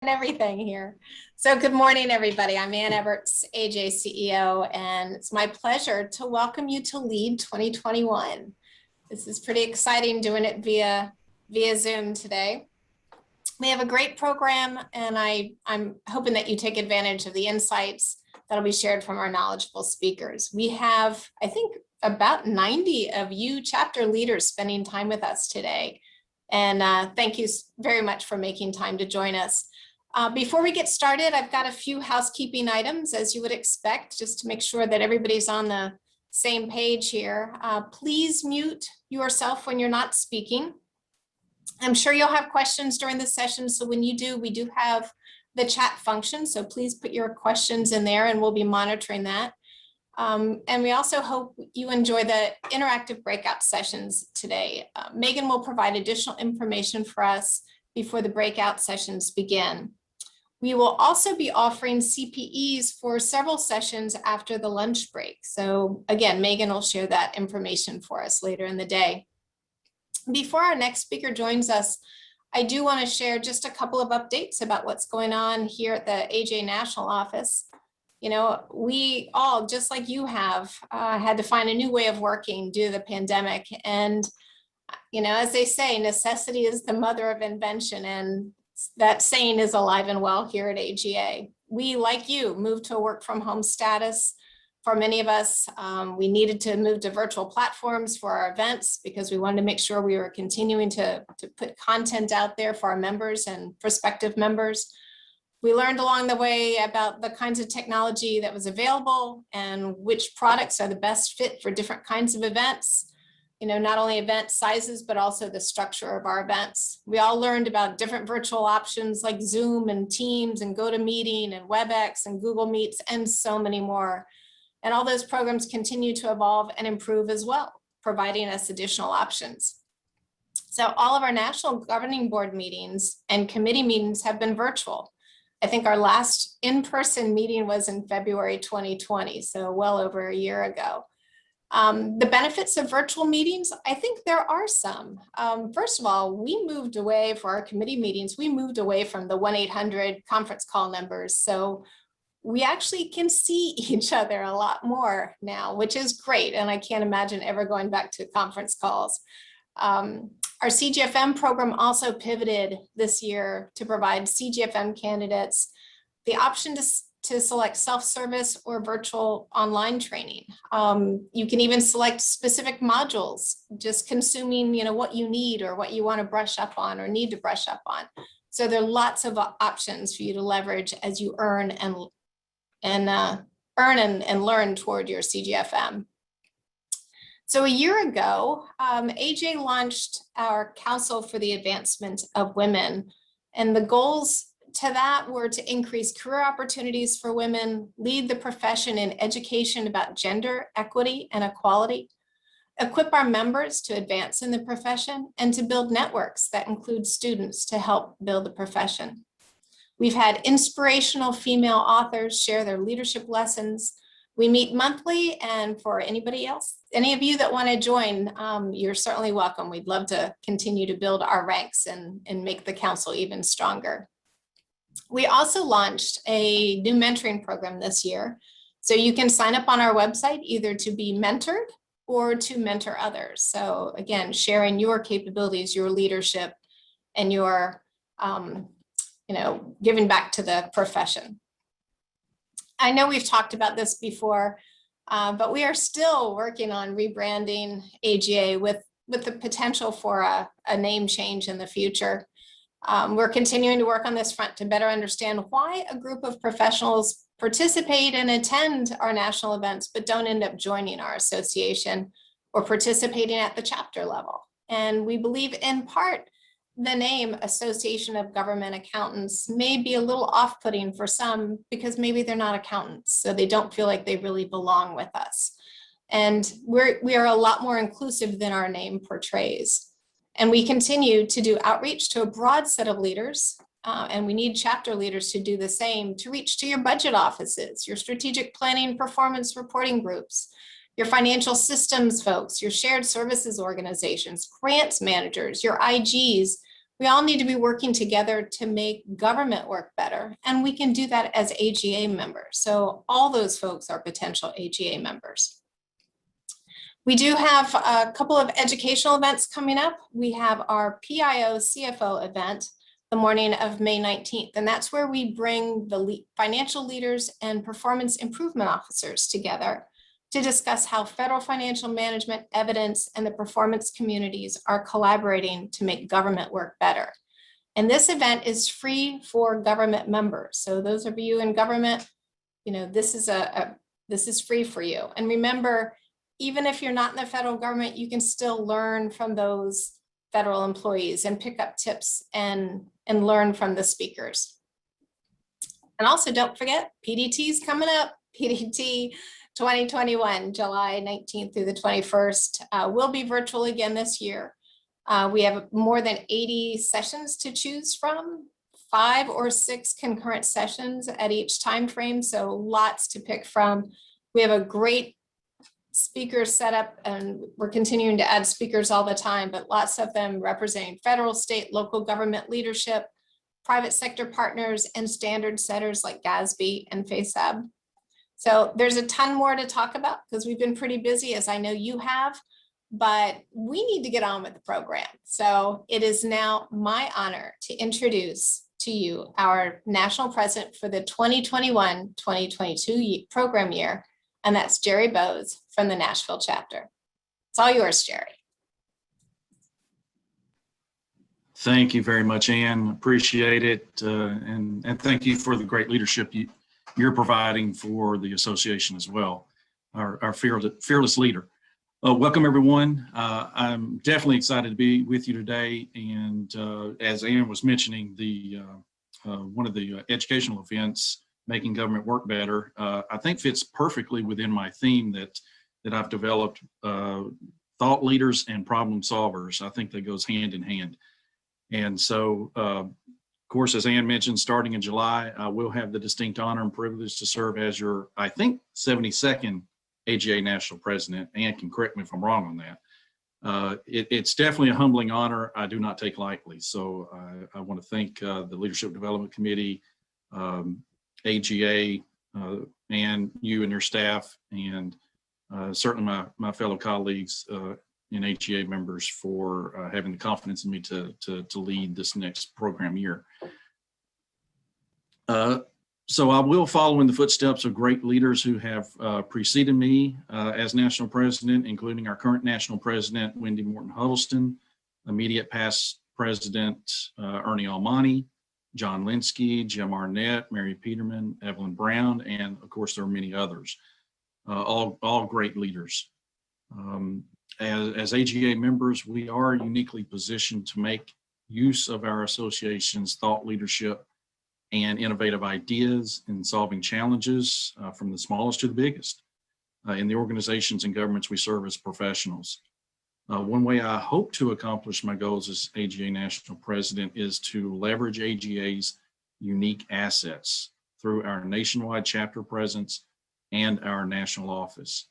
Everything here. So good morning, everybody. I'm Ann Everts, AJ CEO, and it's my pleasure to welcome you to LEAD 2021. This is pretty exciting doing it via Zoom today. We have a great program, and I'm hoping that you take advantage of the insights that'll be shared from our knowledgeable speakers. We have, I think, about 90 of you chapter leaders spending time with us today. And thank you very much for making time to join us. Before we get started, I've got a few housekeeping items, as you would expect, just to make sure that everybody's on the same page here. Please mute yourself when you're not speaking. I'm sure you'll have questions during the session, so when you do, we do have the chat function, so please put your questions in there and we'll be monitoring that. And we also hope you enjoy the interactive breakout sessions today. Megan will provide additional information for us before the breakout sessions begin. We will also be offering CPEs for several sessions after the lunch break. So again, Megan will share that information for us later in the day. Before our next speaker joins us, I do want to share just a couple of updates about what's going on here at the AJ National Office. You know, we all, just like you have, had to find a new way of working due to the pandemic. And, you know, as they say, necessity is the mother of invention. And that saying is alive and well here at AGA. We, like you, moved to a work from home status. For many of us, we needed to move to virtual platforms for our events because we wanted to make sure we were continuing to put content out there for our members and prospective members. We learned along the way about the kinds of technology that was available and which products are the best fit for different kinds of events. You know, not only event sizes, but also the structure of our events. We all learned about different virtual options like Zoom and Teams and GoToMeeting and WebEx and Google Meets and so many more. And all those programs continue to evolve and improve as well, providing us additional options. So all of our national governing board meetings and committee meetings have been virtual. I think our last in-person meeting was in February 2020, so well over a year ago. The benefits of virtual meetings, I think there are some. First of all, we moved away for our committee meetings. We moved away from the 1-800 conference call numbers. So we actually can see each other a lot more now, which is great. And I can't imagine ever going back to conference calls. Our CGFM program also pivoted this year to provide CGFM candidates the option to select self-service or virtual online training. You can even select specific modules, just consuming, you know, what you need or what you want to brush up on or need to brush up on. So there are lots of options for you to leverage as you earn and learn toward your CGFM. So a year ago, AJ launched our Council for the Advancement of Women, and the goals to that were to increase career opportunities for women, lead the profession in education about gender equity and equality, equip our members to advance in the profession, and to build networks that include students to help build the profession. We've had inspirational female authors share their leadership lessons. We meet monthly, and for anybody else, any of you that want to join, you're certainly welcome. We'd love to continue to build our ranks and make the council even stronger. We also launched a new mentoring program this year. So you can sign up on our website either to be mentored or to mentor others. So again, sharing your capabilities, your leadership, and your giving back to the profession. I know we've talked about this before, but we are still working on rebranding AGA with the potential for a name change in the future. We're continuing to work on this front to better understand why a group of professionals participate and attend our national events, but don't end up joining our association or participating at the chapter level. And we believe in part the name Association of Government Accountants may be a little off-putting for some because maybe they're not accountants, so they don't feel like they really belong with us. And we are a lot more inclusive than our name portrays. And we continue to do outreach to a broad set of leaders, and we need chapter leaders to do the same, to reach to your budget offices, your strategic planning performance reporting groups, your financial systems folks, your shared services organizations, grants managers, your IGs. We all need to be working together to make government work better, and we can do that as AGA members. So all those folks are potential AGA members. We do have a couple of educational events coming up. We have our PIO CFO event the morning of May 19th, and that's where we bring the financial leaders and performance improvement officers together to discuss how federal financial management, evidence, and the performance communities are collaborating to make government work better. And this event is free for government members. So those of you in government, you know, this is free for you. And remember, even if you're not in the federal government, you can still learn from those federal employees and pick up tips and learn from the speakers. And also don't forget, PDT is coming up, PDT 2021, July 19th through the 21st, will be virtual again this year. We have more than 80 sessions to choose from, 5 or 6 concurrent sessions at each time frame, so lots to pick from. We have a great speaker setup, and we're continuing to add speakers all the time, but lots of them representing federal, state, local government leadership, private sector partners, and standard setters like GASB and FASAB. So there's a ton more to talk about because we've been pretty busy, as I know you have, but we need to get on with the program. So it is now my honor to introduce to you our national president for the 2021-2022 program year, and that's Jerry Bowes from the Nashville chapter. It's all yours, Jerry. Thank you very much, Ann. Appreciate it. And thank you for the great leadership you're providing for the association as well, our fearless leader. Welcome, everyone. I'm definitely excited to be with you today. And as Ann was mentioning, one of the educational events, Making Government Work Better, I think fits perfectly within my theme that I've developed, thought leaders and problem solvers. I think that goes hand in hand. And so, of course, as Ann mentioned, starting in July, I will have the distinct honor and privilege to serve as your, I think, 72nd AGA National President. Ann can correct me if I'm wrong on that. It's definitely a humbling honor I do not take lightly. So I want to thank the Leadership Development Committee, AGA, and you and your staff, and certainly my fellow colleagues and AGA members for having the confidence in me to lead this next program year. So I will follow in the footsteps of great leaders who have preceded me as national president, including our current national president, Wendy Morton Huddleston, immediate past president, Ernie Almani, John Linsky, Jim Arnett, Mary Peterman, Evelyn Brown, and of course, there are many others, all great leaders. As AGA members, we are uniquely positioned to make use of our association's thought leadership and innovative ideas in solving challenges from the smallest to the biggest in the organizations and governments we serve as professionals. One way I hope to accomplish my goals as AGA National President is to leverage AGA's unique assets through our nationwide chapter presence and our national office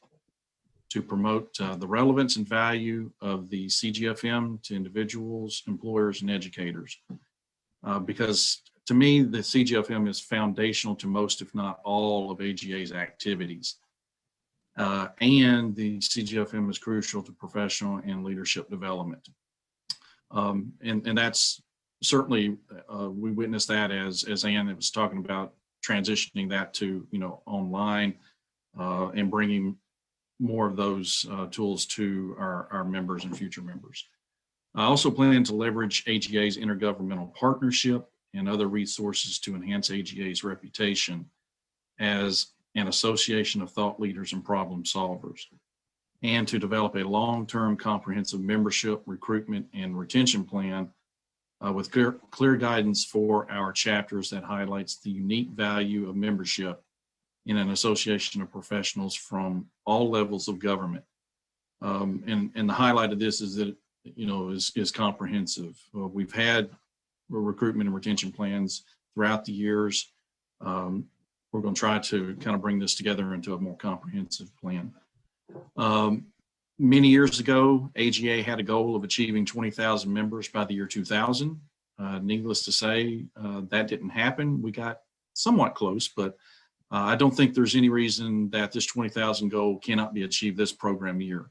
to promote the relevance and value of the CGFM to individuals, employers, and educators. Because to me, the CGFM is foundational to most, if not all, of AGA's activities. And the CGFM is crucial to professional and leadership development. And that's certainly, we witnessed that as Ann was talking about, transitioning that to, online and bringing more of those tools to our members and future members. I also plan to leverage AGA's intergovernmental partnership and other resources to enhance AGA's reputation as an association of thought leaders and problem solvers, and to develop a long-term comprehensive membership, recruitment, and retention plan with clear guidance for our chapters that highlights the unique value of membership in an association of professionals from all levels of government. And the highlight of this is that, is comprehensive. We've had recruitment and retention plans throughout the years. We're going to try to kind of bring this together into a more comprehensive plan. Many years ago, AGA had a goal of achieving 20,000 members by the year 2000. Needless to say, that didn't happen. We got somewhat close, but I don't think there's any reason that this 20,000 goal cannot be achieved this program year,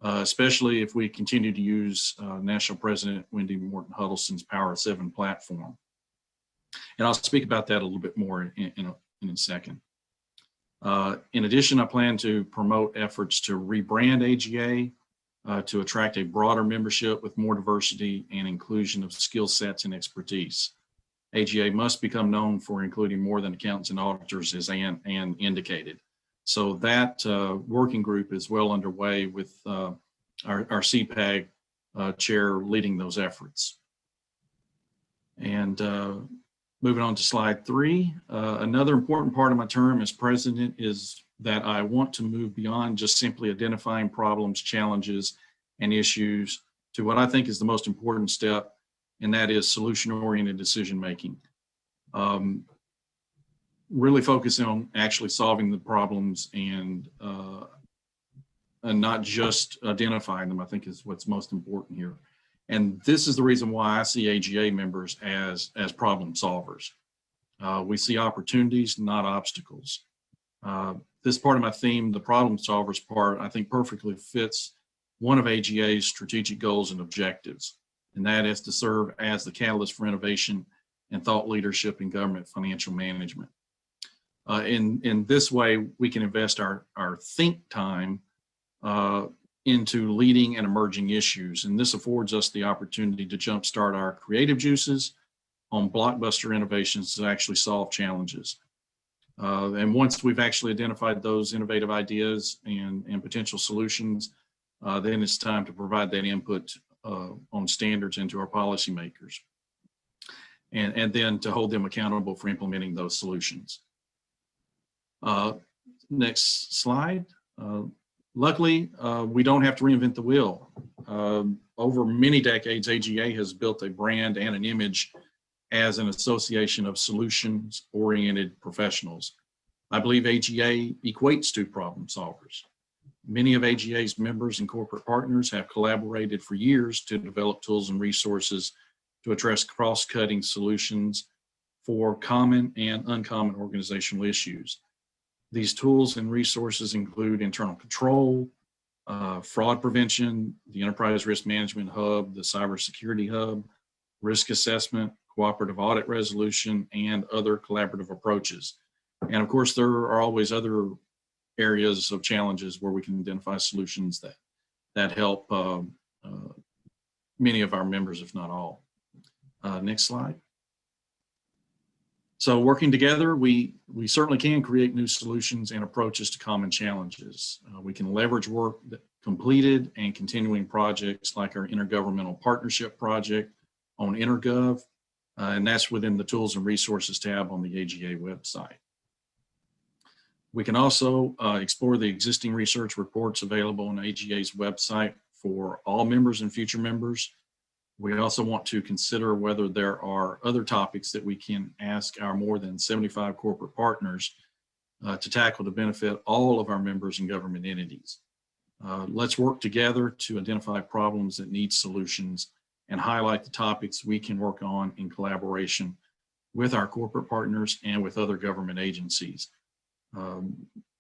especially if we continue to use National President Wendy Morton Huddleston's Power of Seven platform. And I'll speak about that a little bit more in a second. In addition, I plan to promote efforts to rebrand AGA to attract a broader membership with more diversity and inclusion of skill sets and expertise. AGA must become known for including more than accountants and auditors, as Ann indicated. So that working group is well underway with our CPAG chair leading those efforts. And moving on to slide 3, another important part of my term as president is that I want to move beyond just simply identifying problems, challenges, and issues to what I think is the most important step, and that is solution-oriented decision-making. Really focusing on actually solving the problems and not just identifying them, I think is what's most important here. And this is the reason why I see AGA members as problem solvers. We see opportunities, not obstacles. This part of my theme, the problem solvers part, I think perfectly fits one of AGA's strategic goals and objectives, and that is to serve as the catalyst for innovation and thought leadership in government financial management. In this way, we can invest our think time into leading and emerging issues, and this affords us the opportunity to jumpstart our creative juices on blockbuster innovations to actually solve challenges. And once we've actually identified those innovative ideas and potential solutions, then it's time to provide that input on standards into our policymakers, and then to hold them accountable for implementing those solutions. Next slide. Luckily, we don't have to reinvent the wheel. Over many decades, AGA has built a brand and an image as an association of solutions-oriented professionals. I believe AGA equates to problem solvers. Many of AGA's members and corporate partners have collaborated for years to develop tools and resources to address cross-cutting solutions for common and uncommon organizational issues. These tools and resources include internal control, fraud prevention, the Enterprise Risk Management Hub, the Cybersecurity Hub, risk assessment, cooperative audit resolution, and other collaborative approaches. And of course, there are always other areas of challenges where we can identify solutions that help many of our members, if not all. Next slide. So working together, we certainly can create new solutions and approaches to common challenges. We can leverage work that completed and continuing projects like our Intergovernmental Partnership Project on InterGov, and that's within the Tools and Resources tab on the AGA website. We can also explore the existing research reports available on AGA's website for all members and future members. We also want to consider whether there are other topics that we can ask our more than 75 corporate partners to tackle to benefit all of our members and government entities. Let's work together to identify problems that need solutions and highlight the topics we can work on in collaboration with our corporate partners and with other government agencies.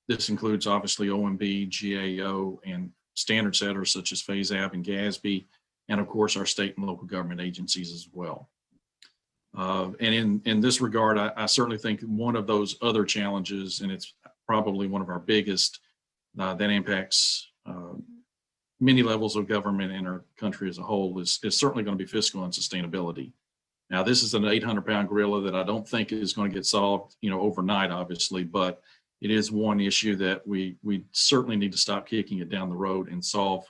This includes obviously OMB, GAO, and standard setters such as FASAB and GASB, and of course our state and local government agencies as well. And in this regard, I certainly think one of those other challenges, and it's probably one of our biggest, that impacts many levels of government in our country as a whole is certainly going to be fiscal and sustainability. Now, this is an 800-pound gorilla that I don't think is going to get solved, overnight, obviously, but it is one issue that we certainly need to stop kicking it down the road and solve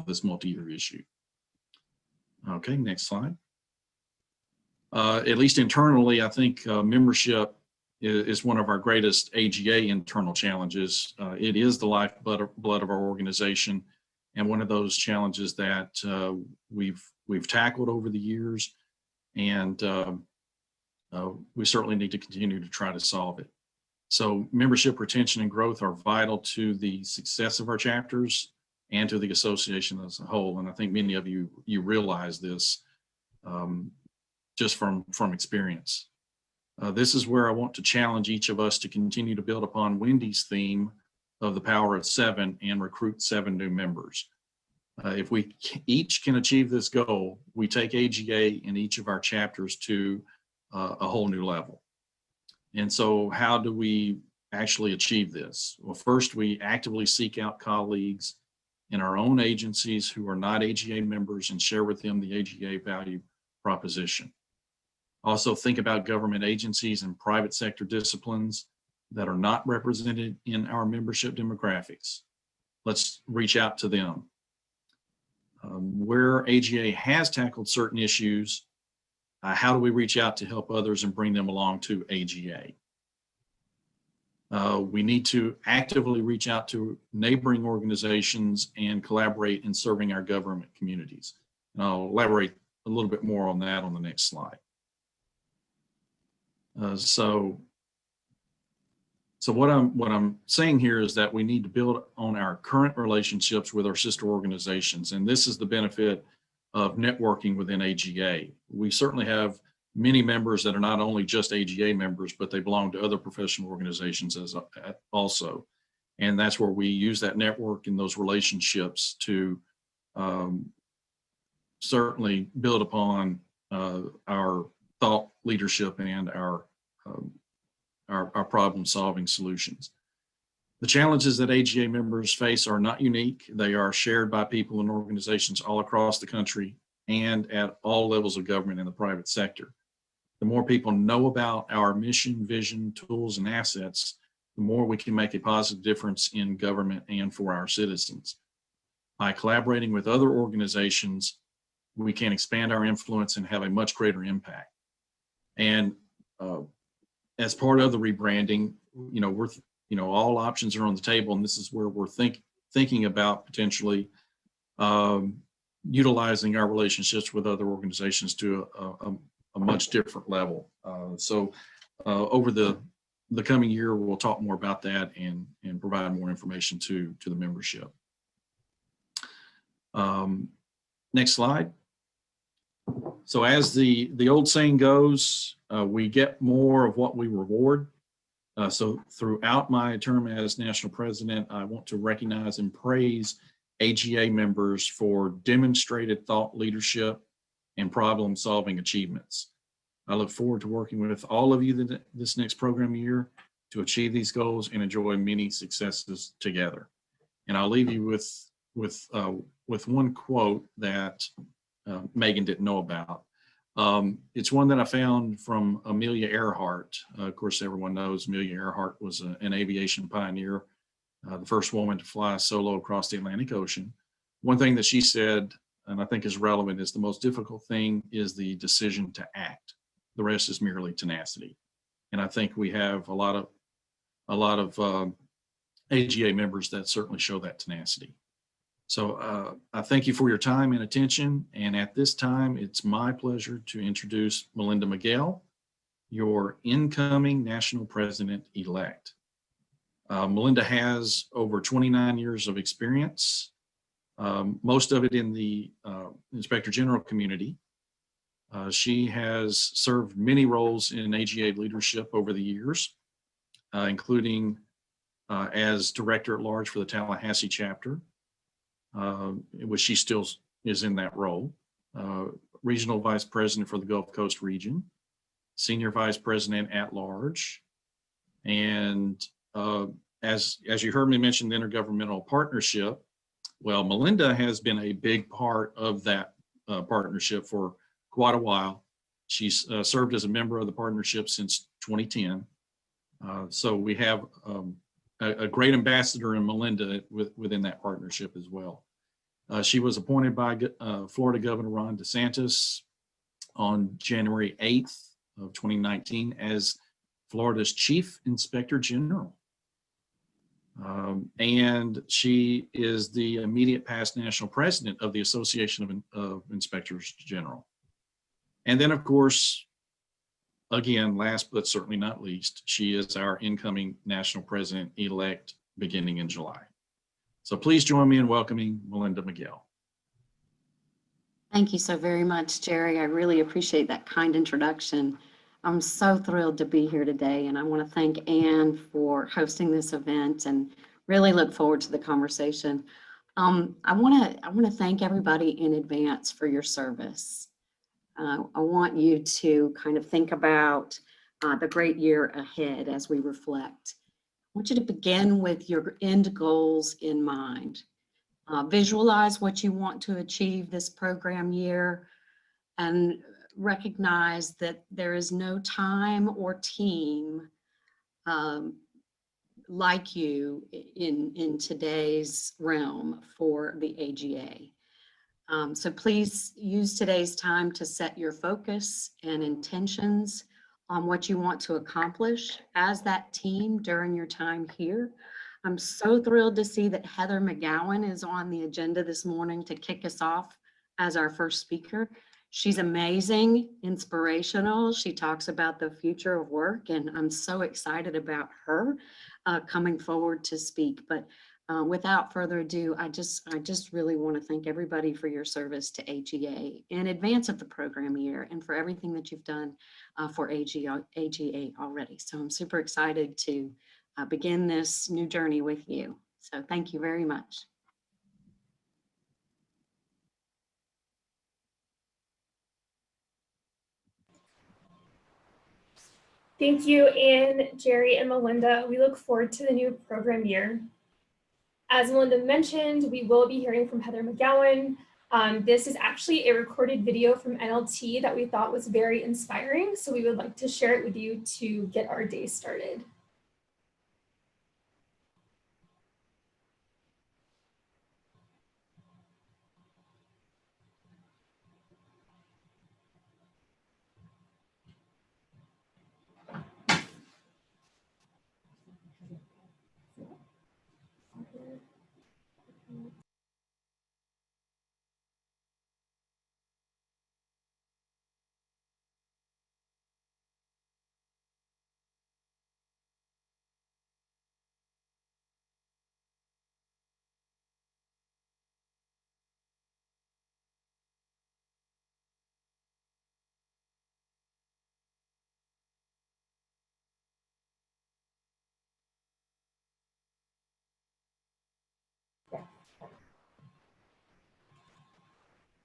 this multi-year issue. Okay, next slide. At least internally, I think membership is one of our greatest AGA internal challenges. It is the lifeblood of our organization, and one of those challenges that we've tackled over the years, and we certainly need to continue to try to solve it. So membership retention and growth are vital to the success of our chapters and to the association as a whole. And I think many of you realize this. just from experience. This is where I want to challenge each of us to continue to build upon Wendy's theme of the power of 7 and recruit 7 new members. If we each can achieve this goal, we take AGA in each of our chapters to a whole new level. And so how do we actually achieve this? Well, first, we actively seek out colleagues in our own agencies who are not AGA members and share with them the AGA value proposition. Also, think about government agencies and private sector disciplines that are not represented in our membership demographics. Let's reach out to them. Where AGA has tackled certain issues, how do we reach out to help others and bring them along to AGA? We need to actively reach out to neighboring organizations and collaborate in serving our government communities. And I'll elaborate a little bit more on that on the next slide. So what I'm saying here is that we need to build on our current relationships with our sister organizations, and this is the benefit of networking within AGA. We certainly have many members that are not only just AGA members, but they belong to other professional organizations as also, and that's where we use that network and those relationships to certainly build upon our thought leadership and our problem-solving solutions. The challenges that AGA members face are not unique. They are shared by people and organizations all across the country and at all levels of government and the private sector. The more people know about our mission, vision, tools, and assets, the more we can make a positive difference in government and for our citizens. By collaborating with other organizations, we can expand our influence and have a much greater impact. And as part of the rebranding, all options are on the table, and this is where we're thinking about potentially utilizing our relationships with other organizations to a much different level. So over the coming year, we'll talk more about that and provide more information to the membership. Next slide. So as the old saying goes, we get more of what we reward. So throughout my term as national president, I want to recognize and praise AGA members for demonstrated thought leadership and problem-solving achievements. I look forward to working with all of you this next program year to achieve these goals and enjoy many successes together. And I'll leave you with one quote that Megan didn't know about. It's one that I found from Amelia Earhart. Of course, everyone knows Amelia Earhart was an aviation pioneer, the first woman to fly solo across the Atlantic Ocean. One thing that she said, and I think is relevant, is the most difficult thing is the decision to act. The rest is merely tenacity. And I think we have a lot of AGA members that certainly show that tenacity. So I thank you for your time and attention. And at this time, it's my pleasure to introduce Melinda Miguel, your incoming national president-elect. Melinda has over 29 years of experience, most of it in the Inspector General community. She has served many roles in AGA leadership over the years, including as Director at Large for the Tallahassee chapter, which she still is in that role, Regional Vice President for the Gulf Coast region, Senior Vice President at Large, and as you heard me mention the Intergovernmental Partnership, well, Melinda has been a big part of that partnership for quite a while. She's served as a member of the partnership since 2010. So we have a great ambassador in Melinda within that partnership as well. She was appointed by Florida Governor Ron DeSantis on January 8th of 2019 as Florida's Chief Inspector General. And she is the immediate past national president of the Association of Inspectors General. And then, of course, again, last but certainly not least, she is our incoming national president-elect beginning in July. So please join me in welcoming Melinda Miguel. Thank you so very much, Jerry. I really appreciate that kind introduction. I'm so thrilled to be here today, and I want to thank Anne for hosting this event and really look forward to the conversation. I want to thank everybody in advance for your service. I want you to kind of think about the great year ahead as we reflect. I want you to begin with your end goals in mind. Visualize what you want to achieve this program year and recognize that there is no time or team like you in today's realm for the AGA. So please use today's time to set your focus and intentions on what you want to accomplish as that team during your time here. I'm so thrilled to see that Heather Mcgowan is on the agenda this morning to kick us off as our first speaker. She's amazing, inspirational. She talks about the future of work, and I'm so excited about her coming forward to speak. But without further ado, I just really want to thank everybody for your service to AGA in advance of the program year and for everything that you've done for AGA already. So I'm super excited to begin this new journey with you. So thank you very much. Thank you, Anne, Jerry, and Melinda. We look forward to the new program year. As Melinda mentioned, we will be hearing from Heather Mcgowan. This is actually a recorded video from NLT that we thought was very inspiring, so we would like to share it with you to get our day started.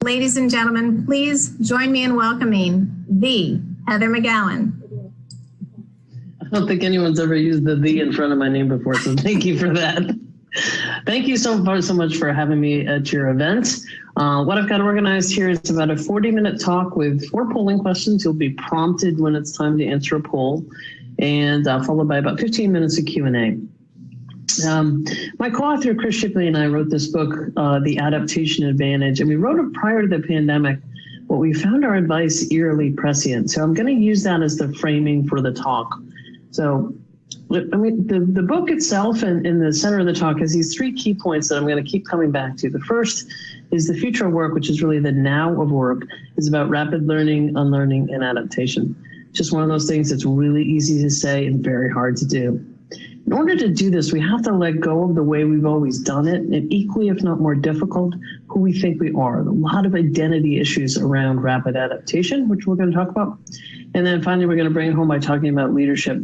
Ladies and gentlemen, please join me in welcoming the Heather Mcgowan. I don't think anyone's ever used the in front of my name before, so thank you for that. Thank you so much for having me at your event. What I've got organized here is about a 40-minute talk with 4 polling questions. You'll be prompted when it's time to answer a poll, and followed by about 15 minutes of Q&A. My co-author Chris Shipley and I wrote this book, The Adaptation Advantage, and we wrote it prior to the pandemic, but we found our advice eerily prescient. So I'm going to use that as the framing for the talk. So I mean, the book itself and in the center of the talk has these 3 key points that I'm going to keep coming back to. The first is the future of work, which is really the now of work. It's about rapid learning, unlearning, and adaptation. Just one of those things that's really easy to say and very hard to do. In order to do this, we have to let go of the way we've always done it, and equally, if not more difficult, who we think we are. A lot of identity issues around rapid adaptation, which we're going to talk about. And then finally, we're going to bring it home by talking about leadership.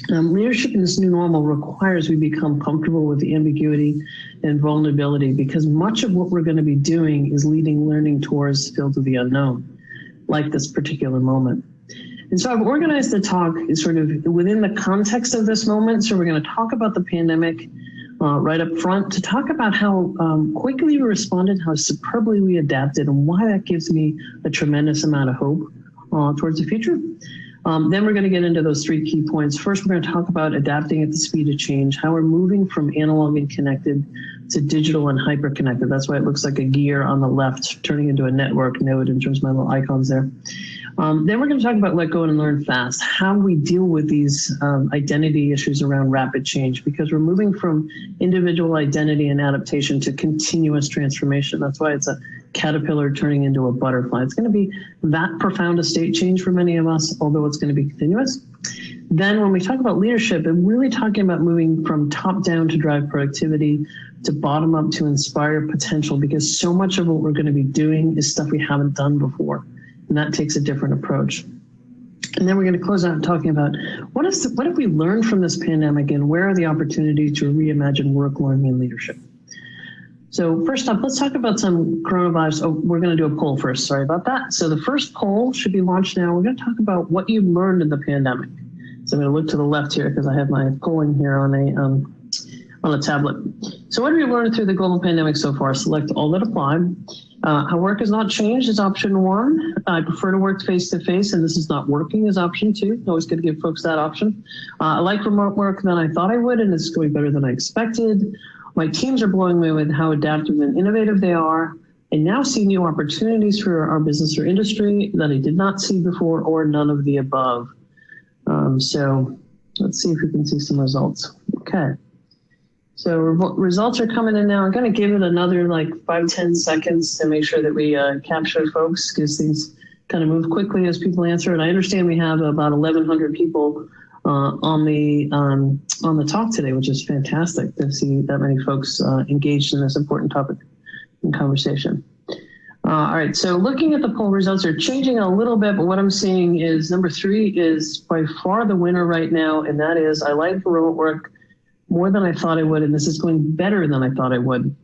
Leadership in this new normal requires we become comfortable with the ambiguity and vulnerability, because much of what we're going to be doing is leading learning towards fields of the unknown, like this particular moment. And so I've organized the talk sort of within the context of this moment. So we're going to talk about the pandemic right up front, to talk about how quickly we responded, how superbly we adapted, and why that gives me a tremendous amount of hope towards the future. Then we're going to get into those 3 key points. First, we're going to talk about adapting at the speed of change, how we're moving from analog and connected to digital and hyper-connected. That's why it looks like a gear on the left turning into a network node in terms of my little icons there. Then we're going to talk about let go and learn fast, how we deal with these identity issues around rapid change, because we're moving from individual identity and adaptation to continuous transformation. That's why it's a caterpillar turning into a butterfly. It's going to be that profound a state change for many of us, although it's going to be continuous. Then when we talk about leadership, I'm really talking about moving from top down to drive productivity to bottom up to inspire potential, because so much of what we're going to be doing is stuff we haven't done before. And that takes a different approach. And then we're going to close out talking about what have we learned from this pandemic, and where are the opportunities to reimagine work, learning, and leadership. So first up, let's talk about some coronavirus. Oh, we're going to do a poll first. Sorry about that. So the first poll should be launched now. We're going to talk about what you learned in the pandemic. So I'm going to look to the left here because I have my polling here on a tablet. So what have you learned through the global pandemic so far? Select all that apply. How work has not changed is option 1. I prefer to work face-to-face, and this is not working is option 2. Always good to give folks that option. I like remote work than I thought I would, and it's going better than I expected. My teams are blowing me with how adaptive and innovative they are. I now see new opportunities for our business or industry that I did not see before, or none of the above. So let's see if we can see some results. Okay. So results are coming in now. I'm going to give it another like 5-10 seconds to make sure that we capture folks, because things kind of move quickly as people answer. And I understand we have about 1,100 people on the talk today, which is fantastic to see that many folks engaged in this important topic and conversation. All right, so looking at the poll results are changing a little bit, but what I'm seeing is number 3 is by far the winner right now, and that is I like remote work more than I thought I would, and this is going better than I thought I would.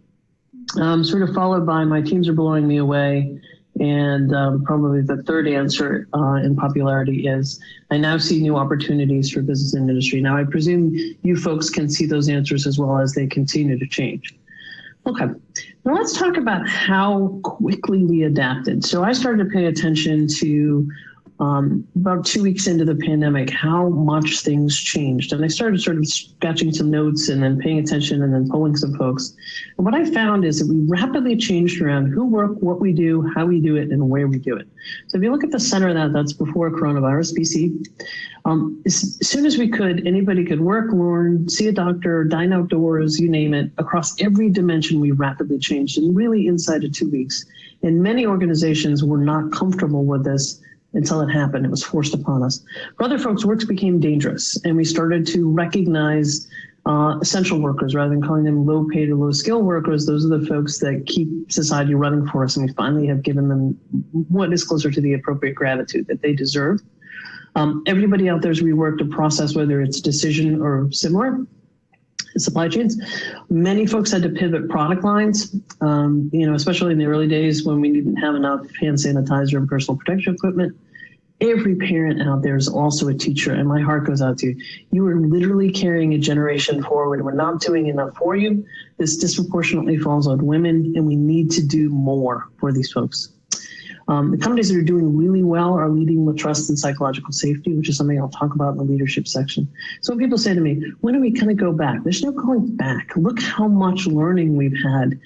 Sort of followed by my teams are blowing me away, and probably the third answer in popularity is I now see new opportunities for business and industry. Now, I presume you folks can see those answers as well as they continue to change. Okay, now let's talk about how quickly we adapted. So I started to pay attention to about 2 weeks into the pandemic, how much things changed. And I started sort of sketching some notes and then paying attention and then polling some folks. And what I found is that we rapidly changed around who work, what we do, how we do it, and where we do it. So if you look at the center of that, that's before coronavirus, BC. As soon as we could, anybody could work, learn, see a doctor, dine outdoors, you name it. Across every dimension, we rapidly changed, and really inside of 2 weeks. And many organizations were not comfortable with this until it happened. It was forced upon us. For other folks, work became dangerous, and we started to recognize essential workers rather than calling them low paid or low skill workers. Those are the folks that keep society running for us, and we finally have given them what is closer to the appropriate gratitude that they deserve. Everybody out there has reworked a process, whether it's decision or similar. Supply chains. Many folks had to pivot product lines, especially in the early days when we didn't have enough hand sanitizer and personal protection equipment. Every parent out there is also a teacher, and my heart goes out to you. You are literally carrying a generation forward. We're not doing enough for you. This disproportionately falls on women, and we need to do more for these folks. The companies that are doing really well are leading with trust and psychological safety, which is something I'll talk about in the leadership section. So when people say to me, when are we going to go back? There's no going back. Look how much learning we've had.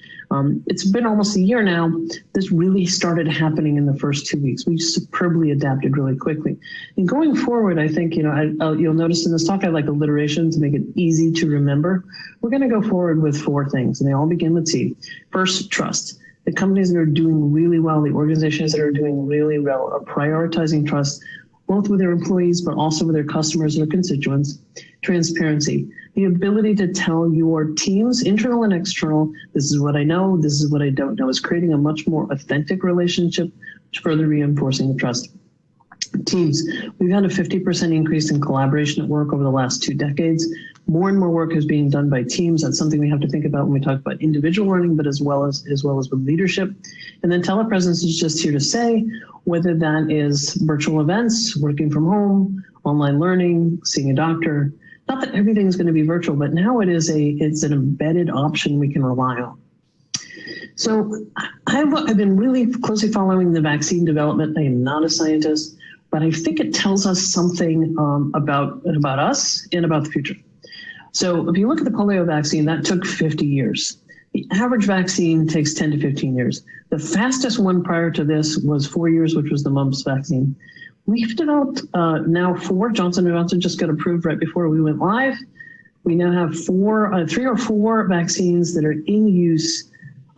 It's been almost a year now. This really started happening in the first 2 weeks. We superbly adapted really quickly. And going forward, I think, you'll notice in this talk, I like alliteration to make it easy to remember. We're going to go forward with 4 things, and they all begin with T. First, trust. The companies that are doing really well, the organizations that are doing really well are prioritizing trust, both with their employees, but also with their customers and their constituents. Transparency, the ability to tell your teams, internal and external, this is what I know, this is what I don't know, is creating a much more authentic relationship, which further reinforcing the trust. Teams, we've had a 50% increase in collaboration at work over the last 2 decades. More and more work is being done by teams. That's something we have to think about when we talk about individual learning, but as well as with leadership. And then telepresence is just here to say, whether that is virtual events, working from home, online learning, seeing a doctor. Not that everything is going to be virtual, but now it's an embedded option we can rely on. So I've been really closely following the vaccine development. I am not a scientist, but I think it tells us something about us and about the future. So if you look at the polio vaccine, that took 50 years. The average vaccine takes 10 to 15 years. The fastest one prior to this was 4 years, which was the mumps vaccine. We've developed now 4. Johnson & Johnson just got approved right before we went live. We now have 3 or 4 vaccines that are in use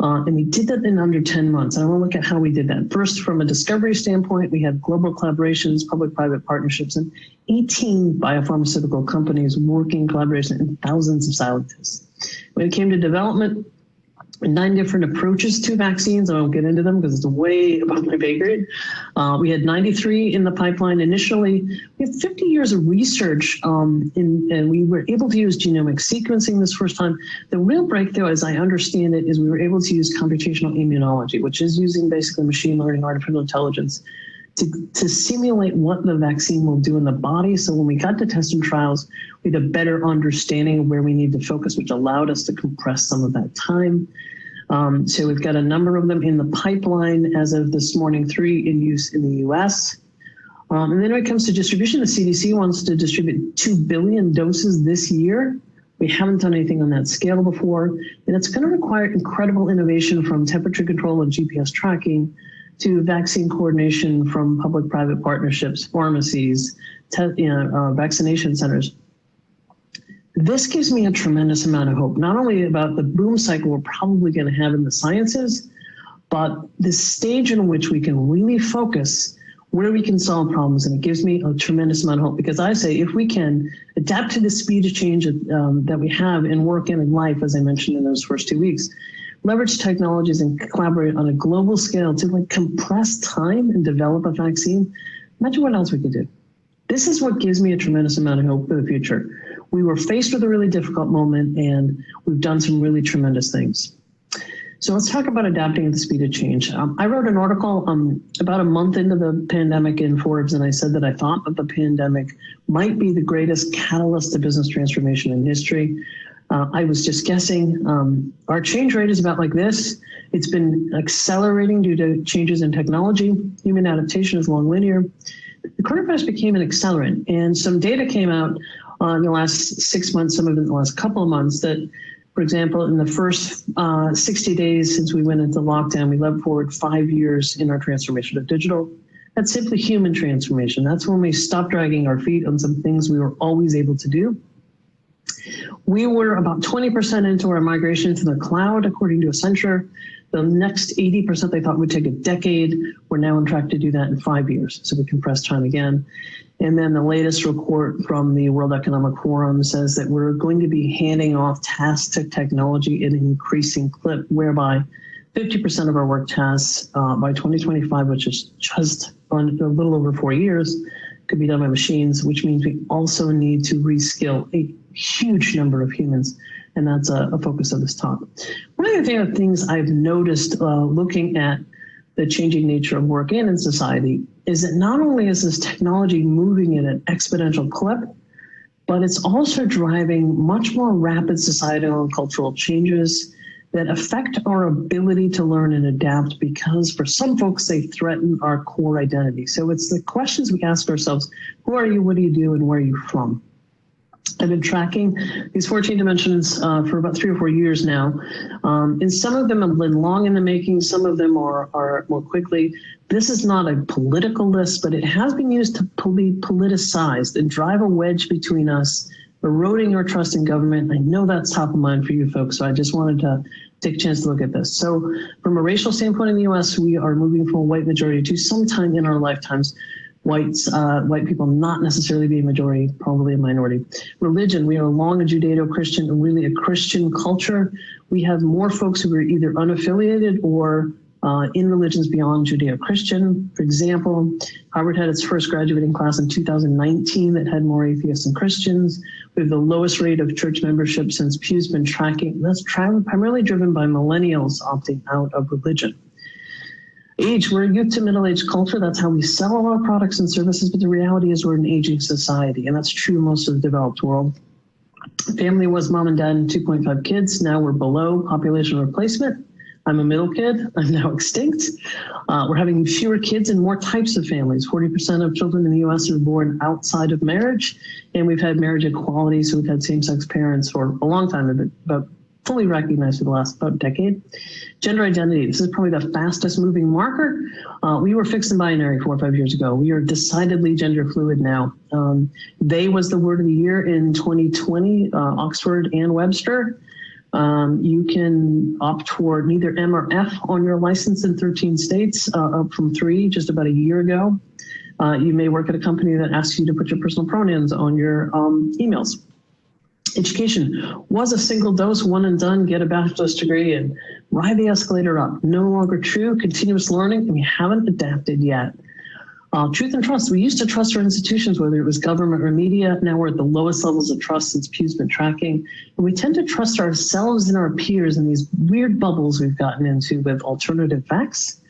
And we did that in under 10 months. And I want to look at how we did that. First, from a discovery standpoint, we had global collaborations, public-private partnerships, and 18 biopharmaceutical companies working in collaboration and thousands of scientists. When it came to development, 9 different approaches to vaccines. I won't get into them because it's way above my pay grade. We had 93 in the pipeline initially. We have 50 years of research, and we were able to use genomic sequencing this first time. The real breakthrough, as I understand it, is we were able to use computational immunology, which is using basically machine learning, artificial intelligence, to simulate what the vaccine will do in the body. So when we got to test and trials, we had a better understanding of where we need to focus, which allowed us to compress some of that time. So we've got a number of them in the pipeline as of this morning, 3 in use in the US. And then when it comes to distribution, the CDC wants to distribute 2 billion doses this year. We haven't done anything on that scale before, and it's going to require incredible innovation from temperature control and GPS tracking to vaccine coordination from public-private partnerships, pharmacies, vaccination centers. This gives me a tremendous amount of hope, not only about the boom cycle we're probably going to have in the sciences, but the stage in which we can really focus where we can solve problems. And it gives me a tremendous amount of hope, because I say if we can adapt to the speed of change that we have in work and in life, as I mentioned in those first 2 weeks, leverage technologies and collaborate on a global scale to like compress time and develop a vaccine, imagine what else we could do. This is what gives me a tremendous amount of hope for the future. We were faced with a really difficult moment, and we've done some really tremendous things. So let's talk about adapting at the speed of change. I wrote an article about a month into the pandemic in Forbes, and I said that I thought that the pandemic might be the greatest catalyst to business transformation in history. I was just guessing. Our change rate is about like this. It's been accelerating due to changes in technology. Human adaptation is long linear. The coronavirus became an accelerant, and some data came out in the last 6 months, some of it in the last couple of months, that, for example, in the first 60 days since we went into lockdown, we leapt forward 5 years in our transformation to digital. That's simply human transformation. That's when we stopped dragging our feet on some things we were always able to do. We were about 20% into our migration to the cloud, according to Accenture. The next 80% they thought would take a decade. We're now on track to do that in 5 years. So we compressed time again. And then the latest report from the World Economic Forum says that we're going to be handing off tasks to technology at an increasing clip, whereby 50% of our work tasks by 2025, which is just a little over 4 years, could be done by machines, which means we also need to reskill a huge number of humans. And that's a focus of this talk. One of the favorite things I've noticed looking at the changing nature of work and in society is that not only is this technology moving at an exponential clip, but it's also driving much more rapid societal and cultural changes that affect our ability to learn and adapt, because for some folks, they threaten our core identity. So it's the questions we ask ourselves: who are you, what do you do, and where are you from? I've been tracking these 14 dimensions for about 3 or 4 years now. And some of them have been long in the making. Some of them are more quickly. This is not a political list, but it has been used to be politicized and drive a wedge between us, eroding our trust in government. I know that's top of mind for you folks, so I just wanted to take a chance to look at this. So from a racial standpoint in the US, we are moving from a white majority to sometime in our lifetimes, white people not necessarily be a majority, probably a minority. Religion, we are long a Judeo-Christian and really a Christian culture. We have more folks who are either unaffiliated or in religions beyond Judeo-Christian. For example, Harvard had its first graduating class in 2019 that had more atheists than Christians. We have the lowest rate of church membership since Pew's been tracking. That's primarily driven by millennials opting out of religion. Age, we're a youth to middle-aged culture. That's how we sell all our products and services, but the reality is we're an aging society, and that's true in most of the developed world. Family was mom and dad and 2.5 kids. Now we're below population replacement. I'm a middle kid. I'm now extinct. We're having fewer kids and more types of families. 40% of children in the US are born outside of marriage, and we've had marriage equality, so we've had same-sex parents for a long time, but fully recognized for the last about decade. Gender identity, this is probably the fastest moving marker. We were fixed and binary 4 or 5 years ago. We are decidedly gender fluid now. They was the word of the year in 2020, Oxford and Webster. You can opt for either M or F on your license in 13 states, up from 3 just about a year ago. You may work at a company that asks you to put your personal pronouns on your emails. Education was a single dose, one and done, get a bachelor's degree and ride the escalator up. No longer true, continuous learning, and we haven't adapted yet. Truth and trust. We used to trust our institutions, whether it was government or media. Now we're at the lowest levels of trust since Pew's been tracking. And we tend to trust ourselves and our peers in these weird bubbles we've gotten into with alternative facts.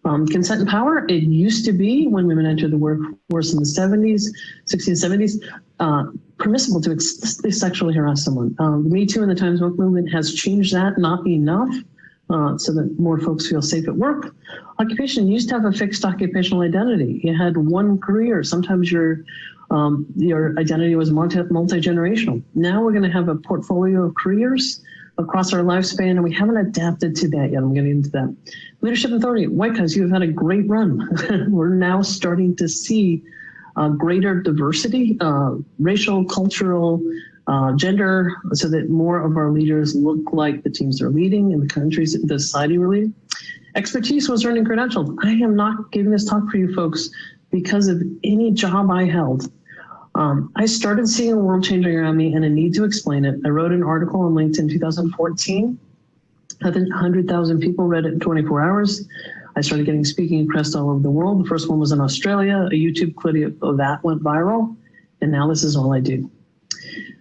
Consent and power. It used to be, when women entered the workforce in the 60s, 70s, permissible to explicitly sexually harass someone. The Me Too and the Times Woke movement has changed that, not enough. So that more folks feel safe at work. Occupation used to have a fixed occupational identity. You had one career. Sometimes your identity was multi-generational. Now we're going to have a portfolio of careers across our lifespan, and we haven't adapted to that yet. I'm getting into that. Leadership and authority. White guys, you have had a great run. We're now starting to see greater diversity, racial, cultural, gender, so that more of our leaders look like the teams they're leading in the countries, the society we're leading. Expertise was earned and credentialed. I am not giving this talk for you folks because of any job I held. I started seeing a world changing around me and a need to explain it. I wrote an article on LinkedIn in 2014. I think 100,000 people read it in 24 hours. I started getting speaking requests all over the world. The first one was in Australia. A YouTube clip of that went viral. And now this is all I do.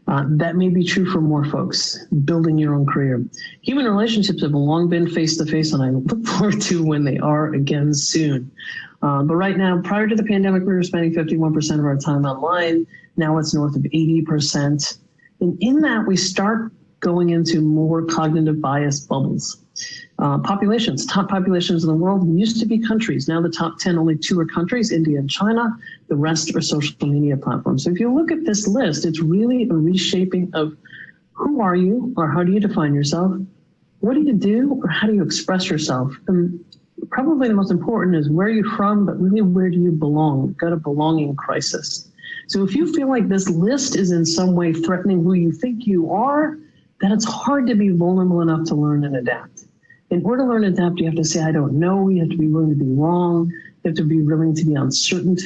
That may be true for more folks, building your own career. Human relationships have long been face-to-face, and I look forward to when they are again soon. But right now, prior to the pandemic, we were spending 51% of our time online. Now it's north of 80%. And in that, we start going into more cognitive bias bubbles. Populations, top populations in the world used to be countries. Now the top 10, only 2 are countries, India and China. The rest are social media platforms. So if you look at this list, it's really a reshaping of who are you, or how do you define yourself? What do you do, or how do you express yourself? And probably the most important is where you're from, but really where do you belong? You've got a belonging crisis. So if you feel like this list is in some way threatening who you think you are, then it's hard to be vulnerable enough to learn and adapt. In order to learn and adapt, you have to say, I don't know. You have to be willing to be wrong. You have to be willing to be uncertain.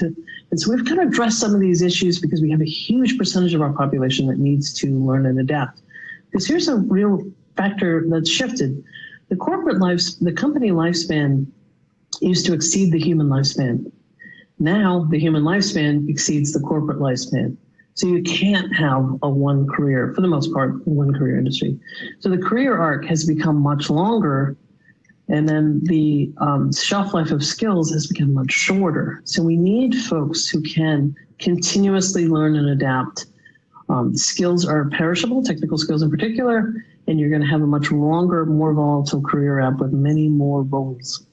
And so we've kind of addressed some of these issues because we have a huge percentage of our population that needs to learn and adapt. Because here's a real factor that's shifted. The company lifespan used to exceed the human lifespan. Now the human lifespan exceeds the corporate lifespan. So you can't have a one career, for the most part, one career industry. So the career arc has become much longer, and then the shelf life of skills has become much shorter. So we need folks who can continuously learn and adapt. Skills are perishable, technical skills in particular, and you're going to have a much longer, more volatile career app with many more roles.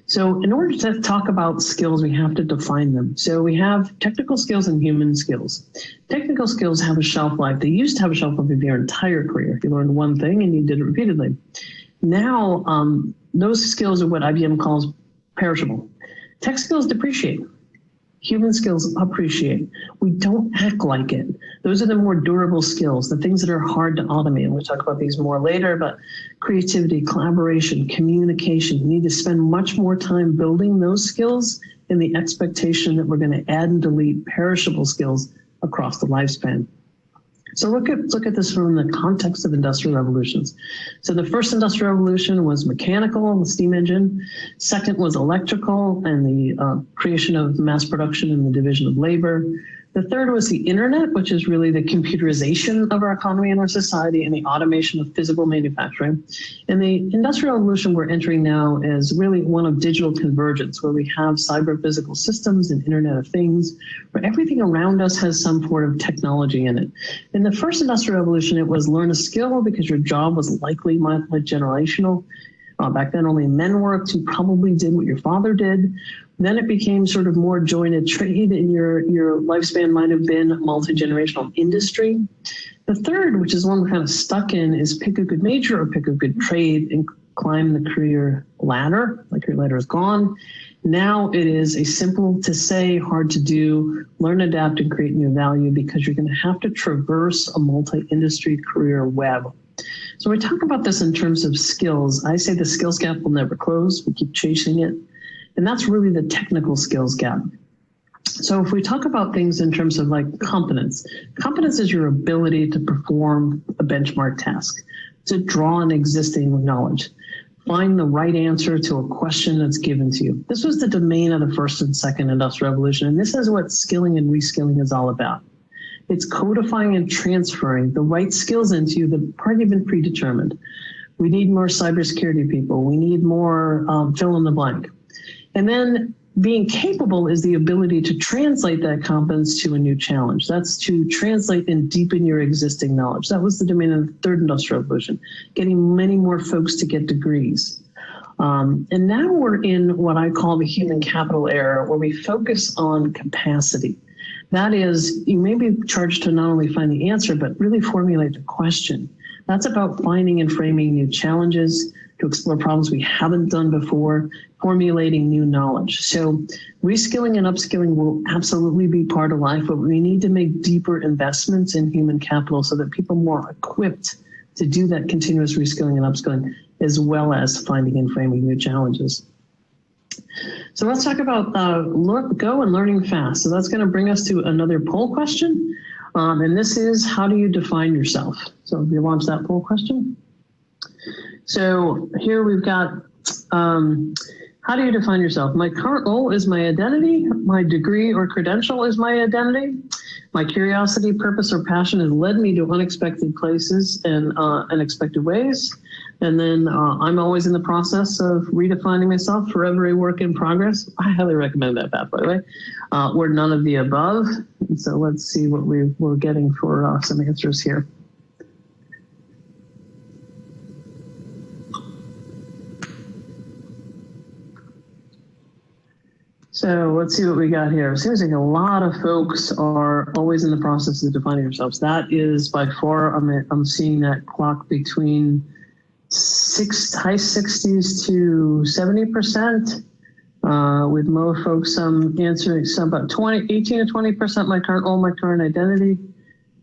So in order to talk about skills, we have to define them. So we have technical skills and human skills. Technical skills have a shelf life. They used to have a shelf life of your entire career. You learned one thing and you did it repeatedly. Now, those skills are what IBM calls perishable. Tech skills depreciate. Human skills appreciate. We don't act like it. Those are the more durable skills, the things that are hard to automate. And we'll talk about these more later, but creativity, collaboration, communication, you need to spend much more time building those skills in the expectation that we're going to add and delete perishable skills across the lifespan. So look at this from the context of industrial revolutions. So the first industrial revolution was mechanical, the steam engine. Second was electrical and the creation of mass production and the division of labor. The third was the internet, which is really the computerization of our economy and our society and the automation of physical manufacturing. And the industrial revolution we're entering now is really one of digital convergence, where we have cyber physical systems and Internet of Things, where everything around us has some form of technology in it. In the first industrial revolution, it was learn a skill because your job was likely multi-generational. Back then, only men worked who probably did what your father did. Then it became sort of more jointed trade, and your lifespan might have been multi-generational industry. The third, which is one we're kind of stuck in, is pick a good major or pick a good trade and climb the career ladder. The career ladder is gone. Now it is a simple to say, hard to do, learn, adapt, and create new value, because you're going to have to traverse a multi-industry career web. So we talk about this in terms of skills. I say the skills gap will never close. We keep chasing it. And that's really the technical skills gap. So if we talk about things in terms of like competence is your ability to perform a benchmark task, to draw on existing knowledge, find the right answer to a question that's given to you. This was the domain of the first and second industrial revolution. And this is what skilling and reskilling is all about. It's codifying and transferring the right skills into you that aren't even predetermined. We need more cybersecurity people. We need more fill in the blank. And then being capable is the ability to translate that competence to a new challenge. That's to translate and deepen your existing knowledge. That was the domain of the third industrial revolution, getting many more folks to get degrees. And now we're in what I call the human capital era, where we focus on capacity. That is, you may be charged to not only find the answer, but really formulate the question. That's about finding and framing new challenges, to explore problems we haven't done before, formulating new knowledge. So reskilling and upskilling will absolutely be part of life, but we need to make deeper investments in human capital so that people are more equipped to do that continuous reskilling and upskilling, as well as finding and framing new challenges. So let's talk about go and learning fast. So that's going to bring us to another poll question. And this is, how do you define yourself? So if you launch that poll question. So here we've got, how do you define yourself? My current role is my identity. My degree or credential is my identity. My curiosity, purpose, or passion has led me to unexpected places and unexpected ways. And then I'm always in the process of redefining myself, forever a work in progress. I highly recommend that path, by the way. Or none of the above. And so let's see what we're getting for some answers here. So let's see what we got here. It seems like a lot of folks are always in the process of defining themselves. That is by far, I'm seeing that clock between high 60s to 70%, with more folks answering some about 18 to 20% my current role, my current identity,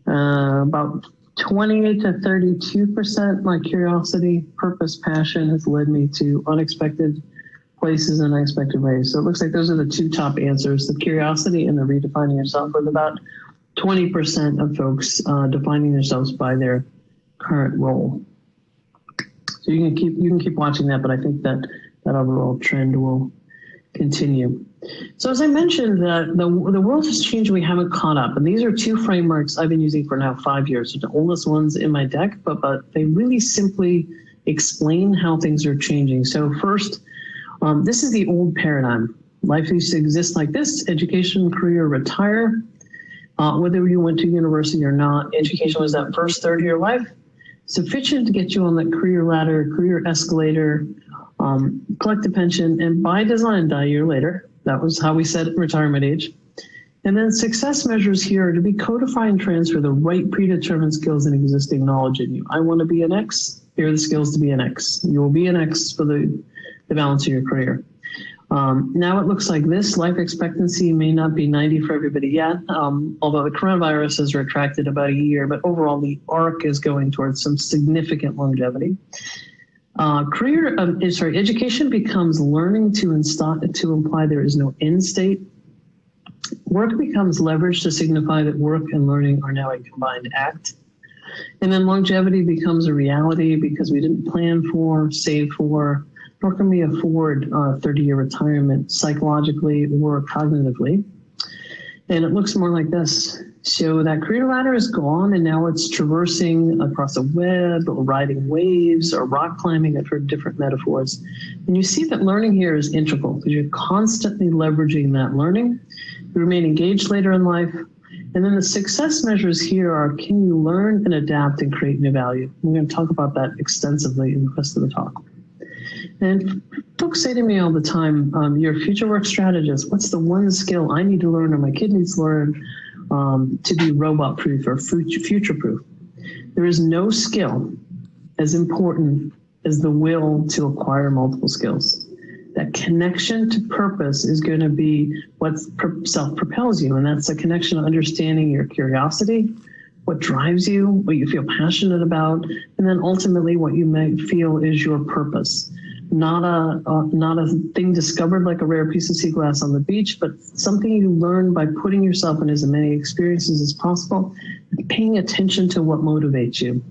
about 28 to 32% my curiosity, purpose, passion has led me to unexpected places in unexpected ways. So it looks like those are the two top answers, the curiosity and the redefining yourself, with about 20% of folks defining themselves by their current role. So you can keep watching that, but I think that overall trend will continue. So as I mentioned, the world has changed. We haven't caught up, and these are two frameworks I've been using for now 5 years. They're the oldest ones in my deck, but they really simply explain how things are changing. So first, this is the old paradigm. Life used to exist like this: education, career, retire. Whether you went to university or not, education was that first third of your life, sufficient to get you on that career ladder, career escalator, collect a pension, and by design, die a year later. That was how we set retirement age. And then success measures here are to be codify and transfer the right predetermined skills and existing knowledge in you. I want to be an X. Here are the skills to be an X. You will be an X for the balance of your career. Now it looks like this. Life expectancy may not be 90 for everybody yet, although the coronavirus has retracted about a year, but overall the arc is going towards some significant longevity. Education becomes learning to imply there is no end state. Work becomes leverage to signify that work and learning are now a combined act. And then longevity becomes a reality because we didn't plan for, save for, nor can we afford 30-year retirement psychologically or cognitively. And it looks more like this. So that career ladder is gone, and now it's traversing across a web or riding waves or rock climbing. I've heard different metaphors. And you see that learning here is integral because you're constantly leveraging that learning. You remain engaged later in life. And then the success measures here are, can you learn and adapt and create new value? We're going to talk about that extensively in the rest of the talk. And folks say to me all the time, you're a future work strategist. What's the one skill I need to learn or my kid needs to learn to be robot proof or future proof? There is no skill as important as the will to acquire multiple skills. That connection to purpose is going to be what self-propels you. And that's a connection of understanding your curiosity, what drives you, what you feel passionate about, and then ultimately what you might feel is your purpose. Not a thing discovered like a rare piece of sea glass on the beach, but something you learn by putting yourself in as many experiences as possible and paying attention to what motivates you.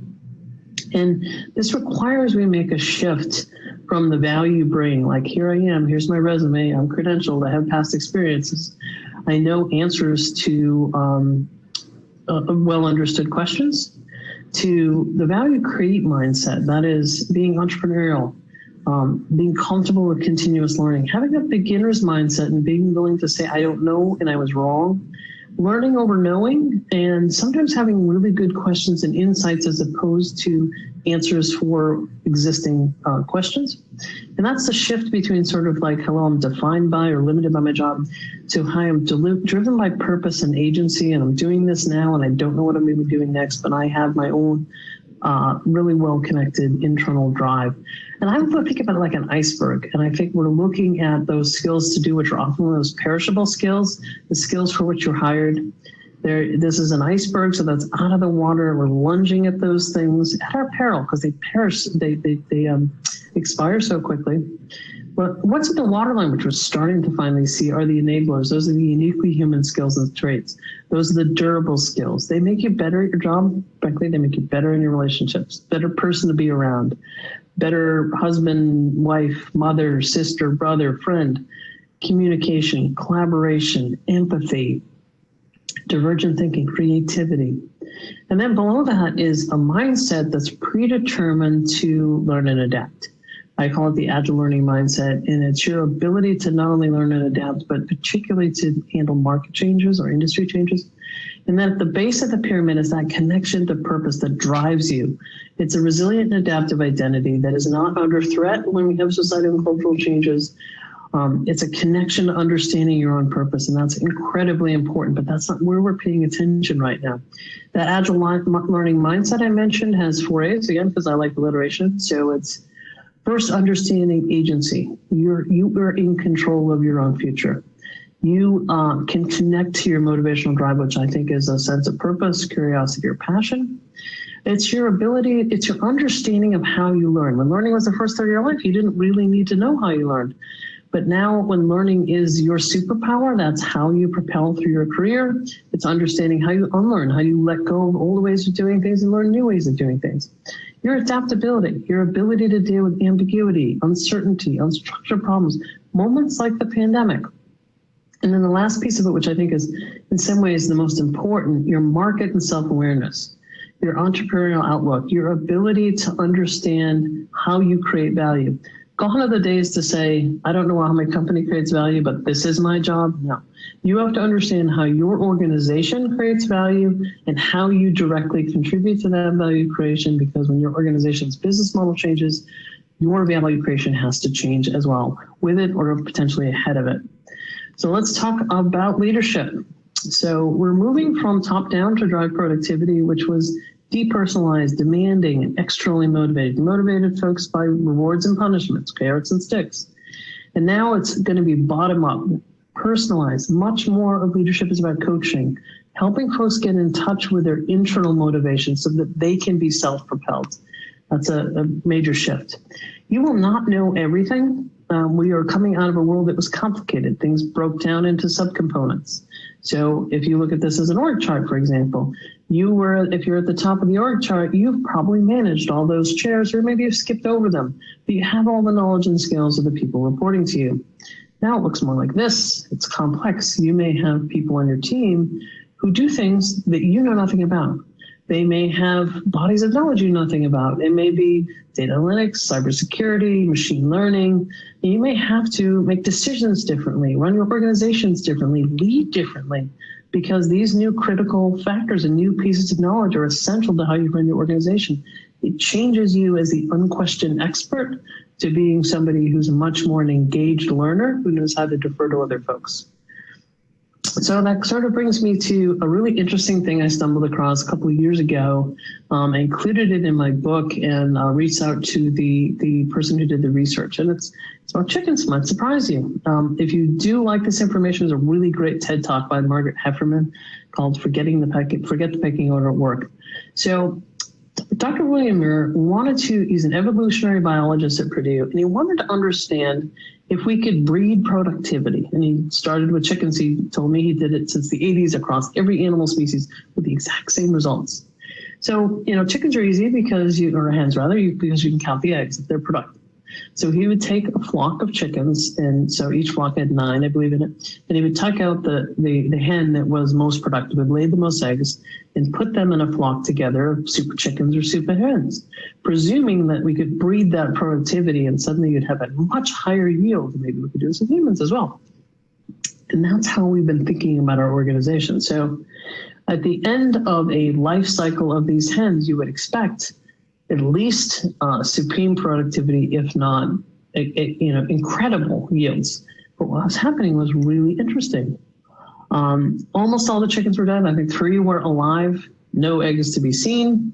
And this requires we make a shift from the value you bring, like here I am, here's my resume, I'm credentialed, I have past experiences, I know answers to well understood questions, to the value create mindset, that is being entrepreneurial, being comfortable with continuous learning, having a beginner's mindset and being willing to say, I don't know and I was wrong, learning over knowing, and sometimes having really good questions and insights as opposed to answers for existing questions. And that's the shift between sort of like, hello, I'm defined by or limited by my job, to how I'm driven by purpose and agency, and I'm doing this now and I don't know what I'm going to be doing next, but I have my own really well-connected internal drive. And I would think about it like an iceberg. And I think we're looking at those skills to do, which are often those perishable skills, the skills for which you're hired. This is an iceberg, so that's out of the water. We're lunging at those things at our peril because they perish, they expire so quickly. But what's at the waterline, which we're starting to finally see, are the enablers. Those are the uniquely human skills and traits. Those are the durable skills. They make you better at your job. Frankly, they make you better in your relationships, better person to be around, better husband, wife, mother, sister, brother, friend, communication, collaboration, empathy, divergent thinking, creativity. And then below that is a mindset that's predetermined to learn and adapt. I call it the Agile learning mindset, and it's your ability to not only learn and adapt, but particularly to handle market changes or industry changes. And then at the base of the pyramid is that connection to purpose that drives you. It's a resilient and adaptive identity that is not under threat when we have societal and cultural changes. It's a connection to understanding your own purpose, and that's incredibly important, but that's not where we're paying attention right now. That Agile learning mindset I mentioned has 4 A's, again, because I like alliteration. So it's first, understanding agency. You are in control of your own future. You can connect to your motivational drive, which I think is a sense of purpose, curiosity, or passion. It's your ability, it's your understanding of how you learn. When learning was the first third of your life, you didn't really need to know how you learned. But now when learning is your superpower, that's how you propel through your career. It's understanding how you unlearn, how you let go of old ways of doing things and learn new ways of doing things. Your adaptability, your ability to deal with ambiguity, uncertainty, unstructured problems, moments like the pandemic. And then the last piece of it, which I think is in some ways the most important, your market and self-awareness, your entrepreneurial outlook, your ability to understand how you create value. Gone are the days to say, I don't know how my company creates value, but this is my job. No, you have to understand how your organization creates value and how you directly contribute to that value creation, because when your organization's business model changes, your value creation has to change as well, with it or potentially ahead of it. So let's talk about leadership. So we're moving from top down to drive productivity, which was depersonalized, demanding, and externally motivated. Motivated folks by rewards and punishments, carrots and sticks. And now it's going to be bottom up, personalized. Much more of leadership is about coaching, helping folks get in touch with their internal motivation so that they can be self-propelled. That's a major shift. You will not know everything. We are coming out of a world that was complicated. Things broke down into subcomponents. So if you look at this as an org chart, for example, if you're at the top of the org chart, you've probably managed all those chairs, or maybe you've skipped over them, but you have all the knowledge and skills of the people reporting to you. Now it looks more like this. It's complex. You may have people on your team who do things that you know nothing about. They may have bodies of knowledge you know nothing about. It may be data analytics, cybersecurity, machine learning. And you may have to make decisions differently, run your organizations differently, lead differently, because these new critical factors and new pieces of knowledge are essential to how you run your organization. It changes you as the unquestioned expert to being somebody who's much more an engaged learner who knows how to defer to other folks. So that sort of brings me to a really interesting thing I stumbled across a couple of years ago. I included it in my book and reached out to the person who did the research. And it's about chickens. Might surprise you. If you do like this information, there's a really great TED Talk by Margaret Heffernan. called Forget the Pecking Order at Work. So Dr. William Muir he's an evolutionary biologist at Purdue, and he wanted to understand if we could breed productivity. And he started with chickens. He told me he did it since the 80s across every animal species with the exact same results. So, chickens are easy because or hens rather, because you can count the eggs if they're productive. So he would take a flock of chickens, and so each flock had 9, I believe, in it, and he would tuck out the hen that was most productive, that laid the most eggs, and put them in a flock together of super chickens or super hens, presuming that we could breed that productivity and suddenly you'd have a much higher yield. Maybe we could do this with humans as well. And that's how we've been thinking about our organization. So at the end of a life cycle of these hens, you would expect at least supreme productivity, if not, incredible yields. But what was happening was really interesting. Almost all the chickens were dead. I think 3 were alive, no eggs to be seen,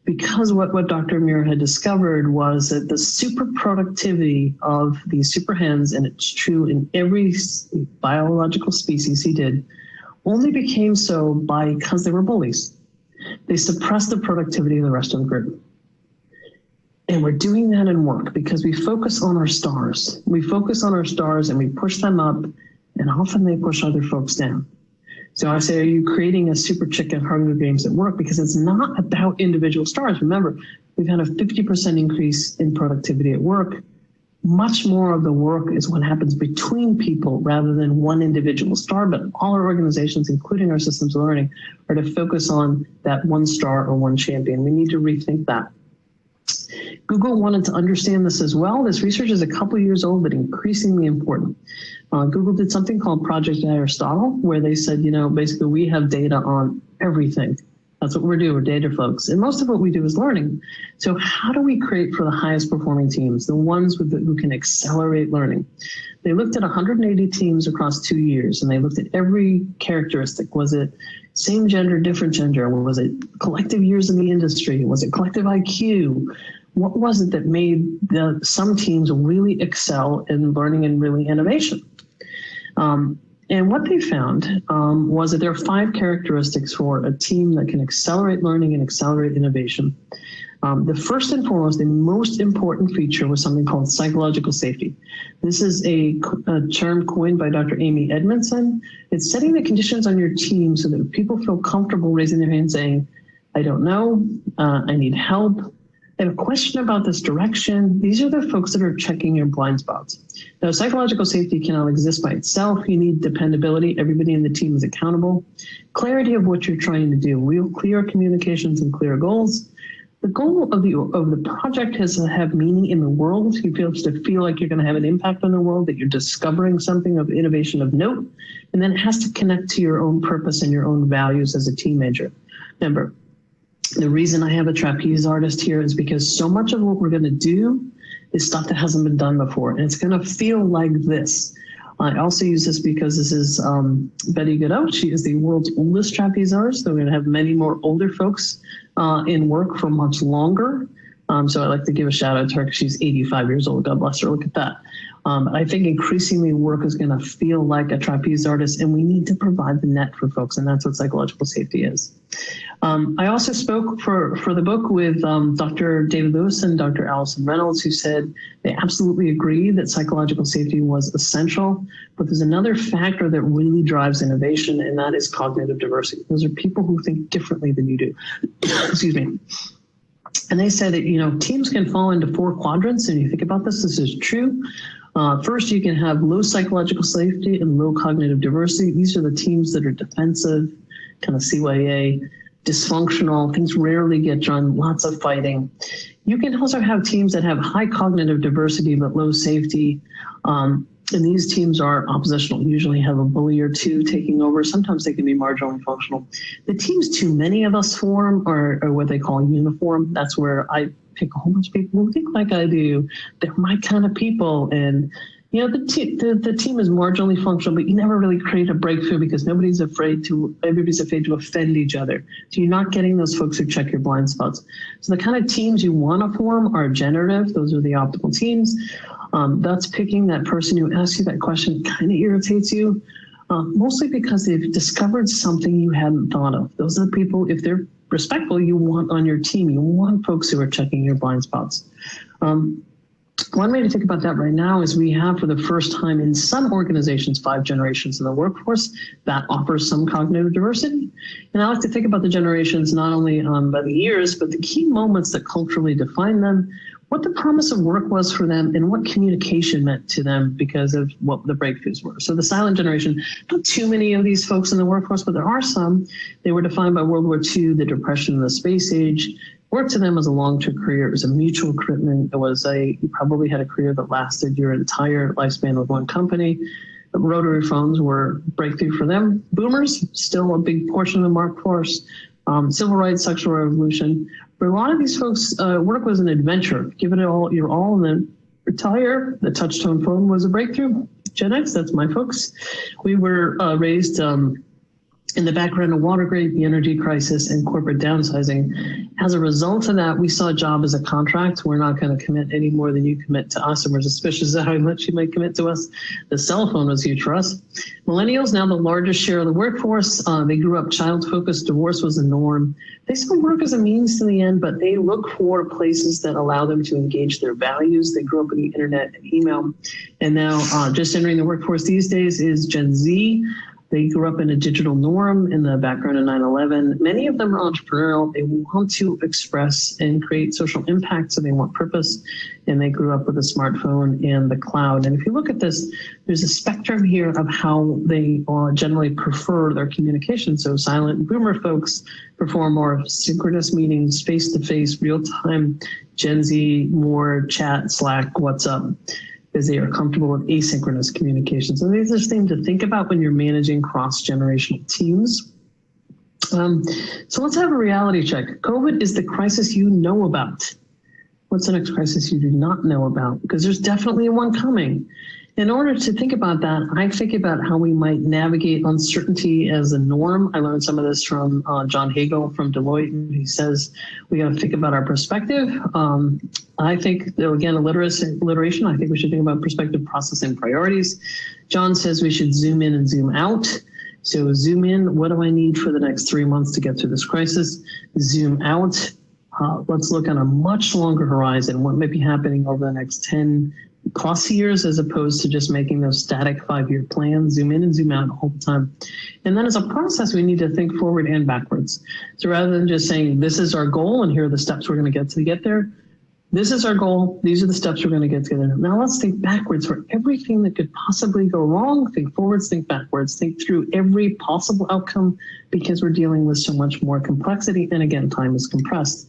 because what Dr. Muir had discovered was that the super productivity of these super hens, and it's true in every biological species he did, only became so because they were bullies. They suppressed the productivity of the rest of the group. And we're doing that in work because we focus on our stars. We focus on our stars and we push them up, and often they push other folks down. So I say, are you creating a super chicken Hunger Games at work? Because it's not about individual stars. Remember, we've had a 50% increase in productivity at work. Much more of the work is what happens between people rather than one individual star. But all our organizations, including our systems of learning, are to focus on that one star or one champion. We need to rethink that. Google wanted to understand this as well. This research is a couple years old, but increasingly important. Google did something called Project Aristotle, where they said, basically we have data on everything. That's what we're doing. We're data folks. And most of what we do is learning. So how do we create for the highest performing teams, the ones who can accelerate learning? They looked at 180 teams across 2 years, and they looked at every characteristic. Was it same gender, different gender? Was it collective years in the industry? Was it collective IQ? What was it that made some teams really excel in learning and really innovation? And what they found was that there are 5 characteristics for a team that can accelerate learning and accelerate innovation. The first and foremost, the most important feature was something called psychological safety. This is a term coined by Dr. Amy Edmondson. It's setting the conditions on your team so that people feel comfortable raising their hand saying, I don't know, I need help, I have a question about this direction. These are the folks that are checking your blind spots. Now, psychological safety cannot exist by itself. You need dependability. Everybody in the team is accountable. Clarity of what you're trying to do. Real clear communications and clear goals. The goal of the project has to have meaning in the world. You have to feel like you're going to have an impact on the world, that you're discovering something of innovation of note, and then it has to connect to your own purpose and your own values as a team member. The reason I have a trapeze artist here is because so much of what we're going to do is stuff that hasn't been done before, and it's going to feel like this. I also use this because this is Betty Godot. She is the world's oldest trapeze artist. So we're going to have many more older folks in work for much longer. So I like to give a shout out to her because she's 85 years old. God bless her. Look at that. I think increasingly work is going to feel like a trapeze artist, and we need to provide the net for folks, and that's what psychological safety is. I also spoke for the book with Dr. David Lewis and Dr. Allison Reynolds, who said they absolutely agree that psychological safety was essential, but there's another factor that really drives innovation, and that is cognitive diversity. Those are people who think differently than you do. Excuse me. And they said that, teams can fall into 4 quadrants, and you think about this is true. First, you can have low psychological safety and low cognitive diversity. These are the teams that are defensive, kind of CYA, dysfunctional, things rarely get done, lots of fighting. You can also have teams that have high cognitive diversity but low safety. And these teams are oppositional, usually have a bully or 2 taking over. Sometimes they can be marginally functional. The teams too many of us form are what they call uniform. That's where I pick a whole bunch of people who think like I do. They're my kind of people. And the team is marginally functional, but you never really create a breakthrough because everybody's afraid to offend each other. So you're not getting those folks who check your blind spots. So the kind of teams you want to form are generative. Those are the optimal teams. That's picking that person who asks you that question kind of irritates you. mostly because they've discovered something you hadn't thought of. Those are the people, if they're respectful, you want on your team. You want folks who are checking your blind spots. One way to think about that right now is we have, for the first time in some organizations, 5 generations in the workforce. That offers some cognitive diversity. And I like to think about the generations not only by the years, but the key moments that culturally define them, what the promise of work was for them, and what communication meant to them because of what the breakthroughs were. So the silent generation, not too many of these folks in the workforce, but there are some. They were defined by World War II, the Depression, and the space age. Work to them was a long-term career. It was a mutual commitment. You probably had a career that lasted your entire lifespan with one company. The rotary phones were breakthrough for them. Boomers, still a big portion of the workforce. Civil rights, sexual revolution. For a lot of these folks, work was an adventure. Give it all, your all, and then retire. The touch-tone phone was a breakthrough. Gen X, that's my folks. We were raised in the background of Watergate, the energy crisis, and corporate downsizing. As a result of that, we saw a job as a contract. We're not going to commit any more than you commit to us, and we're suspicious of how much you might commit to us. The cell phone was huge for us. Millennials, now the largest share of the workforce. They grew up child-focused. Divorce was the norm. They still work as a means to the end, but they look for places that allow them to engage their values. They grew up with the internet and email. And now just entering the workforce these days is Gen Z. They grew up in a digital norm in the background of 9/11. Many of them are entrepreneurial. They want to express and create social impact, so they want purpose. And they grew up with a smartphone and the cloud. And if you look at this, there's a spectrum here of how they generally prefer their communication. So silent and boomer folks perform more synchronous meetings, face-to-face, real-time. Gen Z, more chat, Slack, WhatsApp, because they are comfortable with asynchronous communication. So these are things to think about when you're managing cross-generational teams. So let's have a reality check. COVID is the crisis you know about. What's the next crisis you do not know about? Because there's definitely one coming. In order to think about that, I think about how we might navigate uncertainty as a norm. I learned some of this from John Hagel from Deloitte. He says we got to think about our perspective. I think, again, alliteration, I think we should think about perspective, processing, priorities. John says we should zoom in and zoom out. So zoom in, what do I need for the next 3 months to get through this crisis? Zoom out, let's look on a much longer horizon, what might be happening over the next 10 plus years, as opposed to just making those static 5-year plans. Zoom in and zoom out all the time. And then as a process, we need to think forward and backwards. So rather than just saying, this is our goal and here are the steps we're going to get there, this is our goal, these are the steps we're going to get together. Now let's think backwards for everything that could possibly go wrong. Think forwards, think backwards, think through every possible outcome, because we're dealing with so much more complexity. And again, time is compressed.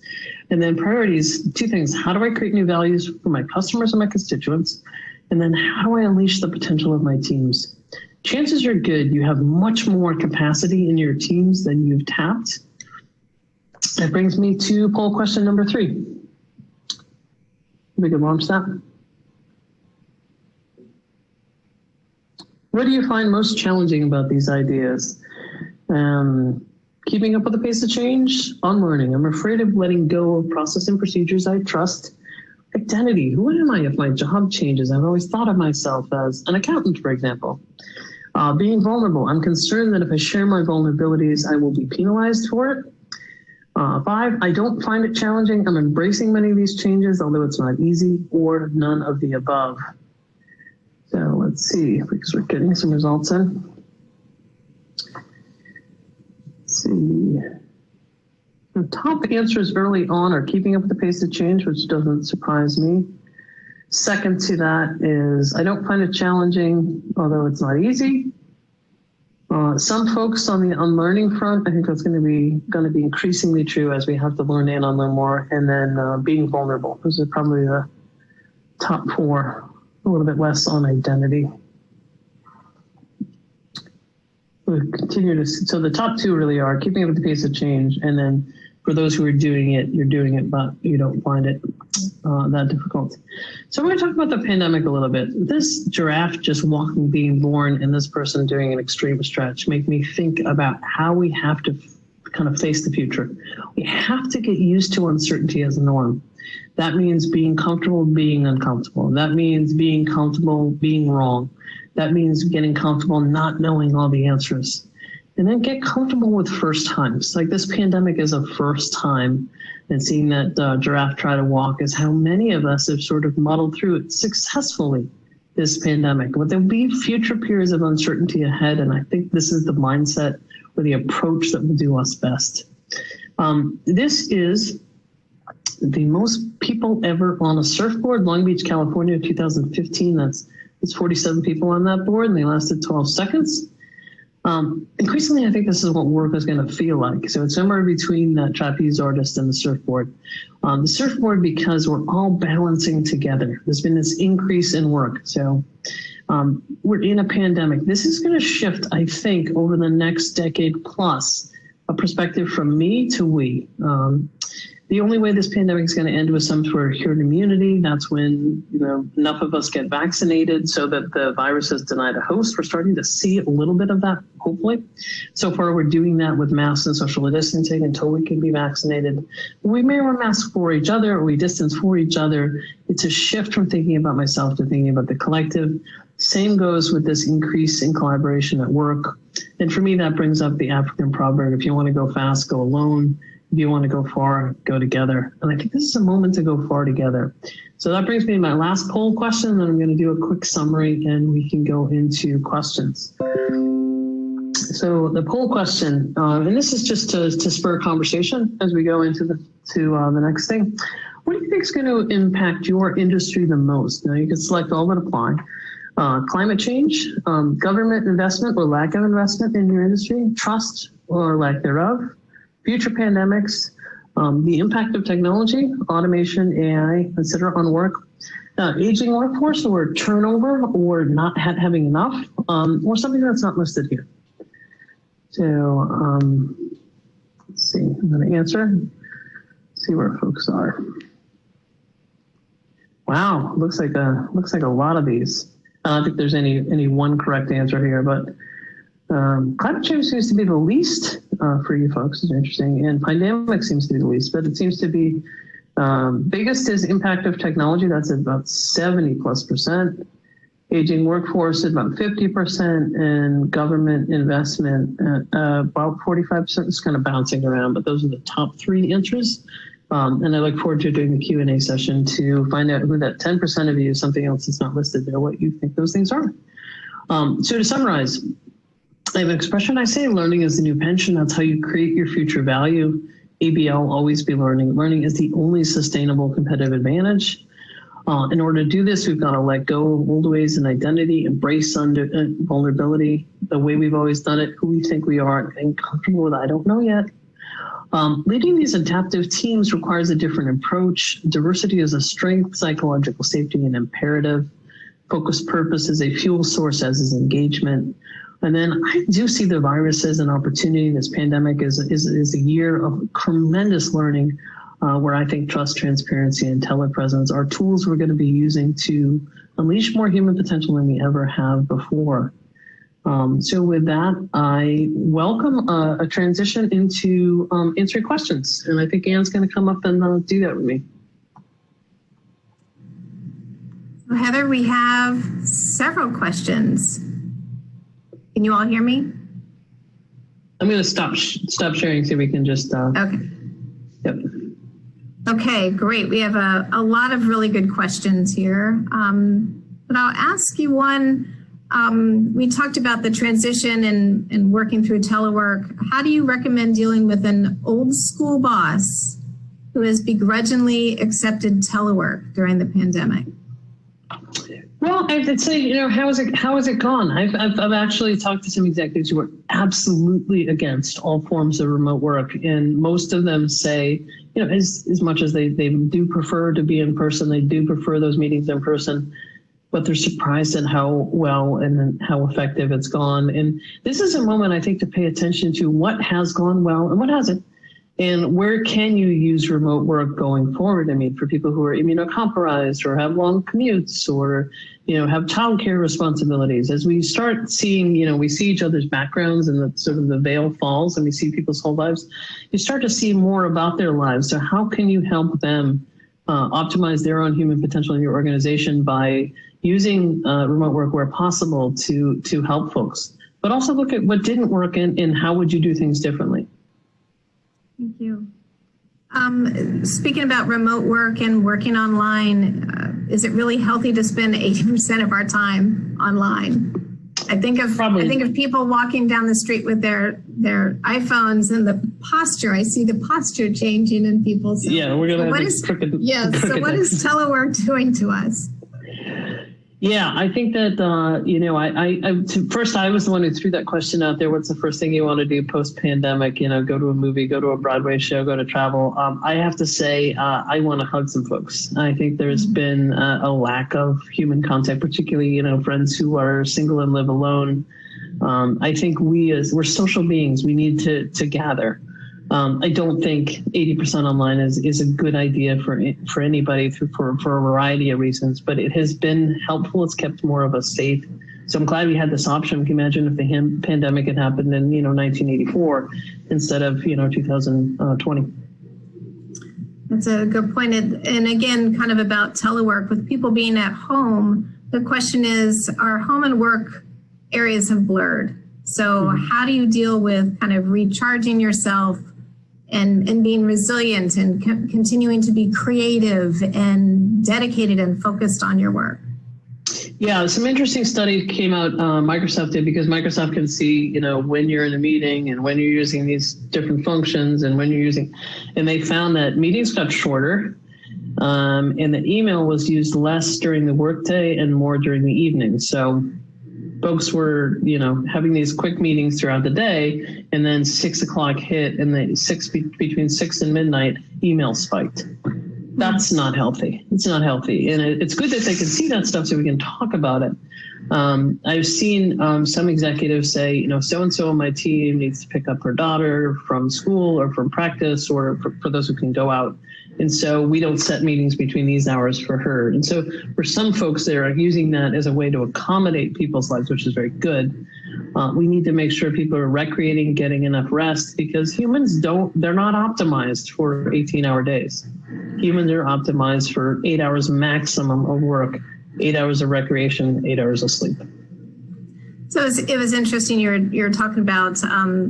And then priorities, 2 things. How do I create new values for my customers and my constituents? And then how do I unleash the potential of my teams? Chances are good you have much more capacity in your teams than you've tapped. That brings me to poll question number 3. We can launch that. What do you find most challenging about these ideas? Keeping up with the pace of change, unlearning. I'm afraid of letting go of process and procedures I trust. Identity, who am I if my job changes? I've always thought of myself as an accountant, for example. Being vulnerable, I'm concerned that if I share my vulnerabilities, I will be penalized for it. 5, I don't find it challenging. I'm embracing many of these changes, although it's not easy, or none of the above. So let's see, because we're getting some results in. Let's see. The top answers early on are keeping up with the pace of change, which doesn't surprise me. Second to that is I don't find it challenging, although it's not easy. Some folks on the unlearning front, I think that's going to be increasingly true as we have to learn and unlearn more. And then being vulnerable. Those are probably the top 4. A little bit less on identity. We'll continue to. So the top 2 really are keeping up with the pace of change, and then for those who are doing it, you're doing it, but you don't find it that difficult. So we're going to talk about the pandemic a little bit. This giraffe just walking, being born, and this person doing an extreme stretch make me think about how we have to kind of face the future. We have to get used to uncertainty as a norm. That means being comfortable being uncomfortable. That means being comfortable being wrong. That means getting comfortable not knowing all the answers. And then get comfortable with first times. Like this pandemic is a first time, and seeing that giraffe try to walk is how many of us have sort of muddled through it successfully this pandemic. But there'll be future periods of uncertainty ahead, and I think this is the mindset or the approach that will do us best. This is the most people ever on a surfboard, Long Beach, California, 2015. That's 47 people on that board, and they lasted 12 seconds. Increasingly, I think this is what work is going to feel like. So it's somewhere between that trapeze artist and the surfboard. The surfboard, because we're all balancing together. There's been this increase in work. So we're in a pandemic. This is going to shift, I think, over the next decade plus, a perspective from me to we. The only way this pandemic is going to end with some sort of herd immunity. That's when enough of us get vaccinated so that the virus is denied a host. We're starting to see a little bit of that, hopefully. So far, we're doing that with masks and social distancing until we can be vaccinated. We may wear masks for each other, or we distance for each other. It's a shift from thinking about myself to thinking about the collective. Same goes with this increase in collaboration at work. And for me, that brings up the African proverb: if you want to go fast, go alone. If you want to go far, go together. And I think this is a moment to go far together. So that brings me to my last poll question, and I'm going to do a quick summary and we can go into questions. So the poll question, and this is just to spur conversation as we go into the next thing. What do you think is going to impact your industry the most? Now you can select all that apply. Climate change, government investment or lack of investment in your industry, trust or lack thereof, future pandemics, the impact of technology, automation, AI, et cetera, on work, aging workforce or turnover or not having enough, or something that's not listed here. So let's see, I'm going to answer, see where folks are. Wow, looks like a lot of these. I don't think there's any one correct answer here, but climate change seems to be the least for you folks. It's interesting, and pandemic seems to be the least, but it seems to be biggest is impact of technology. That's about 70+%. Aging workforce at about 50%, and government investment at about 45%. It's kind of bouncing around, but those are the top three answers. And I look forward to doing the Q&A session to find out who that 10% of you, something else that's not listed there, what you think those things are. So to summarize, I have an expression I say, learning is the new pension. That's how you create your future value. ABL, always be learning. Learning is the only sustainable competitive advantage. In order to do this, we've got to let go of old ways and identity, embrace vulnerability, the way we've always done it, who we think we are, and comfortable with I don't know yet. Leading these adaptive teams requires a different approach. Diversity is a strength, psychological safety an imperative. Focused purpose is a fuel source, as is engagement. And then I do see the virus as an opportunity. This pandemic is a year of tremendous learning, where I think trust, transparency, and telepresence are tools we're going to be using to unleash more human potential than we ever have before. So with that, I welcome a transition into answering questions. And I think Anne's going to come up and do that with me. So Heather, we have several questions. Can you all hear me? I'm going to stop sharing so we can just. Okay. Yep. Okay, great. We have a lot of really good questions here. But I'll ask you one. We talked about the transition and working through telework. How do you recommend dealing with an old school boss who has begrudgingly accepted telework during the pandemic? Well, I'd say, how has it gone? I've actually talked to some executives who are absolutely against all forms of remote work, and most of them say, as much as they do prefer to be in person, they do prefer those meetings in person, but they're surprised at how well and how effective it's gone. And this is a moment, I think, to pay attention to what has gone well and what hasn't. And where can you use remote work going forward? I mean, for people who are immunocompromised or have long commutes or, have childcare responsibilities. As we start seeing, we see each other's backgrounds and the veil falls and we see people's whole lives, you start to see more about their lives. So how can you help them optimize their own human potential in your organization by using remote work where possible to help folks, but also look at what didn't work and how would you do things differently. Thank you. Speaking about remote work and working online, is it really healthy to spend 80% of our time online? I think of people walking down the street with their iPhones and the posture. I see the posture changing in people. So, yeah, we're gonna. So what is telework doing to us? Yeah, I think that first I was the one who threw that question out there. What's the first thing you want to do post-pandemic? You know, go to a movie, go to a Broadway show, go to travel. I have to say, I want to hug some folks. I think there's been a lack of human contact, particularly friends who are single and live alone. I think we're social beings. We need to gather. I don't think 80% online is a good idea for anybody for a variety of reasons, but it has been helpful. It's kept more of us safe. So I'm glad we had this option. Can you imagine if the pandemic had happened in 1984 instead of 2020? That's a good point. And again, kind of about telework with people being at home. The question is, our home and work areas have blurred. So how do you deal with kind of recharging yourself and being resilient and continuing to be creative and dedicated and focused on your work? Yeah, some interesting study came out, Microsoft did, because Microsoft can see, when you're in a meeting and when you're using these different functions and when you're using, and they found that meetings got shorter and that email was used less during the workday and more during the evening. So folks were, having these quick meetings throughout the day, and then 6 o'clock hit, and between 6 and midnight, email spiked. That's not healthy. It's not healthy, and it's good that they can see that stuff so we can talk about it. I've seen some executives say, so and so on my team needs to pick up her daughter from school or from practice, or for those who can go out. And so we don't set meetings between these hours for her. And so for some folks, they're using that as a way to accommodate people's lives, which is very good. We need to make sure people are recreating, getting enough rest, because humans they're not optimized for 18-hour days. Humans are optimized for 8 hours maximum of work, 8 hours of recreation, 8 hours of sleep. So it was interesting. You're talking about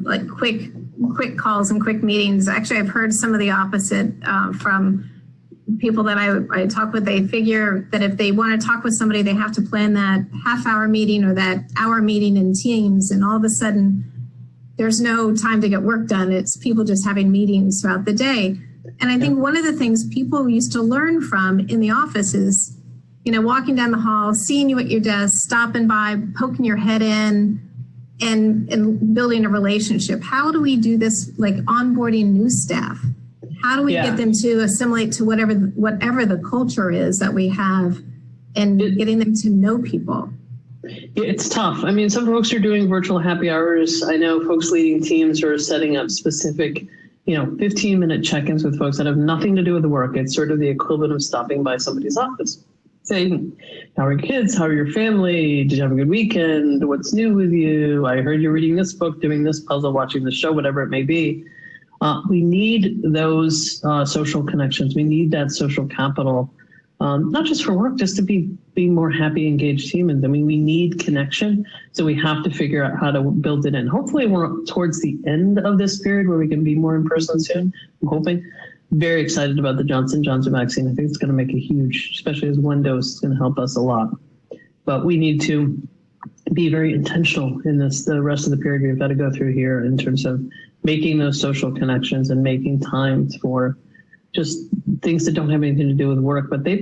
like quick calls and quick meetings. Actually, I've heard some of the opposite from people that I talk with. They figure that if they want to talk with somebody, they have to plan that half-hour meeting or that hour meeting in Teams, and all of a sudden there's no time to get work done. It's people just having meetings throughout the day. And I think one of the things people used to learn from in the office is, walking down the hall, seeing you at your desk, stopping by, poking your head in, and building a relationship. How do we do this, like onboarding new staff? How do we get them to assimilate to whatever the culture is that we have, and getting them to know people? It's tough. I mean, some folks are doing virtual happy hours. I know folks leading teams are setting up specific 15-minute check-ins with folks that have nothing to do with the work. It's sort of the equivalent of stopping by somebody's office, saying, how are your kids? How are your family? Did you have a good weekend? What's new with you? I heard you're reading this book, doing this puzzle, watching the show, whatever it may be. We need those social connections. We need that social capital, not just for work, just to be more happy, engaged humans. I mean, we need connection, so we have to figure out how to build it in. Hopefully we're towards the end of this period where we can be more in person soon, I'm hoping. Very excited about the Johnson & Johnson vaccine. I think it's going to make a huge, especially as one dose, it's going to help us a lot. But we need to be very intentional in the rest of the period we've got to go through here in terms of making those social connections and making time for just things that don't have anything to do with work, but they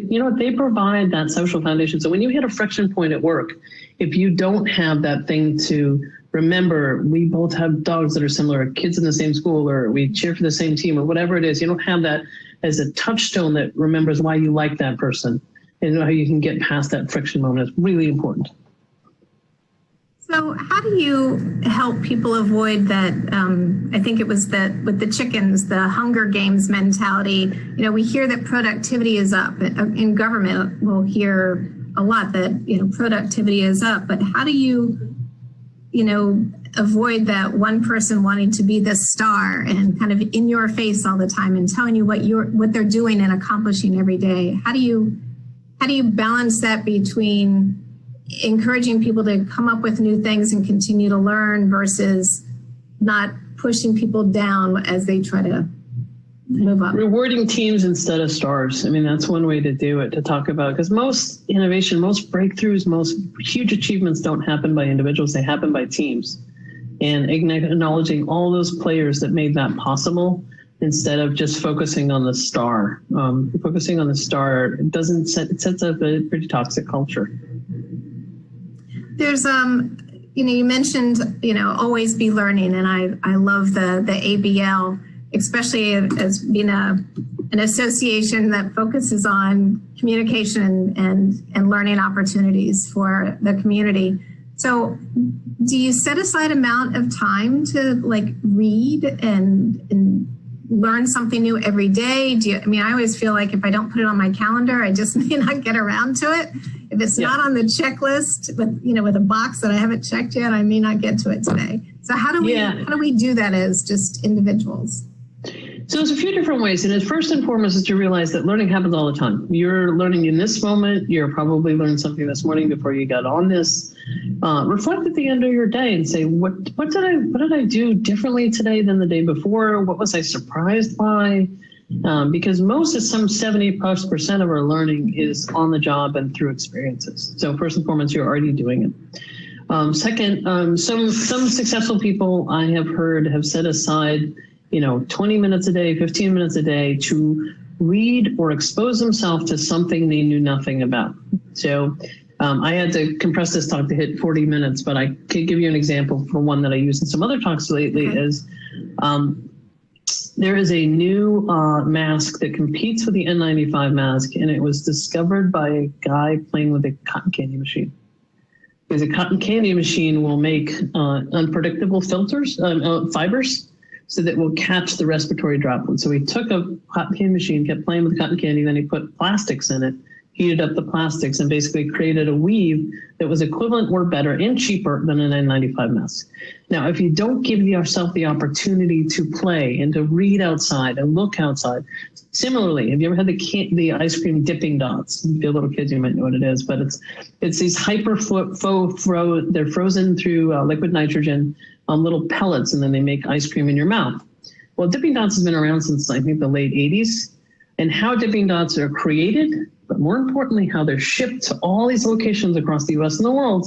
provide that social foundation. So when you hit a friction point at work, if you don't have that thing to remember, we both have dogs that are similar, kids in the same school, or we cheer for the same team, or whatever it is, you don't have that as a touchstone that remembers why you like that person and how you can get past that friction moment. It's really important. So how do you help people avoid that? I think it was that with the chickens, the Hunger Games mentality. We hear that productivity is up. In government, we'll hear a lot that productivity is up. But how do you avoid that one person wanting to be the star and kind of in your face all the time and telling you what they're doing and accomplishing every day? How do you balance that between encouraging people to come up with new things and continue to learn versus not pushing people down as they try to move up? Rewarding teams instead of stars. I mean, that's one way to do it, to talk about, because most innovation, most breakthroughs, most huge achievements don't happen by individuals, they happen by teams. And acknowledging all those players that made that possible instead of just focusing on the star. Focusing on the star it sets up a pretty toxic culture. There's you mentioned always be learning, and I love the ABL, especially as being an association that focuses on communication and learning opportunities for the community. So do you set aside amount of time to read and learn something new every day? I always feel like if I don't put it on my calendar, I just may not get around to it. If it's not on the checklist with a box that I haven't checked yet, I may not get to it today. So how do we do that as just individuals? So there's a few different ways. And first and foremost is to realize that learning happens all the time. You're learning in this moment. You're probably learned something this morning before you got on this. Reflect at the end of your day and say, what did I do differently today than the day before? What was I surprised by? Because some 70+% of our learning is on the job and through experiences. So first and foremost, you're already doing it. Second, some successful people I have heard have set aside 20 minutes a day, 15 minutes a day to read or expose themselves to something they knew nothing about. So I had to compress this talk to hit 40 minutes, but I could give you an example for one that I used in some other talks lately. Is there is a new mask that competes with the N95 mask, and it was discovered by a guy playing with a cotton candy machine. Because a cotton candy machine will make unpredictable fibers, so that will catch the respiratory droplets. So he took a cotton candy machine, kept playing with cotton candy, then he put plastics in it, heated up the plastics, and basically created a weave that was equivalent or better and cheaper than an N95 mask. Now, if you don't give yourself the opportunity to play and to read outside and look outside, similarly, have you ever had the ice cream dipping dots? If you're little kids, you might know what it is, but it's these they're frozen through liquid nitrogen on little pellets, and then they make ice cream in your mouth. Well, dipping dots has been around since I think the late 80s, and how dipping dots are created, but more importantly, how they're shipped to all these locations across the US and the world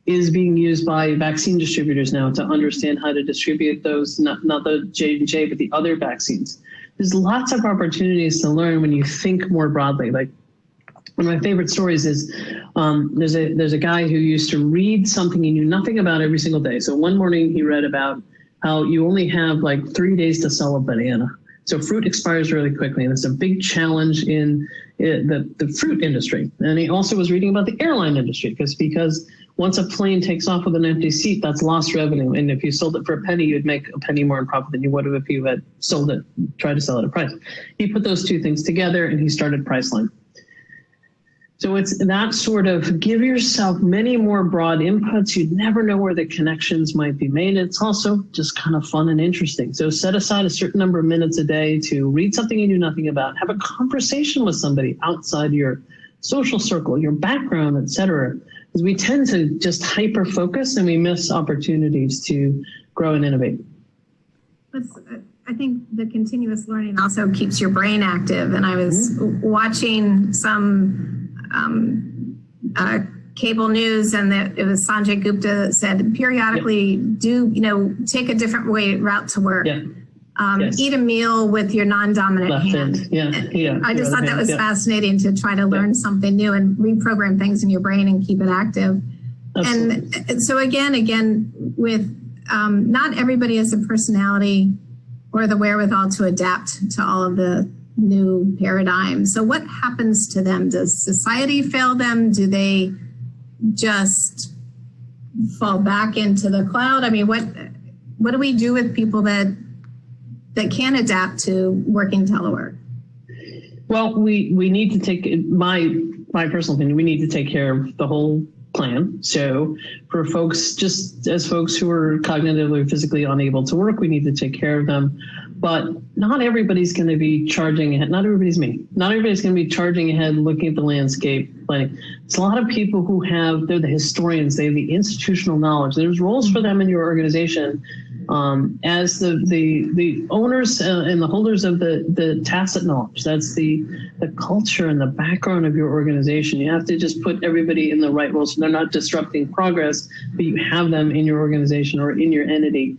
is being used by vaccine distributors now to understand how to distribute those, not the J&J, but the other vaccines. There's lots of opportunities to learn when you think more broadly. Like one of my favorite stories is there's a guy who used to read something he knew nothing about every single day. So one morning he read about how you only have 3 days to sell a banana. So fruit expires really quickly, and it's a big challenge in the fruit industry. And he also was reading about the airline industry because once a plane takes off with an empty seat, that's lost revenue. And if you sold it for a penny, you'd make a penny more in profit than you would have if you had tried to sell it at a price. He put those two things together and he started Priceline. So it's that sort of give yourself many more broad inputs. You'd never know where the connections might be made. It's also just kind of fun and interesting. So set aside a certain number of minutes a day to read something you knew nothing about, have a conversation with somebody outside your social circle, your background, et cetera. Because we tend to just hyper focus and we miss opportunities to grow and innovate. I think the continuous learning also keeps your brain active. And I was watching some cable news, and it was Sanjay Gupta that said periodically take a different route to work. Eat a meal with your non-dominant Left hand. I just thought that was fascinating to try to learn something new and reprogram things in your brain and keep it active. Absolutely. And so again, with not everybody has a personality or the wherewithal to adapt to all of the new paradigms. So what happens to them? Does society fail them? Do they just fall back into the cloud? I mean, what do we do with people that can adapt to working telework? Well, we need to take my personal opinion. We need to take care of the whole plan. So for folks, just as folks who are cognitively or physically unable to work, we need to take care of them. But not everybody's going to be charging ahead. Not everybody's me. Not everybody's going to be charging ahead, looking at the landscape, planning. It's a lot of people who they're the historians, they have the institutional knowledge. There's roles for them in your organization as the owners and the holders of the tacit knowledge. That's the culture and the background of your organization. You have to just put everybody in the right roles so they're not disrupting progress, but you have them in your organization or in your entity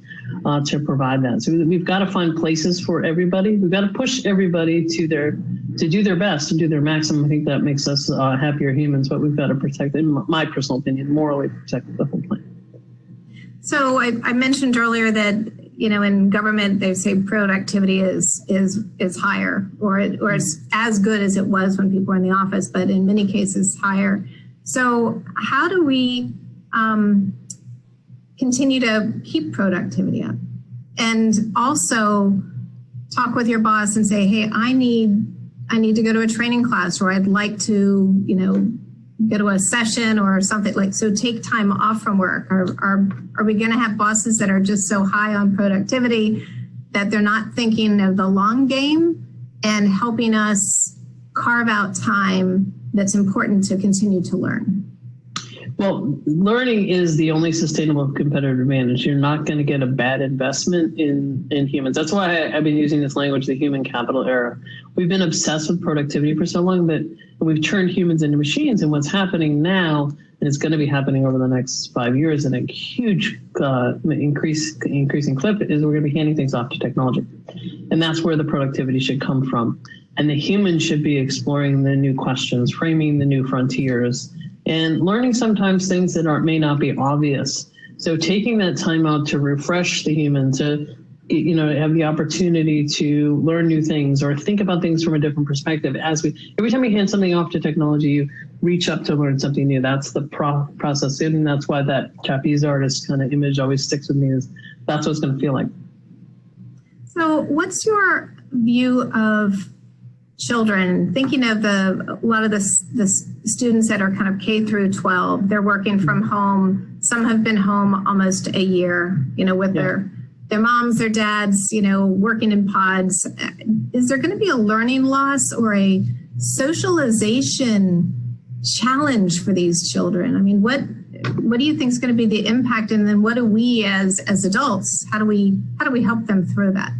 to provide that. So we've got to find places for everybody. We've got to push everybody to do their best and do their maximum. I think that makes us happier humans, but we've got to protect, in my personal opinion, morally protect the whole plan. So I mentioned earlier that, in government, they say productivity is higher or it's as good as it was when people were in the office, but in many cases higher. So how do we continue to keep productivity up? And also talk with your boss and say, hey, I need to go to a training class, or I'd like to, go to a session or something like, so take time off from work. Are we going to have bosses that are just so high on productivity that they're not thinking of the long game and helping us carve out time that's important to continue to learn? Well, learning is the only sustainable competitive advantage. You're not going to get a bad investment in humans. That's why I've been using this language, the human capital era. We've been obsessed with productivity for so long that we've turned humans into machines. And what's happening now, and it's going to be happening over the next 5 years in a huge increasing clip, is we're going to be handing things off to technology. And that's where the productivity should come from. And the human should be exploring the new questions, framing the new frontiers, and learning sometimes things that may not be obvious. So taking that time out to refresh the human, to have the opportunity to learn new things or think about things from a different perspective. Every time you hand something off to technology, you reach up to learn something new. That's the process, and that's why that trapeze artist kind of image always sticks with me. Is that's what it's going to feel like. So, what's your view of children, thinking of a lot of the students that are kind of K through 12, they're working from home. Some have been home almost a year, with their moms, their dads, working in pods. Is there going to be a learning loss or a socialization challenge for these children? I mean, what do you think is going to be the impact? And then what do we as adults, how do we help them through that?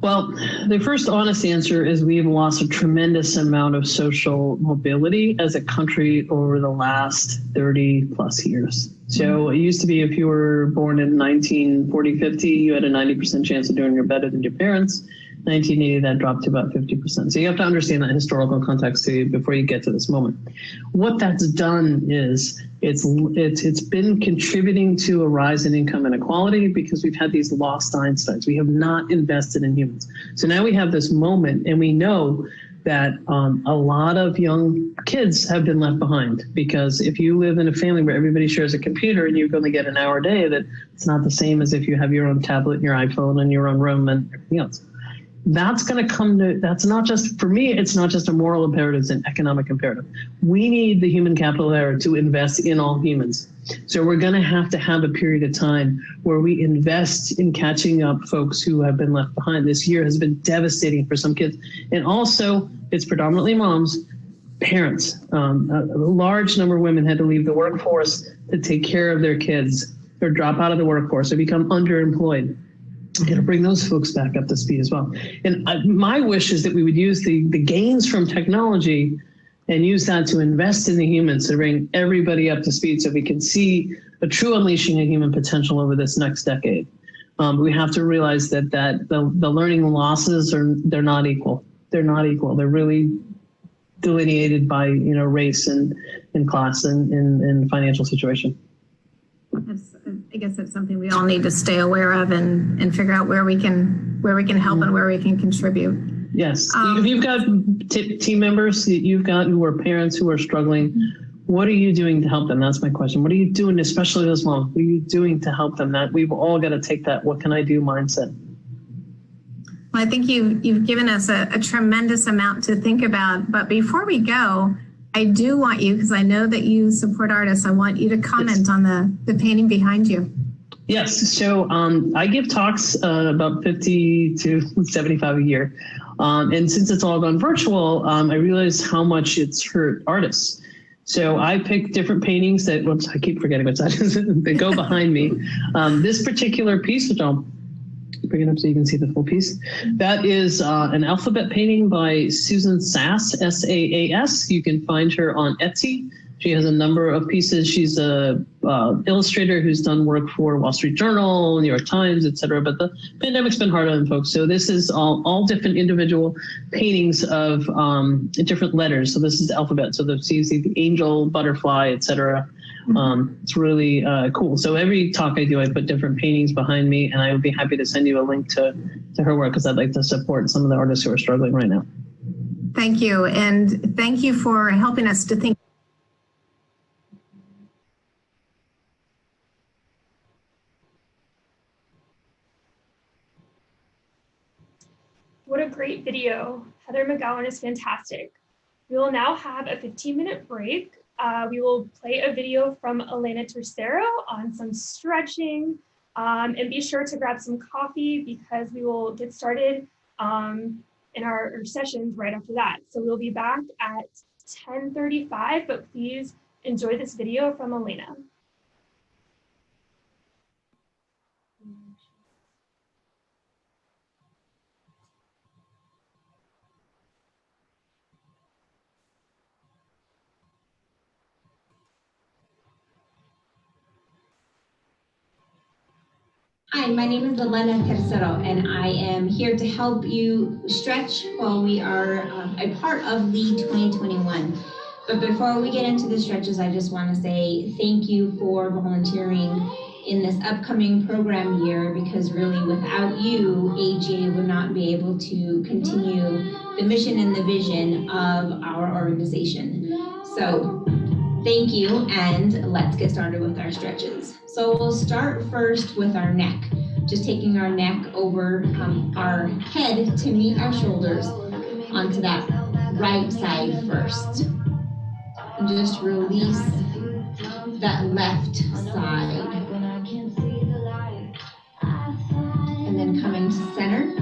Well, the first honest answer is we've lost a tremendous amount of social mobility as a country over the last 30 plus years. So it used to be if you were born in 1940, 50, you had a 90% chance of doing better than your parents. 1980, that dropped to about 50%. So you have to understand that historical context before you get to this moment. What that's done is it's been contributing to a rise in income inequality because we've had these lost Einsteins. We have not invested in humans. So now we have this moment, and we know that a lot of young kids have been left behind, because if you live in a family where everybody shares a computer and you're going to get an hour a day, that it's not the same as if you have your own tablet and your iPhone and your own room and everything else. That's going to come to, that's not just, for me, it's not just a moral imperative, it's an economic imperative. We need the human capital era to invest in all humans. So we're going to have a period of time where we invest in catching up folks who have been left behind. This year has been devastating for some kids. And also, it's predominantly moms, parents. A large number of women had to leave the workforce to take care of their kids, or drop out of the workforce, or become underemployed. We're going to bring those folks back up to speed as well. And my wish is that we would use the gains from technology and use that to invest in the humans, to bring everybody up to speed so we can see a true unleashing of human potential over this next decade. We have to realize that the learning losses they're not equal. They're not equal. They're really delineated by race and class and financial situation. I guess that's something we all need to stay aware of and figure out where we can help and where we can contribute. Yes. If you've got team members that you've got who are parents who are struggling, what are you doing to help them? That's my question. What are you doing, especially those moms? What are you doing to help them? That we've all got to take that what can I do mindset. Well, I think you've given us a tremendous amount to think about. But before we go, I do want you, because I know that you support artists, I want you to comment on the painting behind you. Yes, so I give talks about 50 to 75 a year. And since it's all gone virtual, I realized how much it's hurt artists. So I picked different paintings that, whoops, I keep forgetting what that is, that go behind me. This particular piece, which I'll bring it up so you can see the full piece, that is an alphabet painting by Susan Sass, S-A-A-S. You can find her on Etsy. She has a number of pieces. She's a illustrator who's done work for Wall Street Journal, New York Times, etc. But the pandemic's been hard on folks. So this is all different individual paintings of different letters. So this is the alphabet. So you see the angel, butterfly, etc. It's really cool. So every talk I do, I put different paintings behind me, and I would be happy to send you a link to her work, because I'd like to support some of the artists who are struggling right now. Thank you. And thank you for helping us to think. What a great video. Heather Mcgowan is fantastic. We will now have a 15-minute break. We will play a video from Elena Tercero on some stretching, and be sure to grab some coffee, because we will get started in our sessions right after that. So we'll be back at 10:35, but please enjoy this video from Elena. Hi, my name is Elena Tercero, and I am here to help you stretch while we are a part of Lead 2021. But before we get into the stretches, I just want to say thank you for volunteering in this upcoming program year, because really without you, AGA would not be able to continue the mission and the vision of our organization. So thank you, and let's get started with our stretches. So we'll start first with our neck, just taking our neck over our head to meet our shoulders onto that right side first. And just release that left side. And then coming to center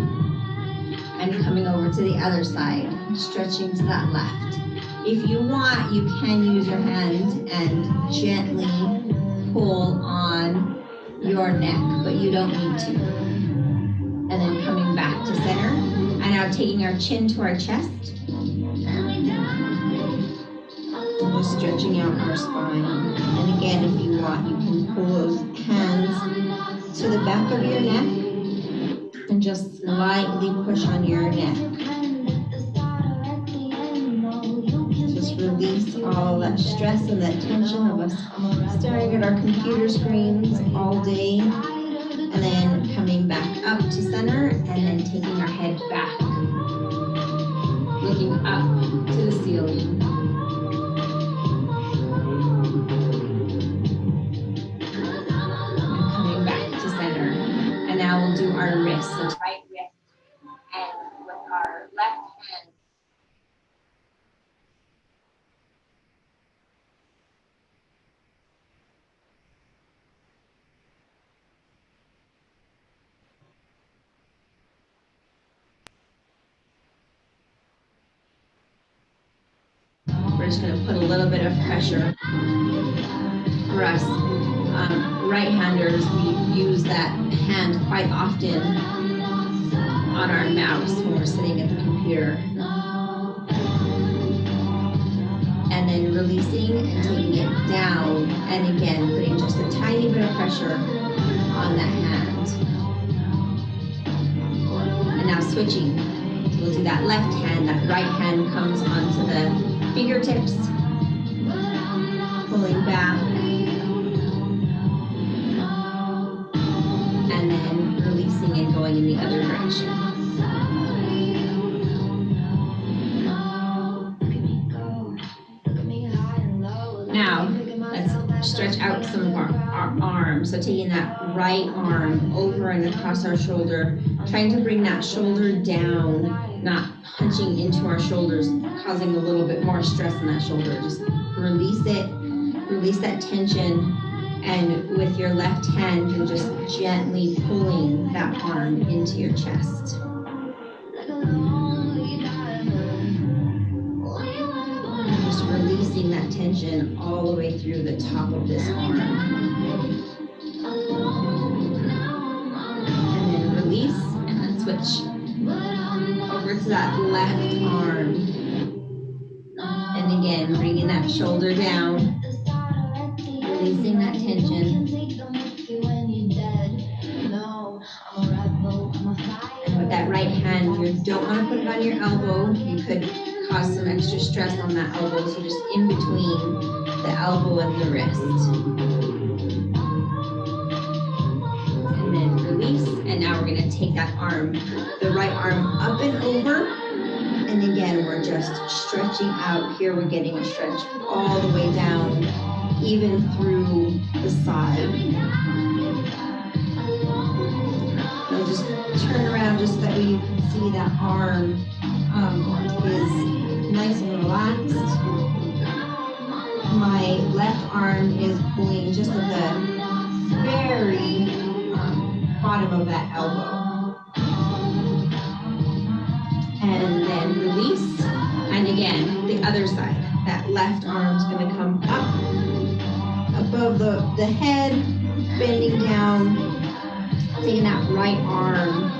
and coming over to the other side, stretching to that left. If you want, you can use your hands and gently pull on your neck, but you don't need to. And then coming back to center, and now taking our chin to our chest. And just stretching out our spine. And again, if you want, you can pull those hands to the back of your neck and just lightly push on your neck. Release all that stress and that tension of us staring at our computer screens all day, and then coming back up to center, and then taking our head back, looking up to the ceiling. And coming back to center. And now we'll do our wrists. So right wrist, and with our left hand, we're just going to put a little bit of pressure. For us right-handers, we use that hand quite often on our mouse when we're sitting at the computer. And then releasing and taking it down, and again putting just a tiny bit of pressure on that hand. And now switching. So we'll do that left hand, that right hand comes onto the fingertips, pulling back, and then releasing and going in the other direction. Now, let's stretch out some of our arms. So taking that right arm over and across our shoulder, trying to bring that shoulder down not punching into our shoulders, causing a little bit more stress in that shoulder. Just release it, release that tension, and with your left hand, you're just gently pulling that arm into your chest. And just releasing that tension all the way through the top of this arm. And then release, and then switch over to that left arm. And again, bringing that shoulder down, releasing that tension. And with that right hand, you don't want to put it on your elbow. You could cause some extra stress on that elbow, so just in between the elbow and the wrist. And then release, and now we're going to take that arm, the right arm up and over, and again we're just stretching out. Here we're getting a stretch all the way down, even through the side. Now just turn around just so that you can see that arm is nice and relaxed. My left arm is pulling just at the very bottom of that elbow. And then release. And again, the other side. That left arm's going to come up above the head, bending down, taking that right arm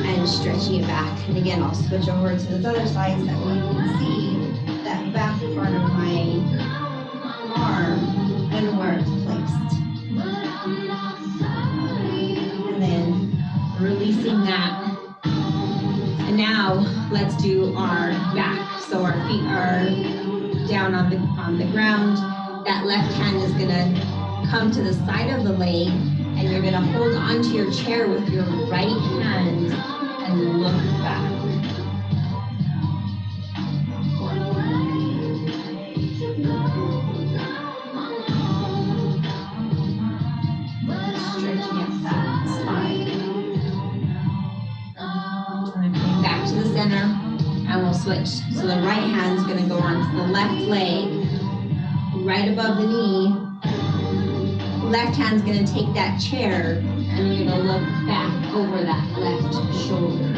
and stretching it back. And again, I'll switch over to the other side so that we can see that back part of my arm and where it's placed. And then releasing that. And now let's do our back. So our feet are down on the ground. That left hand is gonna come to the side of the leg, and you're gonna hold onto your chair with your right hand and look back. Stretching up that spine. And then coming back to the center, and we'll switch. So the right hand's gonna go onto the left leg, right above the knee. Left hand's gonna take that chair, and you're gonna look back over that left shoulder.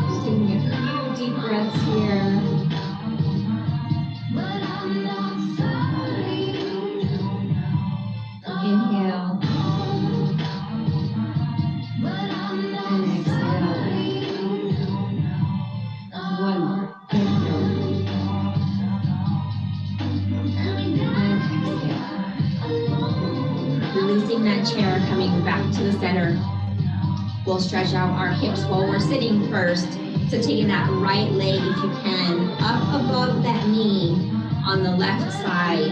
Just taking a few deep breaths here. Inhale. And exhale. One more. Inhale. And exhale. Releasing that chair, coming back to the center. We'll stretch out our hips while we're sitting first. So taking that right leg, if you can, up above that knee on the left side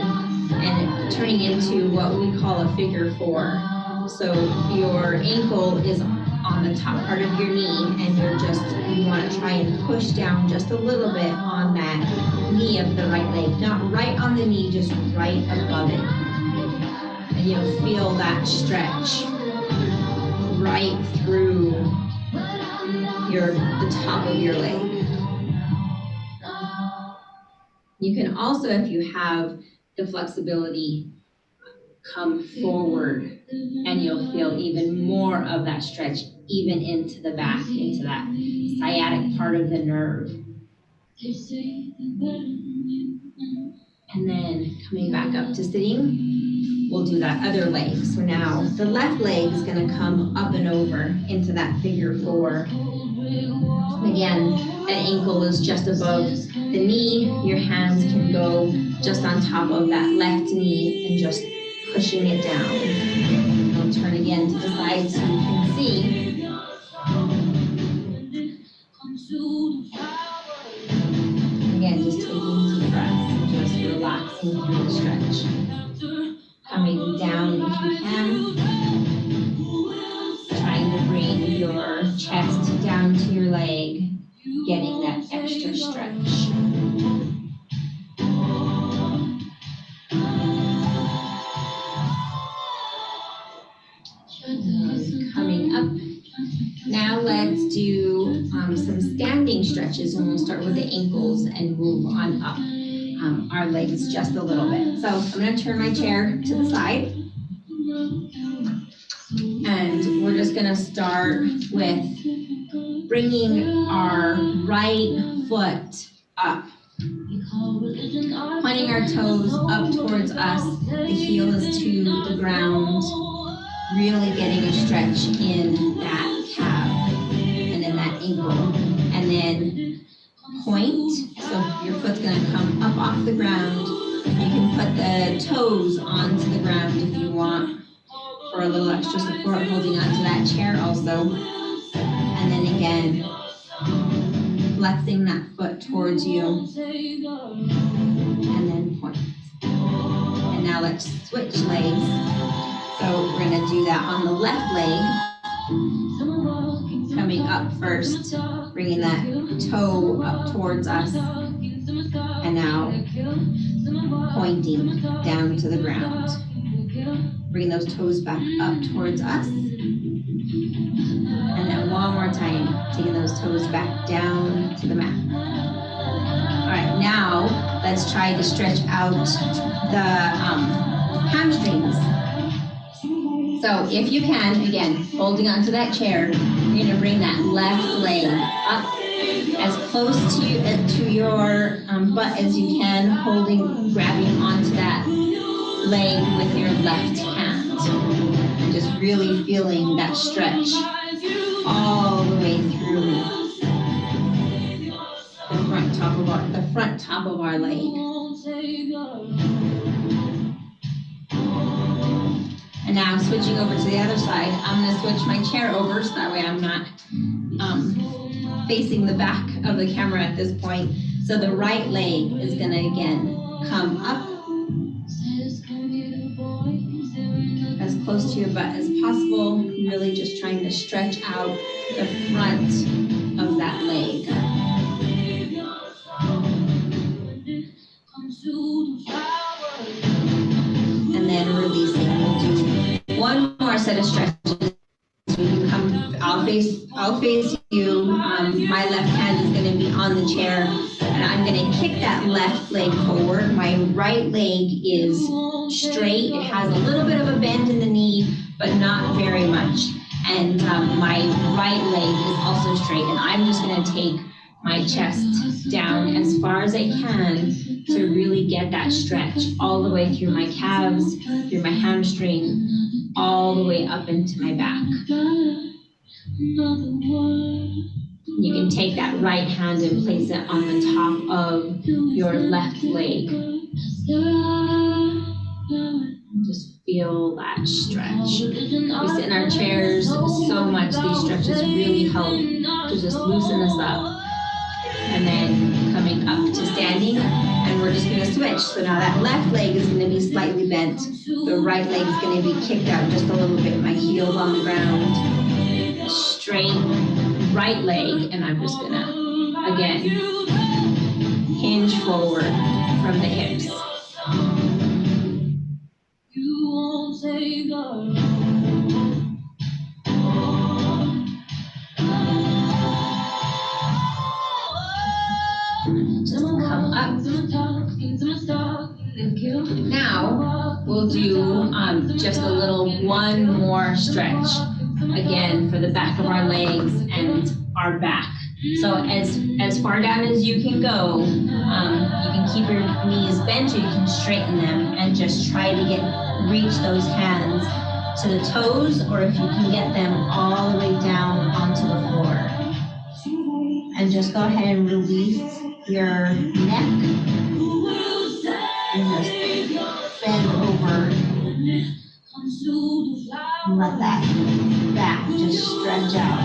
and turning into what we call a figure four. So your ankle is on the top part of your knee, and you want to try and push down just a little bit on that knee of the right leg. Not right on the knee, just right above it. And you'll feel that stretch right through the top of your leg. You can also, if you have the flexibility, come forward, and you'll feel even more of that stretch, even into the back, into that sciatic part of the nerve. And then coming back up to sitting, we'll do that other leg. So now the left leg is going to come up and over into that figure four. Again, that ankle is just above the knee. Your hands can go just on top of that left knee and just pushing it down. I'll turn again to the side so you can see. Again, just taking deep breaths and just relaxing through the stretch. Coming down if you can. Trying to bring your chest down to your leg, getting that extra stretch. Coming up. Now let's do some standing stretches, and we'll start with the ankles and move on up our legs just a little bit. So I'm going to turn my chair to the side, and we're just going to start with bringing our right foot up, pointing our toes up towards us, the heel is to the ground, really getting a stretch in that calf and in that ankle. And then point, so your foot's gonna come up off the ground. You can put the toes onto the ground if you want for a little extra support, holding onto that chair also. And then again, flexing that foot towards you, and then point. And now let's switch legs. So we're gonna do that on the left leg, coming up first, bringing that toe up towards us, and now pointing down to the ground. Bring those toes back up towards us. And then one more time, taking those toes back down to the mat. All right, now let's try to stretch out the hamstrings. So if you can, again, holding onto that chair, you're gonna bring that left leg up as close to your butt as you can, grabbing onto that leg with your left hand. And just really feeling that stretch all the way through the front top of our leg. And now switching over to the other side, I'm gonna switch my chair over so that way I'm not facing the back of the camera at this point. So the right leg is gonna again come up as close to your butt as possible, really just trying to stretch out the front of that leg. And then releasing. We'll do one more set of stretches. So you come, I'll face you. My left hand is going to be on the chair, and I'm going to kick that left leg forward. My right leg is straight. It has a little bit of a bend in the knee, but not very much. And my right leg is also straight, and I'm just going to take my chest down as far as I can to really get that stretch all the way through my calves, through my hamstring, all the way up into my back. You can take that right hand and place it on the top of your left leg. Just feel that stretch. We sit in our chairs so much. These stretches really help to just loosen us up. And then coming up to standing, and we're just gonna switch. So now that left leg is gonna be slightly bent. The right leg is gonna be kicked out just a little bit. My heel's on the ground. Straight right leg, and I'm just gonna, again, hinge forward from the hips. Just come up. Now we'll do just a little one more stretch, again for the back of our legs and our back. So as far down as you can go, you can keep your knees bent or you can straighten them and just try to reach those hands to the toes, or if you can get them all the way down onto the floor. And just go ahead and release your neck and just bend over and let that back just stretch out.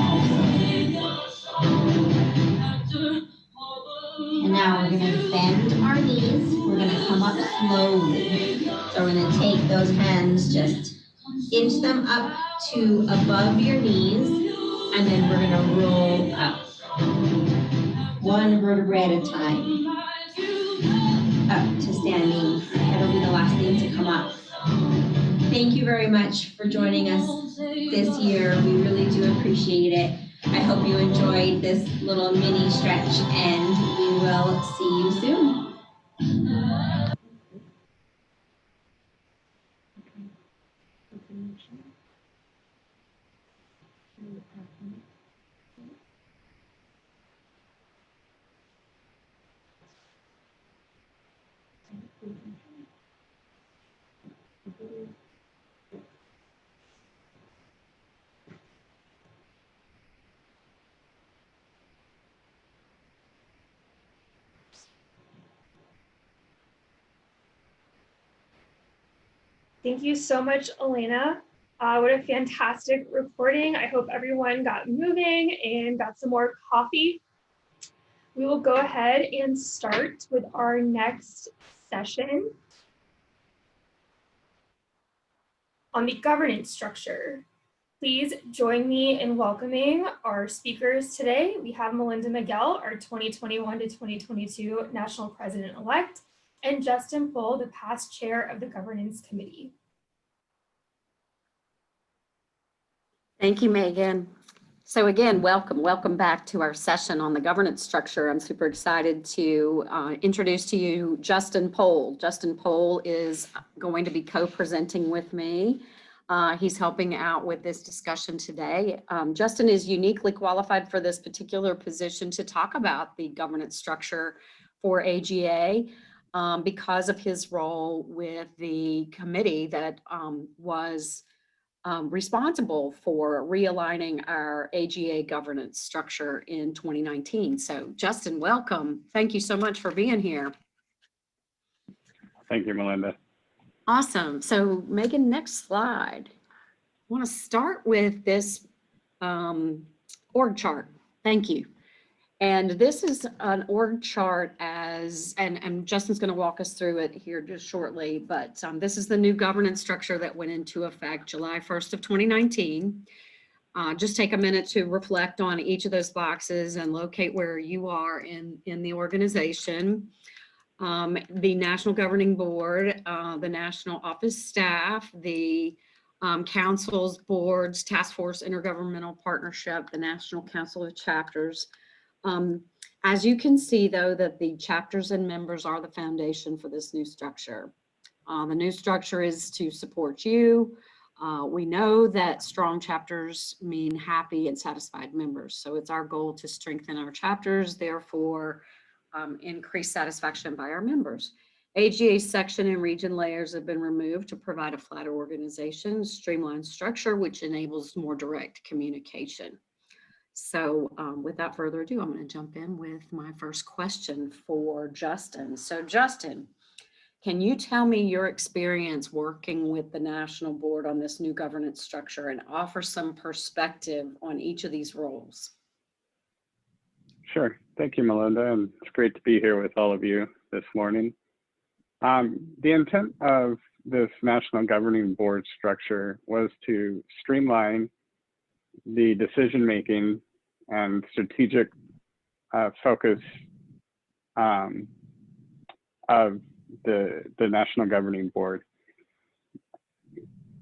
And now we're going to bend our knees. We're going to come up slowly. So we're going to take those hands, just inch them up to above your knees, and then we're going to roll up. One vertebrae at a time. Up to standing. That'll be the last thing to come up. Thank you very much for joining us this year. We really do appreciate it. I hope you enjoyed this little mini stretch, and we will see you soon. Thank you so much, Elena. What a fantastic recording. I hope everyone got moving and got some more coffee. We will go ahead and start with our next session on the governance structure. Please join me in welcoming our speakers today. We have Melinda Miguel, our 2021 to 2022 National President-elect, and Justin Pohl, the past chair of the Governance Committee. Thank you, Megan. So again, welcome back to our session on the governance structure. I'm super excited to introduce to you Justin Pohl. Justin Pohl is going to be co-presenting with me. He's helping out with this discussion today. Justin is uniquely qualified for this particular position to talk about the governance structure for AGA because of his role with the committee that was responsible for realigning our AGA governance structure in 2019. So Justin, welcome. Thank you so much for being here. Thank you, Melinda. Awesome. So Megan, next slide. I want to start with this org chart. Thank you. And this is an org chart and Justin's going to walk us through it here just shortly, but this is the new governance structure that went into effect July 1st of 2019. Just take a minute to reflect on each of those boxes and locate where you are in the organization. The National Governing Board, the National Office staff, the councils, boards, task force, intergovernmental partnership, the National Council of Chapters. As you can see, though, that the chapters and members are the foundation for this new structure. The new structure is to support you. We know that strong chapters mean happy and satisfied members. So it's our goal to strengthen our chapters, therefore increase satisfaction by our members. AGA section and region layers have been removed to provide a flatter organization, streamlined structure, which enables more direct communication. So without further ado, I'm going to jump in with my first question for Justin. So Justin, can you tell me your experience working with the National Board on this new governance structure and offer some perspective on each of these roles? Sure. Thank you, Melinda. And it's great to be here with all of you this morning. The intent of this National Governing Board structure was to streamline the decision-making and strategic focus of the National Governing Board.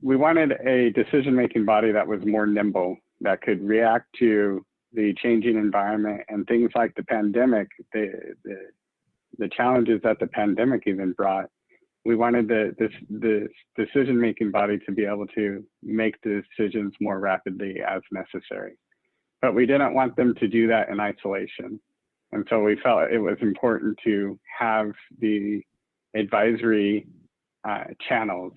We wanted a decision-making body that was more nimble, that could react to the changing environment and things like the pandemic, the challenges that the pandemic even brought. We wanted this decision-making body to be able to make the decisions more rapidly as necessary. But we didn't want them to do that in isolation. And so we felt it was important to have the advisory channels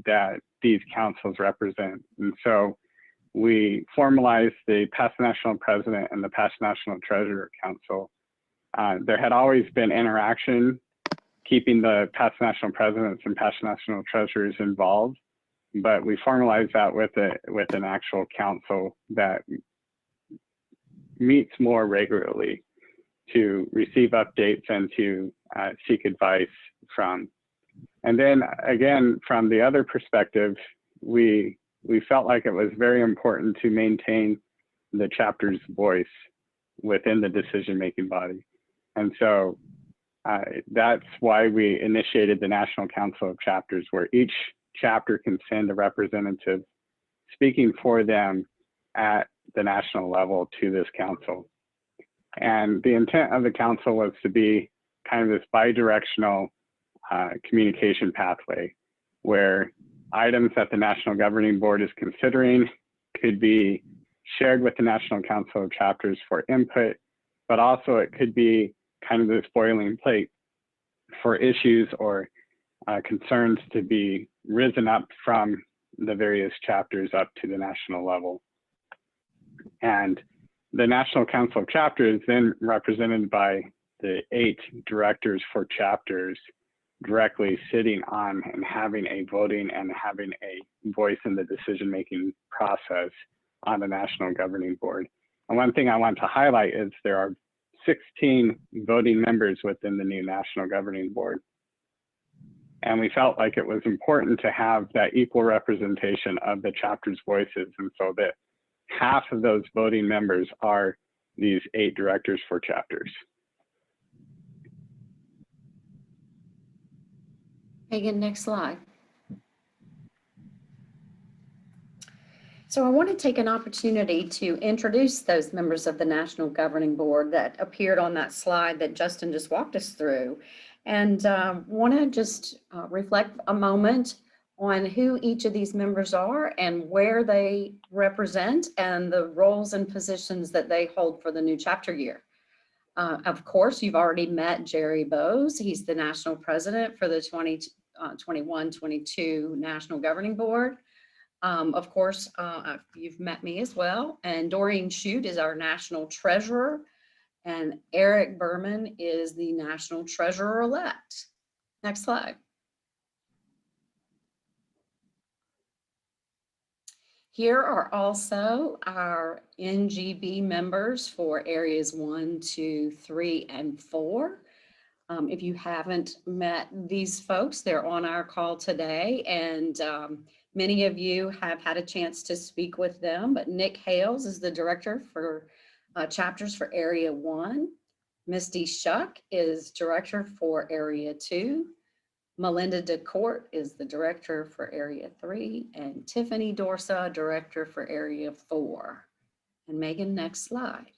that these councils represent. And so we formalized the past national president and the past national treasurer council. There had always been interaction keeping the past national presidents and past national treasurers involved, but we formalized that with an actual council that meets more regularly to receive updates and to seek advice from. And then again, from the other perspective, we felt like it was very important to maintain the chapter's voice within the decision-making body. And so that's why we initiated the National Council of Chapters, where each chapter can send a representative speaking for them at the national level to this council. And the intent of the council was to be kind of this bi-directional communication pathway where items that the National Governing Board is considering could be shared with the National Council of Chapters for input, but also it could be kind of this boiling plate for issues or concerns to be risen up from the various chapters up to the national level. And the National Council of Chapters, then represented by the 8 directors for chapters, directly sitting on and having a voting and having a voice in the decision-making process on the National Governing Board. And one thing I want to highlight is there are 16 voting members within the new National Governing Board. And we felt like it was important to have that equal representation of the chapter's voices, and so that half of those voting members are these 8 directors for chapters. Megan, next slide. So I want to take an opportunity to introduce those members of the National Governing Board that appeared on that slide that Justin just walked us through, and want to just reflect a moment on who each of these members are and where they represent and the roles and positions that they hold for the new chapter year. Of course, you've already met Jerry Bowes. He's the national president for the 2021-22 National Governing Board. Of course, you've met me as well. And Doreen Shute is our national treasurer. And Eric Berman is the national treasurer-elect. Next slide. Here are also our Ngb members for areas 1, 2, 3, and 4. If you haven't met these folks, they're on our call today, and many of you have had a chance to speak with them, but Nick Hales is the director for chapters for Area 1. Misty Shuck is director for Area 2. Melinda DeCourt is the director for Area 3, and Tiffany Dorsa, director for Area 4. And Megan, next slide.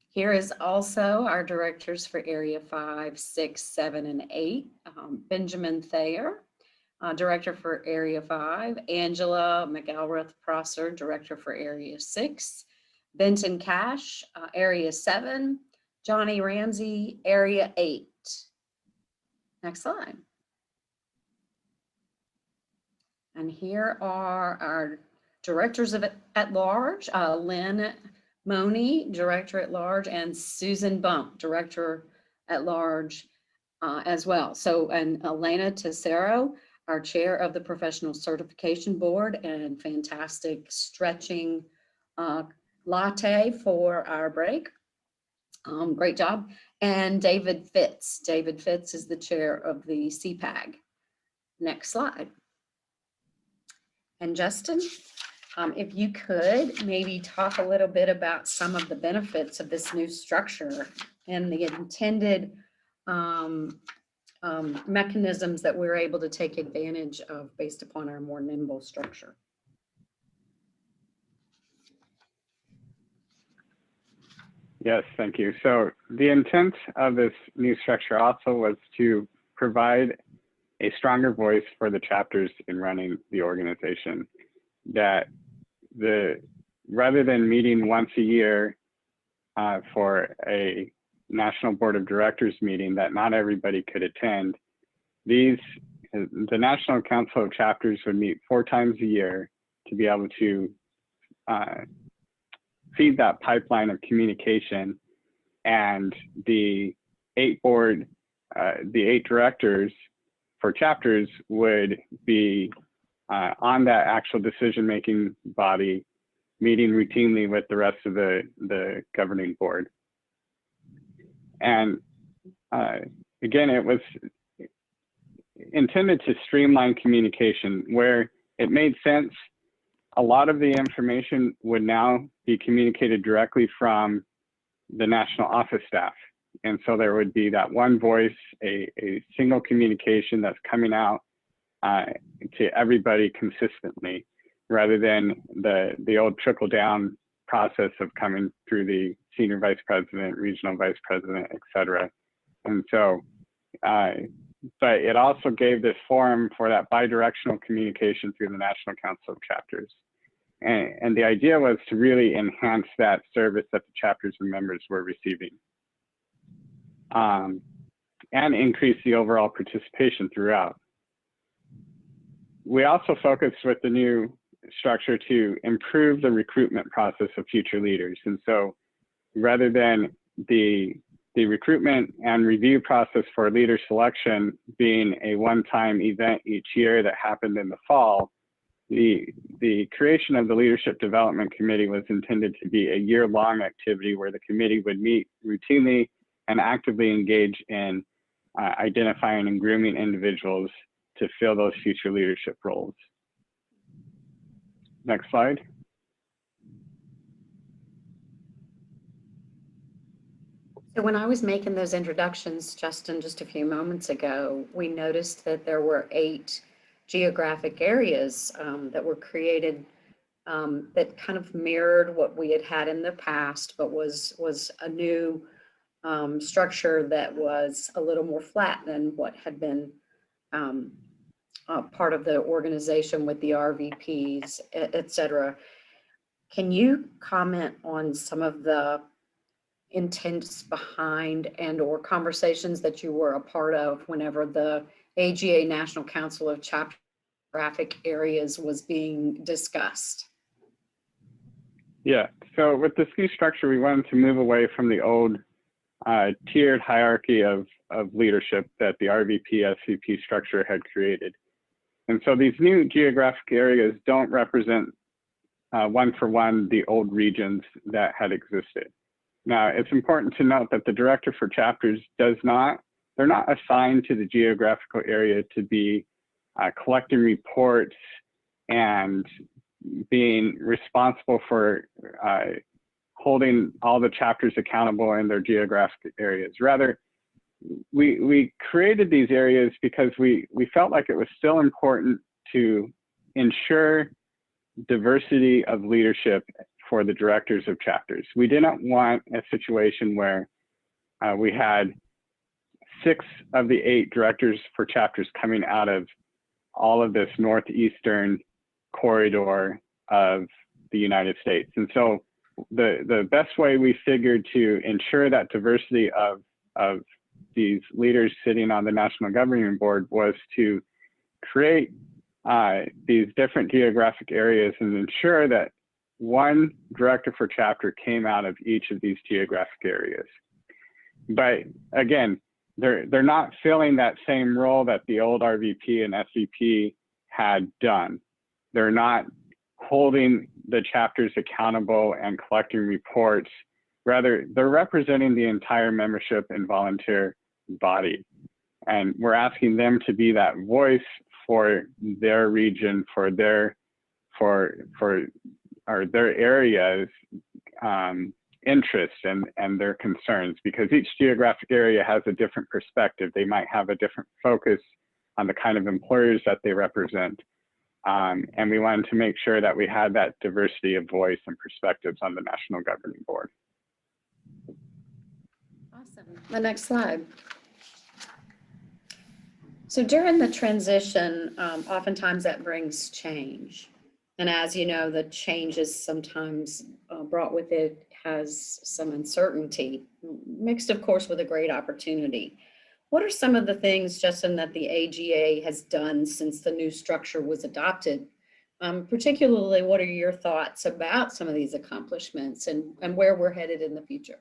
Here is also our directors for Area 5, 6, 7, and 8. Benjamin Thayer, director for Area 5. Angela McElrath-Prosser, director for Area 6. Benton Cash, Area 7. Johnny Ramsey, Area 8. Next slide. And here are our directors at large, Lynn Money, director at large, and Susan Bump, director at large as well. So, and Elena Tesoro, our chair of the Professional Certification Board, and fantastic stretching latte for our break. Great job. And David Fitz. David Fitz is the chair of the CPAG. Next slide. And Justin, if you could maybe talk a little bit about some of the benefits of this new structure and the intended mechanisms that we're able to take advantage of based upon our more nimble structure. Yes, thank you. So the intent of this new structure also was to provide a stronger voice for the chapters in running the organization. That rather than meeting once a year for a National Board of Directors meeting that not everybody could attend, the National Council of Chapters would meet 4 times a year to be able to feed that pipeline of communication, and the 8 directors for chapters would be on that actual decision-making body, meeting routinely with the rest of the governing board. And again, it was intended to streamline communication where it made sense. A lot of the information would now be communicated directly from the national office staff. And so there would be that one voice, a single communication that's coming out to everybody consistently, rather than the old trickle down process of coming through the senior vice president, regional vice president, et cetera. And so, but it also gave this forum for that bidirectional communication through the National Council of Chapters. And the idea was to really enhance that service that the chapters and members were receiving, and increase the overall participation throughout. We also focused with the new structure to improve the recruitment process of future leaders. And so rather than the recruitment and review process for leader selection being a one-time event each year that happened in the fall, the creation of the Leadership Development Committee was intended to be a year-long activity where the committee would meet routinely and actively engage in identifying and grooming individuals to fill those future leadership roles. Next slide. So when I was making those introductions, Justin, just a few moments ago, we noticed that there were 8 geographic areas that were created that kind of mirrored what we had had in the past, but was a new structure that was a little more flat than what had been part of the organization with the RVPs, et cetera. Can you comment on some of the intents behind and or conversations that you were a part of whenever the AGA National Council of Chapter Geographic Areas was being discussed? Yeah, so with this new structure, we wanted to move away from the old tiered hierarchy of leadership that the RVP SVP structure had created. And so these new geographic areas don't represent one for one the old regions that had existed. Now, it's important to note that the director for chapters they're not assigned to the geographical area to be collecting reports and being responsible for holding all the chapters accountable in their geographic areas. Rather, we created these areas because we felt like it was still important to ensure diversity of leadership for the directors of chapters. We didn't want a situation where we had 6 of the 8 directors for chapters coming out of all of this northeastern corridor of the United States. And so the best way we figured to ensure that diversity of these leaders sitting on the National Governing Board was to create these different geographic areas and ensure that one director for chapter came out of each of these geographic areas. But again, they're not filling that same role that the old RVP and SVP had done. They're not holding the chapters accountable and collecting reports. Rather, they're representing the entire membership and volunteer body. And we're asking them to be that voice for their region, for their areas interests and their concerns, because each geographic area has a different perspective. They might have a different focus on the kind of employers that they represent. And we wanted to make sure that we had that diversity of voice and perspectives on the National Governing Board. Awesome. The next slide. So during the transition, oftentimes that brings change. And as you know, the change is sometimes brought with it has some uncertainty, mixed of course with a great opportunity. What are some of the things, Justin, that the AGA has done since the new structure was adopted? Particularly, what are your thoughts about some of these accomplishments and where we're headed in the future?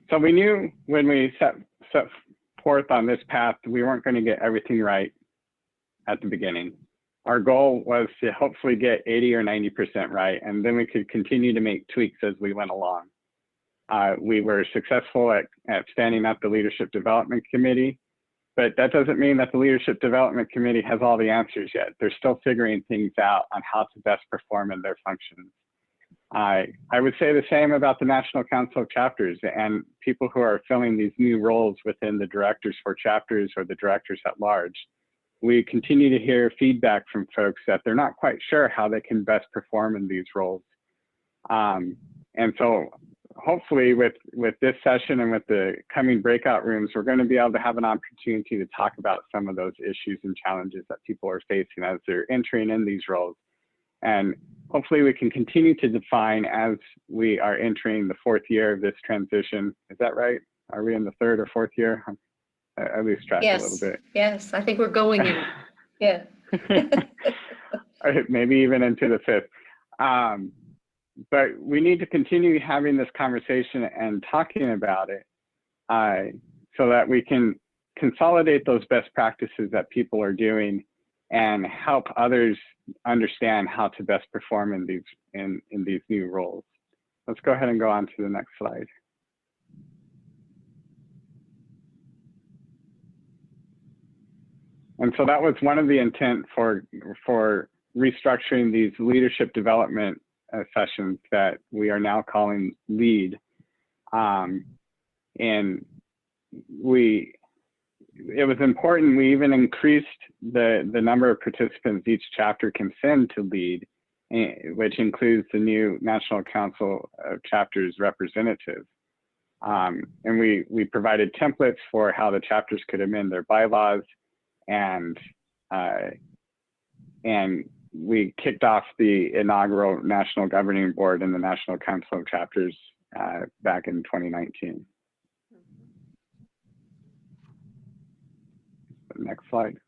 So we knew when we set forth on this path, we weren't going to get everything right at the beginning. Our goal was to hopefully get 80 or 90% right, and then we could continue to make tweaks as we went along. We were successful at standing up the Leadership Development Committee, but that doesn't mean that the Leadership Development Committee has all the answers yet. They're still figuring things out on how to best perform in their functions. I would say the same about the National Council of Chapters and people who are filling these new roles within the directors for chapters or the directors at large. we continue to hear feedback from folks that they're not quite sure how they can best perform in these roles. And so hopefully with this session and with the coming breakout rooms, we're going to be able to have an opportunity to talk about some of those issues and challenges that people are facing as they're entering in these roles. And hopefully we can continue to define as we are entering the 4th year of this transition. Is that right? Are we in the 3rd or 4th year? I lose track a little bit. Yes, I think we're going in. Yeah. Maybe even into the 5th. But we need to continue having this conversation and talking about it so that we can consolidate those best practices that people are doing and help others understand how to best perform in these new roles. Let's go ahead and go on to the next slide. And so that was one of the intent for restructuring these leadership development sessions that we are now calling LEAD. And it was important, we even increased the number of participants each chapter can send to LEAD, which includes the new National Council of Chapters representative. And we provided templates for how the chapters could amend their bylaws, and we kicked off the inaugural National Governing Board and the National Council of Chapters back in 2019. Next slide.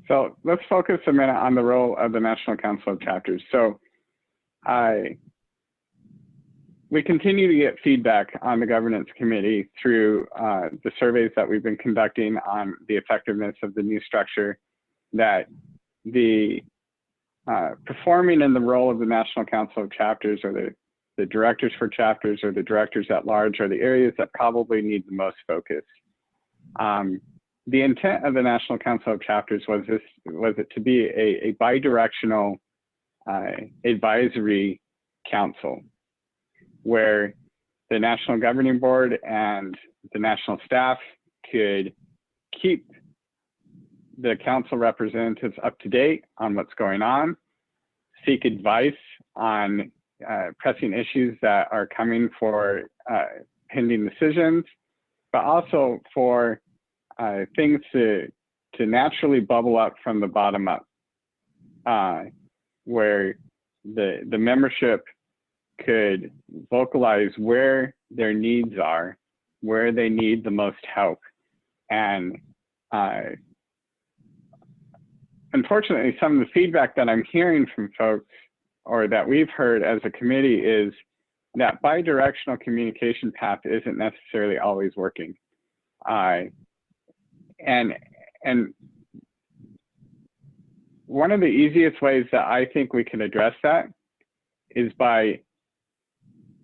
So let's focus a minute on the role of the National Council of Chapters. So we continue to get feedback on the governance committee through the surveys that we've been conducting on the effectiveness of the new structure, that the performing in the role of the National Council of Chapters, or the directors for chapters, or the directors at large, are the areas that probably need the most focus. The intent of the National Council of Chapters was it to be a bidirectional advisory council, where the National Governing Board and the national staff could keep the council representatives up to date on what's going on, seek advice on pressing issues that are coming for pending decisions, but also for things to naturally bubble up from the bottom up, where the membership could vocalize where their needs are, where they need the most help. And unfortunately, some of the feedback that I'm hearing from folks, or that we've heard as a committee, is that bidirectional communication path isn't necessarily always working. And one of the easiest ways that I think we can address that is by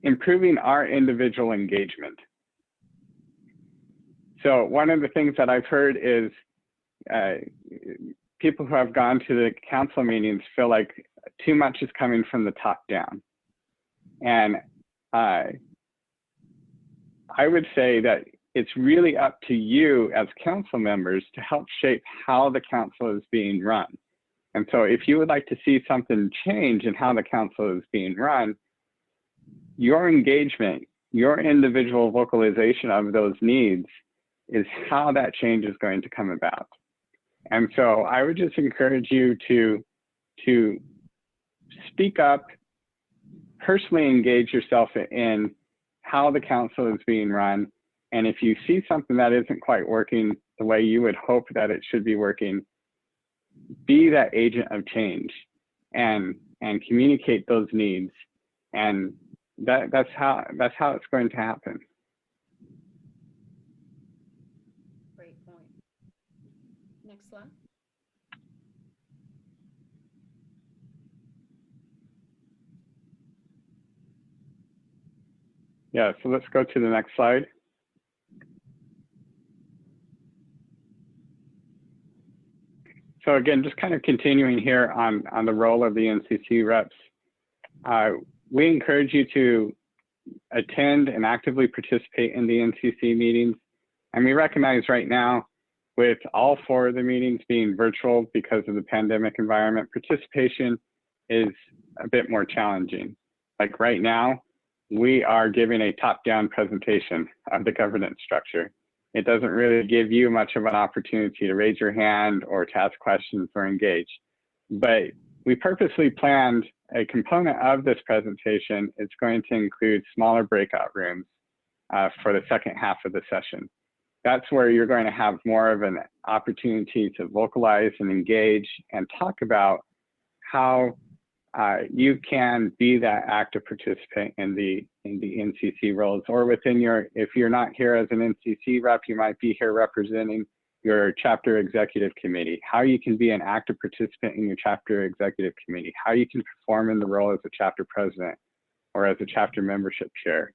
improving our individual engagement. So one of the things that I've heard is people who have gone to the council meetings feel like too much is coming from the top down. And I would say that it's really up to you as council members to help shape how the council is being run. And so if you would like to see something change in how the council is being run, your engagement, your individual vocalization of those needs is how that change is going to come about. And so I would just encourage you to speak up, personally engage yourself in how the council is being run. And if you see something that isn't quite working the way you would hope that it should be working, be that agent of change and communicate those needs. And that's how it's going to happen. Great point. Next slide. Yeah, so let's go to the next slide. So again, just kind of continuing here on the role of the NCC reps, we encourage you to attend and actively participate in the NCC meetings. And we recognize right now, with all 4 of the meetings being virtual because of the pandemic environment, participation is a bit more challenging. Like right now, we are giving a top-down presentation of the governance structure. It doesn't really give you much of an opportunity to raise your hand or to ask questions or engage. But we purposely planned a component of this presentation. It's going to include smaller breakout rooms for the second half of the session. That's where you're going to have more of an opportunity to vocalize and engage and talk about how you can be that active participant in the NCC roles, or within your, if you're not here as an NCC rep, you might be here representing your chapter executive committee, how you can be an active participant in your chapter executive committee, how you can perform in the role as a chapter president or as a chapter membership chair.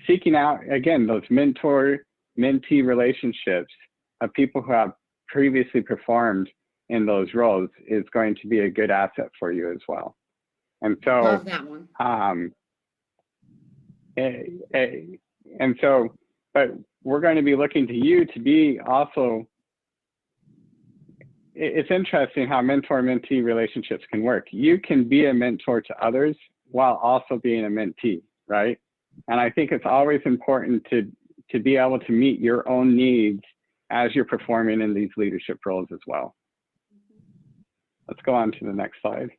Seeking out, again, those mentor-mentee relationships of people who have previously performed in those roles is going to be a good asset for you as well. And so, Love that one. But we're going to be looking to you to be also, it's interesting how mentor-mentee relationships can work. You can be a mentor to others while also being a mentee, right? And I think it's always important to be able to meet your own needs as you're performing in these leadership roles as well. Let's go on to the next slide.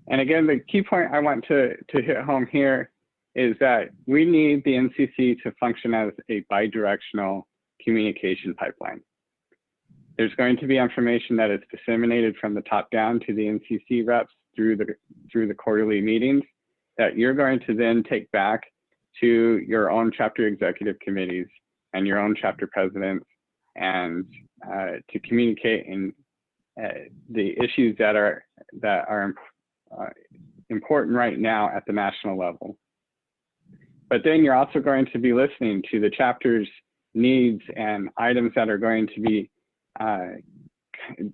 And again, the key point I want to hit home here is that we need the NCC to function as a bidirectional communication pipeline. There's going to be information that is disseminated from the top down to the NCC reps through the quarterly meetings that you're going to then take back to your own chapter executive committees and your own chapter presidents, and to communicate in the issues that are important right now at the national level. But then you're also going to be listening to the chapter's needs and items that are going to be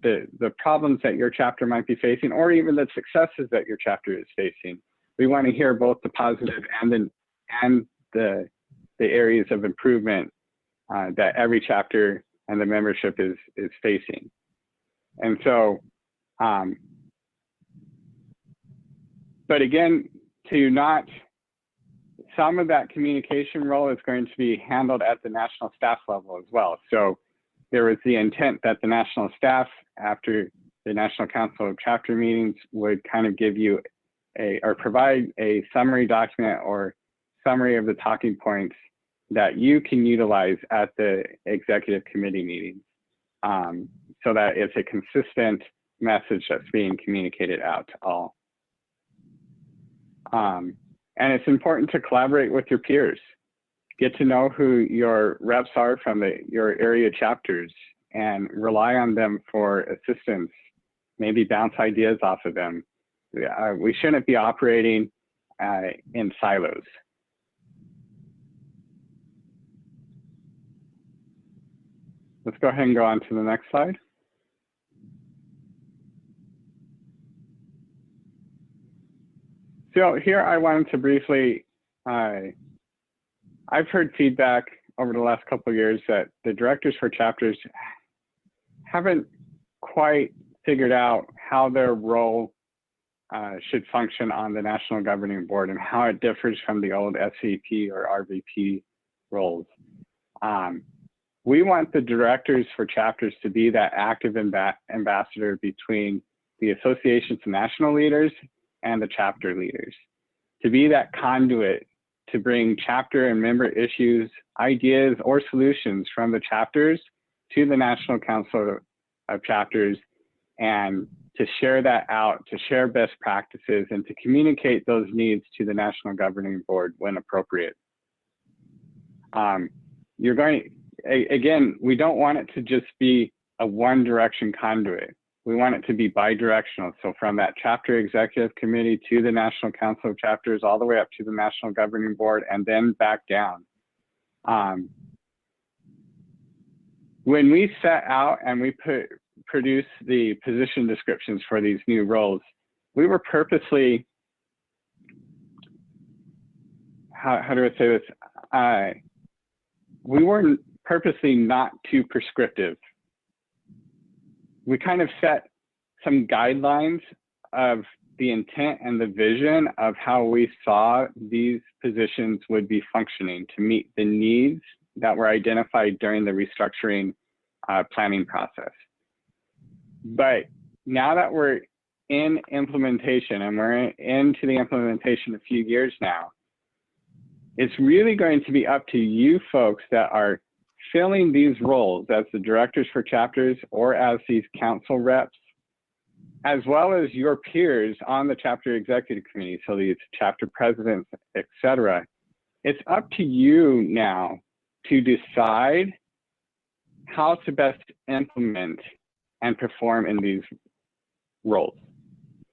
the problems that your chapter might be facing, or even the successes that your chapter is facing. We want to hear both the positive and the areas of improvement that every chapter and the membership is facing. And so, but again, some of that communication role is going to be handled at the national staff level as well. So there was the intent that the national staff, after the National Council of Chapter meetings, would kind of give you or provide a summary document or summary of the talking points that you can utilize at the executive committee meetings, so that it's a consistent message that's being communicated out to all. And it's important to collaborate with your peers. Get to know who your reps are from your area chapters and rely on them for assistance, maybe bounce ideas off of them. We shouldn't be operating in silos. Let's go ahead and go on to the next slide. So here I wanted to briefly, I've heard feedback over the last couple of years that the directors for chapters haven't quite figured out how their role should function on the National Governing Board and how it differs from the old SVP or RVP roles. We want the directors for chapters to be that active ambassador between the association's national leaders and the chapter leaders, to be that conduit to bring chapter and member issues, ideas, or solutions from the chapters to the National Council of Chapters, and to share that out, to share best practices, and to communicate those needs to the National Governing Board when appropriate. Again, we don't want it to just be a one direction conduit. We want it to be bidirectional. So from that chapter executive committee to the National Council of Chapters, all the way up to the National Governing Board, and then back down. When we set out and we produce the position descriptions for these new roles, we were purposely, how do I say this? We were purposely not too prescriptive. We kind of set some guidelines of the intent and the vision of how we saw these positions would be functioning to meet the needs that were identified during the restructuring planning process. But now that we're in implementation, and we're into the implementation a few years now, it's really going to be up to you folks that are filling these roles as the directors for chapters or as these council reps, as well as your peers on the chapter executive committee, so these chapter presidents, etc. It's up to you now to decide how to best implement and perform in these roles.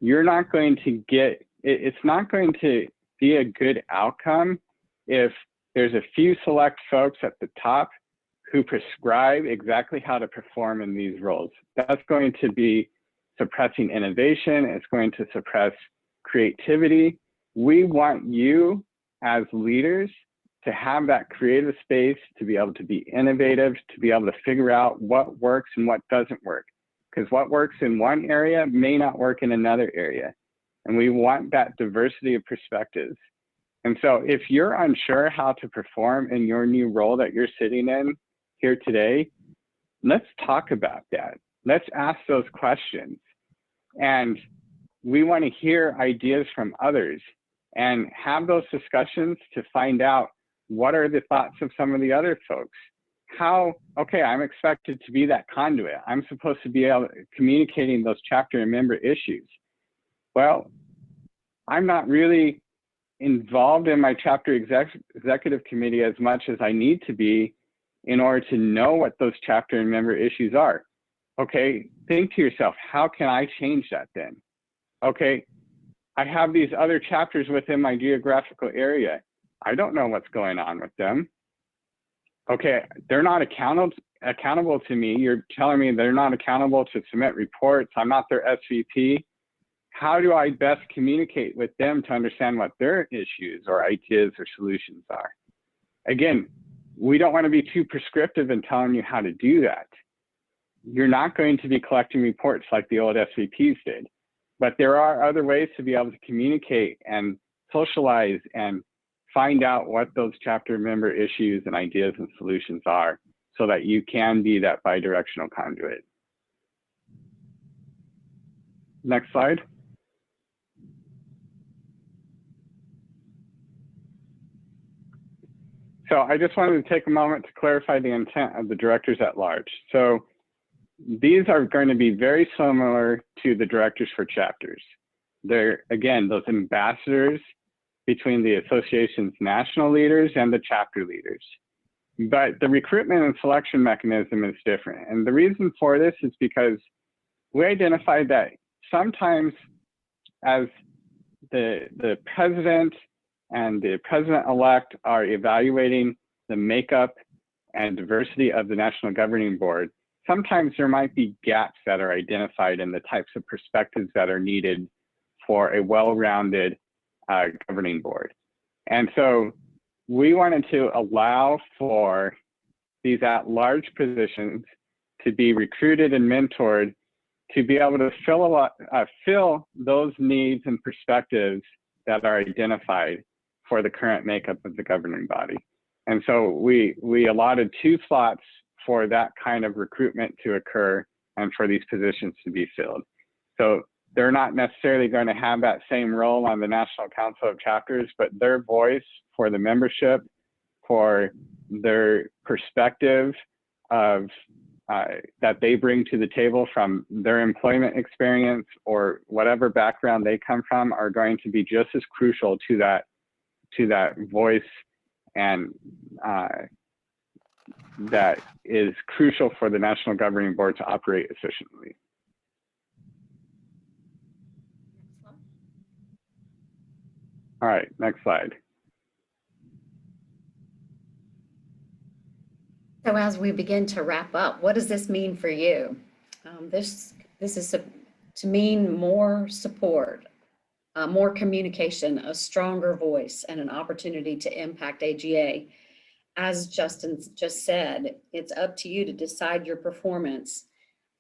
You're not going to get, it's not going to be a good outcome if there's a few select folks at the top who prescribe exactly how to perform in these roles. That's going to be suppressing innovation. It's going to suppress creativity. We want you as leaders to have that creative space, to be able to be innovative, to be able to figure out what works and what doesn't work. Because what works in one area may not work in another area. And we want that diversity of perspectives. And so if you're unsure how to perform in your new role that you're sitting in here today, let's talk about that. Let's ask those questions. And we want to hear ideas from others and have those discussions to find out what are the thoughts of some of the other folks. How, okay, I'm expected to be that conduit. I'm supposed to be able communicating those chapter and member issues. Well, I'm not really involved in my chapter executive committee as much as I need to be in order to know what those chapter and member issues are. Okay, think to yourself, how can I change that then? Okay, I have these other chapters within my geographical area. I don't know what's going on with them. Okay, they're not accountable to me. You're telling me they're not accountable to submit reports. I'm not their SVP. How do I best communicate with them to understand what their issues or ideas or solutions are? Again, we don't want to be too prescriptive in telling you how to do that. You're not going to be collecting reports like the old SVPs did, but there are other ways to be able to communicate and socialize and find out what those chapter member issues and ideas and solutions are so that you can be that bidirectional conduit. Next slide. So I just wanted to take a moment to clarify the intent of the directors at large. So these are going to be very similar to the directors for chapters. They're, again, those ambassadors between the association's national leaders and the chapter leaders. But the recruitment and selection mechanism is different. And the reason for this is because we identified that sometimes as the president and the president-elect are evaluating the makeup and diversity of the National Governing Board, sometimes there might be gaps that are identified in the types of perspectives that are needed for a well-rounded governing board. And so we wanted to allow for these at-large positions to be recruited and mentored to be able to fill those needs and perspectives that are identified for the current makeup of the governing body. And so we allotted 2 slots for that kind of recruitment to occur and for these positions to be filled. So they're not necessarily going to have that same role on the National Council of Chapters, but their voice for the membership, for their perspective of that they bring to the table from their employment experience or whatever background they come from are going to be just as crucial to that voice and that is crucial for the National Governing Board to operate efficiently. All right, next slide. So as we begin to wrap up, what does this mean for you? This is to mean more support, more communication, a stronger voice, and an opportunity to impact AGA. As Justin just said, it's up to you to decide your performance.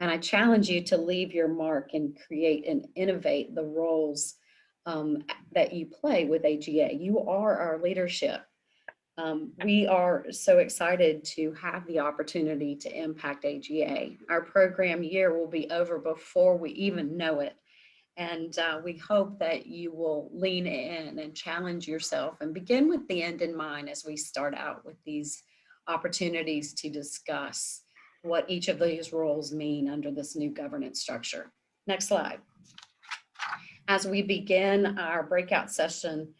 And I challenge you to leave your mark and create and innovate the roles that you play with AGA. You are our leadership. We are so excited to have the opportunity to impact AGA. Our program year will be over before we even know it. And we hope that you will lean in and challenge yourself and begin with the end in mind as we start out with these opportunities to discuss what each of these roles mean under this new governance structure. Next slide. As we begin our breakout session,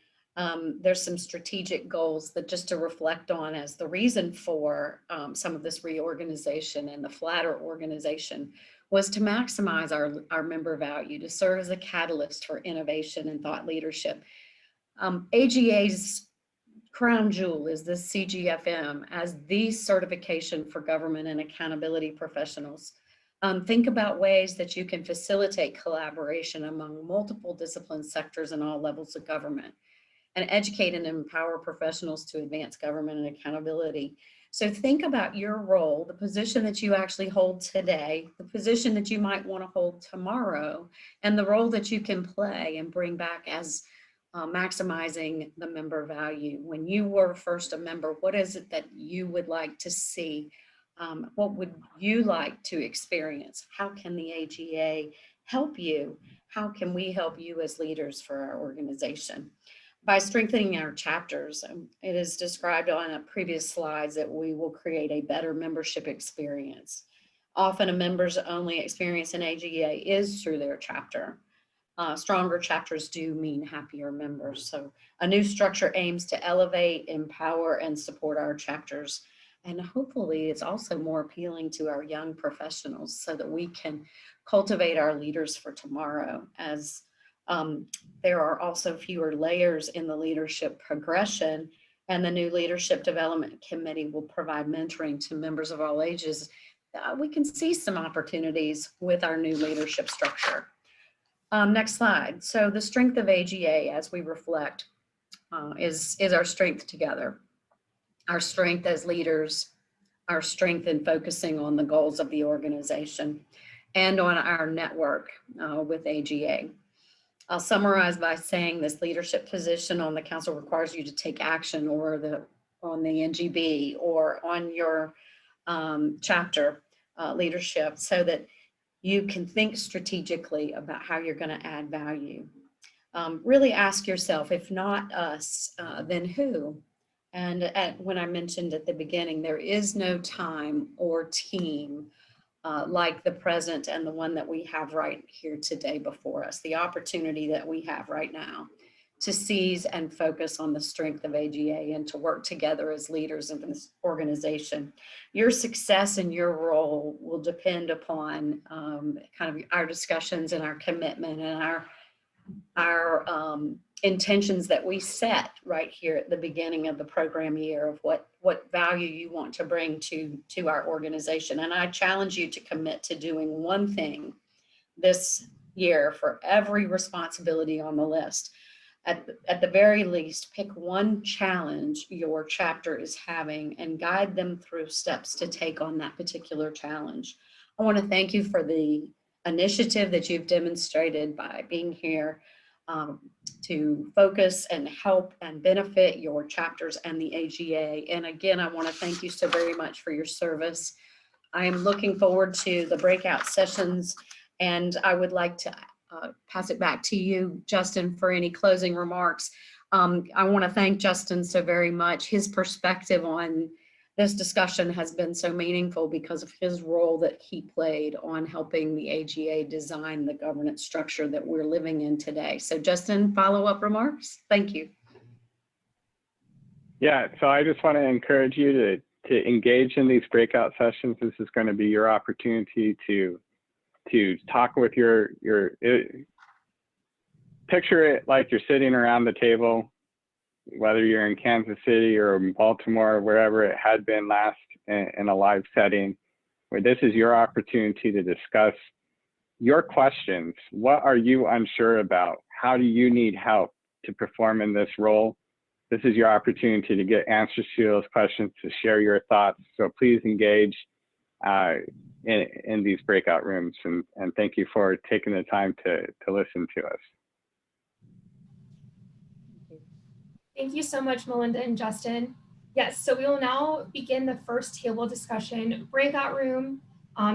there's some strategic goals that just to reflect on as the reason for some of this reorganization and the flatter organization was to maximize our member value, to serve as a catalyst for innovation and thought leadership. AGA's crown jewel is the CGFM as the certification for government and accountability professionals. Think about ways that you can facilitate collaboration among multiple discipline sectors and all levels of government, and educate and empower professionals to advance government and accountability. So think about your role, the position that you actually hold today, the position that you might want to hold tomorrow, and the role that you can play and bring back as maximizing the member value. When you were first a member, what is it that you would like to see? What would you like to experience? How can the AGA help you? How can we help you as leaders for our organization? By strengthening our chapters, it is described on a previous slides that we will create a better membership experience. Often a member's only experience in AGA is through their chapter. Stronger chapters do mean happier members. So a new structure aims to elevate, empower, and support our chapters. And hopefully it's also more appealing to our young professionals so that we can cultivate our leaders for tomorrow, as there are also fewer layers in the leadership progression, and the new Leadership Development Committee will provide mentoring to members of all ages. We can see some opportunities with our new leadership structure. Next slide. So the strength of AGA as we reflect is our strength together. Our strength as leaders, our strength in focusing on the goals of the organization, and on our network with AGA. I'll summarize by saying this leadership position on the council requires you to take action on the Ngb or on your chapter leadership so that you can think strategically about how you're going to add value. Really ask yourself, if not us, then who? And when I mentioned at the beginning, there is no time or team like the present and the one that we have right here today before us, the opportunity that we have right now to seize and focus on the strength of AGA and to work together as leaders in this organization. Your success in your role will depend upon kind of our discussions and our commitment and our intentions that we set right here at the beginning of the program year of what value you want to bring to our organization. And I challenge you to commit to doing one thing this year for every responsibility on the list. At the very least, pick one challenge your chapter is having and guide them through steps to take on that particular challenge. I want to thank you for the initiative that you've demonstrated by being here to focus and help and benefit your chapters and the AGA. And again, I want to thank you so very much for your service. I am looking forward to the breakout sessions, and I would like to pass it back to you, Justin, for any closing remarks. I want to thank Justin so very much. His perspective on this discussion has been so meaningful because of his role that he played on helping the AGA design the governance structure that we're living in today. So Justin, follow-up remarks? Thank you. Yeah, so I just want to encourage you to engage in these breakout sessions. This is going to be your opportunity to talk with picture it like you're sitting around the table, whether you're in Kansas City or in Baltimore, or wherever it had been last in a live setting, where this is your opportunity to discuss your questions. What are you unsure about? How do you need help to perform in this role? This is your opportunity to get answers to those questions, to share your thoughts. So please engage in these breakout rooms. And thank you for taking the time to listen to us. Thank you so much, Melinda and Justin. Yes, so we will now begin the first table discussion breakout room.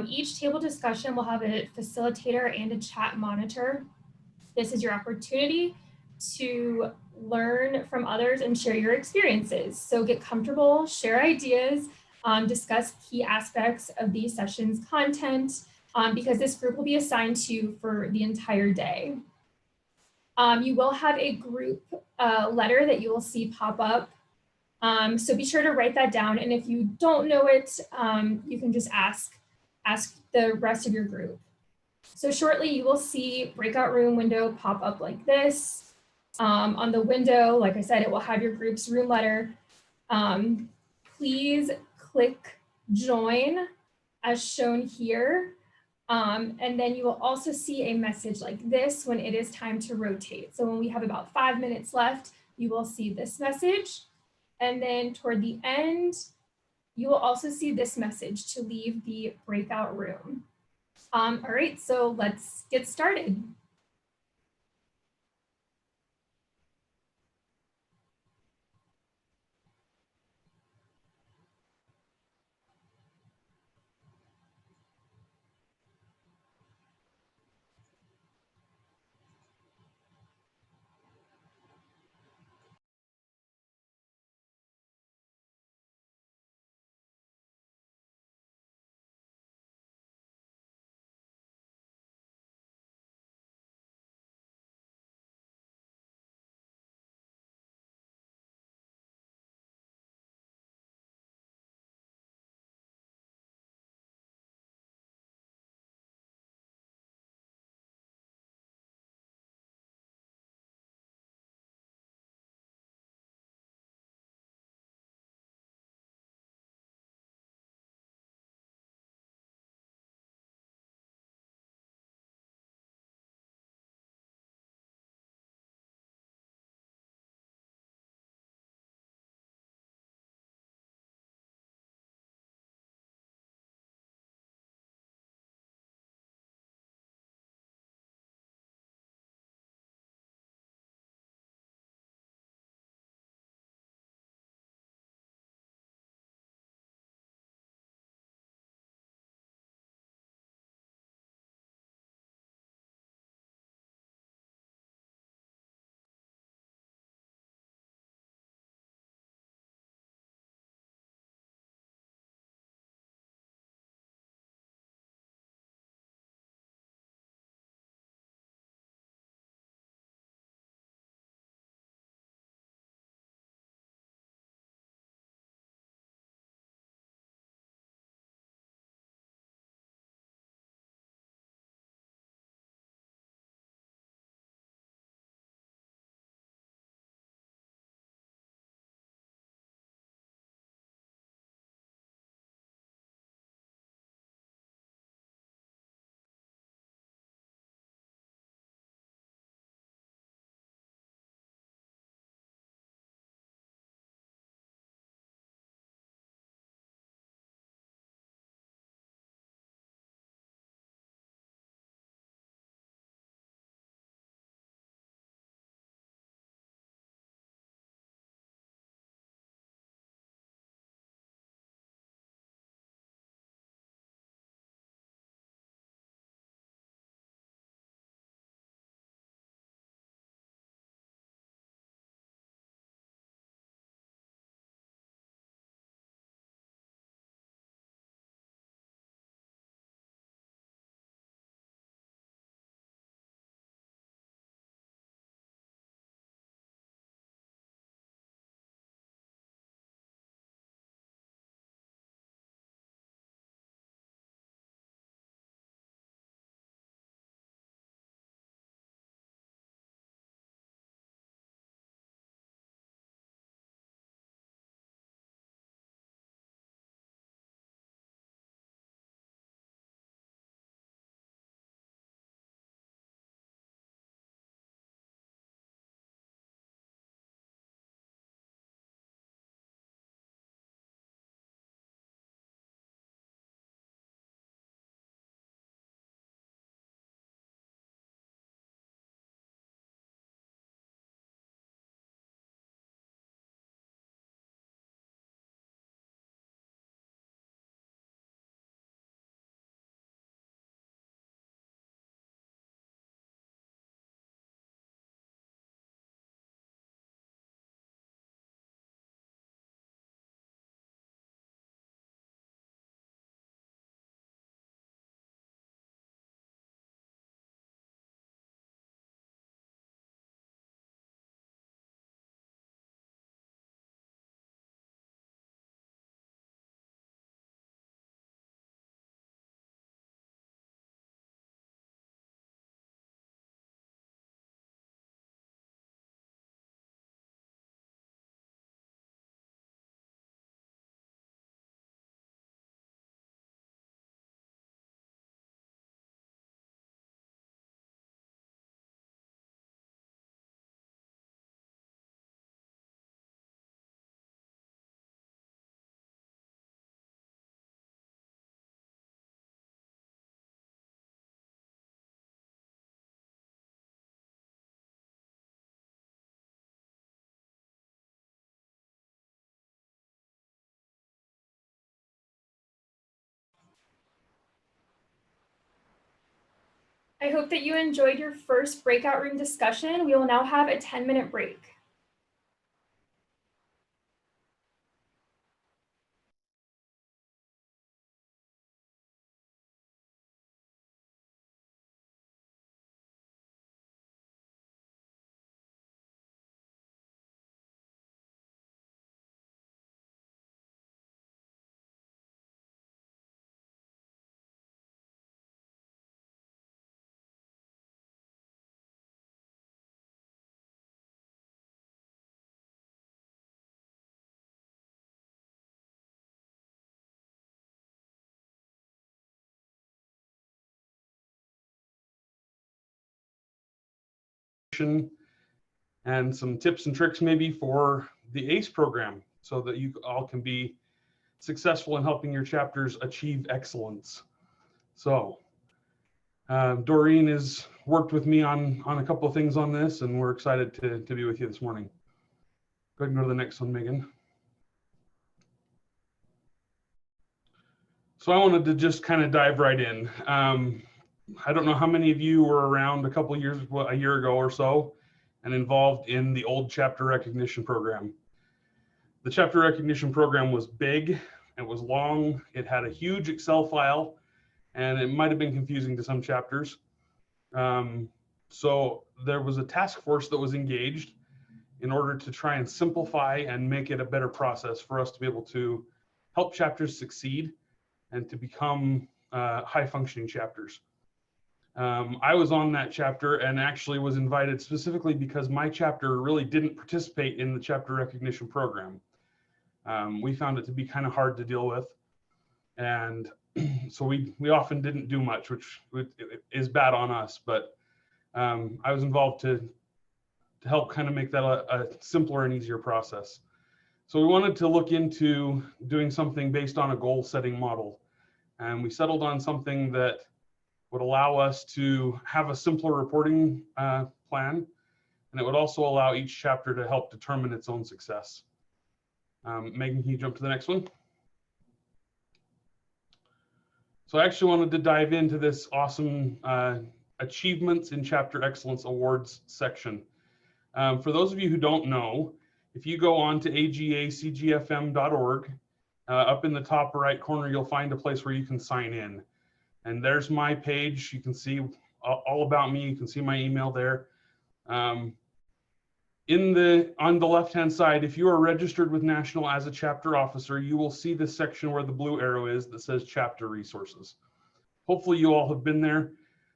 Each table discussion will have a facilitator and a chat monitor. This is your opportunity to learn from others and share your experiences. So get comfortable, share ideas, discuss key aspects of these sessions' content, because this group will be assigned to you for the entire day. You will have a group letter that you will see pop up. So be sure to write that down. And if you don't know it, you can just ask the rest of your group. So shortly you will see breakout room window pop up like this. On the window, like I said, it will have your group's room letter. Please click join as shown here. And then you will also see a message like this when it is time to rotate. So when we have about 5 minutes left, you will see this message. And then toward the end, you will also see this message to leave the breakout room. All right, so let's get started. I hope that you enjoyed your first breakout room discussion. We will now have a 10-minute break. And some tips and tricks maybe for the ACE program so that you all can be successful in helping your chapters achieve excellence. So Doreen has worked with me on a couple of things on this, and we're excited to be with you this morning. Go ahead and go to the next one, Megan. So I wanted to just kind of dive right in. I don't know how many of you were around a year ago or so, and involved in the old chapter recognition program. The chapter recognition program was big, it was long, it had a huge Excel file, and it might have been confusing to some chapters. So there was a task force that was engaged in order to try and simplify and make it a better process for us to be able to help chapters succeed and to become high functioning chapters. I was on that chapter and actually was invited specifically because my chapter really didn't participate in the chapter recognition program. We found it to be kind of hard to deal with. And so we often didn't do much, which is bad on us, but I was involved to help kind of make that a simpler and easier process. So we wanted to look into doing something based on a goal setting model. And we settled on something that would allow us to have a simpler reporting plan, and it would also allow each chapter to help determine its own success. Megan, can you jump to the next one? So I actually wanted to dive into this awesome Achievements in Chapter Excellence Awards section. For those of you who don't know, if you go on to agacgfm.org, up in the top right corner, you'll find a place where you can sign in. And there's my page. You can see all about me. You can see my email there. On the left-hand side, if you are registered with National as a chapter officer, you will see this section where the blue arrow is that says chapter resources. Hopefully you all have been there.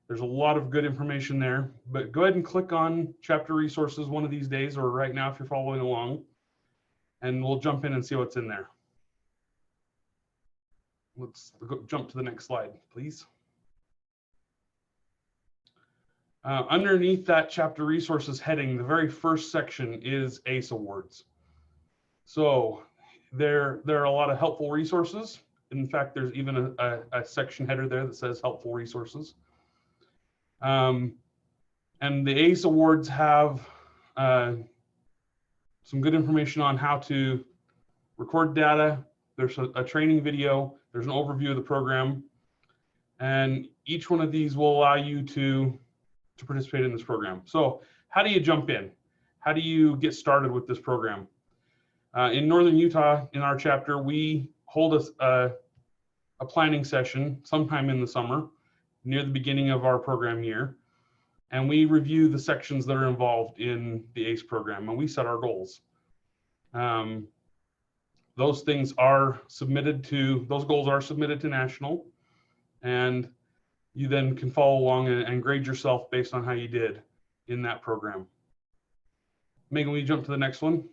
There's a lot of good information there, but go ahead and click on chapter resources one of these days, or right now if you're following along, and we'll jump in and see what's in there. Let's jump to the next slide, please. Underneath that chapter resources heading, the very first section is ACE Awards. So there are a lot of helpful resources. In fact, there's even a section header there that says helpful resources. And the ACE Awards have some good information on how to record data. There's a training video. There's an overview of the program. And each one of these will allow you to participate in this program. So how do you jump in? How do you get started with this program? In Northern Utah, in our chapter, we hold a planning session sometime in the summer, near the beginning of our program year. And we review the sections that are involved in the ACE program, and we set our goals. Those goals are submitted to National, and you then can follow along and grade yourself based on how you did in that program. Megan, will you jump to the next one?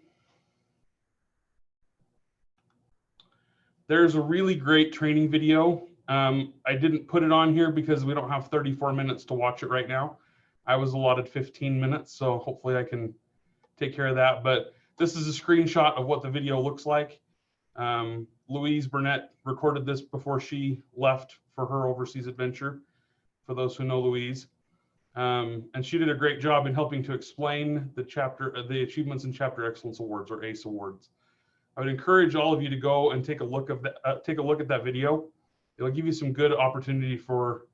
There's a really great training video. I didn't put it on here because we don't have 34 minutes to watch it right now. I was allotted 15 minutes, so hopefully I can take care of that. But this is a screenshot of what the video looks like. Louise Burnett recorded this before she left for her overseas adventure, for those who know Louise. And she did a great job in helping to explain the Achievements in Chapter Excellence Awards, or ACE Awards. I would encourage all of you to go and take a look at that video. It'll give you some good opportunity for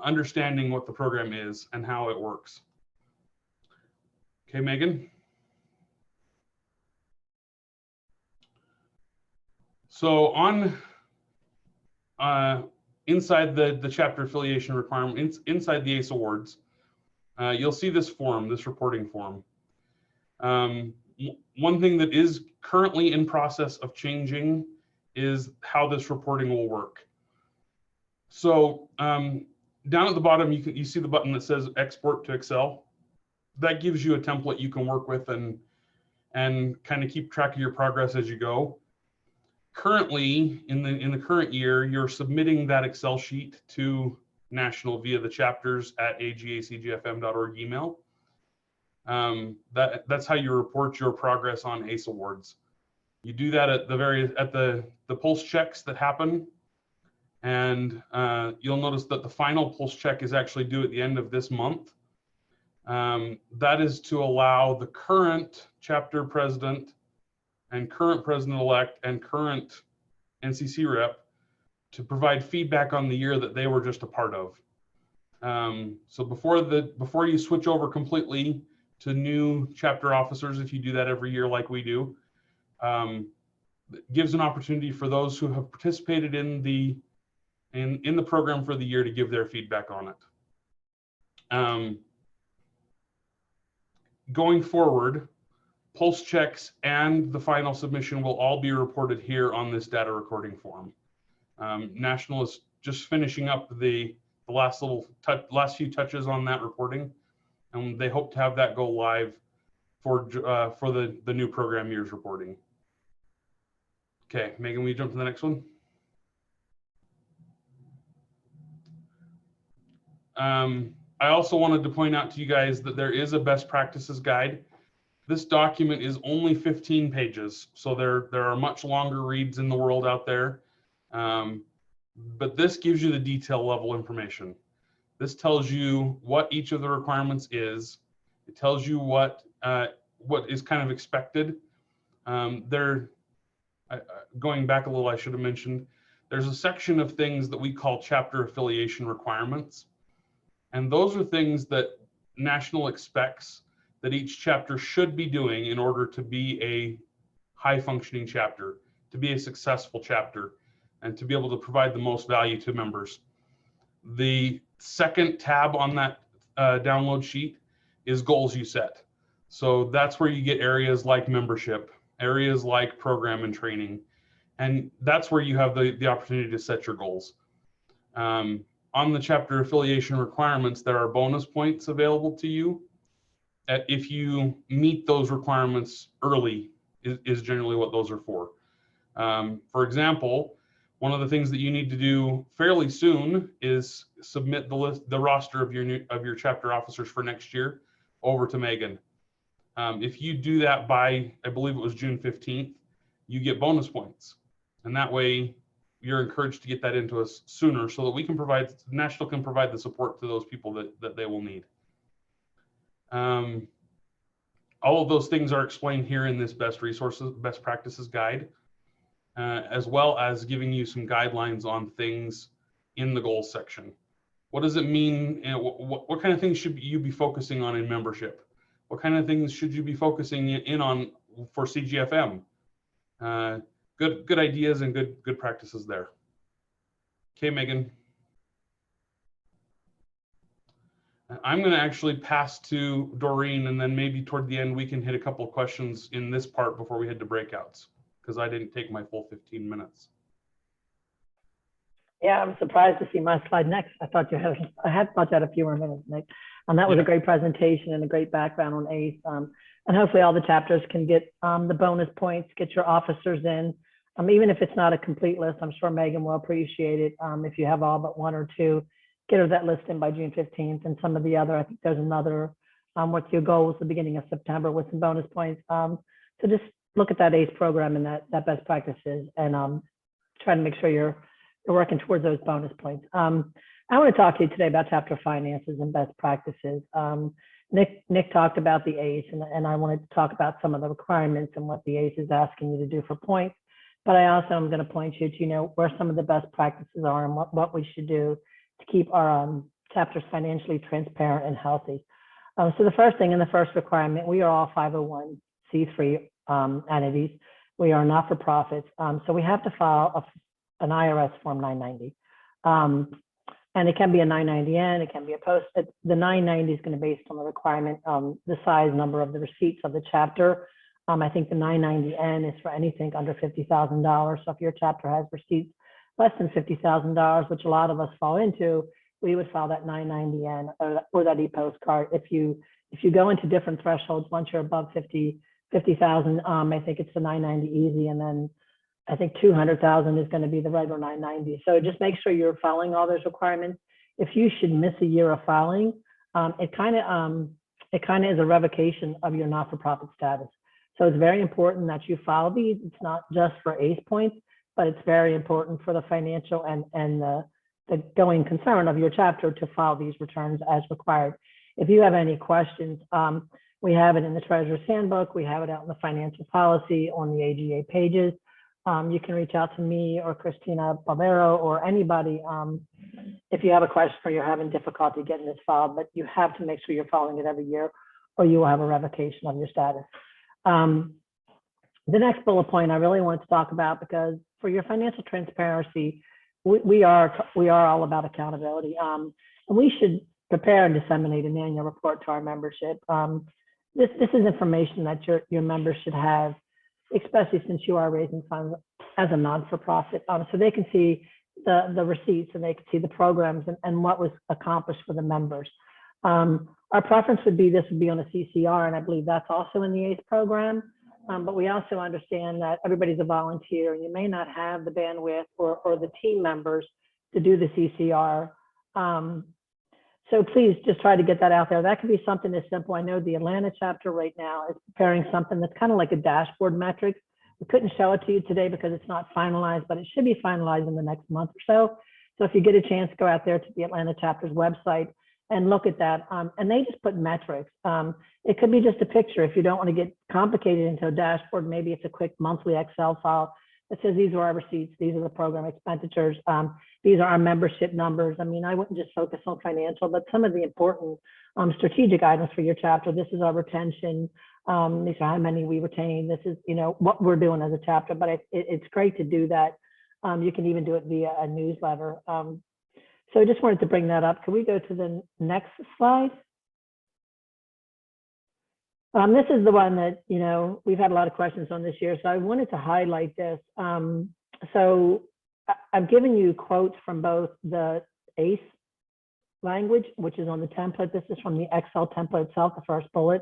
understanding what the program is and how it works. Okay, Megan. So on inside the chapter affiliation requirement, inside the ACE awards, you'll see this form, this reporting form. One thing that is currently in process of changing is how this reporting will work. So down at the bottom, you see the button that says Export to Excel. That gives you a template you can work with and kind of keep track of your progress as you go. Currently, in the current year, you're submitting that Excel sheet to National via the chapters@agacgfm.org email. That's how you report your progress on ACE awards. You do that at the pulse checks that happen, and you'll notice that the final pulse check is actually due at the end of this month. That is to allow the current chapter president and current president-elect and current NCC rep to provide feedback on the year that they were just a part of. So before you switch over completely to new chapter officers, if you do that every year like we do, it gives an opportunity for those who have participated in the program for the year to give their feedback on it. Going forward, pulse checks and the final submission will all be reported here on this data recording form. National is just finishing up the last few touches on that reporting, and they hope to have that go live for the new program year's reporting. Okay, Megan, will you jump to the next one? I also wanted to point out to you guys that there is a best practices guide. This document is only 15 pages, so there are much longer reads in the world out there. But this gives you the detail level information. This tells you what each of the requirements is. It tells you what is kind of expected. Going back a little, I should have mentioned, there's a section of things that we call chapter affiliation requirements. And those are things that National expects that each chapter should be doing in order to be a high functioning chapter, to be a successful chapter, and to be able to provide the most value to members. The second tab on that download sheet is goals you set. So that's where you get areas like membership, areas like program and training, and that's where you have the opportunity to set your goals. On the chapter affiliation requirements, there are bonus points available to you if you meet those requirements early, is generally what those are for. For example, one of the things that you need to do fairly soon is submit the roster of your chapter officers for next year over to Megan. If you do that by, I believe it was June 15th, you get bonus points, and that way you're encouraged to get that into us sooner so that we can National can provide the support to those people that they will need. All of those things are explained here in this best practices guide, as well as giving you some guidelines on things in the goals section. What does it mean? What kind of things should you be focusing on in membership? What kind of things should you be focusing in on for CGFM? Good ideas and good practices there. Okay, Megan. I'm going to actually pass to Doreen, and then maybe toward the end we can hit a couple of questions in this part before we head to breakouts, because I didn't take my full 15 minutes. Yeah, I'm surprised to see my slide next. I thought you had a few more minutes, Nick. And that was a great presentation and a great background on ACE. And hopefully all the chapters can get the bonus points, get your officers in. Even if it's not a complete list, I'm sure Megan will appreciate it. If you have all but one or two, get her that list in by June 15th. And some of the other, I think there's another, what's your goals the beginning of September with some bonus points. So just look at that ACE program and that best practices, and try to make sure you're working towards those bonus points. I want to talk to you today about chapter finances and best practices. Nick talked about the ACE, and I wanted to talk about some of the requirements and what the ACE is asking you to do for points. But I also am going to point you to, where some of the best practices are and what we should do to keep our chapter's financially transparent and healthy. So the first thing in the first requirement, we are all 501c3 entities. We are not-for-profits. So we have to file an IRS Form 990. And it can be a 990N, it can be a post. The 990 is going to be based on the requirement, the size number of the receipts of the chapter. I think the 990N is for anything under $50,000. So if your chapter has receipts less than $50,000, which a lot of us fall into, we would file that 990N or that e-postcard. If you go into different thresholds, once you're above 50,000, I think it's the 990 easy, and then I think 200,000 is going to be the regular 990. So just make sure you're following all those requirements. If you should miss a year of filing, it kind of is a revocation of your not-for-profit status. So it's very important that you file these. It's not just for ACE points, but it's very important for the financial and the going concern of your chapter to file these returns as required. If you have any questions, we have it in the Treasurer's Handbook. We have it out in the financial policy on the AGA pages. You can reach out to me or Christina Barbero or anybody if you have a question or you're having difficulty getting this filed, but you have to make sure you're following it every year or you will have a revocation of your status. The next bullet point I really want to talk about, because for your financial transparency, we are all about accountability. And we should prepare and disseminate an annual report to our membership. This is information that your members should have, especially since you are raising funds as a non-for-profit, so they can see the receipts and they can see the programs and what was accomplished for the members. Our preference would be this would be on a CCR, and I believe that's also in the ACE program. But we also understand that everybody's a volunteer and you may not have the bandwidth or the team members to do the CCR. So please just try to get that out there. That could be something as simple. I know the Atlanta chapter right now is preparing something that's kind of like a dashboard metrics. We couldn't show it to you today because it's not finalized, but it should be finalized in the next month or so. So if you get a chance, go out there to the Atlanta chapter's website and look at that. And they just put metrics. It could be just a picture. If you don't want to get complicated into a dashboard, maybe it's a quick monthly Excel file that says these are our receipts, these are the program expenditures, these are our membership numbers. I mean, I wouldn't just focus on financial, but some of the important strategic items for your chapter. This is our retention. These are how many we retain. This is, what we're doing as a chapter, but it's great to do that. You can even do it via a newsletter. So I just wanted to bring that up. Can we go to the next slide? This is the one that, we've had a lot of questions on this year, so I wanted to highlight this. So I've given you quotes from both the ACE language, which is on the template. This is from the Excel template itself, the first bullet.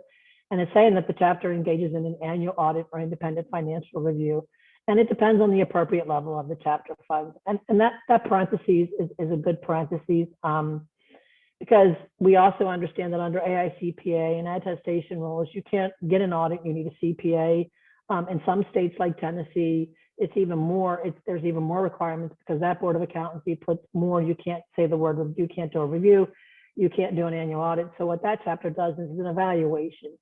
And it's saying that the chapter engages in an annual audit or independent financial review. And it depends on the appropriate level of the chapter funds. And that parentheses is a good parentheses because we also understand that under AICPA and attestation rules, you can't get an audit, you need a CPA. In some states like Tennessee, it's even more, there's even more requirements because that Board of Accountancy puts more, you can't say the word review, you can't do a review, you can't do an annual audit. So what that chapter does is an evaluation.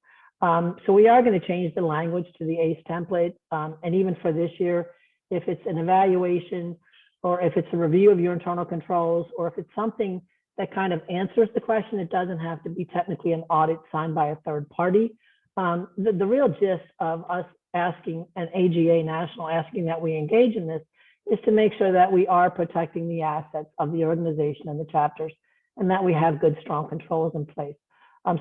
So we are going to change the language to the ACE template. And even for this year, if it's an evaluation or if it's a review of your internal controls, or if it's something that kind of answers the question, it doesn't have to be technically an audit signed by a third party. The real gist of us asking an AGA national asking that we engage in this is to make sure that we are protecting the assets of the organization and the chapters, and that we have good, strong controls in place.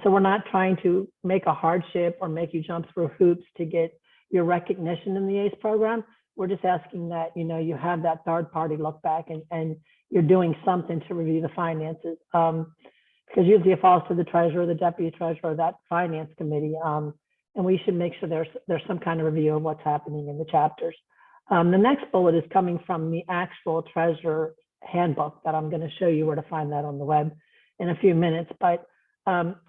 So we're not trying to make a hardship or make you jump through hoops to get your recognition in the ACE program. We're just asking that, you have that third party look back and you're doing something to review the finances. Because usually it falls to the treasurer, the deputy treasurer, that finance committee. And we should make sure there's some kind of review of what's happening in the chapters. The next bullet is coming from the actual treasurer handbook that I'm going to show you where to find that on the web in a few minutes. But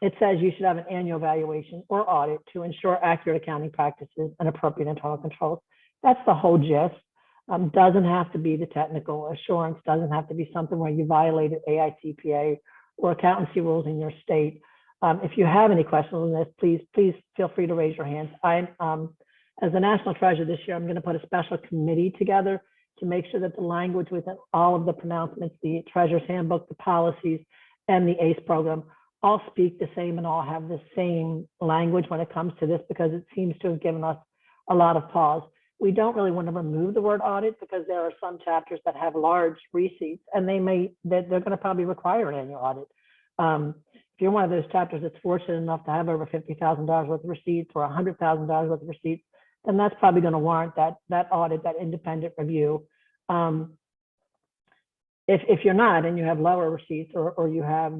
it says you should have an annual evaluation or audit to ensure accurate accounting practices and appropriate internal controls. That's the whole gist. Doesn't have to be the technical assurance, doesn't have to be something where you violated AICPA or accountancy rules in your state. If you have any questions on this, please feel free to raise your hands. As the National Treasurer this year, I'm going to put a special committee together to make sure that the language within all of the pronouncements, the Treasurer's Handbook, the policies, and the ACE program all speak the same and all have the same language when it comes to this, because it seems to have given us a lot of pause. We don't really want to remove the word audit because there are some chapters that have large receipts, and they're going to probably require an annual audit. If you're one of those chapters that's fortunate enough to have over $50,000 worth of receipts or $100,000 worth of receipts, then that's probably going to warrant that audit, that independent review. If you're not, and you have lower receipts, or you have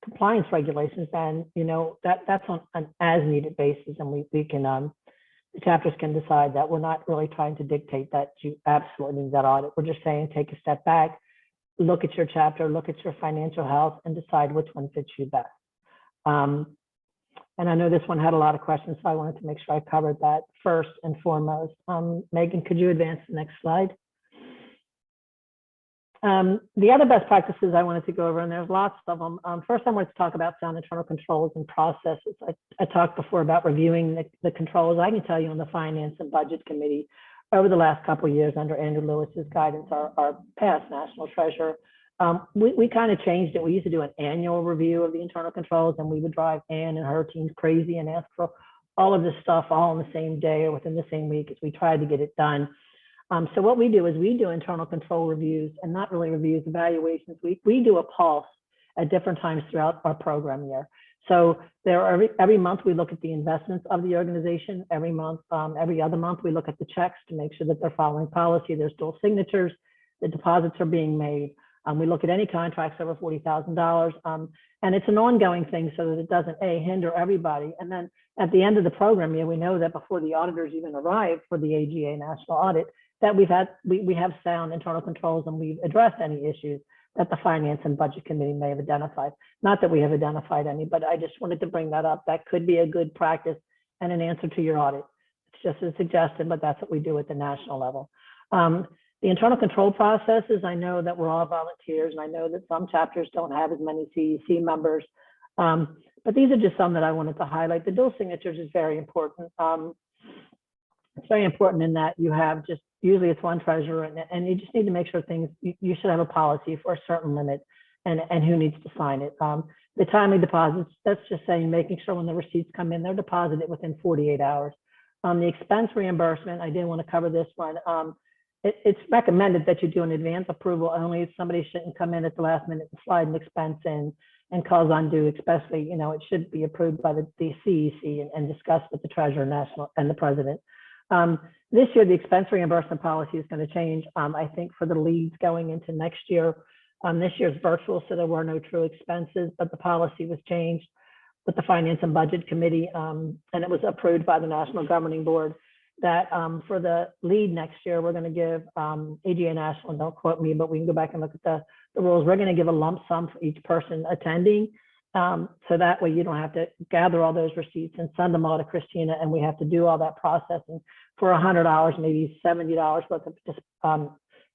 compliance regulations, then that's on an as needed basis, and we can the chapters can decide that. We're not really trying to dictate that you absolutely need that audit. We're just saying take a step back, look at your chapter, look at your financial health, and decide which one fits you best. And I know this one had a lot of questions, so I wanted to make sure I covered that first and foremost. Megan, could you advance the next slide? The other best practices I wanted to go over, and there's lots of them. First, I wanted to talk about sound internal controls and processes. I talked before about reviewing the controls. I can tell you on the Finance and Budget Committee, over the last couple of years under Andrew Lewis's guidance, our past National Treasurer, we kind of changed it. We used to do an annual review of the internal controls, and we would drive Ann and her teams crazy and ask for all of this stuff all on the same day or within the same week as we tried to get it done. So what we do is we do internal control reviews, and not really reviews, evaluations. We do a pulse at different times throughout our program year. So every month we look at the investments of the organization. Every month, every other month, we look at the checks to make sure that they're following policy. There's dual signatures, the deposits are being made. We look at any contracts over $40,000, and it's an ongoing thing so that it doesn't hinder everybody. And then at the end of the program year, we know that before the auditors even arrive for the AGA national audit, that we have sound internal controls, and we've addressed any issues that the Finance and Budget Committee may have identified. Not that we have identified any, but I just wanted to bring that up. That could be a good practice and an answer to your audit. It's just a suggestion, but that's what we do at the national level. The internal control processes, I know that we're all volunteers, and I know that some chapters don't have as many CEC members, but these are just some that I wanted to highlight. The dual signatures is very important. It's very important in that you have just, usually it's one treasurer, and you just need to make sure things, you should have a policy for a certain limit and who needs to sign it. The timely deposits, that's just saying, making sure when the receipts come in, they're deposited within 48 hours. The expense reimbursement, I didn't want to cover this one. It's recommended that you do an advance approval only. Somebody shouldn't come in at the last minute and slide an expense in and cause undue, especially, it should be approved by the CEC and discussed with the treasurer national and the president. This year, the expense reimbursement policy is going to change, I think, for the leads going into next year. This year's virtual, so there were no true expenses, but the policy was changed with the Finance and Budget Committee, and it was approved by the National Governing Board that for the lead next year, we're going to give AGA National, and don't quote me, but we can go back and look at the rules. We're going to give a lump sum for each person attending. So that way you don't have to gather all those receipts and send them all to Christina, and we have to do all that processing for $100, maybe $70 worth of just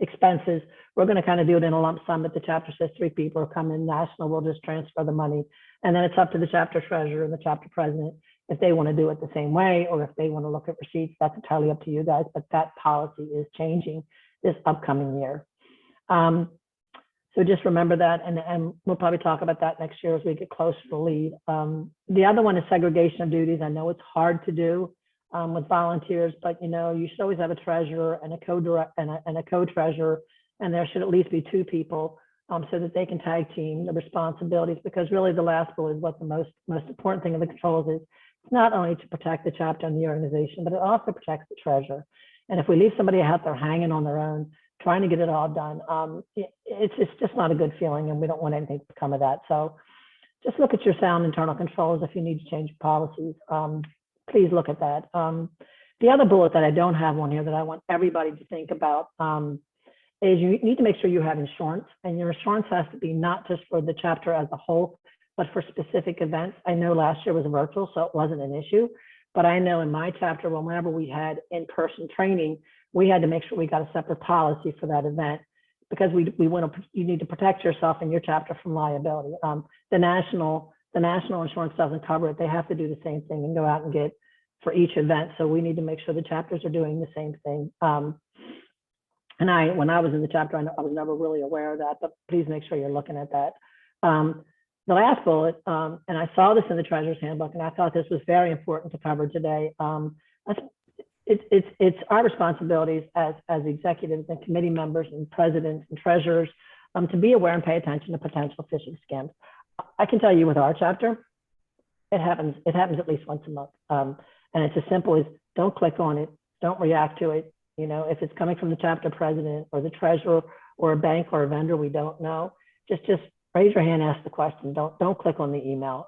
expenses. We're going to kind of do it in a lump sum. If the chapter says 3 people are coming national, we'll just transfer the money. And then it's up to the chapter treasurer and the chapter president if they want to do it the same way, or if they want to look at receipts. That's entirely up to you guys, but that policy is changing this upcoming year. So just remember that, and we'll probably talk about that next year as we get closer to lead. The other one is segregation of duties. I know it's hard to do with volunteers, but you should always have a treasurer and a co-treasurer, and there should at least be 2 people so that they can tag team the responsibilities, because really the last bullet is what the most important thing of the controls is. It's not only to protect the chapter and the organization, but it also protects the treasurer. And if we leave somebody out there hanging on their own, trying to get it all done, it's just not a good feeling, and we don't want anything to come of that. So just look at your sound internal controls. If you need to change policies, please look at that. The other bullet that I don't have on here that I want everybody to think about is you need to make sure you have insurance, and your insurance has to be not just for the chapter as a whole, but for specific events. I know last year was virtual, so it wasn't an issue, but I know in my chapter, whenever we had in-person training, we had to make sure we got a separate policy for that event, because you need to protect yourself and your chapter from liability. The national insurance doesn't cover it. They have to do the same thing and go out and get for each event. So we need to make sure the chapters are doing the same thing. And when I was in the chapter, I was never really aware of that, but please make sure you're looking at that. The last bullet, and I saw this in the Treasurer's Handbook, and I thought this was very important to cover today. It's our responsibilities as executives and committee members and presidents and treasurers to be aware and pay attention to potential phishing scams. I can tell you with our chapter, it happens at least once a month. And it's as simple as don't click on it, don't react to it. You know, if it's coming from the chapter president or the treasurer or a bank or a vendor we don't know, just raise your hand, ask the question. Don't click on the email.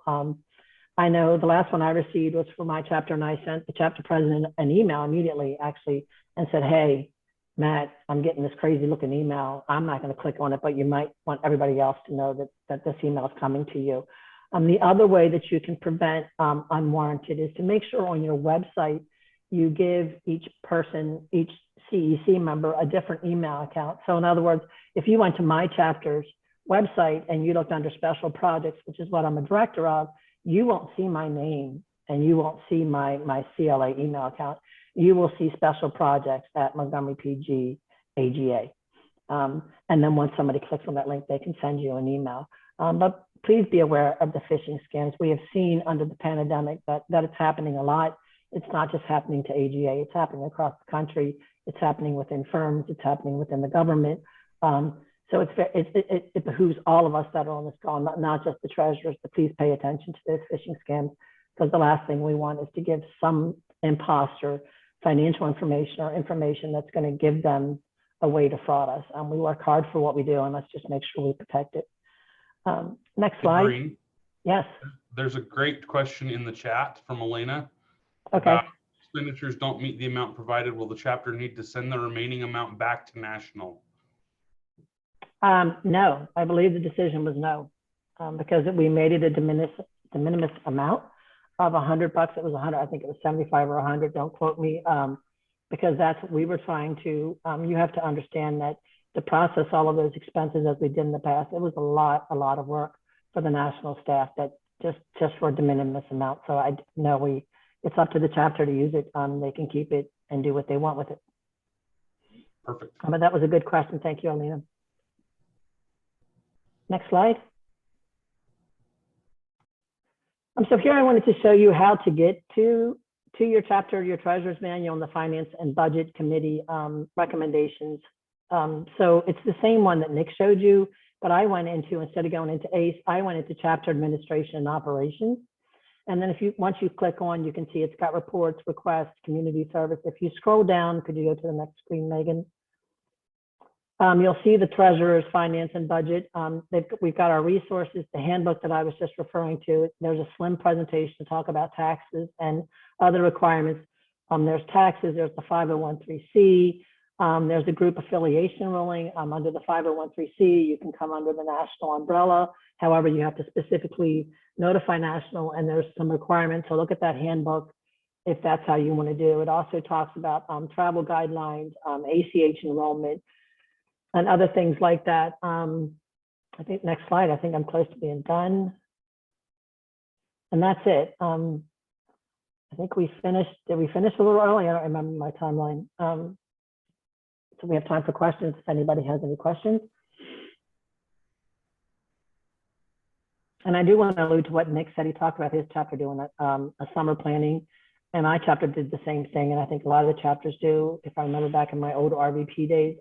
I know the last one I received was for my chapter, and I sent the chapter president an email immediately, actually, and said, "Hey, Matt, I'm getting this crazy looking email. I'm not going to click on it, but you might want everybody else to know that this email is coming to you." The other way that you can prevent unwarranted is to make sure on your website you give each person, each CEC member, a different email account. So in other words, if you went to my chapter's website and you looked under special projects, which is what I'm a director of, you won't see my name and you won't see my CLA email account. You will see special projects at Montgomery PG AGA. And then once somebody clicks on that link, they can send you an email. But please be aware of the phishing scams. We have seen under the pandemic that it's happening a lot. It's not just happening to AGA, it's happening across the country. It's happening within firms, it's happening within the government. So it behooves all of us that are on this call, not just the treasurers, to please pay attention to those phishing scams, because the last thing we want is to give some imposter financial information or information that's going to give them a way to fraud us. We work hard for what we do, and let's just make sure we protect it. Next slide. Green, yes. There's a great question in the chat from Elena. Okay. Expenditures don't meet the amount provided. Will the chapter need to send the remaining amount back to national? No, I believe the decision was no, because we made it a de minimis amount of $100. It was 100. I think it was 75 or 100. Don't quote me, because that's what we were trying to. You have to understand that to process all of those expenses as we did in the past, it was a lot of work for the national staff. That just for a de minimis amount. So I know it's up to the chapter to use it. They can keep it and do what they want with it. Perfect. But that was a good question. Thank you, Alina. Next slide. So here I wanted to show you how to get to your chapter, your treasurer's manual, and the finance and budget committee recommendations. So it's the same one that Nick showed you, but I went into, instead of going into ACE, I went into chapter administration and operations. And then once you click on, you can see it's got reports, requests, community service. If you scroll down, could you go to the next screen, Megan? You'll see the treasurer's finance and budget. We've got our resources, the handbook that I was just referring to. There's a slim presentation to talk about taxes and other requirements. There's taxes, there's the 501(c)(3). There's a group affiliation ruling. Under the 501(c)(3), you can come under the national umbrella. However, you have to specifically notify national, and there's some requirements. So look at that handbook if that's how you want to do. It also talks about travel guidelines, ACH enrollment, and other things like that. I think next slide, I think I'm close to being done. And that's it. I think we finished, did we finish a little early? I don't remember my timeline. So we have time for questions if anybody has any questions. And I do want to allude to what Nick said. He talked about his chapter doing a summer planning, and my chapter did the same thing. And I think a lot of the chapters do. If I remember back in my old RVP days,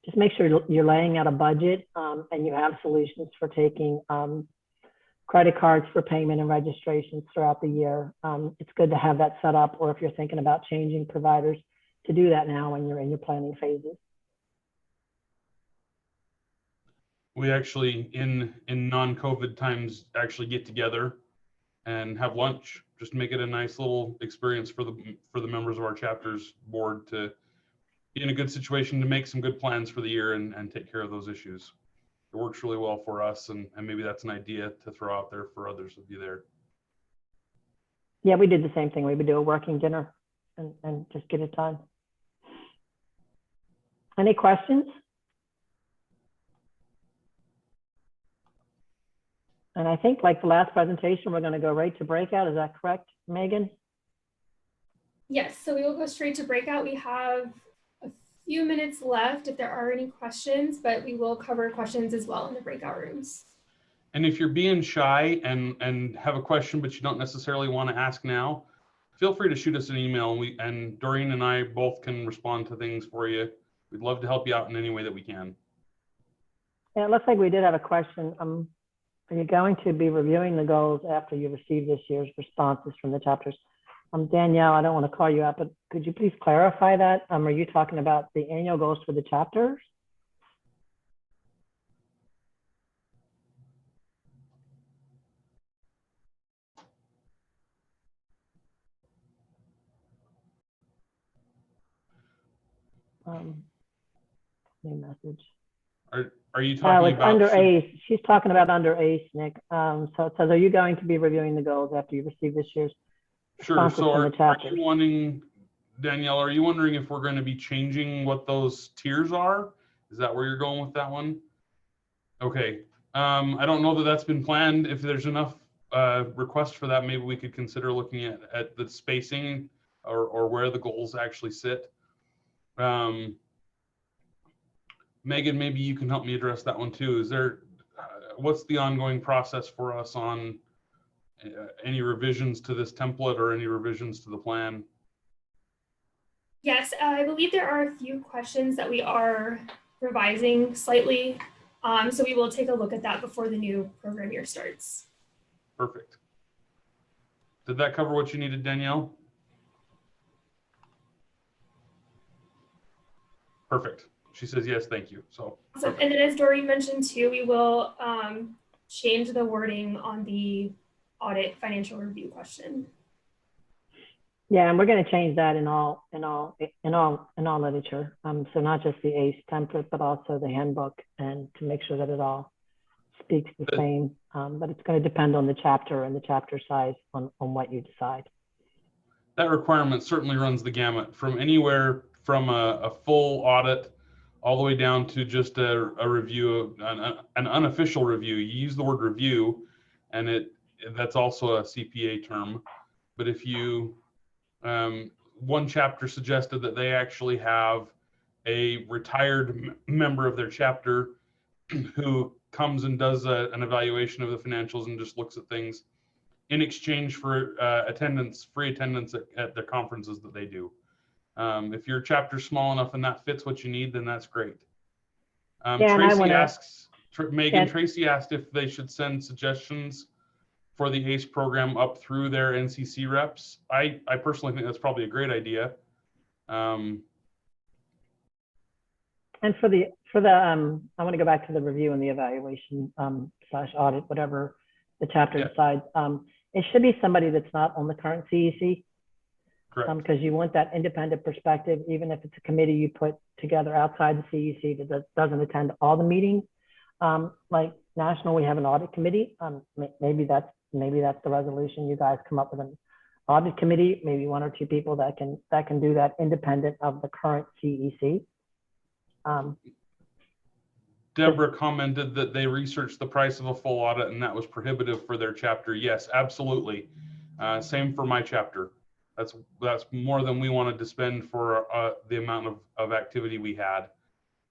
just make sure you're laying out a budget and you have solutions for taking credit cards for payment and registrations throughout the year. It's good to have that set up, or if you're thinking about changing providers, to do that now when you're in your planning phases. We actually, in non-COVID times, actually get together and have lunch. Just make it a nice little experience for the members of our chapters board to be in a good situation to make some good plans for the year and take care of those issues. It works really well for us, and maybe that's an idea to throw out there for others of you there. Yeah, we did the same thing. We would do a working dinner and just get it done. Any questions? And I think, like the last presentation, we're going to go right to breakout. Is that correct, Megan? Yes, so we will go straight to breakout. We have a few minutes left if there are any questions, but we will cover questions as well in the breakout rooms. And if you're being shy and have a question, but you don't necessarily want to ask now, feel free to shoot us an email, and Doreen and I both can respond to things for you. We'd love to help you out in any way that we can. Yeah, it looks like we did have a question. Are you going to be reviewing the goals after you receive this year's responses from the chapters? Danielle, I don't want to call you out, but could you please clarify that? Are you talking about the annual goals for the chapters? New message. Are you talking it's about under ACE? She's talking about under ACE, Nick. So it says, are you going to be reviewing the goals after you receive this year's Sure. So from the chapters? are you wanting, Danielle, are you wondering if we're going to be changing what those tiers are? Is that where you're going with that one? Okay. I don't know that that's been planned. If there's enough requests for that, maybe we could consider looking at the spacing or where the goals actually sit. Megan, maybe you can help me address that one too. Is there, what's the ongoing process for us on any revisions to this template or any revisions to the plan? Yes, I believe there are a few questions that we are revising slightly. So we will take a look at that before the new program year starts. Perfect. Did that cover what you needed, Danielle? Perfect. She says, yes, thank you. So, awesome. And then as Doreen mentioned too, we will change the wording on the audit financial review question. Yeah, and we're going to change that in all literature. So not just the ACE template, but also the handbook, and to make sure that it all speaks the same. But it's going to depend on the chapter and the chapter size on what you decide. That requirement certainly runs the gamut from anywhere from a full audit all the way down to just a review, an unofficial review. You use the word review, and that's also a CPA term. But if you, one chapter suggested that they actually have a retired member of their chapter who comes and does an evaluation of the financials and just looks at things in exchange for free attendance at the conferences that they do. If your chapter's small enough and that fits what you need, then that's great. Tracy asks, Megan, Tracy asked if they should send suggestions for the ACE program up through their NCC reps. I personally think that's probably a great idea. And for the I want to go back to the review and the evaluation / audit, whatever the chapter decides. It should be somebody that's not on the current CEC. Because you want that independent perspective, even if it's a committee you put together outside the CEC that doesn't attend all the meetings. Like national, we have an audit committee. Maybe that's the resolution. You guys come up with an audit committee, maybe 1 or 2 people that can do that independent of the current CEC. Deborah commented that they researched the price of a full audit and that was prohibitive for their chapter. Yes, absolutely. Same for my chapter. That's more than we wanted to spend for the amount of activity we had.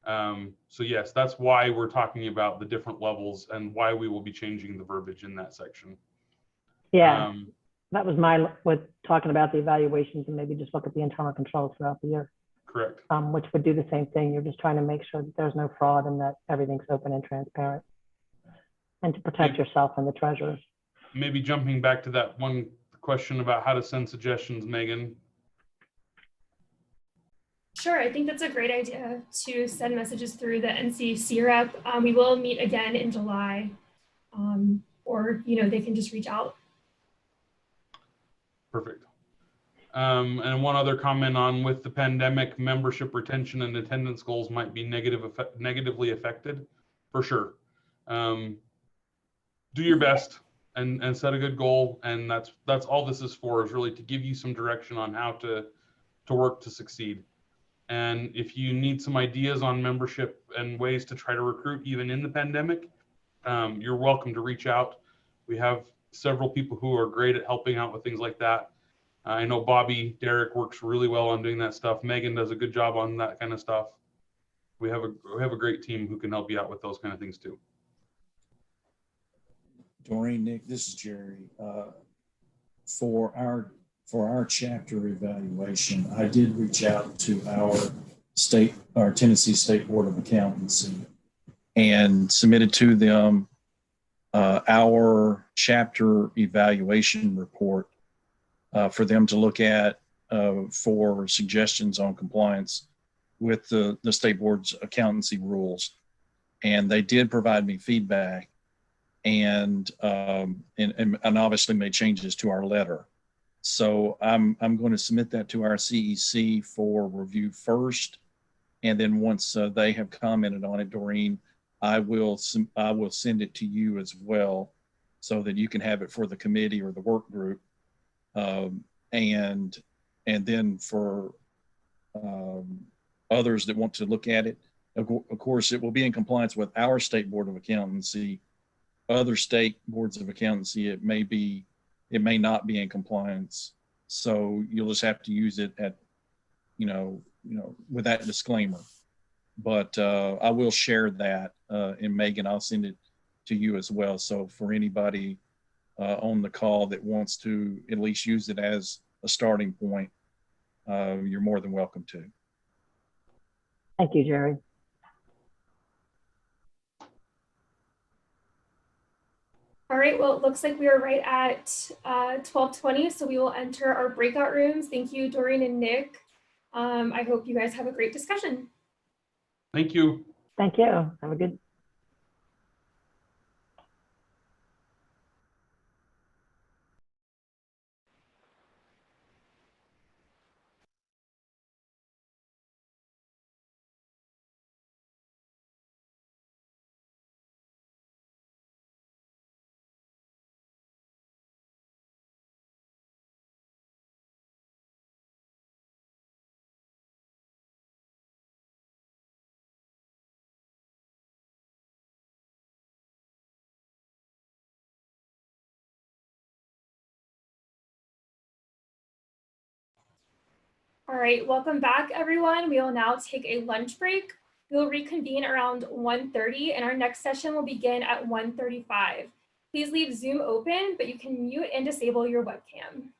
So yes, that's why we're talking about the different levels and why we will be changing the verbiage in that section. Yeah, that was with talking about the evaluations, and maybe just look at the internal controls throughout the year. Correct. Which would do the same thing. You're just trying to make sure that there's no fraud and that everything's open and transparent, and to protect yourself and the treasurers. Maybe jumping back to that one question about how to send suggestions, Megan. Sure, I think that's a great idea to send messages through the NCC rep. We will meet again in July, or they can just reach out. Perfect. And one other comment on with the pandemic, membership retention and attendance goals might be negatively affected, for sure. Do your best. And set a good goal, and that's all this is for, is really to give you some direction on how to work to succeed. And if you need some ideas on membership and ways to try to recruit even in the pandemic, you're welcome to reach out. We have several people who are great at helping out with things like that. I know Bobby Derrick works really well on doing that stuff. Megan does a good job on that kind of stuff. We have a great team who can help you out with those kind of things too. Doreen, Nick, this is Jerry. For our chapter evaluation, I did reach out to our Tennessee State Board of Accountancy and submitted to them our chapter evaluation report for them to look at for suggestions on compliance with the state board's accountancy rules. And they did provide me feedback and obviously made changes to our letter. So I'm going to submit that to our CEC for review first. And then once they have commented on it, Doreen, I will send it to you as well so that you can have it for the committee or the work group. And then for others that want to look at it, of course, it will be in compliance with our state board of accountancy. Other state boards of accountancy, it may not be in compliance. So you'll just have to use it at, with that disclaimer. But I will share that, and Megan, I'll send it to you as well. So for anybody on the call that wants to at least use it as a starting point, you're more than welcome to. Thank you, Jerry. All right, well, it looks like we are right at 12:20, so we will enter our breakout rooms. Thank you, Doreen and Nick. I hope you guys have a great discussion. Thank you. Thank you. Have a good. All right, welcome back, everyone. We will now take a lunch break. We will reconvene around 1:30, and our next session will begin at 1:35. Please leave Zoom open, but you can mute and disable your webcam.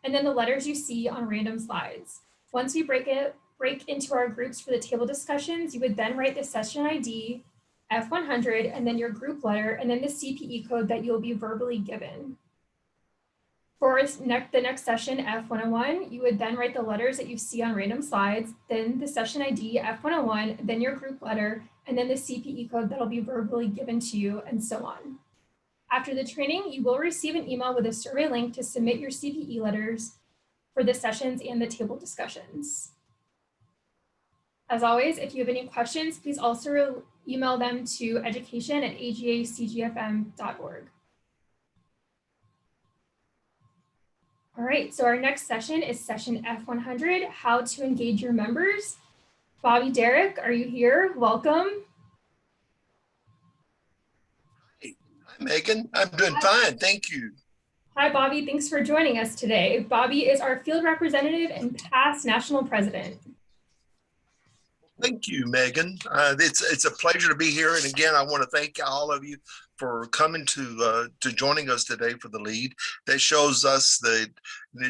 And then the letters you see on random slides. Once we break into our groups for the table discussions, you would then write the session ID, F100, and then your group letter, and then the CPE code that you'll be verbally given. For the next session, F101, you would then write the letters that you see on random slides, then the session ID, F101, then your group letter, and then the CPE code that'll be verbally given to you, and so on. After the training, you will receive an email with a survey link to submit your CPE letters for the sessions and the table discussions. As always, if you have any questions, please also email them to education@agacgfm.org. All right, so our next session is session F100, how to engage your members. Bobby Derrick, are you here? Welcome. Megan, I'm doing fine, thank you. Hi, Bobby. Thanks for joining us today. Bobby is our field representative and past national president. Thank you, Megan. It's a pleasure to be here. And again, I want to thank all of you for coming to joining us today for the lead. That shows us it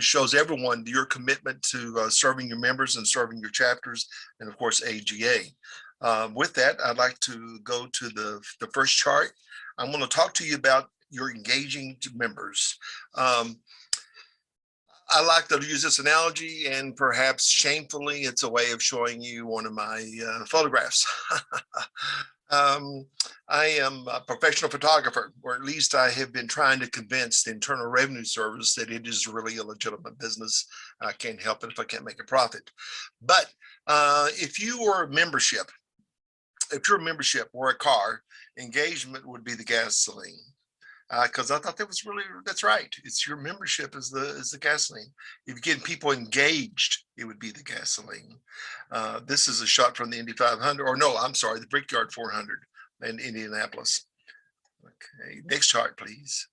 shows everyone your commitment to serving your members and serving your chapters, and of course, AGA. With that, I'd like to go to the first chart. I'm going to talk to you about your engaging members. I like to use this analogy, and perhaps shamefully, it's a way of showing you one of my photographs. I am a professional photographer, or at least I have been trying to convince the Internal Revenue Service that it is really a legitimate business. I can't help it if I can't make a profit. But if you were a membership, if your membership were a car, engagement would be the gasoline. Because I thought that was really, that's right. It's your membership is the gasoline. If you get people engaged, it would be the gasoline. This is a shot from the Indy 500, or no, I'm sorry, the Brickyard 400 in Indianapolis. Okay, next chart, please.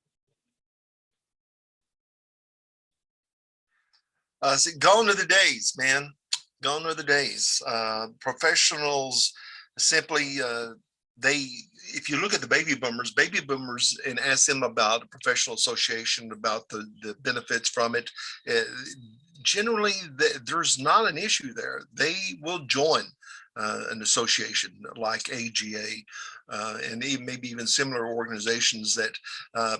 See, gone are the days, man. Gone are the days. Professionals simply, if you look at the baby boomers and ask them about a professional association, about the benefits from it, generally there's not an issue there. They will join an association like AGA and maybe even similar organizations that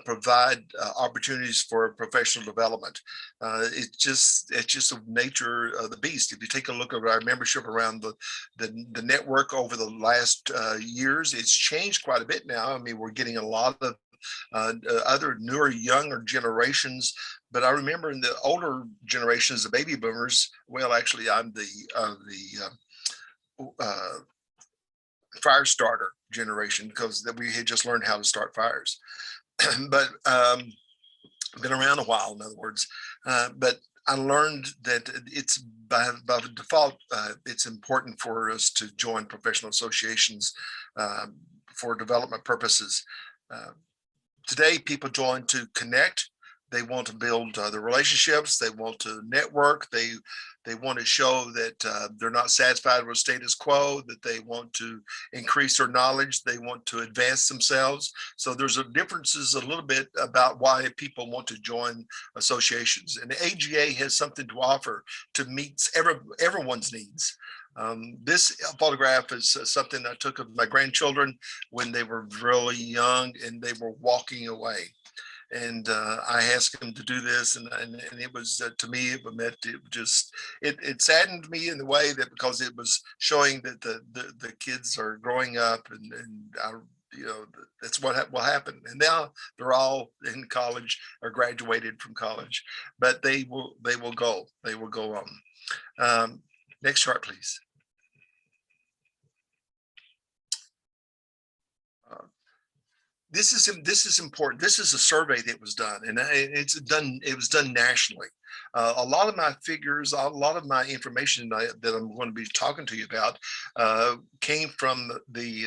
provide opportunities for professional development. It's just the nature of the beast. If you take a look at our membership around the network over the last years, it's changed quite a bit now. I mean, we're getting a lot of other newer, younger generations. But I remember in the older generations, the baby boomers, well, actually, I'm the fire starter generation, because we had just learned how to start fires. But been around a while, in other words. But I learned that it's by default, it's important for us to join professional associations for development purposes. Today, people join to connect. They want to build the relationships. They want to network. They want to show that they're not satisfied with status quo, that they want to increase their knowledge. They want to advance themselves. So there's differences a little bit about why people want to join associations. And the AGA has something to offer to meet everyone's needs. This photograph is something I took of my grandchildren when they were really young and they were walking away. And I asked him to do this, and it was to me it saddened me in the way that, because it was showing that the kids are growing up, and that's what will happen. And now they're all in college or graduated from college, but they will go on. Next chart, please. This is important. This is a survey that was done, and it was done nationally. A lot of my figures, a lot of my information that I'm going to be talking to you about came from the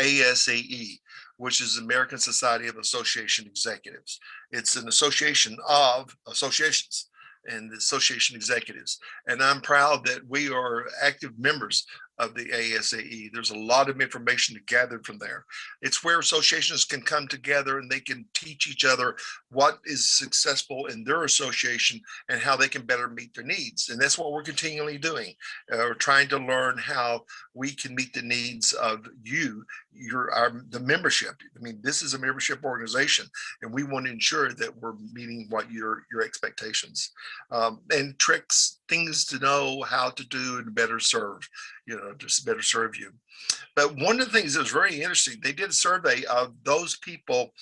ASAE, which is American Society of Association Executives. It's an association of associations and the association executives. And I'm proud that we are active members of the ASAE. There's a lot of information gathered from there. It's where associations can come together and they can teach each other what is successful in their association and how they can better meet their needs. And that's what we're continually doing. We're trying to learn how we can meet the needs of the membership. I mean, this is a membership organization, and we want to ensure that we're meeting what your expectations, and tricks, things to know how to do and better serve, just better serve you. But one of the things that was very interesting, they did a survey of those people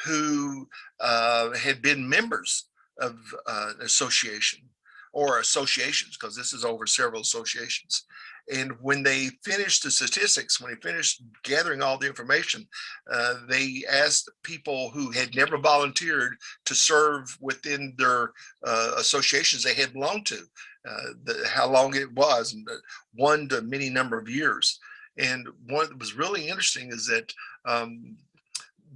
who had been members of an association or associations, because this is over several associations. And when they finished the statistics, when they finished gathering all the information, they asked people who had never volunteered to serve within their associations they had belonged to, how long it was, and one to many number of years. And what was really interesting is that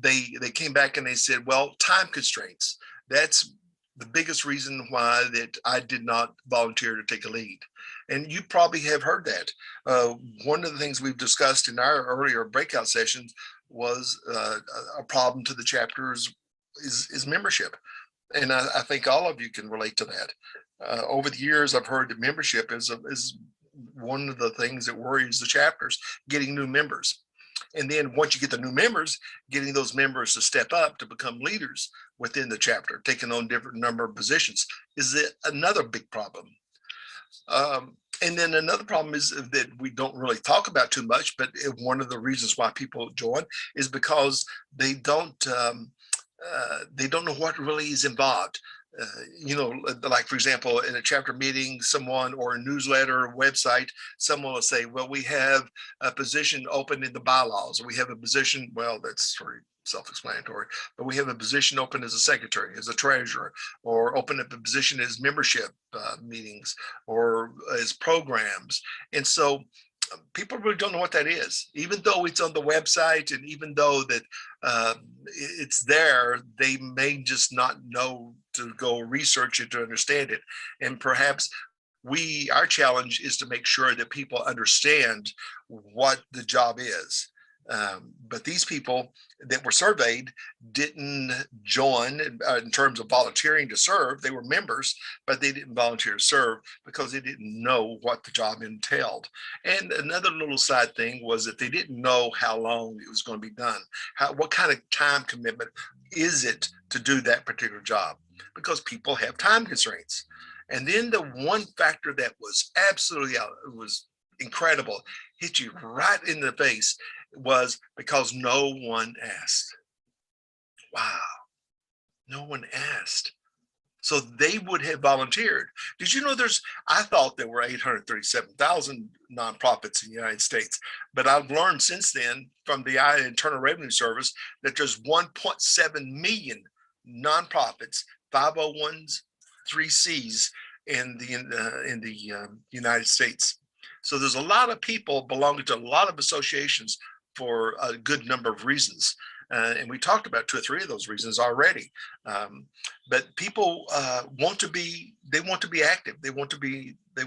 they came back and they said, well, time constraints. That's the biggest reason why that I did not volunteer to take a lead. And you probably have heard that. One of the things we've discussed in our earlier breakout sessions was a problem to the chapters is membership. And I think all of you can relate to that. Over the years, I've heard that membership is one of the things that worries the chapters, getting new members. And then once you get the new members, getting those members to step up to become leaders within the chapter, taking on different number of positions is another big problem. And then another problem is that we don't really talk about too much, but one of the reasons why people join is because they don't know what really is involved. Like for example, in a chapter meeting, someone or a newsletter or website, someone will say, well, we have a position open in the bylaws. We have a position, well, that's sort of self-explanatory, but we have a position open as a secretary, as a treasurer, or open up a position as membership meetings or as programs. And so people really don't know what that is, even though it's on the website, and even though that it's there, they may just not know to go research it to understand it. And perhaps our challenge is to make sure that people understand what the job is. But these people that were surveyed didn't join in terms of volunteering to serve. They were members, but they didn't volunteer to serve because they didn't know what the job entailed. And another little side thing was that they didn't know how long it was going to be done. What kind of time commitment is it to do that particular job? Because people have time constraints. And then the one factor that was absolutely was incredible, hit you right in the face, was because no one asked. Wow, no one asked. So they would have volunteered. Did you know I thought there were 837,000 nonprofits in the United States, but I've learned since then from the Internal Revenue Service that there's 1.7 million nonprofits, 501s, 3Cs in the United States. So there's a lot of people belonging to a lot of associations for a good number of reasons. And we talked about 2 or 3 of those reasons already. But people want to be active. They want to lead. They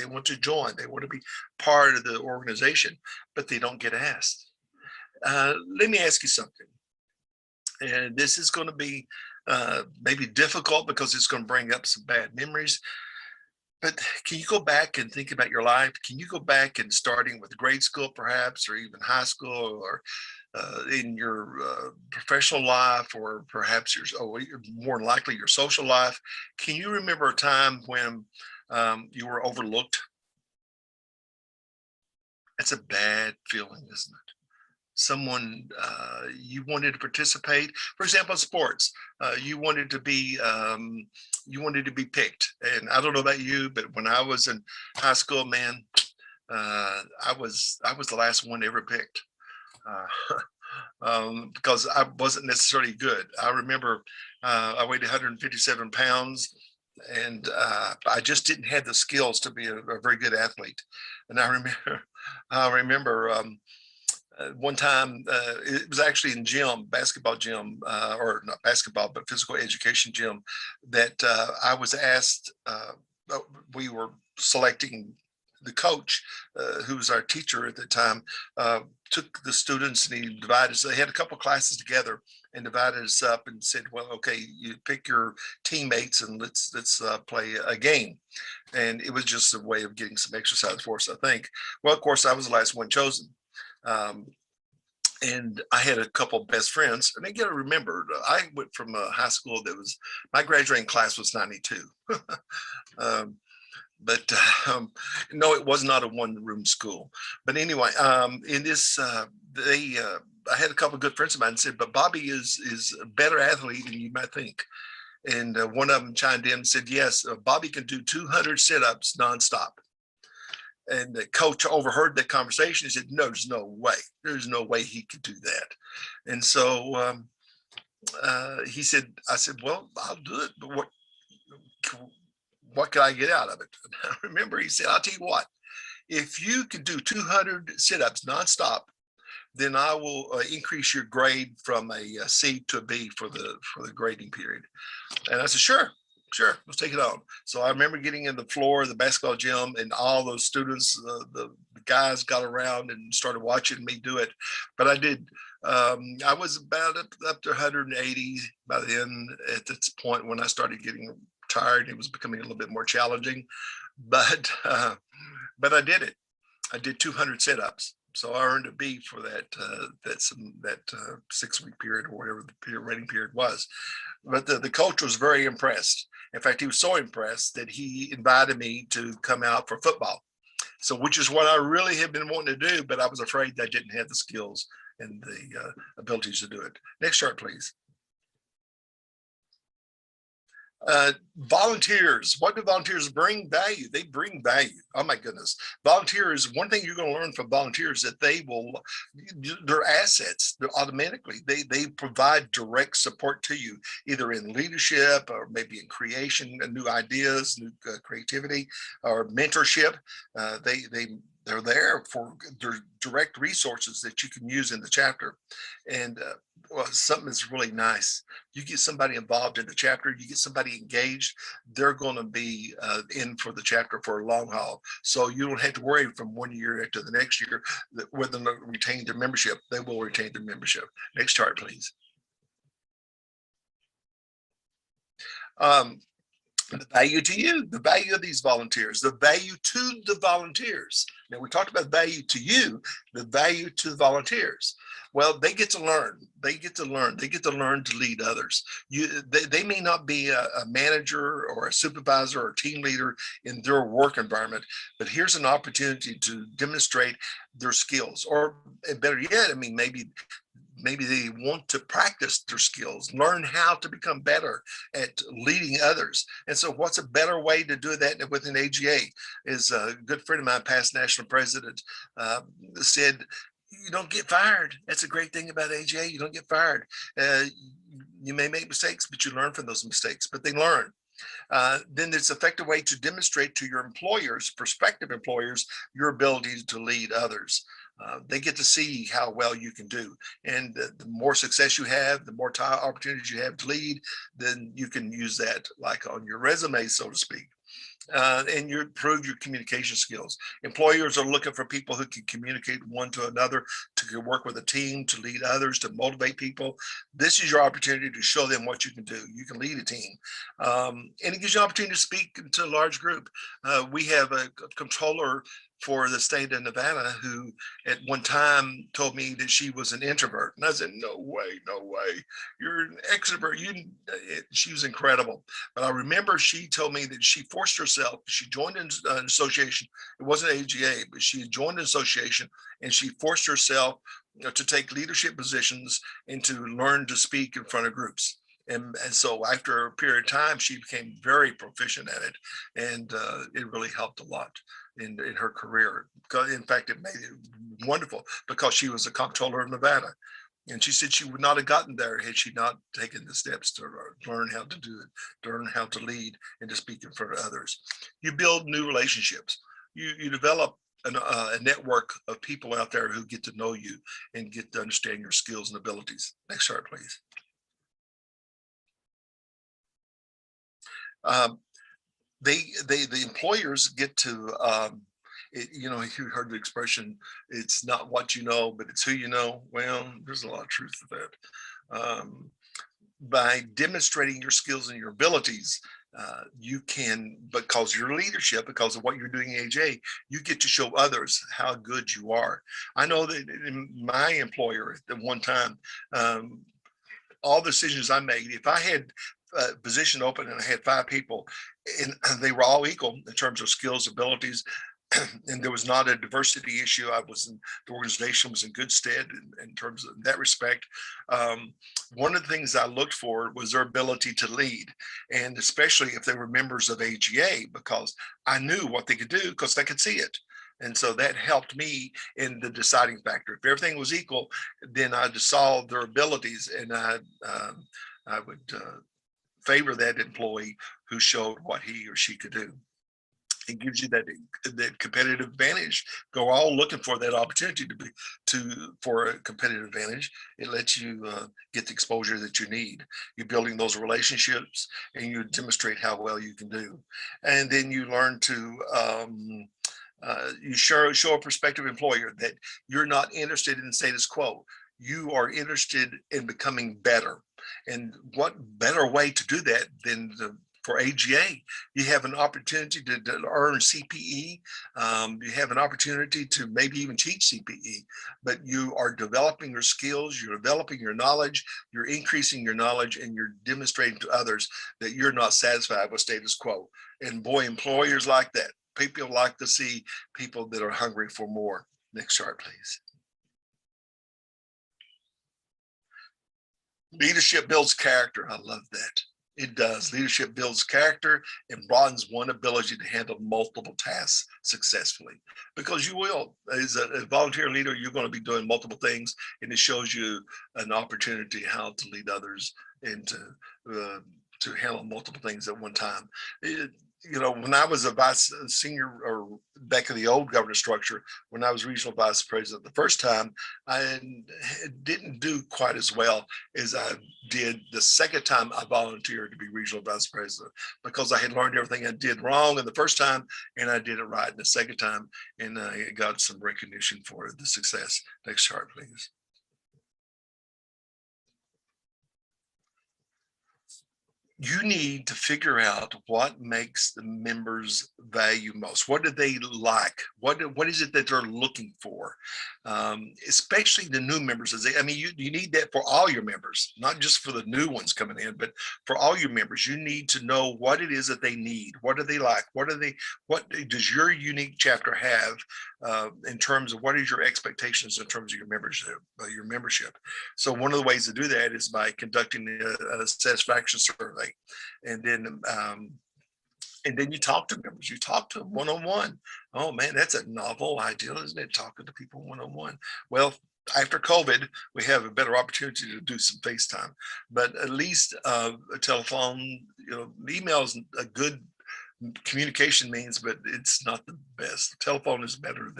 want to join. They want to be part of the organization, but they don't get asked. Let me ask you something. And this is going to be maybe difficult because it's going to bring up some bad memories. But can you go back and think about your life? Can you go back and starting with grade school, perhaps, or even high school, or in your professional life, or perhaps more likely your social life? Can you remember a time when you were overlooked? It's a bad feeling, isn't it? Someone you wanted to participate, for example, in sports, you wanted to be picked. And I don't know about you, but when I was in high school, man, I was the last one ever picked because I wasn't necessarily good. I remember I weighed 157 pounds, and I just didn't have the skills to be a very good athlete. And I remember. One time, it was actually in basketball gym, or not basketball, but physical education gym, that I was asked, we were selecting the coach, who was our teacher at the time, took the students and he divided us. They had a couple of classes together and divided us up and said, well, okay, you pick your teammates and let's play a game. And it was just a way of getting some exercise for us, I think. Well, of course, I was the last one chosen. And I had a couple of best friends, and I got to remember, I went from a high school my graduating class was 92. But no, it was not a one-room school. But anyway, in this, I had a couple of good friends of mine and said, but Bobby is a better athlete than you might think. And one of them chimed in and said, yes, Bobby can do 200 sit-ups nonstop. And the coach overheard that conversation. He said, no, there's no way. There's no way he could do that. And so he said, I said, well, I'll do it, but what can I get out of it? And I remember he said, I'll tell you what, if you can do 200 sit-ups nonstop, then I will increase your grade from a C to a B for the grading period. And I said, sure, let's take it on. So I remember getting in the floor of the basketball gym, and all those students, the guys got around and started watching me do it. But I did. I was about up to 180 by then. At this point, when I started getting tired, it was becoming a little bit more challenging. But I did it. I did 200 sit-ups. So I earned a B for that 6-week period or whatever the rating period was. But the coach was very impressed. In fact, he was so impressed that he invited me to come out for football. So, which is what I really have been wanting to do, but I was afraid that I didn't have the skills and the abilities to do it. Next chart, please. Volunteers. What do volunteers bring? Value. They bring value. Oh my goodness. Volunteers, one thing you're going to learn from volunteers that they're assets. They're automatically, they provide direct support to you, either in leadership or maybe in creation, new ideas, new creativity, or mentorship. They're there for their direct resources that you can use in the chapter. And well, something that's really nice. You get somebody involved in the chapter, you get somebody engaged, they're going to be in for the chapter for a long haul. So you don't have to worry from one year to the next year that whether they retain their membership. They will retain their membership. Next chart, please. The value to you, the value of these volunteers, the value to the volunteers. Now we talked about value to you, the value to the volunteers. Well, they get to learn. They get to learn. They get to learn to lead others. They may not be a manager or a supervisor or team leader in their work environment, but here's an opportunity to demonstrate their skills. Or better yet, I mean, maybe they want to practice their skills, learn how to become better at leading others. And so what's a better way to do that with an AGA? Is a good friend of mine, past national president, said, you don't get fired. That's a great thing about AGA. You don't get fired. You may make mistakes, but you learn from those mistakes, but they learn. Then there's an effective way to demonstrate to your employers, prospective employers, your ability to lead others. They get to see how well you can do. And the more success you have, the more opportunities you have to lead, then you can use that like on your resume, so to speak. And you improve your communication skills. Employers are looking for people who can communicate one to another, to work with a team, to lead others, to motivate people. This is your opportunity to show them what you can do. You can lead a team. And it gives you an opportunity to speak to a large group. We have a controller for the state of Nevada who at one time told me that she was an introvert. And I said, no way, you're an extrovert. She was incredible. But I remember she told me that she forced herself, she joined an association. It wasn't AGA, but she joined an association and she forced herself to take leadership positions and to learn to speak in front of groups. And so after a period of time, she became very proficient at it. And it really helped a lot in her career. In fact, it made it wonderful because she was a comptroller of Nevada. And she said she would not have gotten there had she not taken the steps to learn how to do it, to learn how to lead and to speak in front of others. You build new relationships. You develop a network of people out there who get to know you and get to understand your skills and abilities. Next chart, please. The employers get to, you heard the expression, it's not what you know, but it's who you know. Well, there's a lot of truth to that. By demonstrating your skills and your abilities, you can, because your leadership, because of what you're doing in AJ, you get to show others how good you are. I know that in my employer at one time, all the decisions I made, if I had a position open and I had 5 people and they were all equal in terms of skills, abilities, and there was not a diversity issue, the organization was in good stead in terms of that respect. One of the things I looked for was their ability to lead, and especially if they were members of AGA, because I knew what they could do because I could see it. And so that helped me in the deciding factor. If everything was equal, then I just saw their abilities, and I would favor that employee who showed what he or she could do. It gives you that competitive advantage. Go all looking for that opportunity for a competitive advantage. It lets you get the exposure that you need. You're building those relationships, and you demonstrate how well you can do. And then you learn to you show a prospective employer that you're not interested in status quo. You are interested in becoming better. And what better way to do that than to for AGA. You have an opportunity to earn CPE. You have an opportunity to maybe even teach CPE, but you are developing your skills, you're developing your knowledge, you're increasing your knowledge, and you're demonstrating to others that you're not satisfied with status quo. And boy, employers like that. People like to see people that are hungry for more. Next chart, please. Leadership builds character. I love that. It does. Leadership builds character and broadens one's ability to handle multiple tasks successfully. Because you will, as a volunteer leader, you're going to be doing multiple things, and it shows you an opportunity how to lead others and to handle multiple things at one time. You know, when I was a senior, or back in the old governance structure, when I was regional vice president the first time, I didn't do quite as well as I did the second time I volunteered to be regional vice president, because I had learned everything I did wrong in the first time, and I did it right in the second time, and I got some recognition for the success. Next chart, please. You need to figure out what makes the members value most. What do they like? What is it that they're looking for? Especially the new members. I mean, you need that for all your members, not just for the new ones coming in, but for all your members. You need to know what it is that they need. What do they like? What does your unique chapter have in terms of what is your expectations in terms of your membership? So one of the ways to do that is by conducting a satisfaction survey. And then you talk to members, you talk to them one-on-one. Oh man, that's a novel idea, isn't it? Talking to people one-on-one. Well, after COVID, we have a better opportunity to do some FaceTime, but at least a telephone, you know, email is a good communication means, but it's not the best. Telephone is better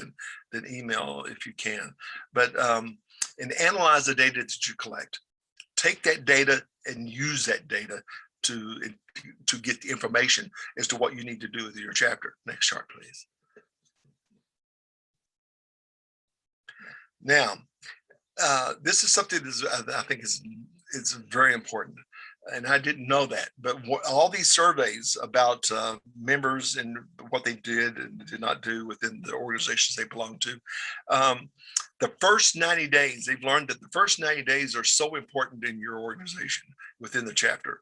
than email if you can. But and analyze the data that you collect. Take that data and use that data to get the information as to what you need to do with your chapter. Next chart, please. Now, this is something that I think is very important, and I didn't know that. But all these surveys about members and what they did and did not do within the organizations they belong to, the first 90 days, they've learned that the first 90 days are so important in your organization within the chapter.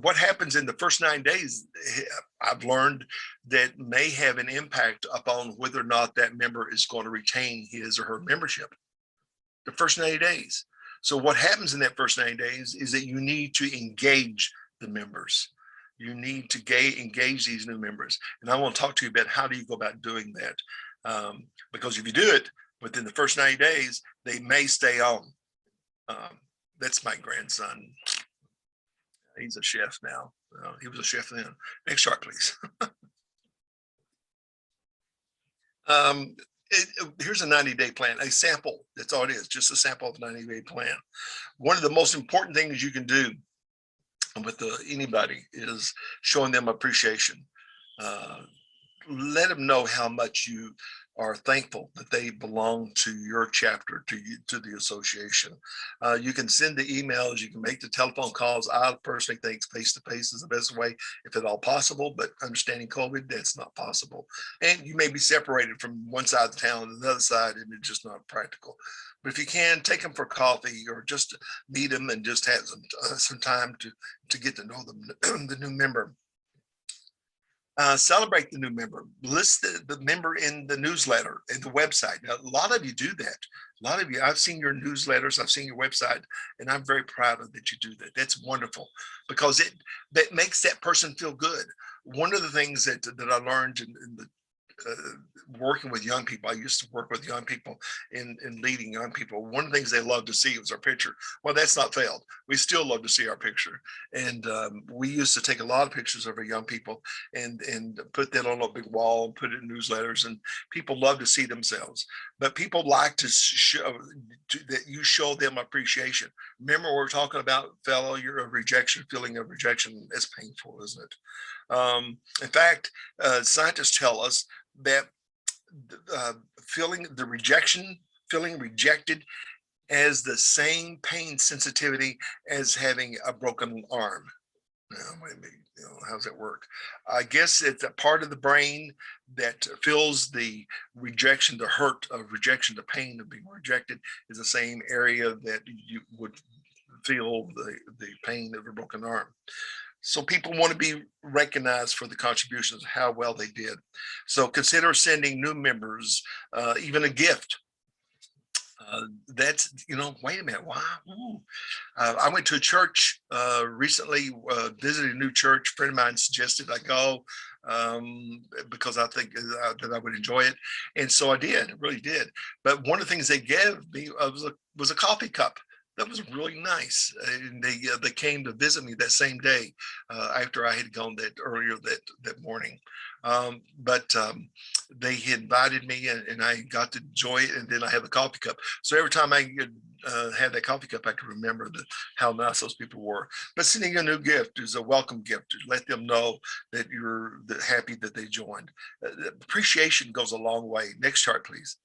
What happens in the first 9 days, I've learned, that may have an impact upon whether or not that member is going to retain his or her membership. The first 90 days. So what happens in that first 90 days is that you need to engage the members. You need to engage these new members. And I want to talk to you about how do you go about doing that. Because if you do it within the first 90 days, they may stay on. That's my grandson. He's a chef now. He was a chef then. Next chart, please. Here's a 90-day plan, a sample. That's all it is, just a sample of a 90-day plan. One of the most important things you can do with anybody is showing them appreciation. Let them know how much you are thankful that they belong to your chapter, to the association. You can send the emails, you can make the telephone calls. I personally think face-to-face is the best way, if at all possible, but understanding COVID, that's not possible. And you may be separated from one side of the town to the other side, and it's just not practical. But if you can, take them for coffee or just meet them and just have some time to get to know them, the new member. Celebrate the new member, list the member in the newsletter and the website. Now, a lot of you do that. A lot of you, I've seen your newsletters, I've seen your website, and I'm very proud of that you do that. That's wonderful, because that makes that person feel good. One of the things that I learned in the working with young people, I used to work with young people in leading young people. One of the things they love to see was our picture. Well, that's not failed. We still love to see our picture. And we used to take a lot of pictures of our young people and put that on a big wall and put it in newsletters, and people love to see themselves. But people like to show that you show them appreciation. Remember, we're talking about failure of rejection, feeling of rejection. It's painful, isn't it? In fact, scientists tell us that feeling rejected has the same pain sensitivity as having a broken arm. wait a minute, how does that work? I guess it's a part of the brain that feels the rejection, the hurt of rejection, the pain of being rejected is the same area that you would feel the pain of a broken arm. So people want to be recognized for the contributions, how well they did. So consider sending new members even a gift. That's, wait a minute, why? I went to a church recently, visited a new church. A friend of mine suggested I go because I think that I would enjoy it. And so I did, really did. But one of the things they gave me was a coffee cup. That was really nice. And they came to visit me that same day after I had gone earlier that morning. But they had invited me and I got to enjoy it. And then I have a coffee cup. So every time I had that coffee cup, I could remember how nice those people were. But sending a new gift is a welcome gift to let them know that you're happy that they joined. Appreciation goes a long way. Next chart, please.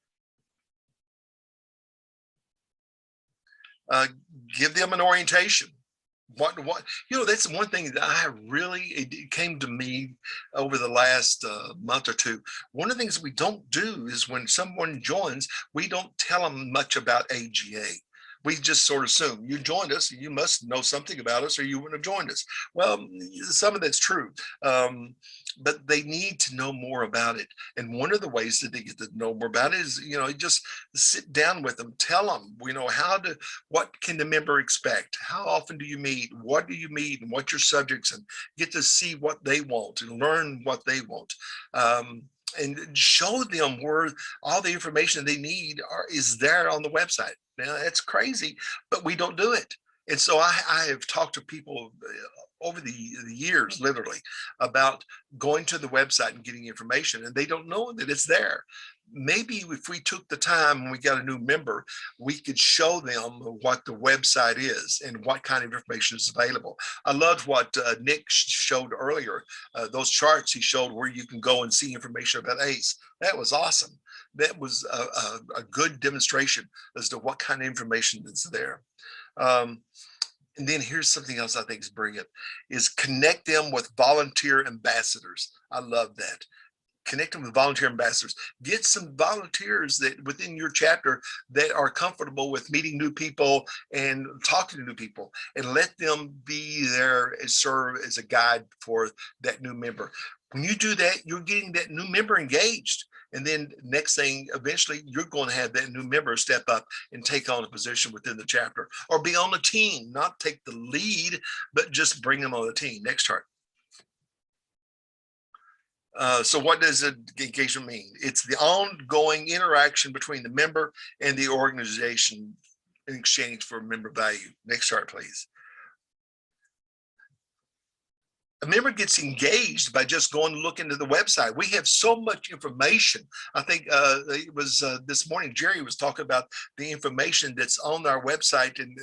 Give them an orientation. That's one thing that it came to me over the last month or two. One of the things we don't do is when someone joins, we don't tell them much about AGA. We just sort of assume you joined us, you must know something about us or you wouldn't have joined us. Well, some of that's true, but they need to know more about it. And one of the ways that they get to know more about it is, just sit down with them, tell them, what can the member expect? How often do you meet? What do you meet and what's your subjects, and get to see what they want and learn what they want. And show them where all the information they need is there on the website. Now that's crazy, but we don't do it. And so I have talked to people over the years, literally, about going to the website and getting information, and they don't know that it's there. Maybe if we took the time when we got a new member, we could show them what the website is and what kind of information is available. I loved what Nick showed earlier, those charts he showed where you can go and see information about ACE. That was awesome. That was a good demonstration as to what kind of information is there. And then here's something else I think is brilliant, is connect them with volunteer ambassadors. I love that. Connect them with volunteer ambassadors. Get some volunteers that within your chapter that are comfortable with meeting new people and talking to new people, and let them be there and serve as a guide for that new member. When you do that, you're getting that new member engaged. And then next thing, eventually you're going to have that new member step up and take on a position within the chapter or be on the team, not take the lead, but just bring them on the team. Next chart. So what does engagement mean? It's the ongoing interaction between the member and the organization in exchange for member value. Next chart, please. A member gets engaged by just going to look into the website. We have so much information. I think it was this morning, Jerry was talking about the information that's on our website and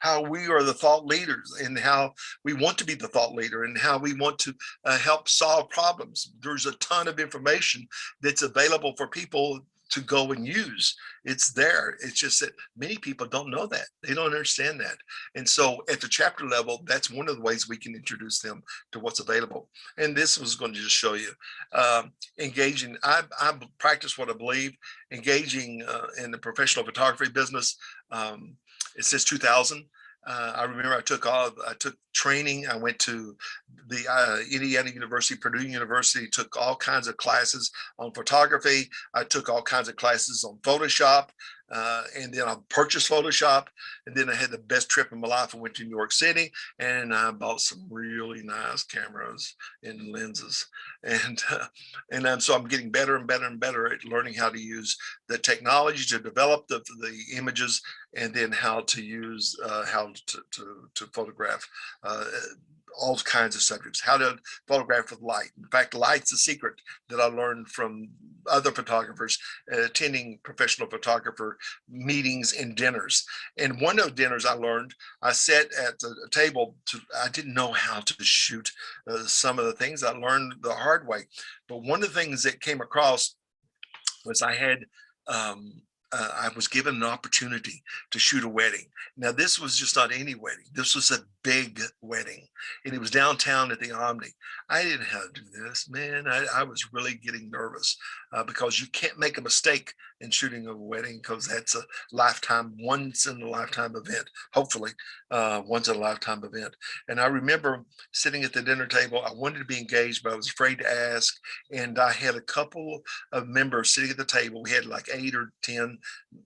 how we are the thought leaders and how we want to be the thought leader and how we want to help solve problems. There's a ton of information that's available for people to go and use. It's there. It's just that many people don't know that. They don't understand that. And so at the chapter level, that's one of the ways we can introduce them to what's available. And this was going to just show you engaging. I practice what I believe, engaging in the professional photography business. It says 2000. I remember I took training. I went to the Indiana University, Purdue University, took all kinds of classes on photography. I took all kinds of classes on Photoshop. And then I purchased Photoshop, and then I had the best trip of my life. I went to New York City and I bought some really nice cameras and lenses, and so I'm getting better and better and better at learning how to use the technology to develop the images, and then how to use how to photograph all kinds of subjects, how to photograph with light. In fact, light's a secret that I learned from other photographers attending professional photographer meetings and dinners. And one of the dinners I learned, I sat at a table, I didn't know how to shoot some of the things. I learned the hard way. But one of the things that came across was I had I was given an opportunity to shoot a wedding. Now, this was just not any wedding. This was a big wedding, and it was downtown at the Omni. I didn't have to do this, man. I was really getting nervous because you can't make a mistake in shooting a wedding, because that's a lifetime, once in a lifetime event, hopefully once in a lifetime event. And I remember sitting at the dinner table. I wanted to be engaged, but I was afraid to ask. And I had a couple of members sitting at the table. We had like 8 or 10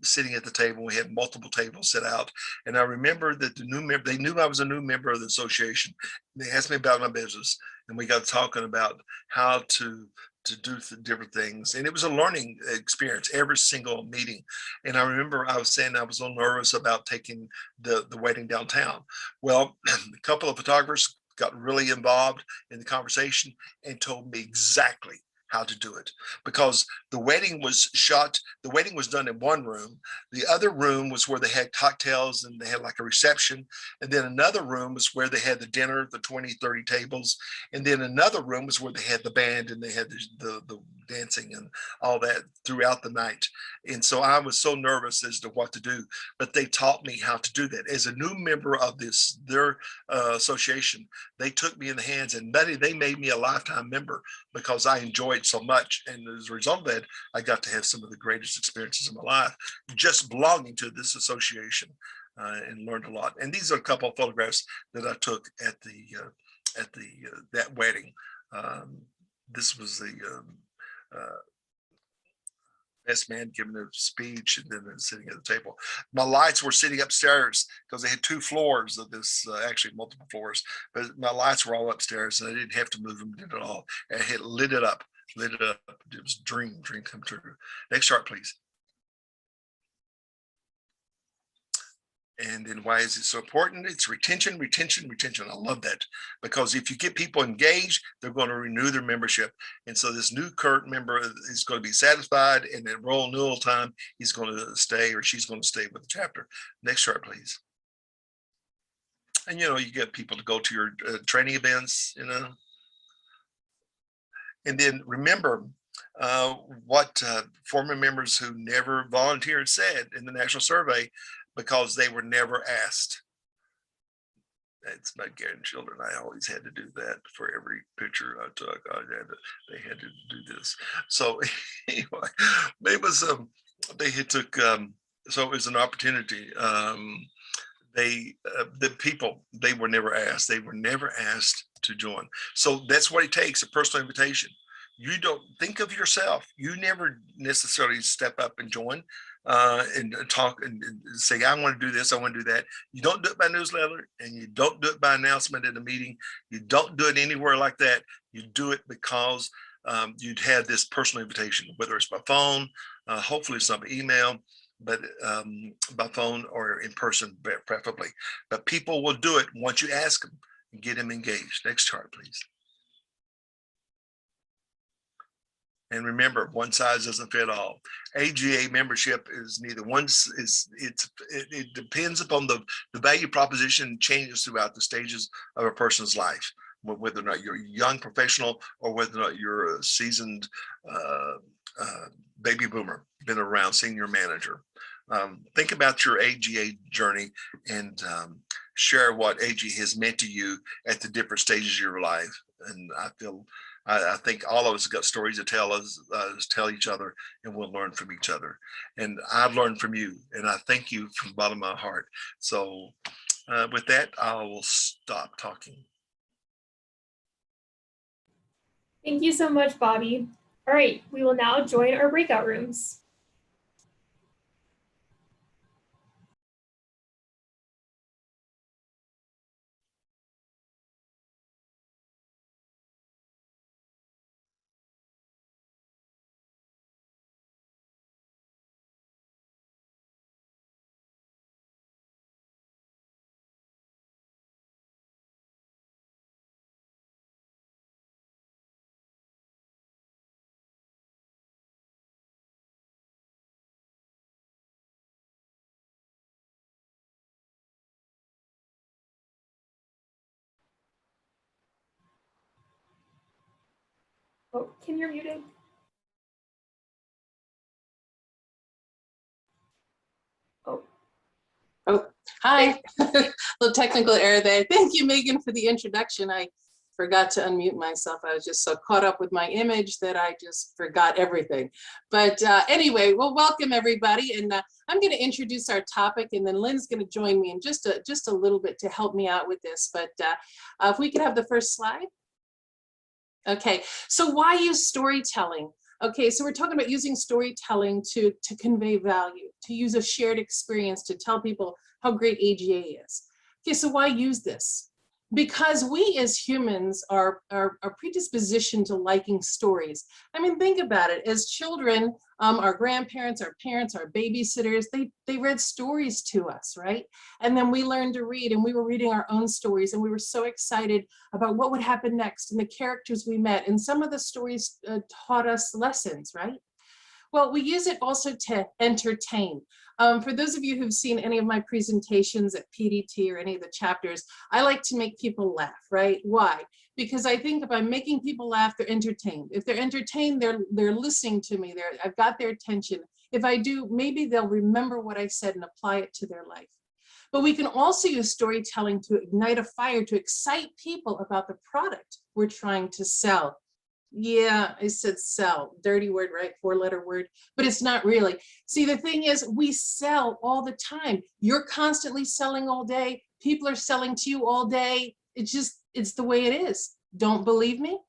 sitting at the table. We had multiple tables set out. And I remember that the new member, they knew I was a new member of the association. They asked me about my business, and we got talking about how to do different things. And it was a learning experience every single meeting. And I remember I was saying I was a little nervous about taking the wedding downtown. Well, a couple of photographers got really involved in the conversation and told me exactly how to do it, because the wedding was shot. The wedding was done in one room. The other room was where they had cocktails and they had like a reception. And then another room was where they had the dinner, the 20, 30 tables. And then another room was where they had the band and they had the dancing and all that throughout the night. And so I was so nervous as to what to do, but they taught me how to do that. As a new member of their association, they took me in the hands, and they made me a lifetime member because I enjoyed so much. And as a result of that, I got to have some of the greatest experiences of my life just belonging to this association, and learned a lot. And these are a couple of photographs that I took at that wedding. This was the best man giving a speech, and then sitting at the table. My lights were sitting upstairs because they had 2 floors of this, actually multiple floors, but my lights were all upstairs, and I didn't have to move them at all. And I had lit it up. It was a dream come true. Next chart, please. And then why is it so important? It's retention, retention, retention. I love that, because if you get people engaged, they're going to renew their membership. And so this new current member is going to be satisfied, and at roll renewal time, he's going to stay, or she's going to stay with the chapter. Next chart, please. And you get people to go to your training events, And then remember what former members who never volunteered said in the national survey, because they were never asked. It's my grandchildren. I always had to do that for every picture I took. They had to do this. So anyway, it was so it was an opportunity. The people, they were never asked. They were never asked to join. So that's what it takes, a personal invitation. You don't think of yourself. You never necessarily step up and join and talk and say, I want to do this, I want to do that. You don't do it by newsletter, and you don't do it by announcement at a meeting. You don't do it anywhere like that. You do it because you'd had this personal invitation, whether it's by phone, hopefully it's not by email, but by phone or in person, preferably. But people will do it once you ask them and get them engaged. Next chart, please. And remember, one size doesn't fit all. AGA membership is neither one. It depends upon the value proposition changes throughout the stages of a person's life, whether or not you're a young professional or whether or not you're a seasoned baby boomer, been around, senior manager. Think about your AGA journey and share what AGA has meant to you at the different stages of your life. And I think all of us got stories to tell each other, and we'll learn from each other. And I've learned from you, and I thank you from the bottom of my heart. So with that, I will stop talking. Thank you so much, Bobby. All right, we will now join our breakout rooms. Oh, Kim, you're muted. Hi, little technical error there. Thank you, Megan, for the introduction. I forgot to unmute myself. I was just so caught up with my image that I just forgot everything. But anyway, well, welcome everybody. And I'm going to introduce our topic, and then Lynn's going to join me in just a little bit to help me out with this. But if we could have the first slide. Okay, so why use storytelling? Okay, so we're talking about using storytelling to convey value, to use a shared experience to tell people how great AGA is. Okay, so why use this? Because we as humans are predispositioned to liking stories. I mean, think about it. As children, our grandparents, our parents, our babysitters, they read stories to us, right? And then we learned to read, and we were reading our own stories, and we were so excited about what would happen next and the characters we met. And some of the stories taught us lessons, right? Well, we use it also to entertain. For those of you who've seen any of my presentations at PDT or any of the chapters, I like to make people laugh, right? Why? Because I think if I'm making people laugh, they're entertained. If they're entertained, they're listening to me. I've got their attention. If I do, maybe they'll remember what I said and apply it to their life. But we can also use storytelling to ignite a fire, to excite people about the product we're trying to sell. Yeah, I said sell, dirty word, right? 4-letter word, but it's not really. See, the thing is, we sell all the time. You're constantly selling all day. People are selling to you all day. It's the way it is. Don't believe me?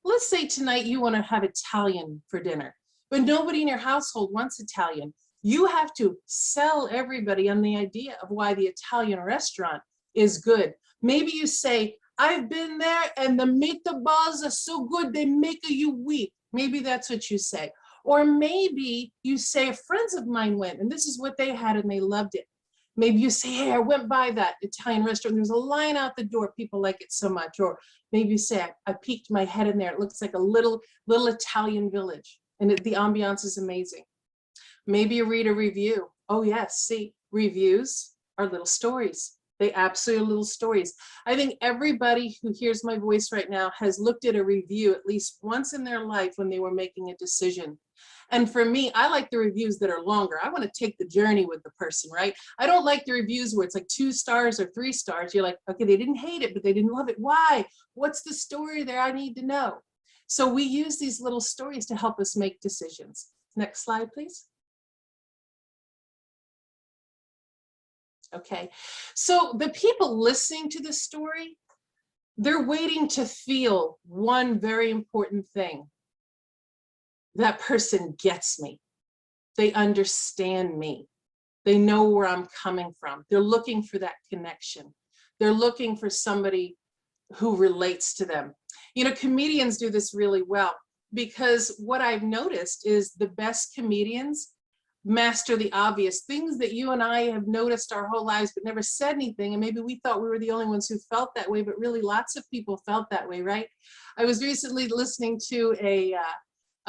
Let's say tonight you want to have Italian for dinner, but nobody in your household wants Italian. You have to sell everybody on the idea of why the Italian restaurant is good. Maybe you say, I've been there and the meatballs are so good, they make you weep. Maybe that's what you say. Or maybe you say, friends of mine went and this is what they had and they loved it. Maybe you say, hey, I went by that Italian restaurant. There's a line out the door. People like it so much. Or maybe you say, I peeked my head in there. It looks like a little Italian village and the ambiance is amazing. Maybe you read a review. Oh yes, see, reviews are little stories. They absolutely are little stories. I think everybody who hears my voice right now has looked at a review at least once in their life when they were making a decision. And for me, I like the reviews that are longer. I want to take the journey with the person, right? I don't like the reviews where it's like 2 stars or 3 stars. You're like, okay, they didn't hate it, but they didn't love it. Why? What's the story there? I need to know. So we use these little stories to help us make decisions. Next slide, please. Okay, so the people listening to the story, they're waiting to feel one very important thing. That person gets me. They understand me. They know where I'm coming from. They're looking for that connection. They're looking for somebody who relates to them. You know, comedians do this really well because what I've noticed is the best comedians master the obvious things that you and I have noticed our whole lives but never said anything, and maybe we thought we were the only ones who felt that way, but really lots of people felt that way, right? I was recently listening to a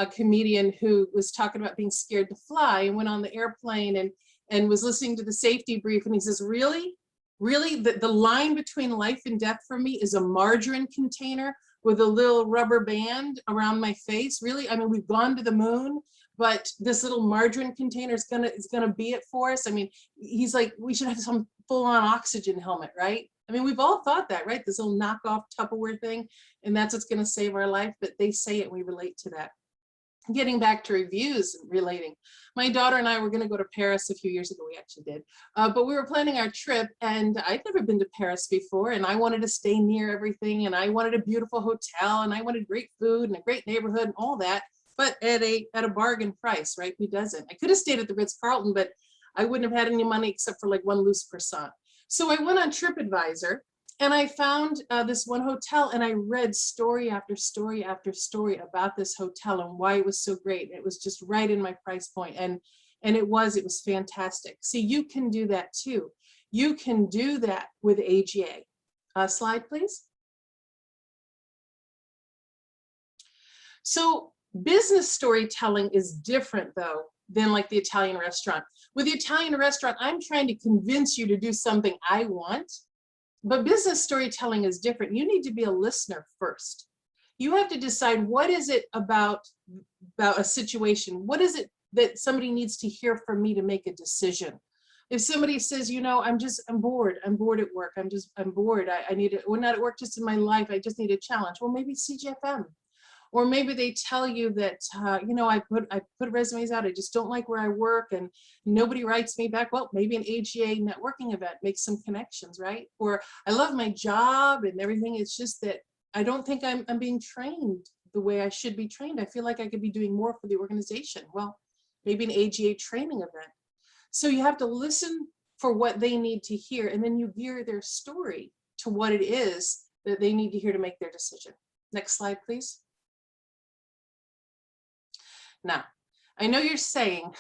comedian who was talking about being scared to fly and went on the airplane and was listening to the safety brief, and he says, really the line between life and death for me is a margarine container with a little rubber band around my face. Really, I mean, we've gone to the moon, but this little margarine container is gonna be it for us. I mean, he's like, we should have some full-on oxygen helmet, right? I mean, we've all thought that, right? This little knockoff Tupperware thing, and that's what's gonna save our life, but they say it, we relate to that. Getting back to reviews and relating. My daughter and I were gonna go to Paris a few years ago, we actually did, but we were planning our trip and I'd never been to Paris before and I wanted to stay near everything and I wanted a beautiful hotel and I wanted great food and a great neighborhood and all that, but at a bargain price, right? Who doesn't? I could have stayed at the Ritz-Carlton, but I wouldn't have had any money except for like one loose croissant. So I went on TripAdvisor and I found this one hotel and I read story after story after story about this hotel and why it was so great. It was just right in my price point and it was fantastic. See, you can do that too. You can do that with AGA. Slide, please. So business storytelling is different though than like the Italian restaurant. With the Italian restaurant, I'm trying to convince you to do something I want. But business storytelling is different. You need to be a listener first. You have to decide what is it about a situation? What is it that somebody needs to hear from me to make a decision? If somebody says, you know, I'm bored at work. I'm bored. I need it. Well, not at work, just in my life. I just need a challenge. Well, maybe CGFM. Or maybe they tell you that, you know, I put resumes out. I just don't like where I work and nobody writes me back. Well, maybe an AGA networking event makes some connections, right? Or I love my job and everything. It's just that I don't think I'm being trained the way I should be trained. I feel like I could be doing more for the organization. Well, maybe an AGA training event. So you have to listen for what they need to hear, and then you gear their story to what it is that they need to hear to make their decision. Next slide, please. Now, I know you're saying,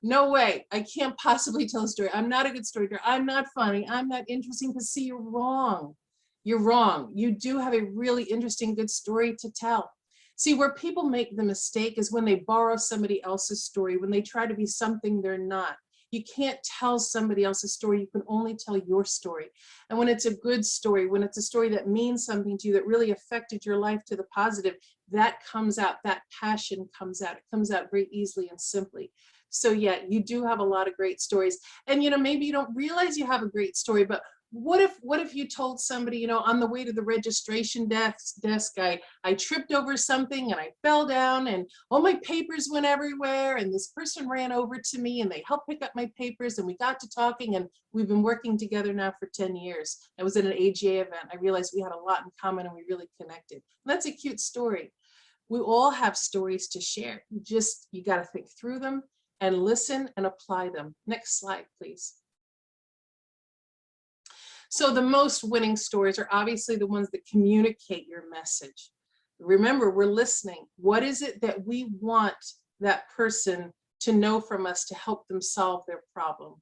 no way, I can't possibly tell a story. I'm not a good storyteller. I'm not funny. I'm not interesting. Because see, you're wrong. You're wrong. You do have a really interesting, good story to tell. See, where people make the mistake is when they borrow somebody else's story, when they try to be something they're not. You can't tell somebody else's story. You can only tell your story. And when it's a good story, when it's a story that means something to you, that really affected your life to the positive, that comes out, that passion comes out. It comes out very easily and simply. So yeah, you do have a lot of great stories. And you know, maybe you don't realize you have a great story, but what if you told somebody, you know, on the way to the registration desk, I tripped over something and I fell down and all my papers went everywhere, and this person ran over to me and they helped pick up my papers, and we got to talking, and we've been working together now for 10 years. I was at an AGA event. I realized we had a lot in common and we really connected. And that's a cute story. We all have stories to share. You got to think through them and listen and apply them. Next slide, please. So the most winning stories are obviously the ones that communicate your message. Remember, we're listening. What is it that we want that person to know from us to help them solve their problem?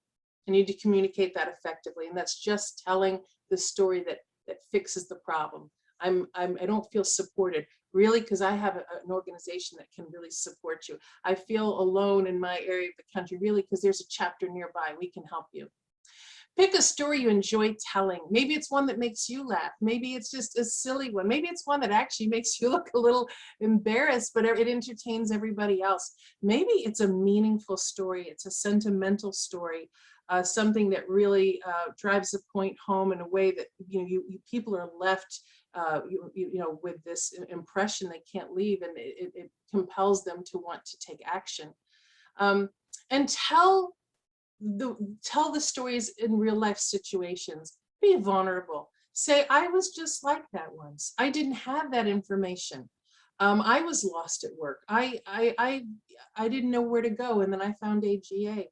I need to communicate that effectively. And that's just telling the story that fixes the problem. I don't feel supported, really, because I have an organization that can really support you. I feel alone in my area of the country, really, because there's a chapter nearby. We can help you. Pick a story you enjoy telling. Maybe it's one that makes you laugh. Maybe it's just a silly one. Maybe it's one that actually makes you look a little embarrassed, but it entertains everybody else. Maybe it's a meaningful story. It's a sentimental story, something that really drives the point home in a way that people are left with this impression they can't leave, and it compels them to want to take action. And tell the stories in real life situations. Be vulnerable. Say, I was just like that once. I didn't have that information. I was lost at work. I didn't know where to go, and then I found AGA.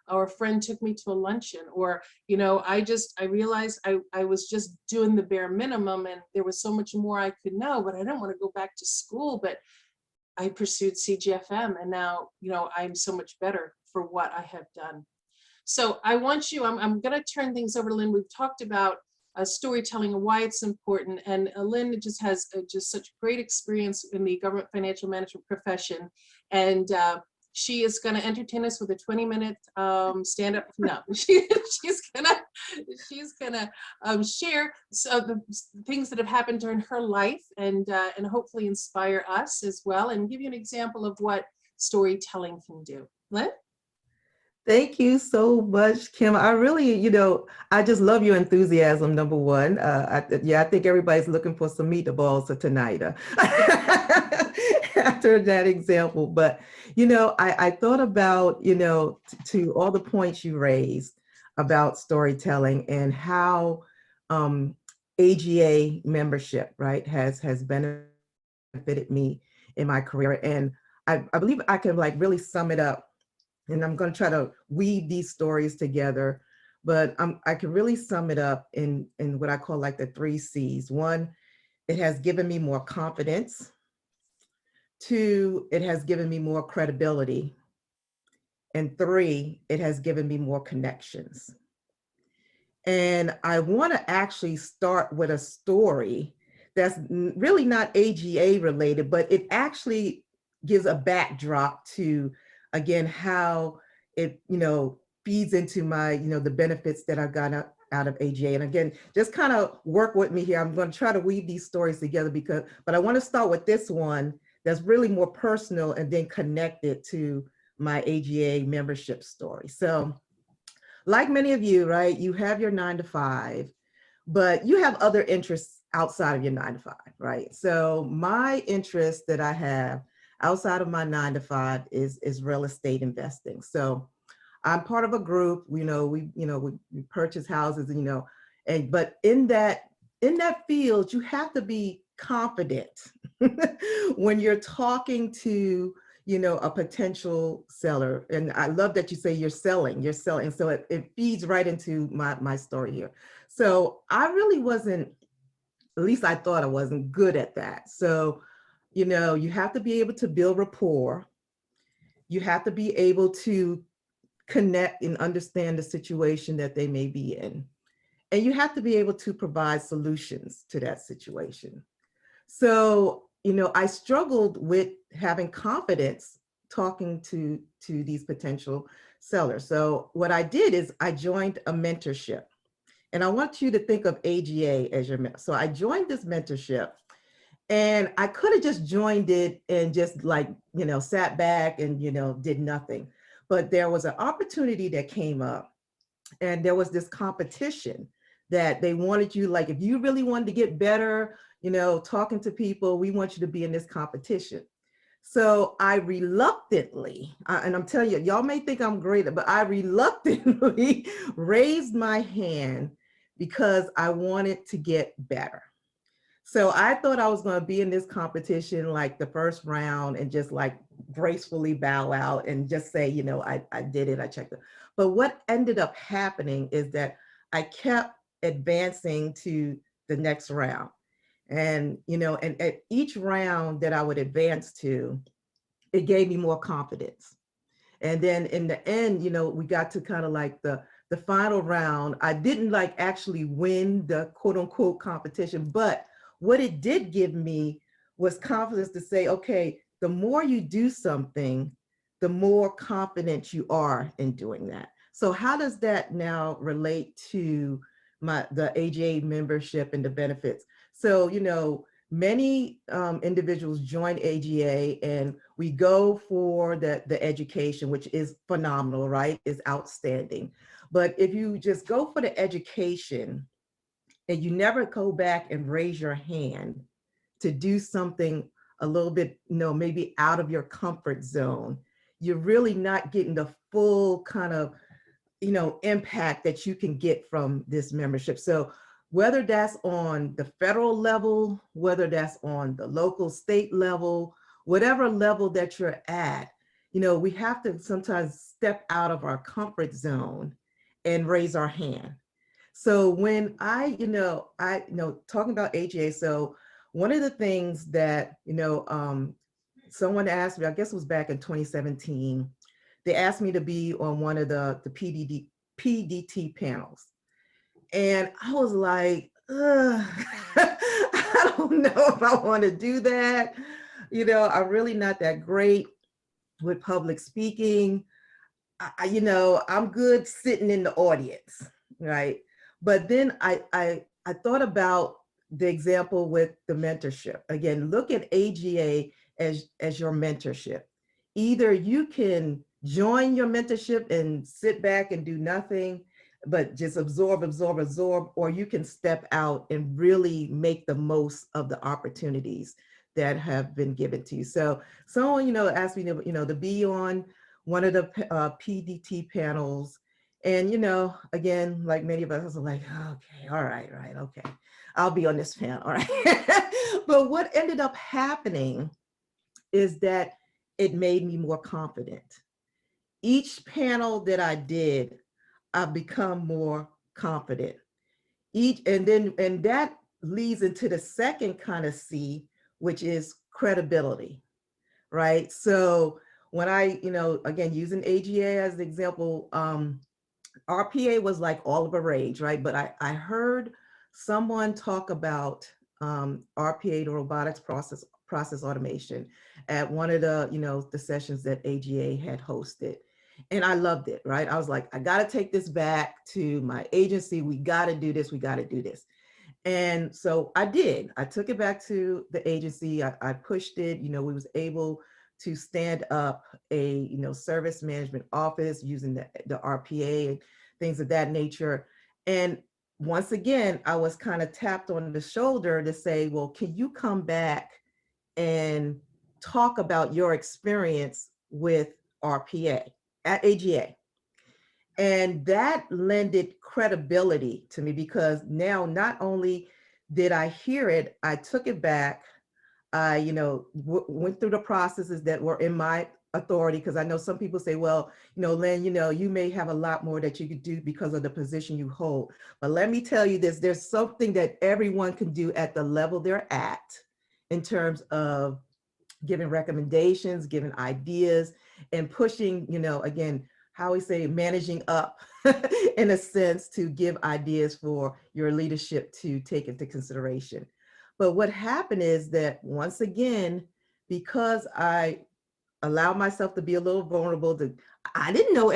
Or a friend took me to a luncheon, or I realized I was just doing the bare minimum, and there was so much more I could know, but I don't want to go back to school. But I pursued CGFM, and now I'm so much better for what I have done. So I want you, I'm going to turn things over to Lynn. We've talked about storytelling and why it's important. And Lynn just has just such great experience in the government financial management profession. And she is going to entertain us with a 20-minute stand-up. No, she's gonna share the things that have happened during her life, and hopefully inspire us as well, and give you an example of what storytelling can do. Lynn? Thank you so much, Kim. I really, I just love your enthusiasm, number one. I think everybody's looking for some meatballs tonight after that example. But, I thought about, to all the points you raised about storytelling and how AGA membership, right, has benefited me in my career. And I believe I can really sum it up. And I'm going to try to weave these stories together, but I can really sum it up in what I call the 3 C's. 1, it has given me more confidence. 2, it has given me more credibility. And 3, it has given me more connections. And I want to actually start with a story that's really not AGA related, but it actually gives a backdrop to, again, how it, feeds into my, the benefits that I got out of AGA. And again, just kind of work with me here. I'm going to try to weave these stories together but I want to start with this one that's really more personal and then connected to my AGA membership story. So like many of you, right, you have your 9 to 5, but you have other interests outside of your 9 to 5, right? So my interest that I have outside of my 9 to 5 is real estate investing. So I'm part of a group, we purchase houses, but in that field, you have to be confident when you're talking to, a potential seller. And I love that you say you're selling. So it feeds right into my story here. So I really wasn't, at least I thought I wasn't good at that. So, you have to be able to build rapport. You have to be able to connect and understand the situation that they may be in. And you have to be able to provide solutions to that situation. So, I struggled with having confidence talking to these potential sellers. So what I did is I joined a mentorship. And I want you to think of AGA as your mentor. So I joined this mentorship, and I could have just joined it and just sat back and, did nothing. But there was an opportunity that came up, and there was this competition that they wanted you, like, if you really wanted to get better, talking to people, we want you to be in this competition. So I reluctantly, and I'm telling you, y'all may think I'm great, but I reluctantly raised my hand because I wanted to get better. So I thought I was going to be in this competition like the first round and just like gracefully bow out and just say, I did it, I checked it. But what ended up happening is that I kept advancing to the next round. And, and at each round that I would advance to, it gave me more confidence. And then in the end, we got to kind of like the final round. I didn't actually win the quote unquote competition, but what it did give me was confidence to say, okay, the more you do something, the more confident you are in doing that. So how does that now relate to the AGA membership and the benefits? So, many individuals join AGA, and we go for the education, which is phenomenal, right? Is outstanding. But if you just go for the education and you never go back and raise your hand to do something a little bit, maybe out of your comfort zone, you're really not getting the full kind of, impact that you can get from this membership. So whether that's on the federal level, whether that's on the local, state level, whatever level that you're at, we have to sometimes step out of our comfort zone and raise our hand. So when I talking about AGA, so one of the things that, someone asked me, I guess it was back in 2017, they asked me to be on one of the PDT panels. And I was like, I don't know if I want to do that. I'm really not that great with public speaking. I'm good sitting in the audience, right? But then I thought about the example with the mentorship. Again, look at AGA as your mentorship. Either you can join your mentorship and sit back and do nothing, but just absorb, or you can step out and really make the most of the opportunities that have been given to you. So someone, asked me to be on one of the PDT panels. And, again, like many of us are like, okay, all right, okay. I'll be on this panel, all right. But what ended up happening is that it made me more confident. Each panel that I did, I've become more confident. And that leads into the second kind of C, which is credibility, right? So when I, again, using AGA as the example, RPA was like all of a rage, right? But I heard someone talk about RPA, the robotics process automation, at one of the the sessions that AGA had hosted. And I loved it, right? I was like, I got to take this back to my agency. We got to do this. We got to do this. And so I did. I took it back to the agency. I pushed it. We was able to stand up a service management office using the RPA. things of that nature. And once again, I was kind of tapped on the shoulder to say, well, can you come back and talk about your experience with RPA at AGA? And that lended credibility to me, because now not only did I hear it, I took it back. I, went through the processes that were in my authority, because I know some people say, well, Lynn, you may have a lot more that you could do because of the position you hold. But let me tell you this, there's something that everyone can do at the level they're at in terms of giving recommendations, giving ideas, and pushing, again, how we say, managing up in a sense, to give ideas for your leadership to take into consideration. But what happened is that, once again, because I allowed myself to be a little vulnerable, I didn't know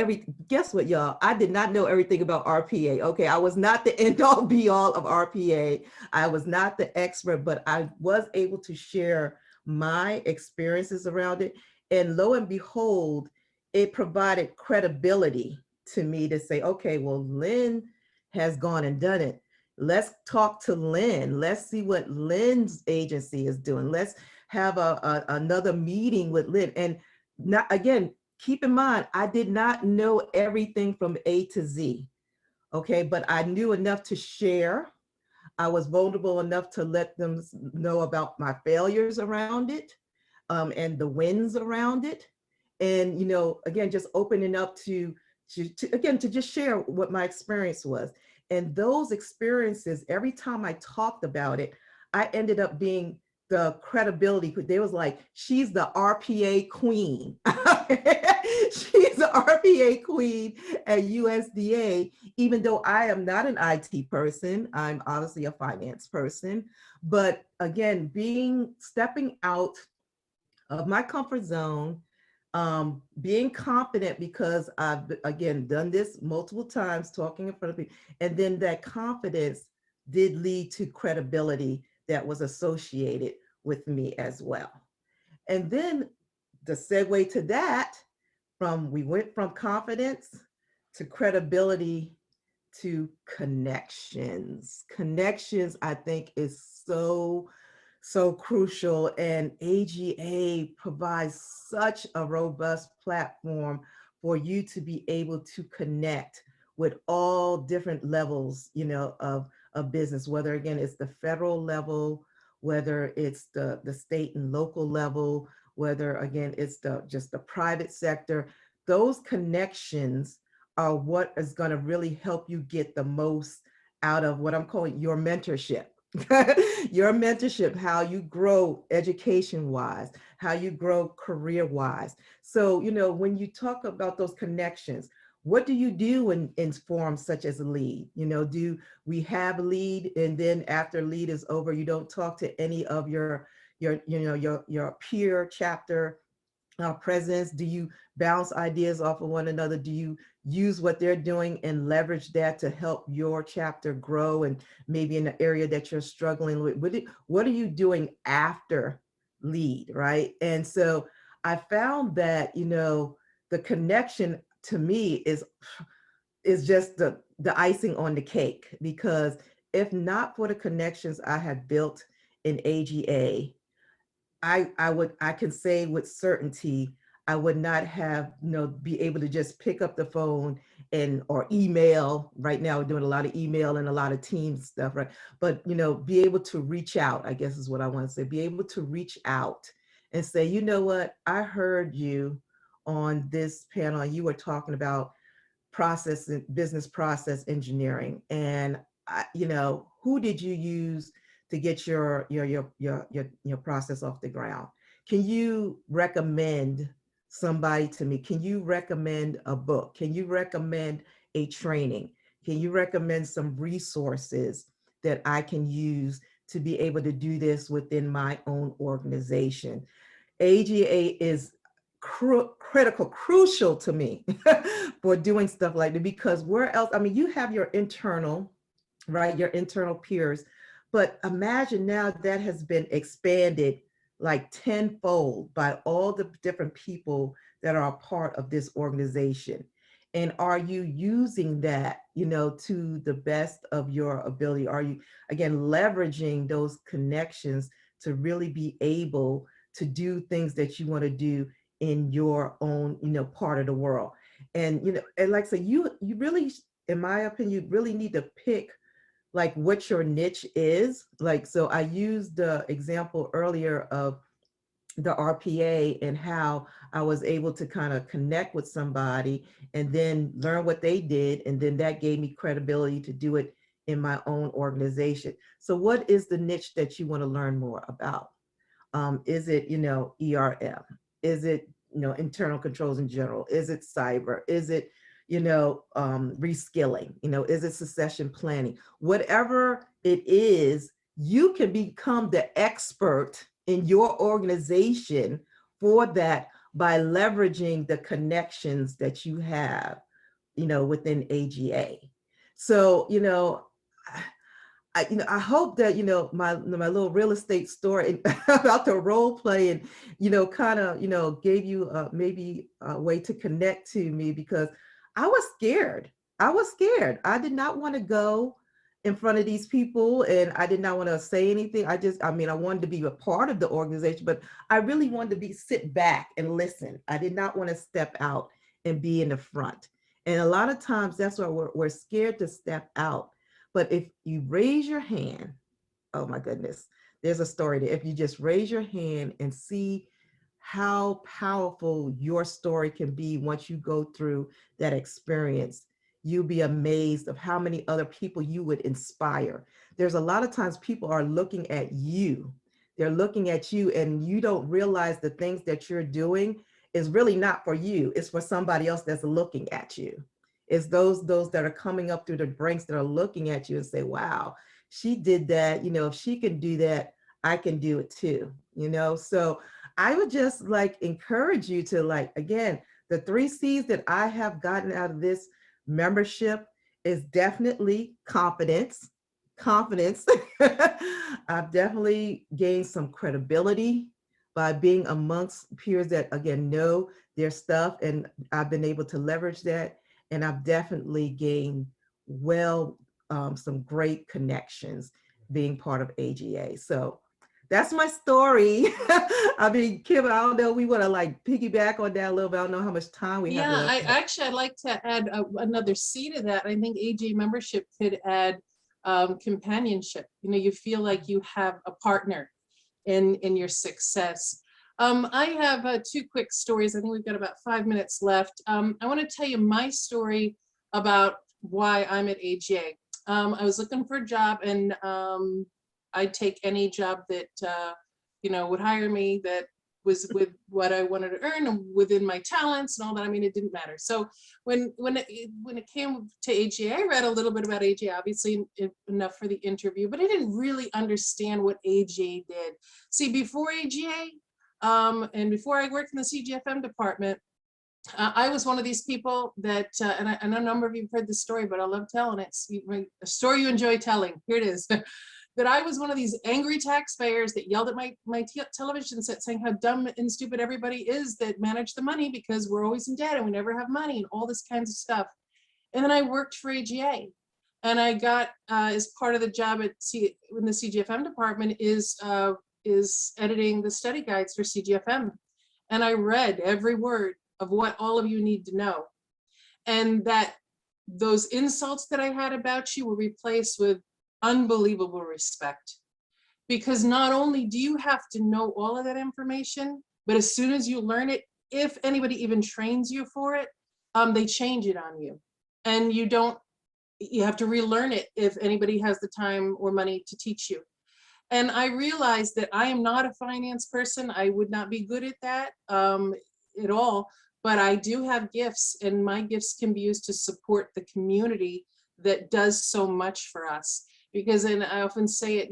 guess what, y'all? I did not know everything about RPA. Okay, I was not the end all be all of RPA. I was not the expert, but I was able to share my experiences around it. And lo and behold, it provided credibility to me to say, okay, well, Lynn has gone and done it. Let's talk to Lynn. Let's see what Lynn's agency is doing. Let's have another meeting with Lynn. And not, again, keep in mind, I did not know everything from A to Z, okay? But I knew enough to share. I was vulnerable enough to let them know about my failures around it, and the wins around it. And, again, just opening up to just share what my experience was. And those experiences, every time I talked about it, I ended up being the credibility. They was like, she's the RPA queen. She's the RPA queen at USDA, even though I am not an IT person. I'm obviously a finance person. But again, stepping out of my comfort zone, being confident, because I've, again, done this multiple times, talking in front of people, and then that confidence did lead to credibility that was associated with me as well. And then the segue to that, we went from confidence to credibility to connections. Connections, I think, is so crucial, and AGA provides such a robust platform for you to be able to connect with all different levels, of business, whether, again, it's the federal level, whether it's the state and local level, whether, again, it's just the private sector. Those connections are what is going to really help you get the most out of what I'm calling your mentorship. Your mentorship, how you grow education-wise, how you grow career-wise. So, when you talk about those connections, what do you do in forums such as a lead? Do we have a lead, and then after lead is over, you don't talk to any of your peer chapter presidents? Do you bounce ideas off of one another? Do you use what they're doing and leverage that to help your chapter grow, and maybe in the area that you're struggling with? What are you doing after lead, right? And so I found that, the connection to me is just the icing on the cake, because if not for the connections I had built in AGA, I can say with certainty, I would not have, be able to just pick up the phone or email. Right now, we're doing a lot of email and a lot of Teams stuff, right? But, be able to reach out, I guess is what I want to say, be able to reach out and say, you know what, I heard you on this panel, and you were talking about business process engineering. And, who did you use to get your process off the ground? Can you recommend somebody to me? Can you recommend a book? Can you recommend a training? Can you recommend some resources that I can use to be able to do this within my own organization? AGA is crucial to me for doing stuff like that, because where else? I mean, you have your internal, right? Your internal peers. But imagine now that has been expanded like tenfold by all the different people that are a part of this organization. And are you using that, to the best of your ability? Are you, again, leveraging those connections to really be able to do things that you want to do in your own, part of the world? And, and like I say, you really, in my opinion, you really need to pick like what your niche is. Like, so I used the example earlier of the RPA and how I was able to kind of connect with somebody and then learn what they did. And then that gave me credibility to do it in my own organization. So what is the niche that you want to learn more about? Is it, ERM? Is it, internal controls in general? Is it cyber? Is it, reskilling? Is it succession planning? Whatever it is, you can become the expert in your organization for that by leveraging the connections that you have, within AGA. So, I hope that, my little real estate story about the role play and, kind of, gave you maybe a way to connect to me, because I was scared. I did not want to go in front of these people, and I did not want to say anything. I wanted to be a part of the organization, but I really wanted to sit back and listen. I did not want to step out and be in the front. And a lot of times that's why we're scared to step out. But if you raise your hand, oh my goodness, there's a story there. If you just raise your hand and see how powerful your story can be once you go through that experience, you'll be amazed of how many other people you would inspire. There's a lot of times people are looking at you. They're looking at you and you don't realize the things that you're doing is really not for you. It's for somebody else that's looking at you. It's those that are coming up through the ranks that are looking at you and say, wow, she did that. If she can do that, I can do it too. So I would just encourage you to again, the 3 C's that I have gotten out of this membership is definitely confidence. I've definitely gained some credibility by being amongst peers that, again, know their stuff, and I've been able to leverage that. And I've definitely gained some great connections being part of AGA. So that's my story. Kim, I don't know, we want to piggyback on that a little bit. I don't know how much time we have left. I'd like to add another C to that. I think AGA membership could add companionship. You feel like you have a partner in your success. I have 2 quick stories. I think we've got about 5 minutes left. I want to tell you my story about why I'm at AGA. I was looking for a job, and I'd take any job that would hire me that was with what I wanted to earn and within my talents and all that. It didn't matter. So when it came to AGA, I read a little bit about AGA, obviously enough for the interview, but I didn't really understand what AGA did. See, before AGA, and before I worked in the CGFM department, I was one of these people that, and I know a number of you have heard this story, but I love telling it. It's a story you enjoy telling. Here it is. That I was one of these angry taxpayers that yelled at my television set saying how dumb and stupid everybody is that manage the money, because we're always in debt and we never have money and all this kinds of stuff. And then I worked for AGA, and I got, as part of the job in the CGFM department is editing the study guides for CGFM. And I read every word of what all of you need to know. And that those insults that I had about you were replaced with unbelievable respect. Because not only do you have to know all of that information, but as soon as you learn it, if anybody even trains you for it, they change it on you. And you have to relearn it if anybody has the time or money to teach you. And I realized that I am not a finance person. I would not be good at that at all, but I do have gifts, and my gifts can be used to support the community that does so much for us. Because, and I often say it,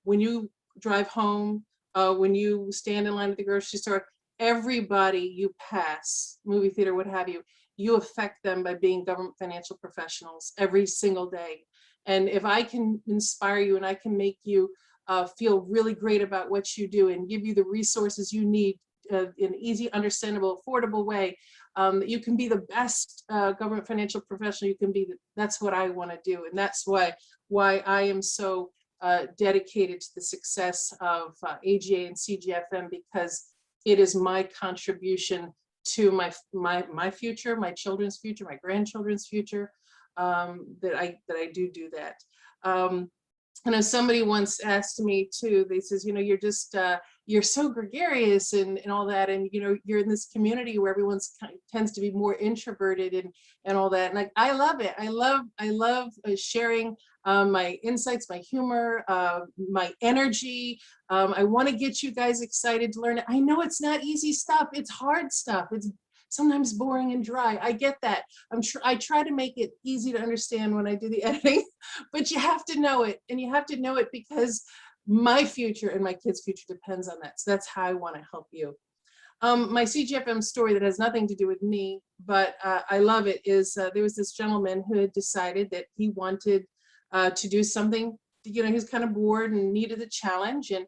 when you drive home, when you stand in line at the grocery store, everybody you pass, movie theater, what have you, you affect them by being government financial professionals every single day. And if I can inspire you and I can make you feel really great about what you do and give you the resources you need in an easy, understandable, affordable way, that you can be the best government financial professional you can be. That's what I want to do. And that's why I am so dedicated to the success of AGA and CGFM, because it is my contribution to my future, my children's future, my grandchildren's future, that I do that. I know somebody once asked me too, they says, you're just, you're so gregarious and all that. And, you're in this community where everyone's tends to be more introverted and all that. And I love it. I love sharing my insights, my humor, my energy. I want to get you guys excited to learn it. I know it's not easy stuff. It's hard stuff. It's sometimes boring and dry. I get that. I try to make it easy to understand when I do the editing, but you have to know it, and you have to know it because my future and my kids' future depends on that. So that's how I want to help you. My CGFM story that has nothing to do with me, but I love it, is there was this gentleman who had decided that he wanted to do something, he was kind of bored and needed a challenge, and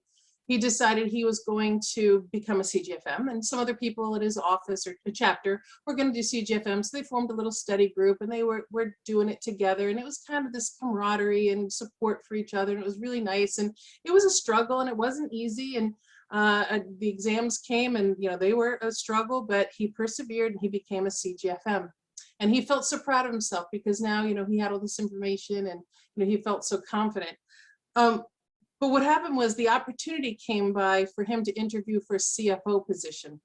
he decided he was going to become a CGFM, and some other people at his office or a chapter were going to do CGFM. So they formed a little study group, and they were doing it together. And it was kind of this camaraderie and support for each other. And it was really nice. And it was a struggle, and it wasn't easy. And the exams came, and they were a struggle, but he persevered and he became a CGFM. And he felt so proud of himself because now, he had all this information, and he felt so confident. But what happened was the opportunity came by for him to interview for a CFO position.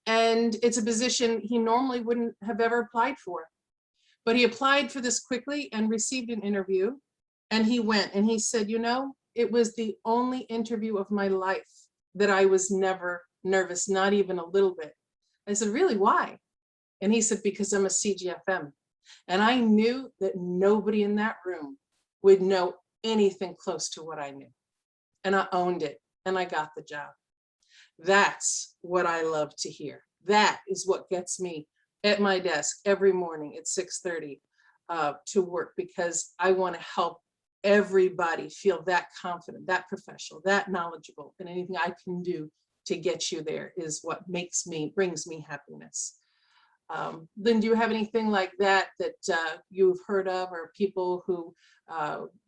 And it's a position he normally wouldn't have ever applied for. But he applied for this quickly and received an interview. And he went and he said, it was the only interview of my life that I was never nervous, not even a little bit. I said, really, why? And he said, because I'm a CGFM. And I knew that nobody in that room would know anything close to what I knew. And I owned it, and I got the job. That's what I love to hear. That is what gets me at my desk every morning at 6:30 to work, because I want to help everybody feel that confident, that professional, that knowledgeable, and anything I can do to get you there is what brings me happiness. Lynn, do you have anything like that you've heard of, or people who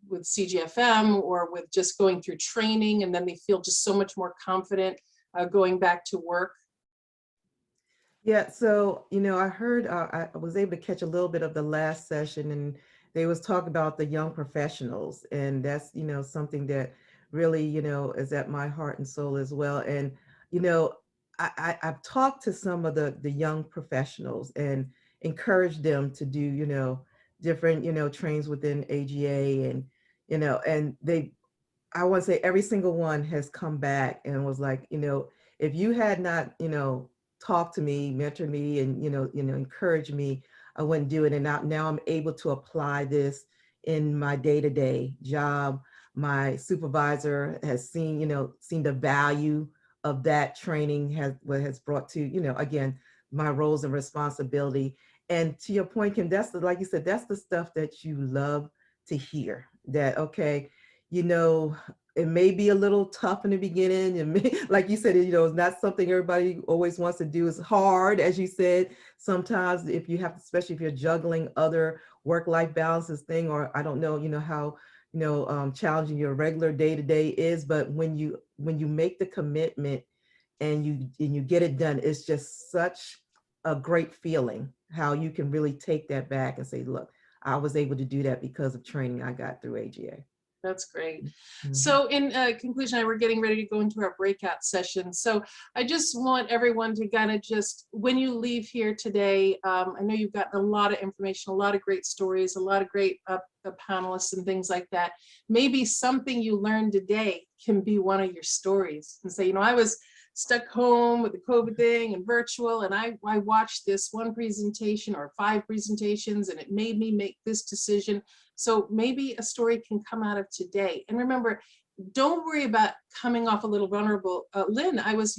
with CGFM or with just going through training and then they feel just so much more confident going back to work? Yeah, so, I heard, I was able to catch a little bit of the last session, and they was talking about the young professionals, and that's, something that really, is at my heart and soul as well. And, I've talked to some of the young professionals and encouraged them to do, different, trainings within AGA, and, and I want to say every single one has come back and was like, if you had not, talked to me, mentored me, and, encouraged me, I wouldn't do it. And now I'm able to apply this in my day-to-day job. My supervisor has seen the value of that training, has brought to, again, my roles and responsibility. And to your point, Kim, like you said, that's the stuff that you love to hear, that, okay, it may be a little tough in the beginning, and like you said, it's not something everybody always wants to do. It's hard, as you said, sometimes if you have, especially if you're juggling other work-life balances thing, or I don't know, how, challenging your regular day-to-day is, but when you make the commitment and you get it done, it's just such a great feeling how you can really take that back and say, look, I was able to do that because of training I got through AGA. That's great. Mm-hmm. So in conclusion, we're getting ready to go into our breakout session. So I just want everyone to kind of just, when you leave here today, I know you've gotten a lot of information, a lot of great stories, a lot of great panelists and things like that. Maybe something you learned today can be one of your stories, and say, I was stuck home with the COVID thing and virtual, and I watched this one presentation or 5 presentations, and it made me make this decision. So maybe a story can come out of today. And remember, don't worry about coming off a little vulnerable. Lynn, I was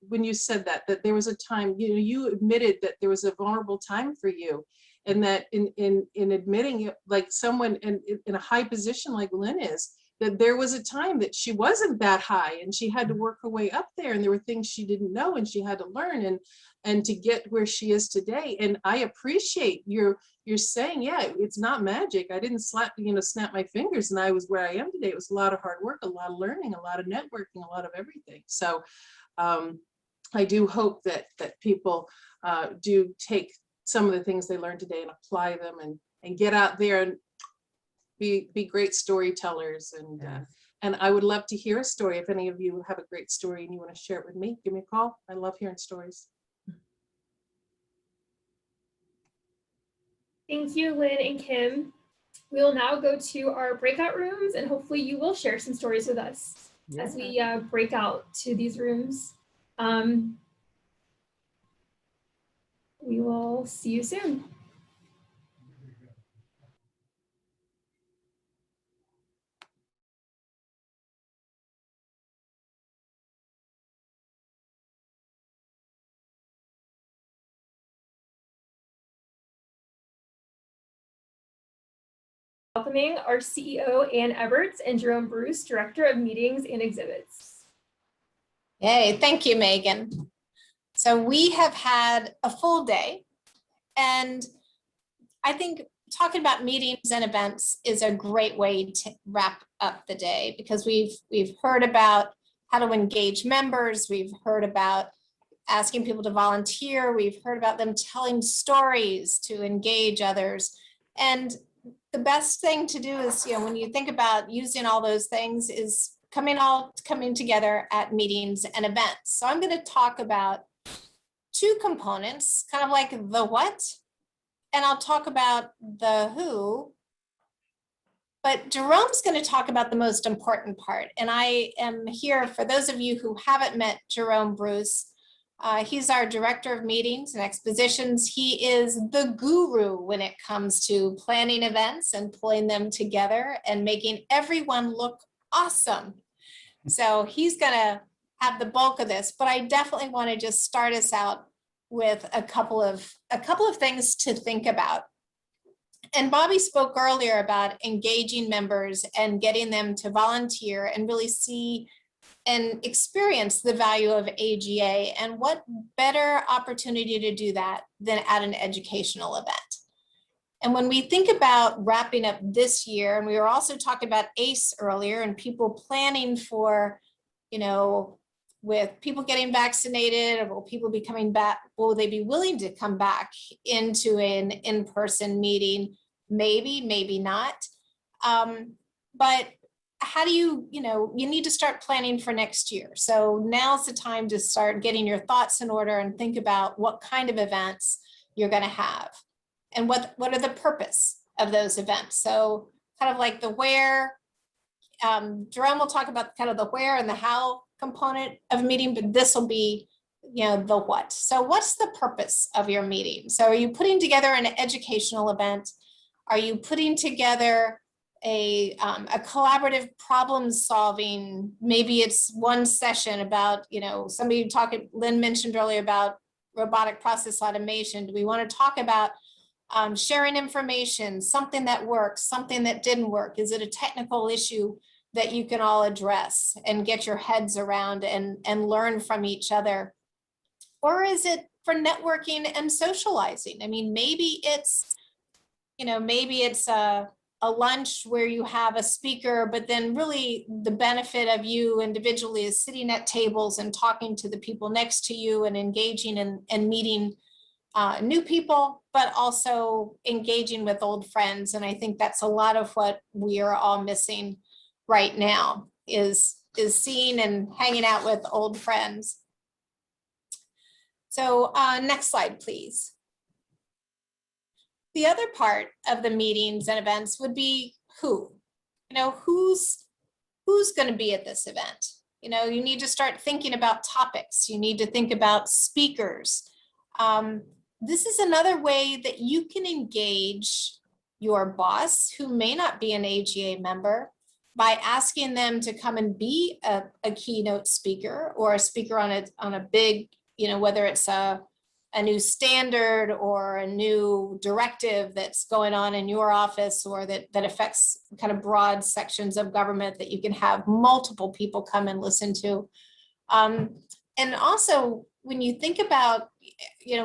when you said that there was a time, you admitted that there was a vulnerable time for you, and that in admitting it, like someone in a high position like Lynn is, that there was a time that she wasn't that high and she had to work her way up there, and there were things she didn't know and she had to learn and to get where she is today. And I appreciate you're saying, yeah, it's not magic. I didn't snap my fingers and I was where I am today. It was a lot of hard work, a lot of learning, a lot of networking, a lot of everything. So I do hope that people do take some of the things they learned today and apply them and get out there and be great storytellers. And I would love to hear a story. If any of you have a great story and you want to share it with me, give me a call. I love hearing stories. Thank you, Lynn and Kim. We will now go to our breakout rooms, and hopefully you will share some stories with us as we break out to these rooms. We will see you soon. Welcoming our CEO, Ann Eberts, and Jerome Bruce, Director of Meetings and Exhibits. Yay, thank you, Megan. So we have had a full day, and I think talking about meetings and events is a great way to wrap up the day, because we've heard about how to engage members, we've heard about asking people to volunteer, we've heard about them telling stories to engage others. And the best thing to do is, when you think about using all those things, is coming together at meetings and events. So I'm going to talk about two components, kind of like the what, and I'll talk about the who. But Jerome's going to talk about the most important part. And I am here for those of you who haven't met Jerome Bruce. He's our Director of Meetings and Expositions. He is the guru when it comes to planning events and pulling them together and making everyone look awesome. So he's going to have the bulk of this, but I definitely want to just start us out with a couple of things to think about. And Bobby spoke earlier about engaging members and getting them to volunteer and really see and experience the value of AGA, and what better opportunity to do that than at an educational event. And when we think about wrapping up this year, and we were also talking about ACE earlier and people planning for, with people getting vaccinated, or will people be coming back? Will they be willing to come back into an in-person meeting? Maybe, maybe not. But how do you need to start planning for next year. So now's the time to start getting your thoughts in order and think about what kind of events you're going to have and what are the purpose of those events. So kind of like the where, Jerome will talk about kind of the where and the how component of a meeting, but this will be, the what. So what's the purpose of your meeting? So are you putting together an educational event? Are you putting together a collaborative problem solving? Maybe it's one session about, somebody talking, Lynn mentioned earlier about robotic process automation. Do we want to talk about sharing information, something that works, something that didn't work? Is it a technical issue that you can all address and get your heads around and learn from each other? Or is it for networking and socializing? I mean, maybe it's a lunch where you have a speaker, but then really the benefit of you individually is sitting at tables and talking to the people next to you and engaging and meeting new people, but also engaging with old friends. And I think that's a lot of what we are all missing right now is seeing and hanging out with old friends. So next slide, please. The other part of the meetings and events would be who, who's going to be at this event. You need to start thinking about topics. You need to think about speakers. This is another way that you can engage your boss, who may not be an AGA member, by asking them to come and be a keynote speaker or a speaker on a big, whether it's a a new standard or a new directive that's going on in your office, or that affects kind of broad sections of government that you can have multiple people come and listen to. And also, when you think about,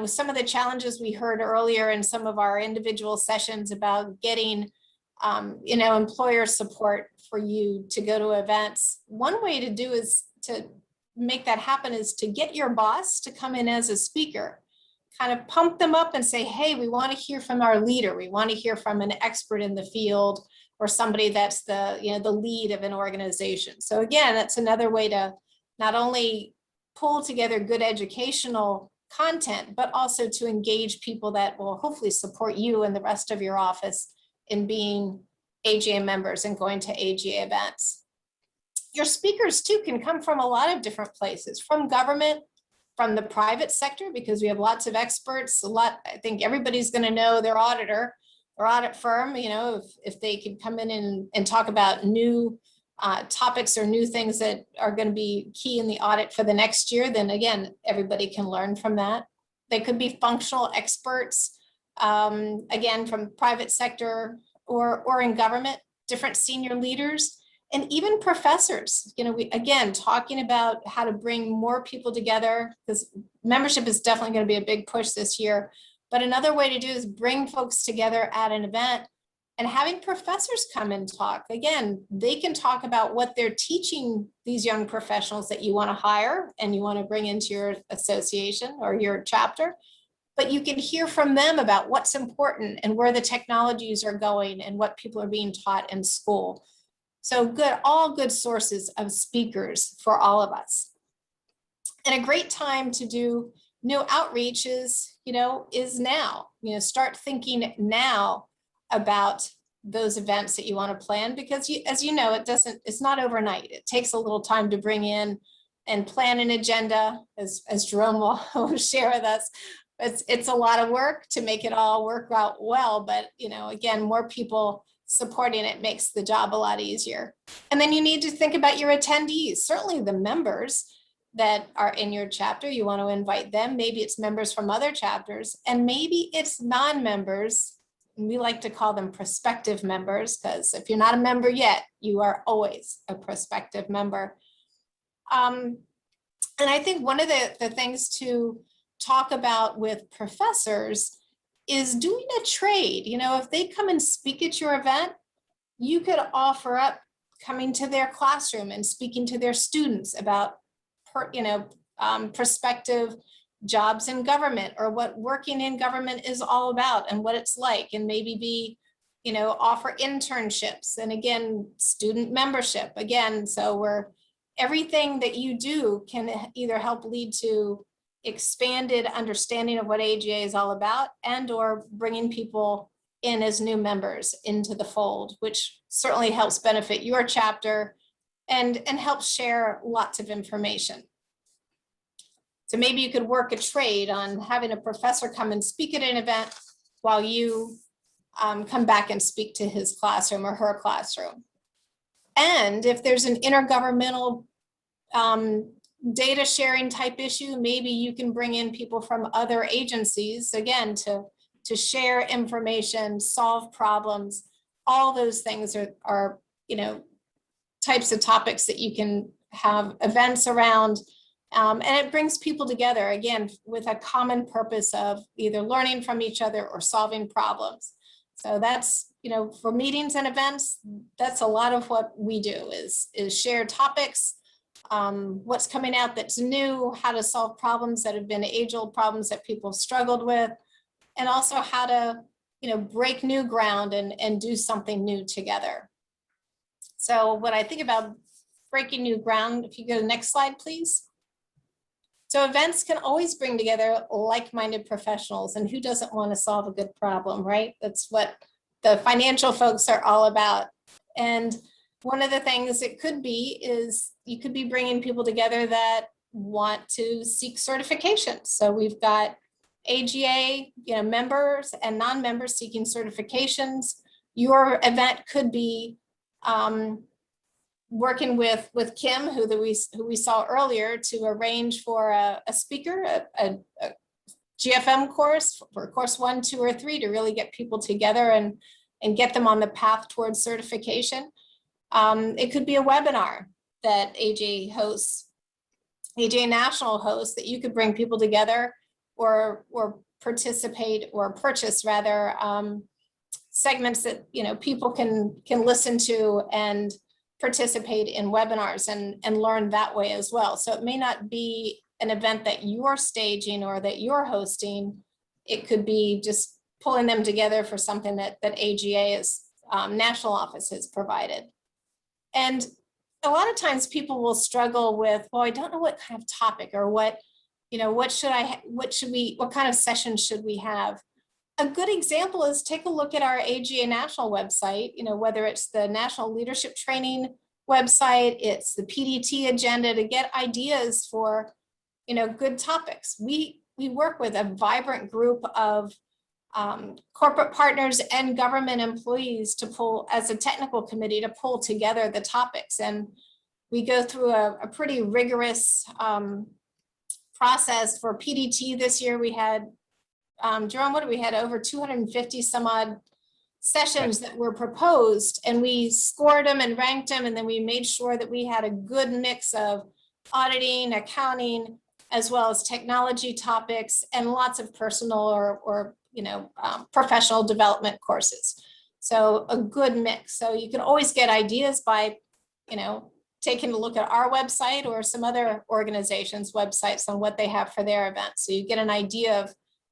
some of the challenges we heard earlier in some of our individual sessions about getting, employer support for you to go to events, one way to do is to make that happen is to get your boss to come in as a speaker, kind of pump them up and say, hey, we want to hear from our leader. We want to hear from an expert in the field, or somebody that's the lead of an organization. So again, that's another way to not only pull together good educational content, but also to engage people that will hopefully support you and the rest of your office in being AGA members and going to AGA events. Your speakers too can come from a lot of different places, from government, from the private sector, because we have lots of experts. I think everybody's going to know their auditor or audit firm, if they can come in and talk about new topics or new things that are going to be key in the audit for the next year, then again, everybody can learn from that. They could be functional experts, again, from private sector or in government, different senior leaders, and even professors. We, again, talking about how to bring more people together, because membership is definitely going to be a big push this year. But another way to do is bring folks together at an event and having professors come and talk. Again, they can talk about what they're teaching these young professionals that you want to hire and you want to bring into your association or your chapter. But you can hear from them about what's important and where the technologies are going and what people are being taught in school. So good, all good sources of speakers for all of us. And a great time to do new outreach is now. Start thinking now about those events that you want to plan, because as you know, it's not overnight. It takes a little time to bring in and plan an agenda, as Jerome will share with us. It's a lot of work to make it all work out well, but again, more people supporting it makes the job a lot easier. And then you need to think about your attendees, certainly the members that are in your chapter. You want to invite them. Maybe it's members from other chapters, and maybe it's non-members. We like to call them prospective members, because if you're not a member yet, you are always a prospective member. And I think one of the things to talk about with professors is doing a trade. If they come and speak at your event, you could offer up coming to their classroom and speaking to their students about prospective jobs in government, or what working in government is all about and what it's like, and maybe offer internships, and again, student membership again. So everything that you do can either help lead to expanded understanding of what AGA is all about, and or bringing people in as new members into the fold, which certainly helps benefit your chapter and helps share lots of information. So maybe you could work a trade on having a professor come and speak at an event while you come back and speak to his classroom or her classroom. And if there's an intergovernmental data sharing type issue, maybe you can bring in people from other agencies, again, to share information, solve problems. All those things are types of topics that you can have events around. And it brings people together, again, with a common purpose of either learning from each other or solving problems. So that's, for meetings and events, that's a lot of what we do is share topics, what's coming out that's new, how to solve problems that have been age-old problems that people have struggled with, and also how to, break new ground and do something new together. So when I think about breaking new ground, if you go to the next slide, please. So events can always bring together like-minded professionals, and who doesn't want to solve a good problem, right? That's what the financial folks are all about. And one of the things it could be is you could be bringing people together that want to seek certification. So we've got AGA, members and non-members seeking certifications. Your event could be working with Kim, who we saw earlier, to arrange for a speaker, a GFM course for course 1, 2, or 3 to really get people together and get them on the path towards certification. It could be a webinar that AJ hosts, AJ National hosts, that you could bring people together or participate or purchase rather segments that people can listen to and participate in webinars and learn that way as well. So it may not be an event that you're staging or that you're hosting. It could be just pulling them together for something that AGA's national office has provided. And a lot of times people will struggle with, well, I don't know what kind of topic or what kind of session should we have? A good example is take a look at our AGA National website, whether it's the National Leadership Training website, it's the PDT agenda, to get ideas for, good topics. We work with a vibrant group of corporate partners and government employees to pull, as a technical committee, to pull together the topics. And we go through a pretty rigorous process. For PDT this year. We had, Jerome, we had over 250 some odd sessions that were proposed, and we scored them and ranked them. And then we made sure that we had a good mix of auditing, accounting, as well as technology topics, and lots of personal or professional development courses. So a good mix. So you can always get ideas by, taking a look at our website or some other organizations' websites on what they have for their events. So you get an idea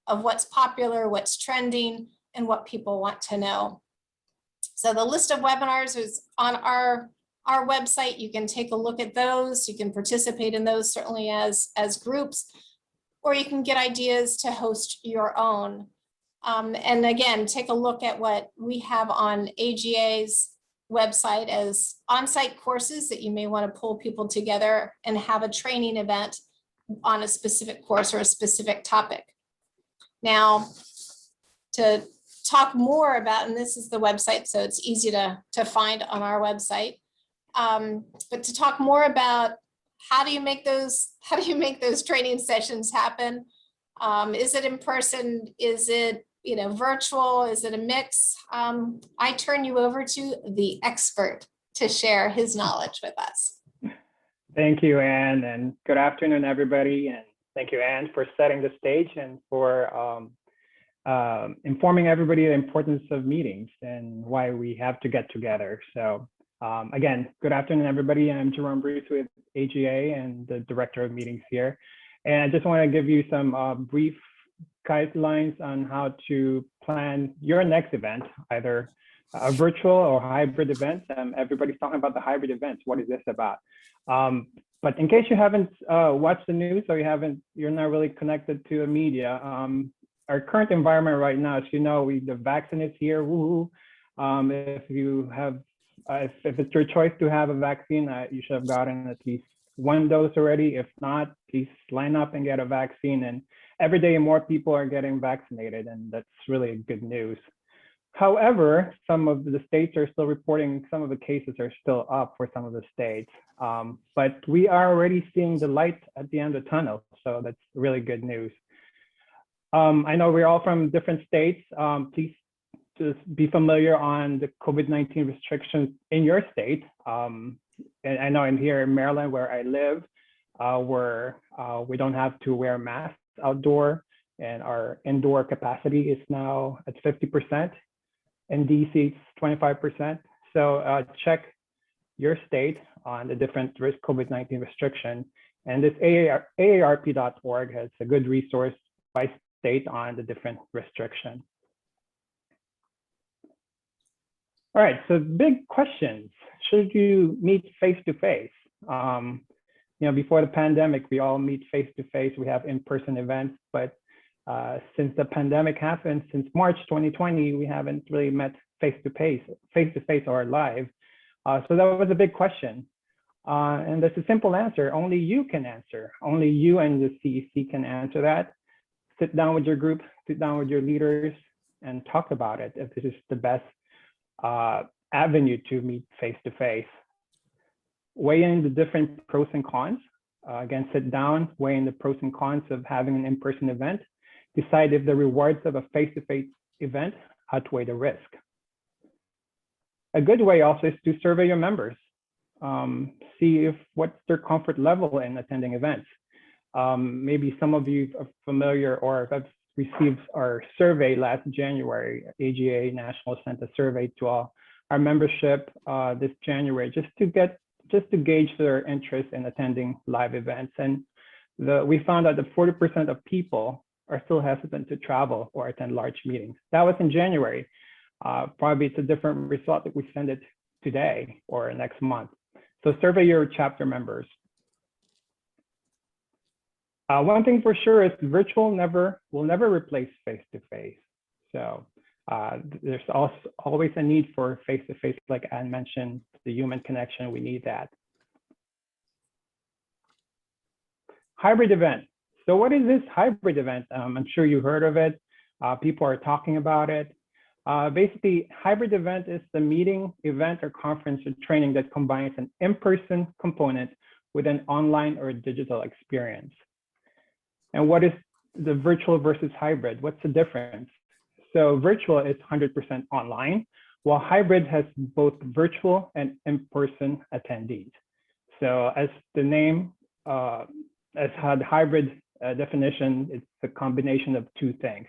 of what's popular, what's trending, and what people want to know. So the list of webinars is on our website. You can take a look at those. You can participate in those certainly as groups, or you can get ideas to host your own. And again, take a look at what we have on AGA's website as on-site courses that you may want to pull people together and have a training event on a specific course or a specific topic. Now, to talk more about, and this is the website, so it's easy to find on our website, but to talk more about how do you make those training sessions happen? Is it in person? Is it virtual? Is it a mix? I turn you over to the expert to share his knowledge with us. Thank you, Anne, and good afternoon, everybody. And thank you, Anne, for setting the stage and for informing everybody the importance of meetings and why we have to get together. So again, good afternoon, everybody. I'm Jerome Bruce with AGA and the Director of Meetings here. And I just want to give you some brief guidelines on how to plan your next event, either a virtual or hybrid event. Everybody's talking about the hybrid events. What is this about? But in case you haven't watched the news or you're not really connected to the media, our current environment right now, as you know, the vaccine is here. Woohoo! If it's your choice to have a vaccine, you should have gotten at least one dose already. If not, please line up and get a vaccine. And every day more people are getting vaccinated, and that's really good news. However, some of the states are still reporting some of the cases are still up for some of the states. But we are already seeing the light at the end of the tunnel. So that's really good news. I know we're all from different states. Please just be familiar on the COVID-19 restrictions in your state. And I know I'm here in Maryland where I live, where we don't have to wear masks outdoor, and our indoor capacity is now at 50%. In DC, it's 25%. So check your state on the different COVID-19 restriction. And this AARP.org has a good resource by state on the different restrictions. All right, so big questions. Should you meet face-to-face? Before the pandemic, we all meet face-to-face. We have in-person events, but since the pandemic happened, since March 2020, we haven't really met face-to-face or live. So that was a big question. And there's a simple answer. Only you can answer. Only you and the CEC can answer that. Sit down with your group, sit down with your leaders, and talk about it if this is the best avenue to meet face-to-face. Weigh in the different pros and cons. Again, sit down, weigh in the pros and cons of having an in-person event. decide if the rewards of a face-to-face event outweigh the risk. A good way also is to survey your members. See what's their comfort level in attending events. Maybe some of you are familiar or have received our survey last January. AGA National sent a survey to all our membership this January just to gauge their interest in attending live events. And we found out that 40% of people are still hesitant to travel or attend large meetings. That was in January. Probably it's a different result if we send it today or next month. So survey your chapter members. One thing for sure is virtual will never replace face-to-face. So there's also always a need for face-to-face, like Anne mentioned, the human connection, we need that. Hybrid event. So what is this hybrid event? I'm sure you heard of it. People are talking about it. Basically, hybrid event is the meeting, event, or conference or training that combines an in-person component with an online or digital experience. And what is the virtual versus hybrid? What's the difference? So virtual is 100% online, while hybrid has both virtual and in-person attendees. So as the name, as had hybrid definition, it's a combination of two things.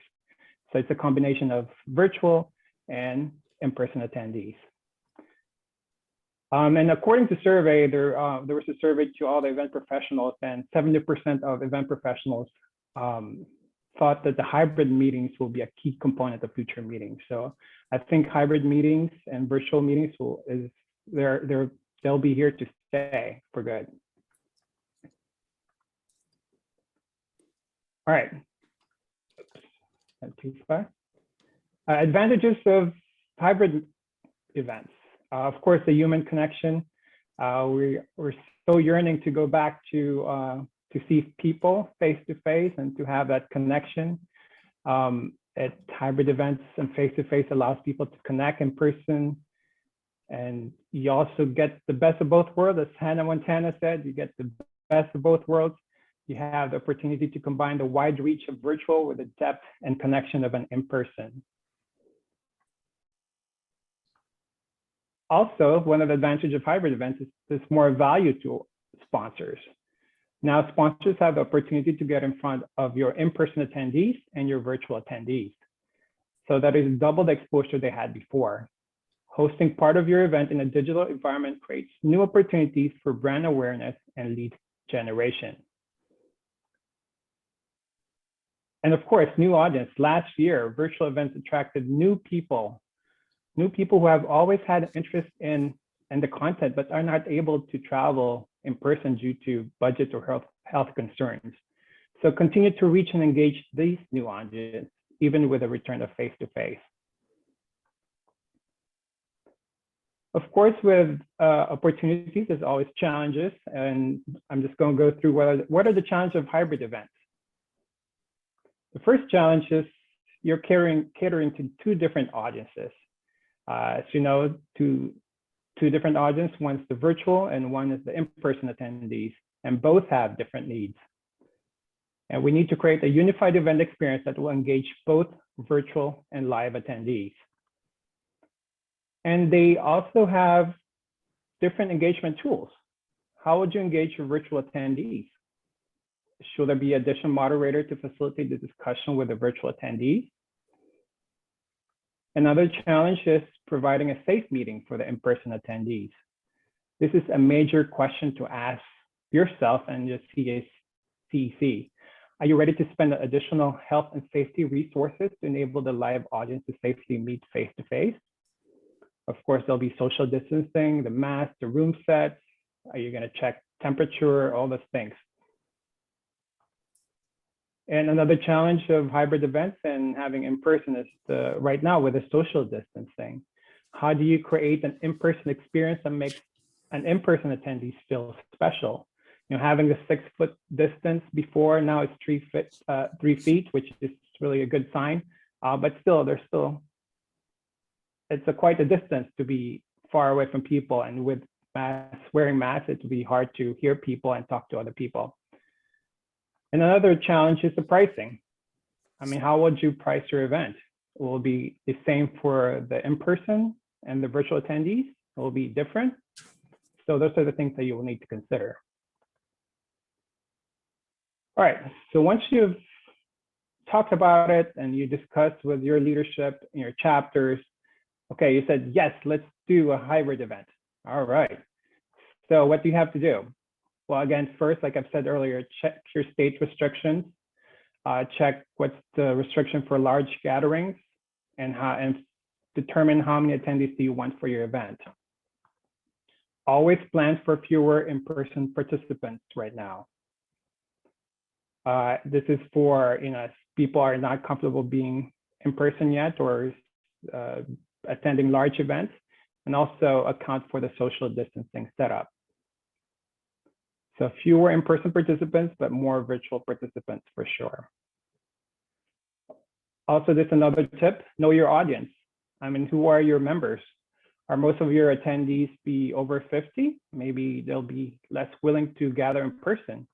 So it's a combination of virtual and in-person attendees. And according to survey, there was a survey to all the event professionals, and 70% of event professionals thought that the hybrid meetings will be a key component of future meetings. So I think hybrid meetings and virtual meetings they'll be here to stay for good. All right. Advantages of hybrid events. Of course, the human connection. We're so yearning to go back to see people face to face and to have that connection. At hybrid events and face to face allows people to connect in person, and you also get the best of both worlds. As Hannah Montana said, you get the best of both worlds. You have the opportunity to combine the wide reach of virtual with the depth and connection of an in-person. Also, one of the advantages of hybrid events is there's more value to sponsors. Now, sponsors have the opportunity to get in front of your in-person attendees and your virtual attendees. So that is double the exposure they had before. Hosting part of your event in a digital environment creates new opportunities for brand awareness and lead generation. And of course, new audience. Last year, virtual events attracted new people who have always had interest in the content, but are not able to travel in person due to budget or health concerns. So continue to reach and engage these new audience, even with a return of face-to-face. Of course, with opportunities, there's always challenges, and I'm just going to go through what are the challenges of hybrid events. The first challenge is you're catering to two different audiences. As you know, two different audiences, one's the virtual and one is the in-person attendees, and both have different needs. And we need to create a unified event experience that will engage both virtual and live attendees. And they also have different engagement tools. How would you engage your virtual attendees? Should there be an additional moderator to facilitate the discussion with the virtual attendees? Another challenge is providing a safe meeting for the in-person attendees. This is a major question to ask yourself and your CEC. Are you ready to spend additional health and safety resources to enable the live audience to safely meet face-to-face? Of course, there'll be social distancing, the mask, the room sets. Are you going to check temperature, all those things? And another challenge of hybrid events and having in-person is right now with the social distancing. How do you create an in-person experience that makes an in-person attendee feel special? You know, having the 6-foot distance before, now it's 3 feet, which is really a good sign. But still, it's quite a distance to be far away from people, and with wearing masks, it would be hard to hear people and talk to other people. And another challenge is the pricing. I mean, how would you price your event? Will it be the same for the in-person and the virtual attendees? Will it be different? So those are the things that you will need to consider. All right, so once you've talked about it and you discussed with your leadership in your chapters, okay, you said, yes, let's do a hybrid event. All right, so what do you have to do? Well, again, first, like I've said earlier, check your state restrictions, check what's the restriction for large gatherings, and determine how many attendees do you want for your event. Always plan for fewer in-person participants right now. This is for, if people are not comfortable being in person yet or attending large events, and also account for the social distancing setup. So fewer in-person participants, but more virtual participants for sure. Also, there's another tip, know your audience. I mean, who are your members? Are most of your attendees be over 50? Maybe they'll be less willing to gather in person.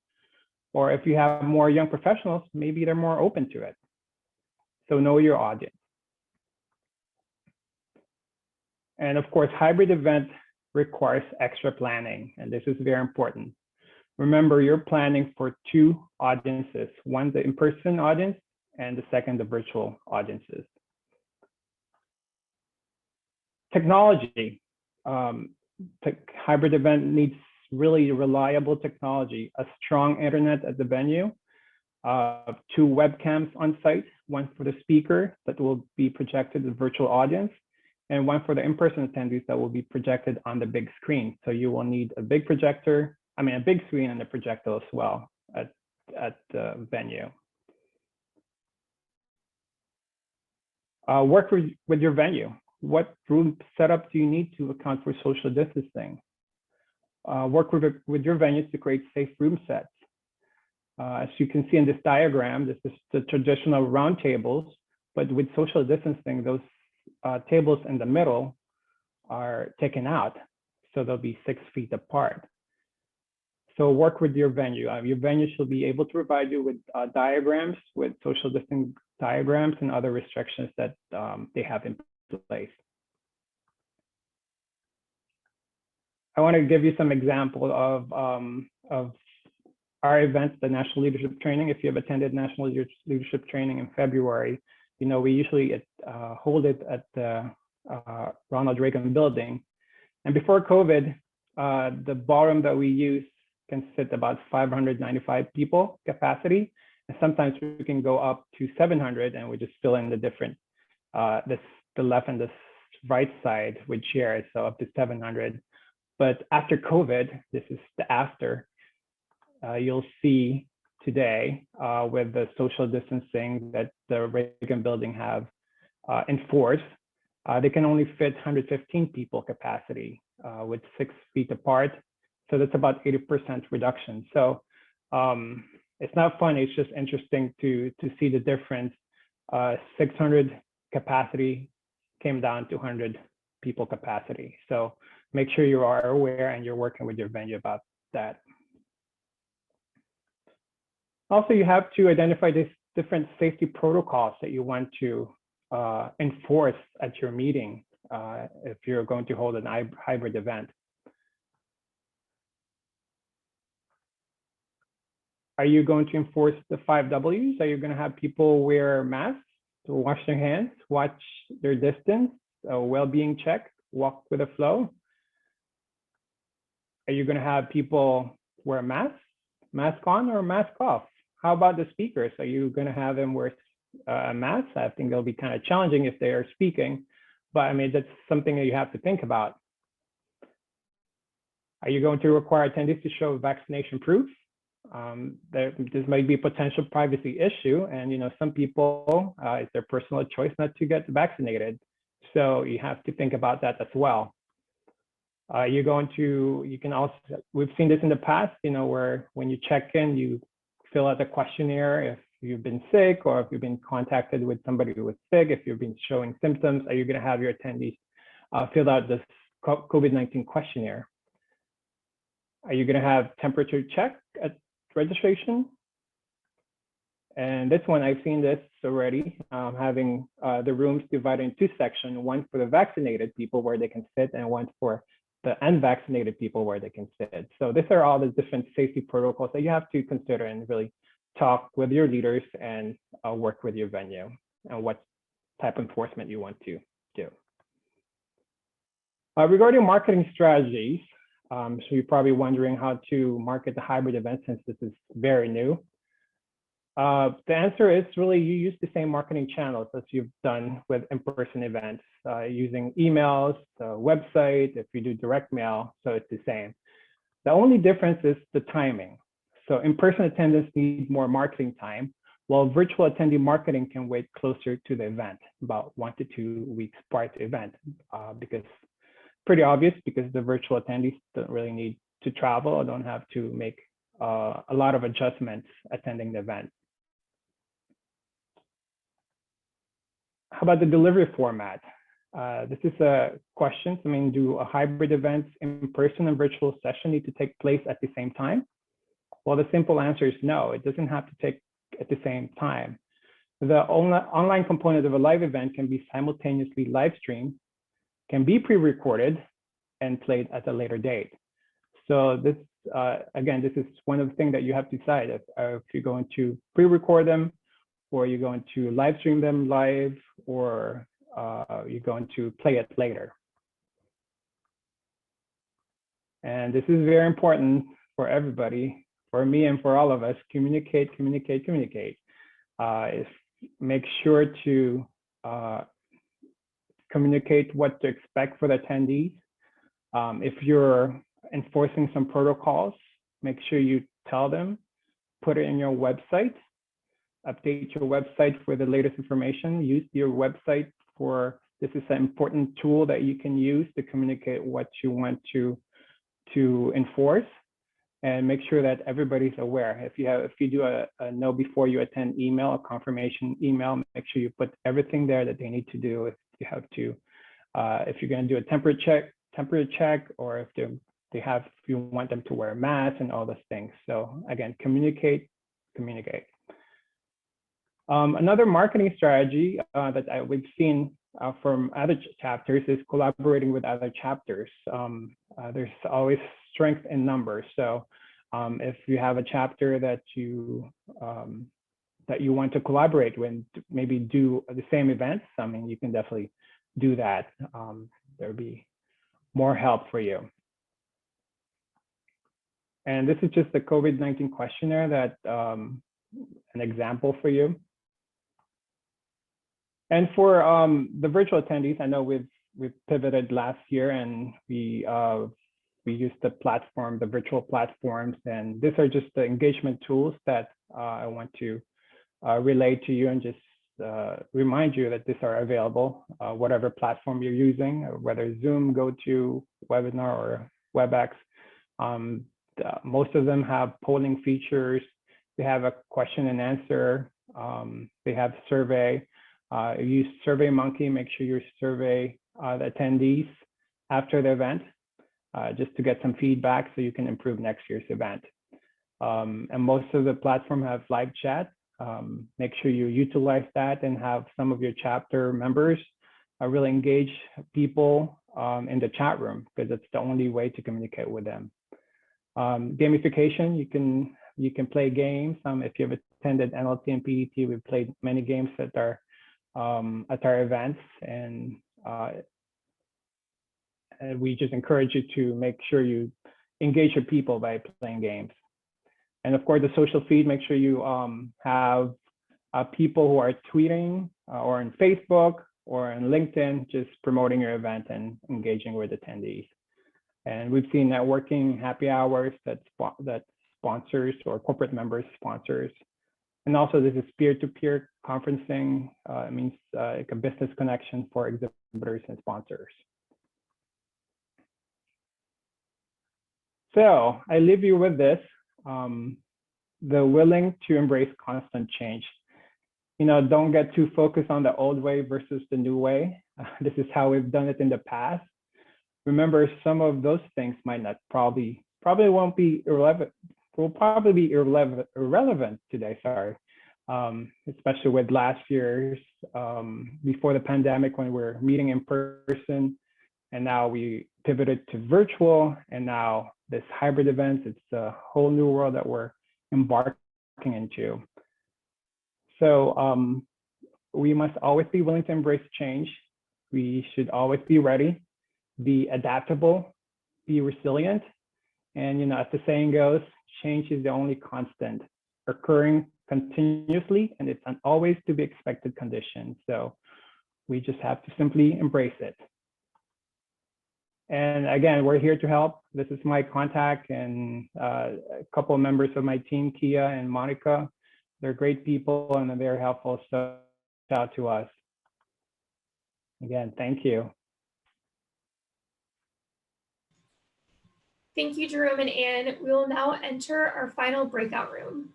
Or if you have more young professionals, maybe they're more open to it. So know your audience. And of course, hybrid event requires extra planning, and this is very important. Remember, you're planning for two audiences, one the in-person audience and the second the virtual audiences. Technology. Hybrid event needs really reliable technology, a strong internet at the venue, 2 webcams on site, one for the speaker that will be projected to the virtual audience, and one for the in-person attendees that will be projected on the big screen. So you will need a big projector, a big screen and a projector as well at the venue. Work with your venue. What room setup do you need to account for social distancing? Work with your venues to create safe room sets. As you can see in this diagram, this is the traditional round tables, but with social distancing, those tables in the middle are taken out. So they'll be 6 feet apart. So work with your venue. Your venue should be able to provide you with diagrams, with social distancing diagrams and other restrictions that they have in place. I want to give you some example of our events, the National Leadership Training. If you have attended National Leadership Training in February, we usually hold it at the Ronald Reagan building. And before COVID, the ballroom that we use can sit about 595 people capacity. And sometimes we can go up to 700 and we just fill in the different, the left and the right side with chairs, so up to 700. But after COVID, this is the after, you'll see today with the social distancing that the Reagan building have enforced, they can only fit 115 people capacity with 6 feet apart. So that's about 80% reduction. So it's not fun, it's just interesting to see the difference. 600 capacity came down to 100 people capacity. So make sure you are aware and you're working with your venue about that. Also, you have to identify these different safety protocols that you want to enforce at your meeting if you're going to hold an hybrid event. Are you going to enforce the 5 Ws? Are you going to have people wear masks, to wash their hands, watch their distance, well-being check, walk with the flow? Are you going to have people wear a mask on or mask off? How about the speakers? Are you going to have them wear a mask? I think it'll be kind of challenging if they are speaking, but that's something that you have to think about. Are you going to require attendees to show vaccination proof? This might be a potential privacy issue, and some people, it's their personal choice not to get vaccinated. So you have to think about that as well. You can also, we've seen this in the past, where when you check in, you fill out a questionnaire if you've been sick or if you've been contacted with somebody who was sick, if you've been showing symptoms. Are you going to have your attendees fill out this COVID-19 questionnaire? Are you going to have temperature check at registration? And this one, I've seen this already, having the rooms divided in two sections, one for the vaccinated people where they can sit and one for the unvaccinated people where they can sit. So these are all the different safety protocols that you have to consider and really talk with your leaders and work with your venue and what type of enforcement you want to do. Regarding marketing strategies, so you're probably wondering how to market the hybrid event since this is very new. The answer is really you use the same marketing channels as you've done with in-person events, using emails, website, if you do direct mail, so it's the same. The only difference is the timing. So in-person attendance needs more marketing time, while virtual attendee marketing can wait closer to the event, about 1 to 2 weeks prior to the event, because pretty obvious because the virtual attendees don't really need to travel or don't have to make a lot of adjustments attending the event. How about the delivery format? This is a question. I mean, do a hybrid events in person and virtual session need to take place at the same time? Well, the simple answer is no, it doesn't have to take at the same time. The online component of a live event can be simultaneously live streamed, can be pre-recorded and played at a later date. So this, again, this is one of the things that you have to decide if you're going to pre-record them, or you're going to live stream them live, or you're going to play it later. And this is very important for everybody, for me and for all of us. Communicate, communicate, communicate. Make sure to communicate what to expect for the attendees. If you're enforcing some protocols, make sure you tell them, put it in your website, update your website for the latest information, use your website for, this is an important tool that you can use to communicate what you want to enforce, and make sure that everybody's aware. If you do a know before you attend email, a confirmation email, make sure you put everything there that they need to do. If you have to, if you're going to do a temperature check, or if you want them to wear a mask and all those things. So again, communicate, communicate. Another marketing strategy that we've seen from other chapters is collaborating with other chapters. There's always strength in numbers. So if you have a chapter that you want to collaborate with, maybe do the same events, I mean, you can definitely do that. There'll be more help for you. And this is just the COVID-19 questionnaire that an example for you. And for the virtual attendees, I know we've pivoted last year, and we used the platform, the virtual platforms, and these are just the engagement tools that I want to relay to you and just remind you that these are available, whatever platform you're using, whether Zoom, GoTo, Webinar, or WebEx. Most of them have polling features. They have a question and answer. They have survey. Use SurveyMonkey, make sure you survey the attendees after the event, just to get some feedback so you can improve next year's event. And most of the platform have live chat. Make sure you utilize that and have some of your chapter members really engage people in the chat room, because it's the only way to communicate with them. Gamification, you can play games. If you've attended NLT and PDT, we've played many games at our events, and we just encourage you to make sure you engage your people by playing games. And of course, the social feed, make sure you have people who are tweeting or on Facebook or on LinkedIn, just promoting your event and engaging with attendees. And we've seen networking happy hours that sponsors or corporate members sponsors. And also this is peer-to-peer conferencing. It means like a business connection for exhibitors and sponsors. So I leave you with this, the willing to embrace constant change. Don't get too focused on the old way versus the new way. This is how we've done it in the past. Remember, some of those things might not probably won't be irrelevant, will probably be irrelevant today, sorry. especially with last year's, before the pandemic when we were meeting in person, and now we pivoted to virtual, and now this hybrid events. It's a whole new world that we're embarking into. So we must always be willing to embrace change. We should always be ready, be adaptable, be resilient. And, you know, as the saying goes, change is the only constant, occurring continuously, and it's an always to be expected condition. So we just have to simply embrace it. And again, we're here to help. This is my contact and a couple of members of my team, Kia and Monica. They're great people and they're very helpful. So shout out to us. Again, thank you. Thank you, Jerome and Anne. We will now enter our final breakout room.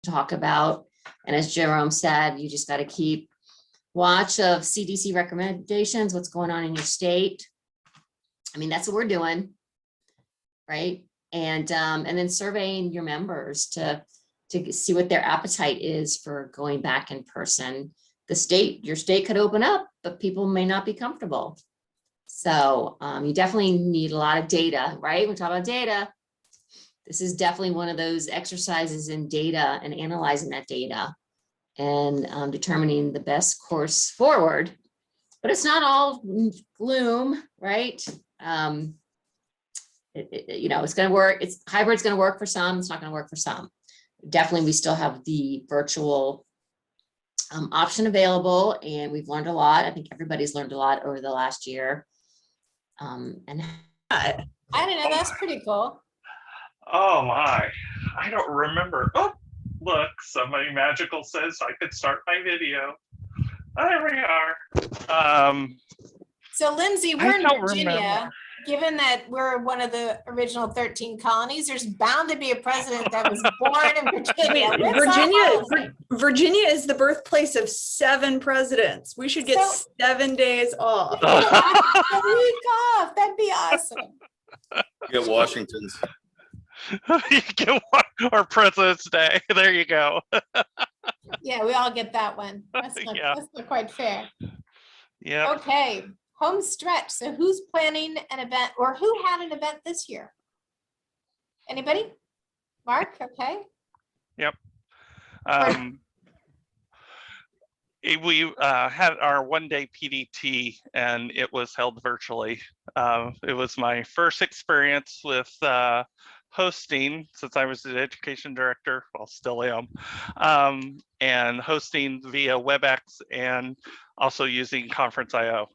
Talk about, and as Jerome said, you just got to keep watch of CDC recommendations, what's going on in your state. I mean, that's what we're doing, right? And then surveying your members to see what their appetite is for going back in person. Your state could open up, but people may not be comfortable. So you definitely need a lot of data, right? We talk about data. This is definitely one of those exercises in data and analyzing that data and determining the best course forward. But it's not all gloom, right? You know, it's going to work. Hybrid's going to work for some. It's not going to work for some. Definitely, we still have the virtual option available, and we've learned a lot. I think everybody's learned a lot over the last year. And I don't know. That's pretty cool. Oh my, I don't remember. Oh, look, somebody magical says I could start my video. There we are. So Lindsay, we're in Virginia. Remember. Given that we're one of the original 13 colonies, there's bound to be a president that was born in Virginia. Virginia is the birthplace of 7 presidents. We should get 7 days off. A week off. That'd be awesome. Get Washington's. You get our President's Day. There you go. Yeah, we all get that one. That's not quite fair. Yeah. Okay, home stretch. So who's planning an event, or who had an event this year? Anybody? Mark, okay. Yep. We had our one-day PDT, and it was held virtually. It was my first experience with hosting, since I was the education director, well, still am, and hosting via WebEx and also using Conference.io.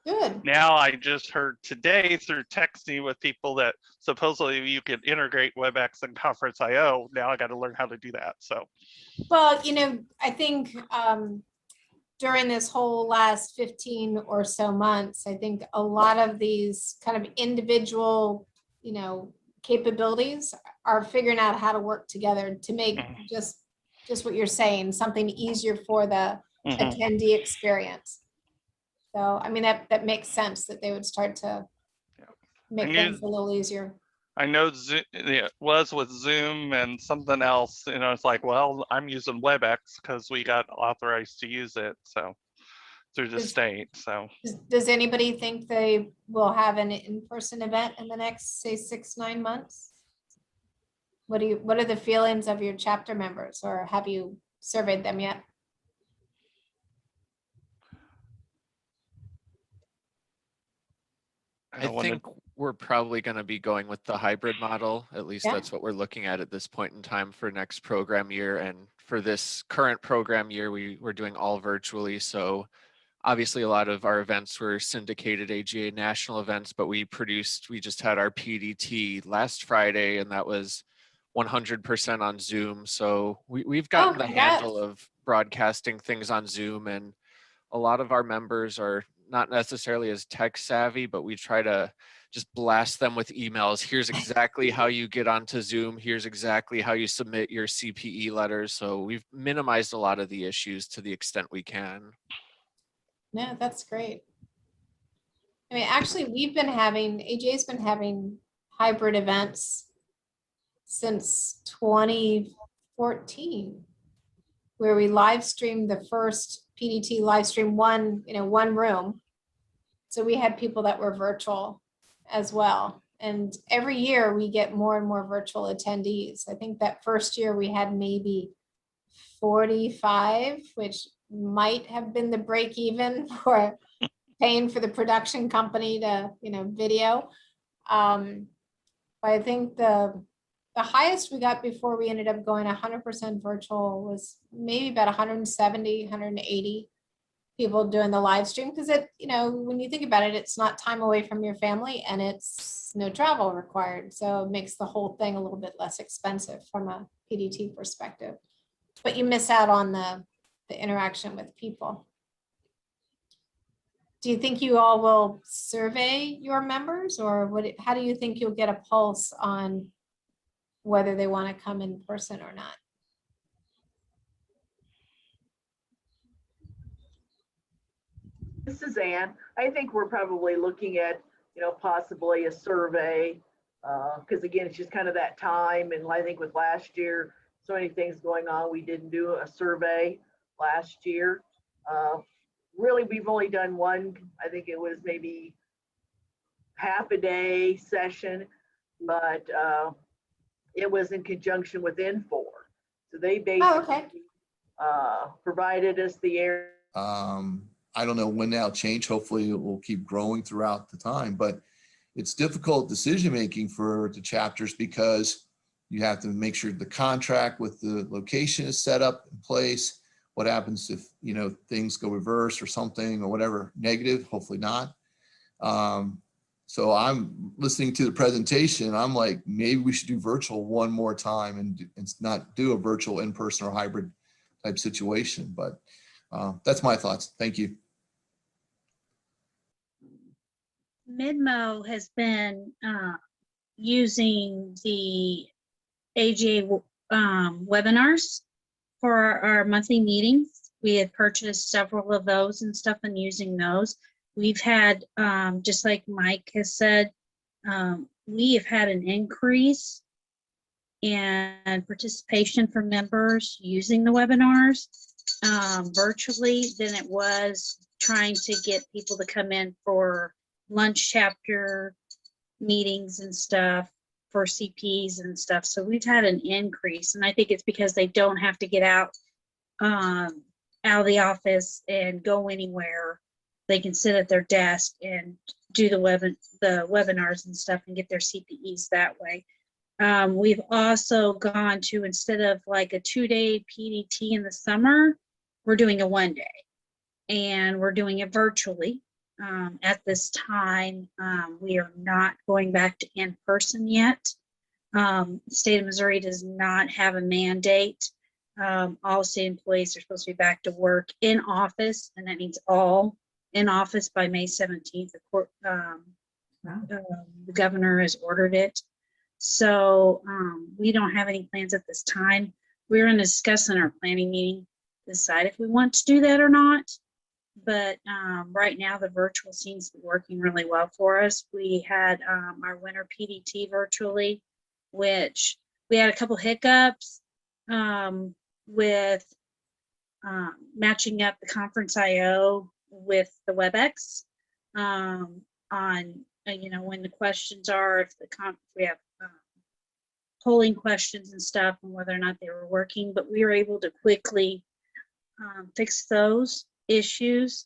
Good. Now I just heard today through texting with people that supposedly you could integrate WebEx and Conference.io. Now I got to learn how to do that. So, well, you know, I think during this whole last 15 or so months, I think a lot of these kind of individual, capabilities are figuring out how to work together to make just what you're saying, something easier for the attendee experience. So, I mean, that makes sense that they would start to make things a little easier. I know it was with Zoom and something else, it's like, well, I'm using WebEx because we got authorized to use it, so through the state, so. Does anybody think they will have an in-person event in the next, say, 6-9 months? What are the feelings of your chapter members, or have you surveyed them yet? I think we're probably going to be going with the hybrid model. At least that's what we're looking at this point in time for next program year. And for this current program year, we're doing all virtually. So obviously a lot of our events were syndicated AGA national events, but we just had our PDT last Friday, and that was 100% on Zoom. So we've gotten the handle of broadcasting things on Zoom, and a lot of our members are not necessarily as tech savvy, but we try to just blast them with emails. Here's exactly how you get onto Zoom. Here's exactly how you submit your CPE letters. So we've minimized a lot of the issues to the extent we can. No, that's great. I mean, actually, AJ's been having hybrid events since 2014, where we live streamed the first PDT live stream one room. So we had people that were virtual as well. And every year we get more and more virtual attendees. I think that first year we had maybe 45, which might have been the break even for paying for the production company to, video. But I think the highest we got before we ended up going 100% virtual was maybe about 170, 180 people doing the live stream, because when you think about it, it's not time away from your family and it's no travel required. So it makes the whole thing a little bit less expensive from a PDT perspective. But you miss out on the interaction with people. Do you think you all will survey your members, or how do you think you'll get a pulse on whether they want to come in person or not? This is Ann. I think we're probably looking at, possibly a survey, because again, it's just kind of that time. And I think with last year, so many things going on, we didn't do a survey last year. Really, we've only done one. I think it was maybe half a day session, but it was in conjunction with N4. So they basically provided us the air. I don't know when that'll change. Hopefully it will keep growing throughout the time, but it's difficult decision-making for the chapters because you have to make sure the contract with the location is set up in place. What happens if, things go reverse or something or whatever negative, hopefully not. So I'm listening to the presentation. I'm like, maybe we should do virtual one more time and not do a virtual in-person or hybrid type situation. But that's my thoughts. Thank you. Midmo has been using the AGA webinars for our monthly meetings. We had purchased several of those and stuff and using those. We've had, just like Mike has said, we have had an increase in participation from members using the webinars virtually than it was trying to get people to come in for lunch chapter meetings and stuff for CPs and stuff. So we've had an increase, and I think it's because they don't have to get out of the office and go anywhere. They can sit at their desk and do the webinars and stuff and get their CPEs that way. We've also gone to, instead of like a 2-day PDT in the summer, we're doing a 1 day, and we're doing it virtually. At this time, we are not going back to in-person yet. The state of Missouri does not have a mandate all state employees are supposed to be back to work in office, and that means all in office by May 17th. The governor has ordered it. So we don't have any plans at this time. We're going to discuss in our planning meeting, decide if we want to do that or not. But right now the virtual seems to be working really well for us. We had our winter PDT virtually, which we had a couple hiccups with matching up the conference IO with the WebEx on when the questions are, if we have polling questions and stuff, and whether or not they were working, but we were able to quickly fix those issues.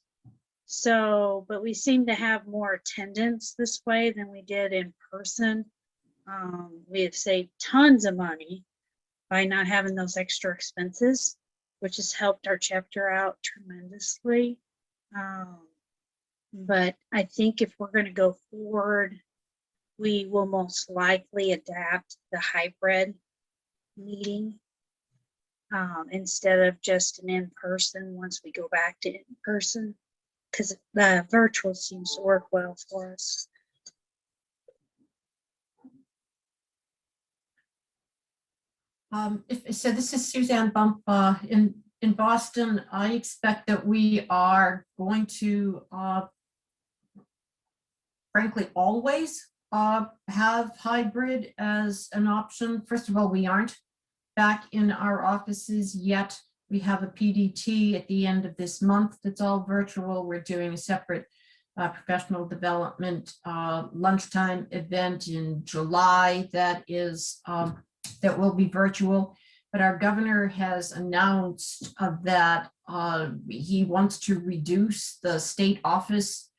So, but we seem to have more attendance this way than we did in person. We have saved tons of money by not having those extra expenses, which has helped our chapter out tremendously. But I think if we're going to go forward, we will most likely adapt the hybrid meeting instead of just an in-person once we go back to in-person, because the virtual seems to work well for us. So this is Suzanne Bump in Boston. I expect that we are going to frankly always have hybrid as an option. First of all, we aren't back in our offices yet. We have a PDT at the end of this month that's all virtual. We're doing a separate professional development lunchtime event in July that is that will be virtual. But our governor has announced that he wants to reduce the state office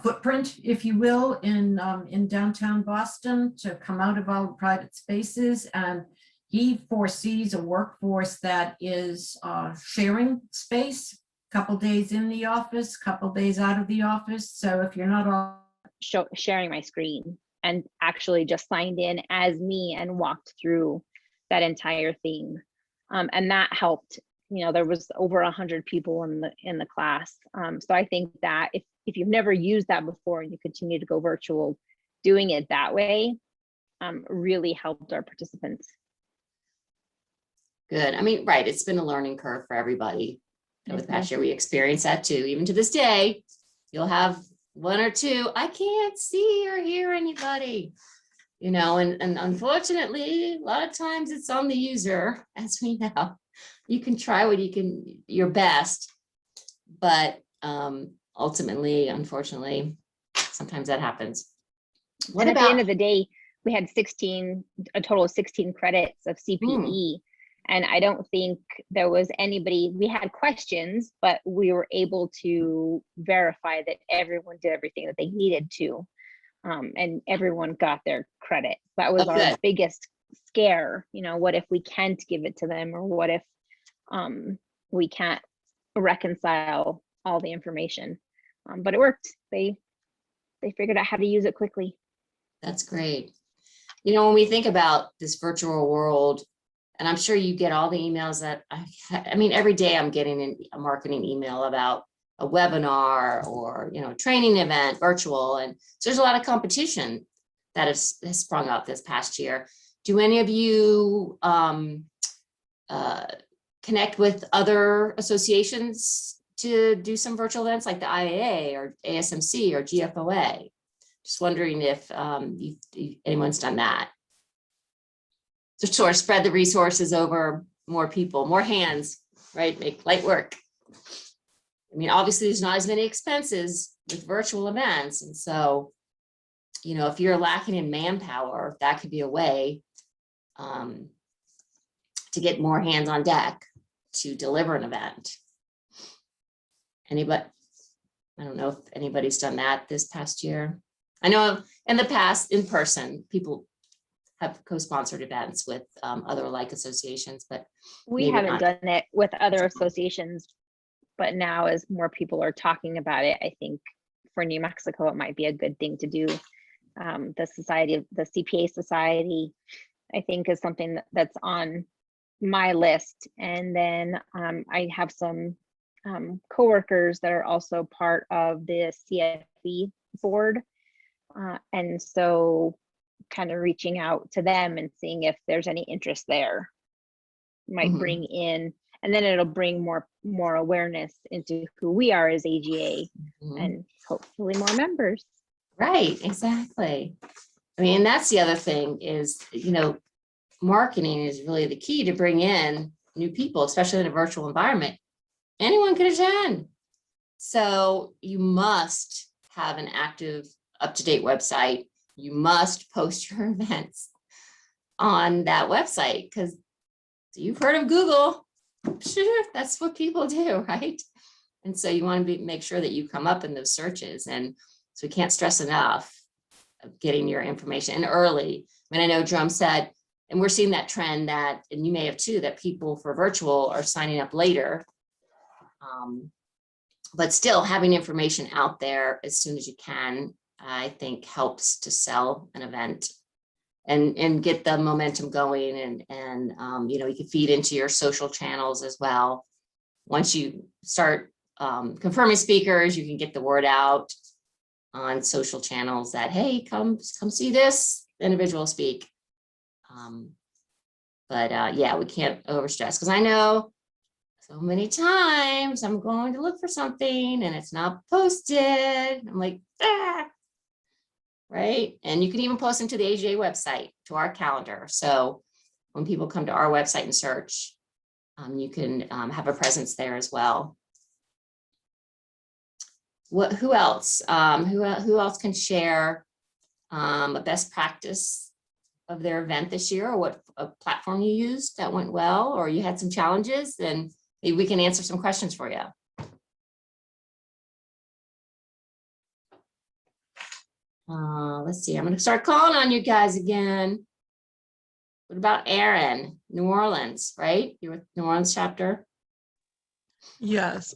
footprint, if you will, in downtown Boston, to come out of all the private spaces. And he foresees a workforce that is sharing space, couple days in the office, couple days out of the office. So if you're not all sharing my screen and actually just signed in as me and walked through that entire theme. And that helped. There was over 100 people in the class. So I think that if you've never used that before and you continue to go virtual, doing it that way really helped our participants. Good. I mean, right. It's been a learning curve for everybody. Over the past year, we experienced that too. Even to this day, you'll have one or two, I can't see or hear anybody, and unfortunately, a lot of times it's on the user, as we know. You can try your best, but ultimately, unfortunately, sometimes that happens. At the end of the day, we had a total of 16 credits of CPE. And I don't think there was anybody, we had questions, but we were able to verify that everyone did everything that they needed to. And everyone got their credit. That was our biggest scare. What if we can't give it to them, or what if we can't reconcile all the information? But it worked. They figured out how to use it quickly. That's great. When we think about this virtual world, and I'm sure you get all the emails that I mean, every day I'm getting a marketing email about a webinar or, training event, virtual. And so there's a lot of competition that has sprung up this past year. Do any of you connect with other associations to do some virtual events like the IAA or ASMC or GFOA? Just wondering if anyone's done that. To sort of spread the resources over more people, more hands, right? Make light work. I mean, obviously there's not as many expenses with virtual events. And so, if you're lacking in manpower, that could be a way to get more hands on deck to deliver an event. Anybody? I don't know if anybody's done that this past year. I know in the past, in person, people have co-sponsored events with other like associations, but we haven't done it with other associations. But now, as more people are talking about it, I think for New Mexico, it might be a good thing to do. The CPA Society, I think, is something that's on my list. And then I have some coworkers that are also part of the CFE board. And so kind of reaching out to them and seeing if there's any interest there might bring in, and then it'll bring more awareness into who we are as AGA and hopefully more members. Right, exactly. I mean, that's the other thing is, you know, marketing is really the key to bring in new people, especially in a virtual environment. Anyone can attend. So you must have an active, up-to-date website. You must post your events on that website because you've heard of Google. Sure, that's what people do, right? And so you want to make sure that you come up in those searches. And so we can't stress enough of getting your information in early. I mean, I know Drum said, and we're seeing that trend that, and you may have too, that people for virtual are signing up later. But still having information out there as soon as you can, I think helps to sell an event and get the momentum going. And you know, you can feed into your social channels as well. Once you start confirming speakers, you can get the word out on social channels that, hey, come see this individual speak. Yeah, we can't overstress, because I know so many times I'm going to look for something and it's not posted. I'm like, ah, right? And you can even post them to the AGA website, to our calendar. So when people come to our website and search, you can have a presence there as well. Who else? Who else can share a best practice of their event this year, or what a platform you used that went well, or you had some challenges? Then maybe we can answer some questions for you. Let's see, I'm going to start calling on you guys again. What about Aaron? New Orleans, right? You're with New Orleans chapter? Yes.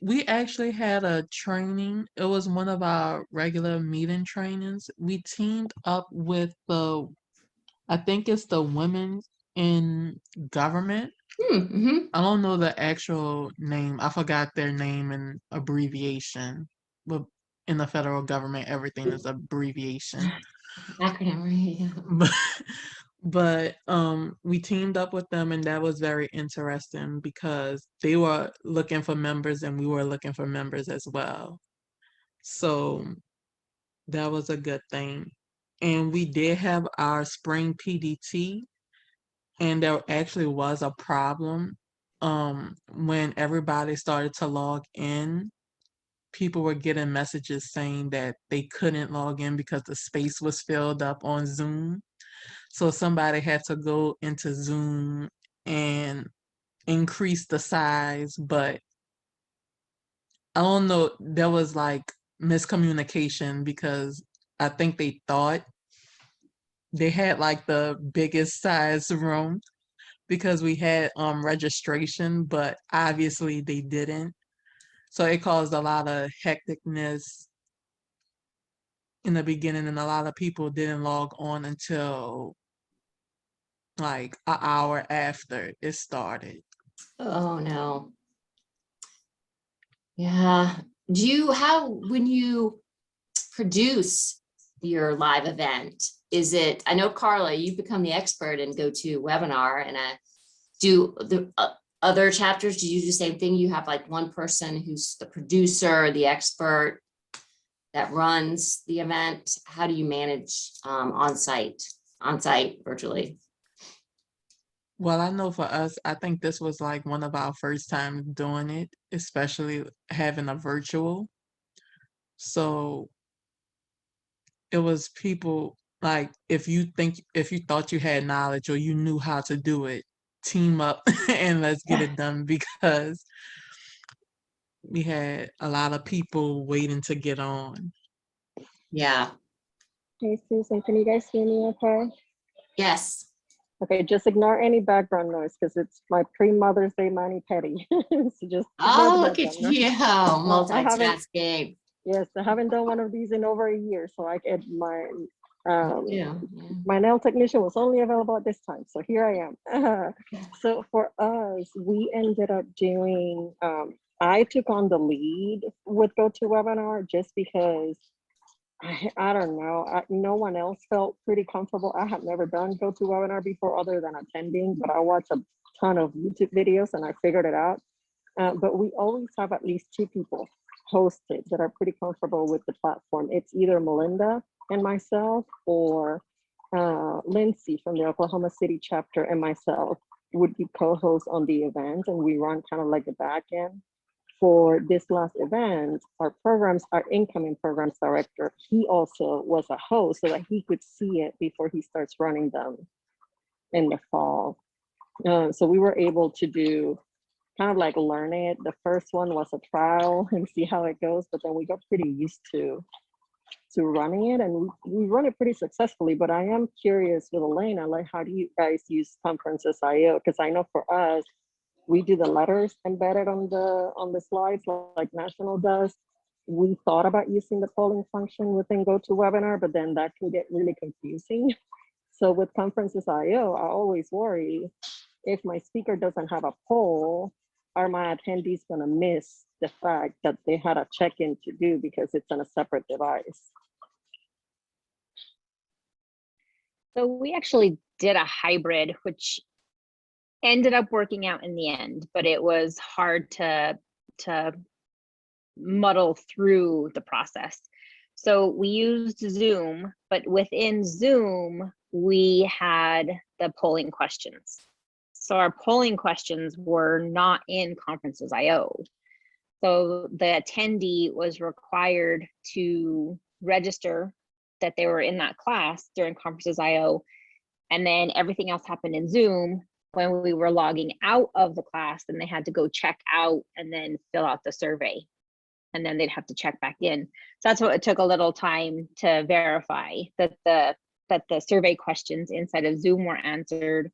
We actually had a training. It was one of our regular meeting trainings. We teamed up with I think it's the Women in Government. I don't know the actual name. I forgot their name and abbreviation. But in the federal government, everything is abbreviation. Acronym, right? But we teamed up with them, and that was very interesting because they were looking for members and we were looking for members as well. So that was a good thing. And we did have our spring PDT, and there actually was a problem when everybody started to log in. People were getting messages saying that they couldn't log in because the space was filled up on Zoom. So somebody had to go into Zoom and increase the size, but I don't know, there was like miscommunication because I think they thought they had like the biggest size room because we had registration, but obviously they didn't. So it caused a lot of hecticness in the beginning, and a lot of people didn't log on until like an hour after it started. Oh no. Yeah. When you produce your live event, is it, I know Carla, you've become the expert in GoToWebinar, and do the other chapters, do you do the same thing? You have like one person who's the producer, the expert that runs the event. How do you manage on-site virtually? Well, I know for us, I think this was like one of our first times doing it, especially having a virtual. So it was people like, if you thought you had knowledge or you knew how to do it, team up and let's get it done, because we had a lot of people waiting to get on. Yeah. Hey, Susan, can you guys hear me okay? Yes. Okay, just ignore any background noise because it's my pre-Mother's Day mani-pedi. So just oh, look at you, multitasking. Yes, I haven't done one of these in over a year, so my Yeah. My nail technician was only available at this time, so here I am. So for us, we ended up doing, I took on the lead with GoToWebinar just because I don't know, no one else felt pretty comfortable. I had never done GoToWebinar before other than attending, but I watched a ton of YouTube videos and I figured it out. But we always have at least 2 people hosted that are pretty comfortable with the platform. It's either Melinda and myself, or Lindsay from the Oklahoma City chapter and myself would be co-hosts on the event, and we run kind of like the back end. For this last event, our incoming programs director, he also was a host so that he could see it before he starts running them in the fall. So we were able to do kind of like learn it. The first one was a trial and see how it goes, but then we got pretty used to running it, and we run it pretty successfully. But I am curious with Elena, like, how do you guys use Conferences.io? Because I know for us, we do the letters embedded on the slides like National does. We thought about using the polling function within GoToWebinar, but then that can get really confusing. So with Conferences.io, I always worry if my speaker doesn't have a poll, are my attendees gonna miss the fact that they had a check-in to do because it's on a separate device? So we actually did a hybrid, which ended up working out in the end, but it was hard to muddle through the process. So we used Zoom, but within Zoom, we had the polling questions. So our polling questions were not in Conferences.io. So the attendee was required to register that they were in that class during Conferences.io, and then everything else happened in Zoom. When we were logging out of the class, then they had to go check out and then fill out the survey, and then they'd have to check back in. So that's what it took a little time to verify that the survey questions inside of Zoom were answered,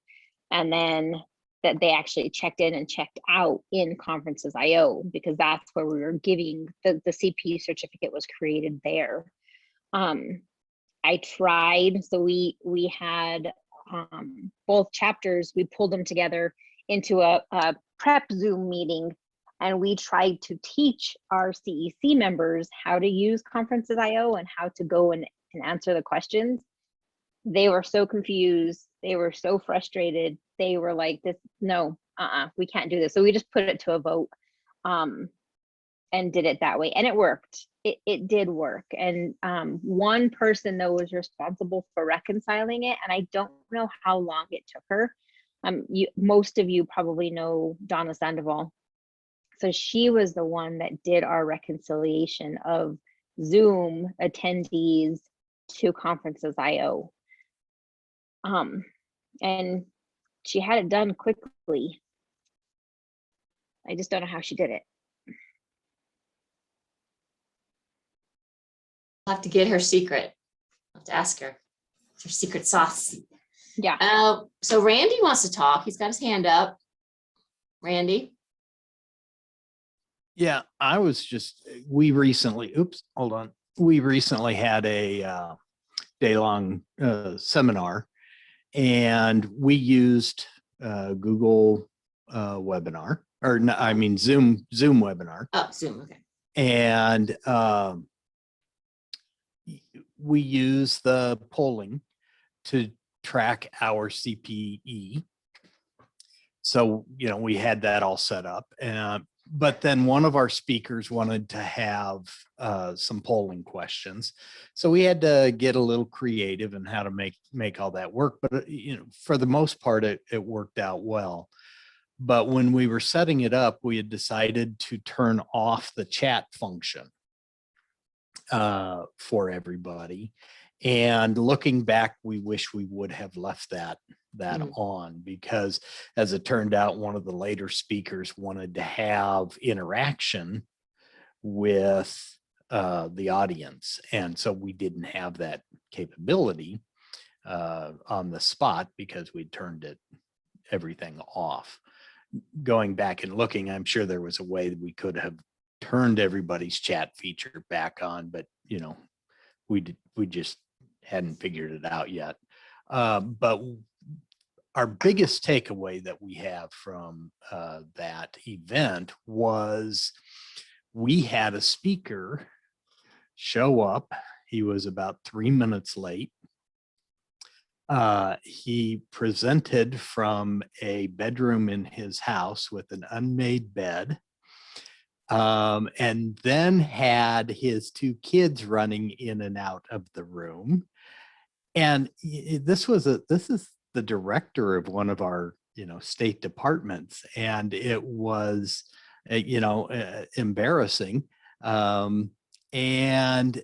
and then that they actually checked in and checked out in Conferences.io, because that's where we were giving the CP certificate was created there. I tried, so we had both chapters, we pulled them together into a prep Zoom meeting, and we tried to teach our CEC members how to use Conferences.io and how to go and answer the questions. They were so confused, they were so frustrated, they were like, "This, no, we can't do this." So we just put it to a vote and did it that way, and it worked. It did work. And one person though was responsible for reconciling it, and I don't know how long it took her. Most of you probably know Donna Sandoval. So she was the one that did our reconciliation of Zoom attendees to Conferences.io. And she had it done quickly. I just don't know how she did it. I'll have to get her secret. I'll have to ask her. It's her secret sauce. Yeah. So Randy wants to talk. He's got his hand up. Randy. Yeah, we recently had a day-long seminar, and we used Google webinar, or no, I mean Zoom webinar. Oh, Zoom, okay. And we use the polling to track our CPE. So, we had that all set up. But then one of our speakers wanted to have some polling questions. So we had to get a little creative in how to make all that work. But, for the most part, it worked out well. But when we were setting it up, we had decided to turn off the chat function for everybody. And looking back, we wish we would have left that on, because as it turned out, one of the later speakers wanted to have interaction with the audience. And so we didn't have that capability on the spot because we turned everything off. Going back and looking, I'm sure there was a way that we could have turned everybody's chat feature back on, but we just hadn't figured it out yet. But our biggest takeaway that we have from that event was we had a speaker show up. He was about 3 minutes late. He presented from a bedroom in his house with an unmade bed, and then had his 2 kids running in and out of the room. And this is the director of one of our, state departments, and it was, embarrassing. And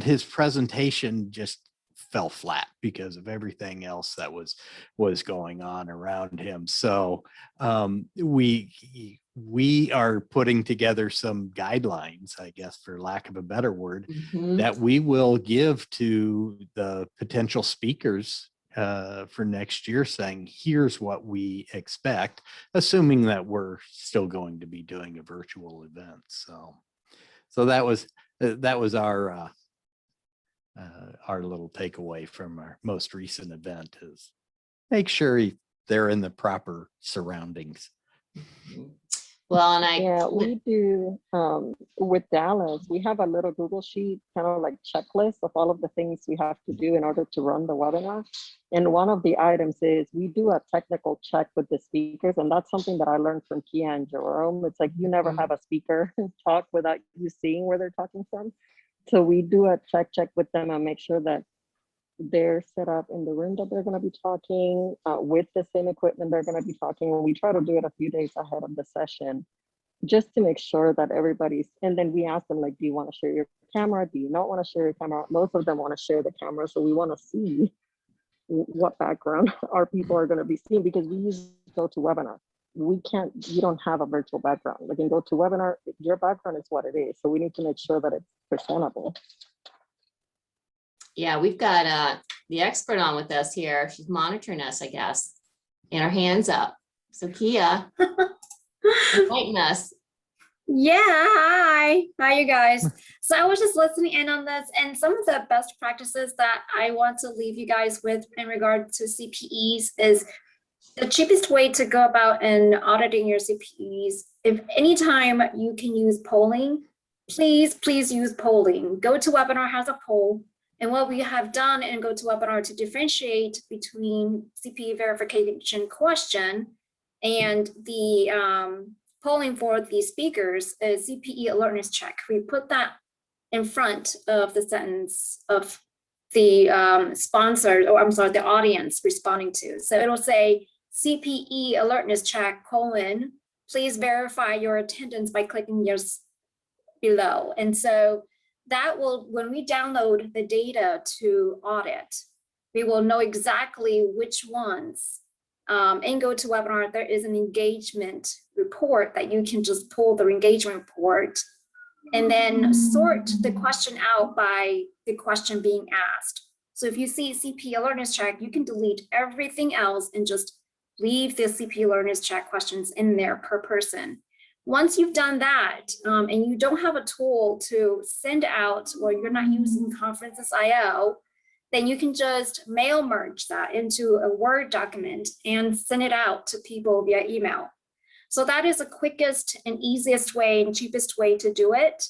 his presentation just fell flat because of everything else that was going on around him. So we are putting together some guidelines, I guess, for lack of a better word, that we will give to the potential speakers for next year, saying, here's what we expect, assuming that we're still going to be doing a virtual event. So that was our little takeaway from our most recent event, is make sure they're in the proper surroundings. Well, and yeah, we do with Dallas, we have a little Google sheet, kind of like checklist of all of the things we have to do in order to run the webinar. And one of the items is we do a technical check with the speakers. And that's something that I learned from Kia and Jerome. It's like you never have a speaker talk without you seeing where they're talking from. So we do a check with them and make sure that they're set up in the room that they're going to be talking with the same equipment they're going to be talking. And we try to do it a few days ahead of the session, just to make sure that everybody's, and then we ask them, like, do you want to share your camera? Do you not want to share your camera? Most of them want to share the camera. So we want to see what background our people are going to be seeing, because we use GoToWebinar. You don't have a virtual background. Like in GoToWebinar, your background is what it is. So we need to make sure that it's presentable. yeah, we've got the expert on with us here. She's monitoring us, I guess, and her hands up. So Kia, enlighten us. Yeah, hi you guys. So I was just listening in on this, and some of the best practices that I want to leave you guys with in regard to CPEs is the cheapest way to go about in auditing your CPEs. If anytime you can use polling, please use polling. GoToWebinar has a poll. And what we have done in GoToWebinar to differentiate between CPE verification question and the polling for the speakers is CPE alertness check. We put that in front of the sentence of the sponsor, or I'm sorry, the audience responding to. So it'll say CPE alertness check : please verify your attendance by clicking yes below. And so that will, when we download the data to audit, we will know exactly which ones. In GoToWebinar, there is an engagement report that you can just pull the engagement report and then sort the question out by the question being asked. So if you see CP alertness check, you can delete everything else and just leave the CP alertness check questions in there per person. Once you've done that, and you don't have a tool to send out, or you're not using Conferences.io, then you can just mail merge that into a Word document and send it out to people via email. So that is the quickest and easiest way and cheapest way to do it.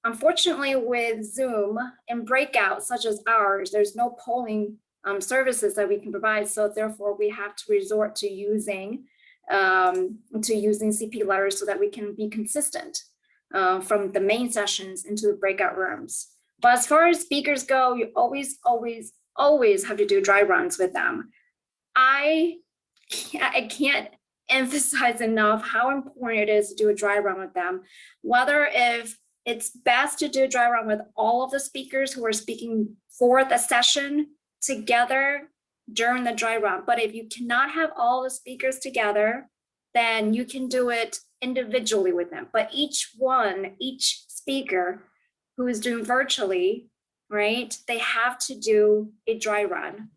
Unfortunately, with Zoom and breakouts such as ours, there's no polling services that we can provide. So therefore, we have to resort to using CP letters so that we can be consistent from the main sessions into the breakout rooms. But as far as speakers go, you always have to do dry runs with them. I can't emphasize enough how important it is to do a dry run with them. Whether if it's best to do a dry run with all of the speakers who are speaking for the session together during the dry run. But if you cannot have all the speakers together, then you can do it individually with them. But each speaker who is doing virtually, right, they have to do a dry run.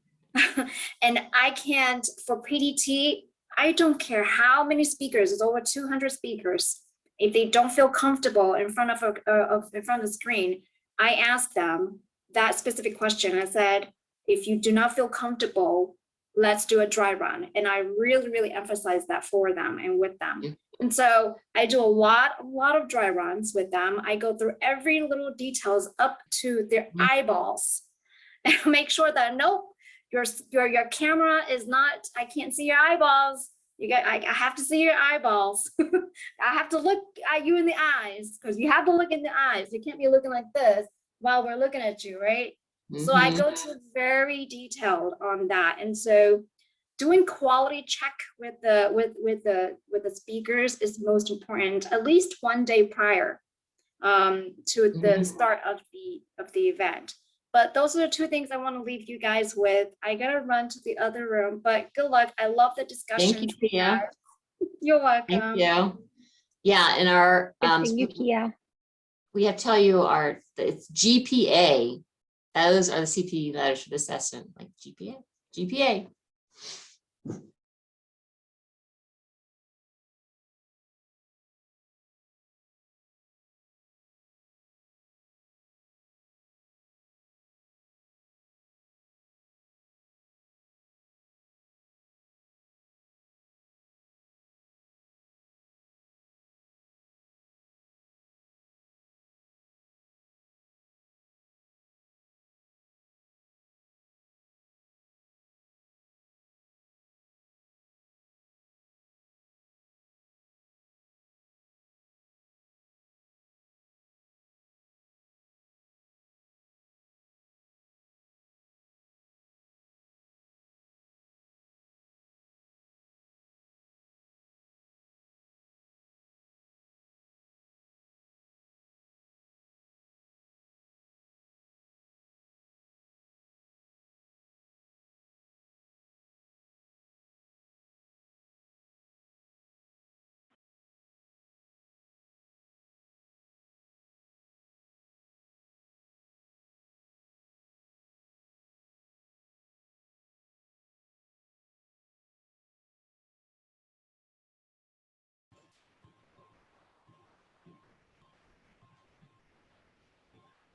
And I can't, for PDT, I don't care how many speakers, it's over 200 speakers. If they don't feel comfortable in front of the screen, I ask them, that specific question. I said, if you do not feel comfortable, let's do a dry run. And I really, really emphasize that for them and with them. And so I do a lot of dry runs with them. I go through every little details up to their eyeballs and make sure that, nope, your camera is not, I can't see your eyeballs. I have to see your eyeballs. I have to look at you in the eyes, because you have to look in the eyes. You can't be looking like this while we're looking at you, right? So I go to very detailed on that. And so doing quality check with the speakers is most important, at least one day prior to the start of the event. But those are the two things I want to leave you guys with. I gotta run to the other room, but good luck. I love the discussion. Thank you, Pia. You're welcome. Thank you. Yeah, and our we have to tell you it's GPA. Those are the CPE letters for the assessment, like GPA.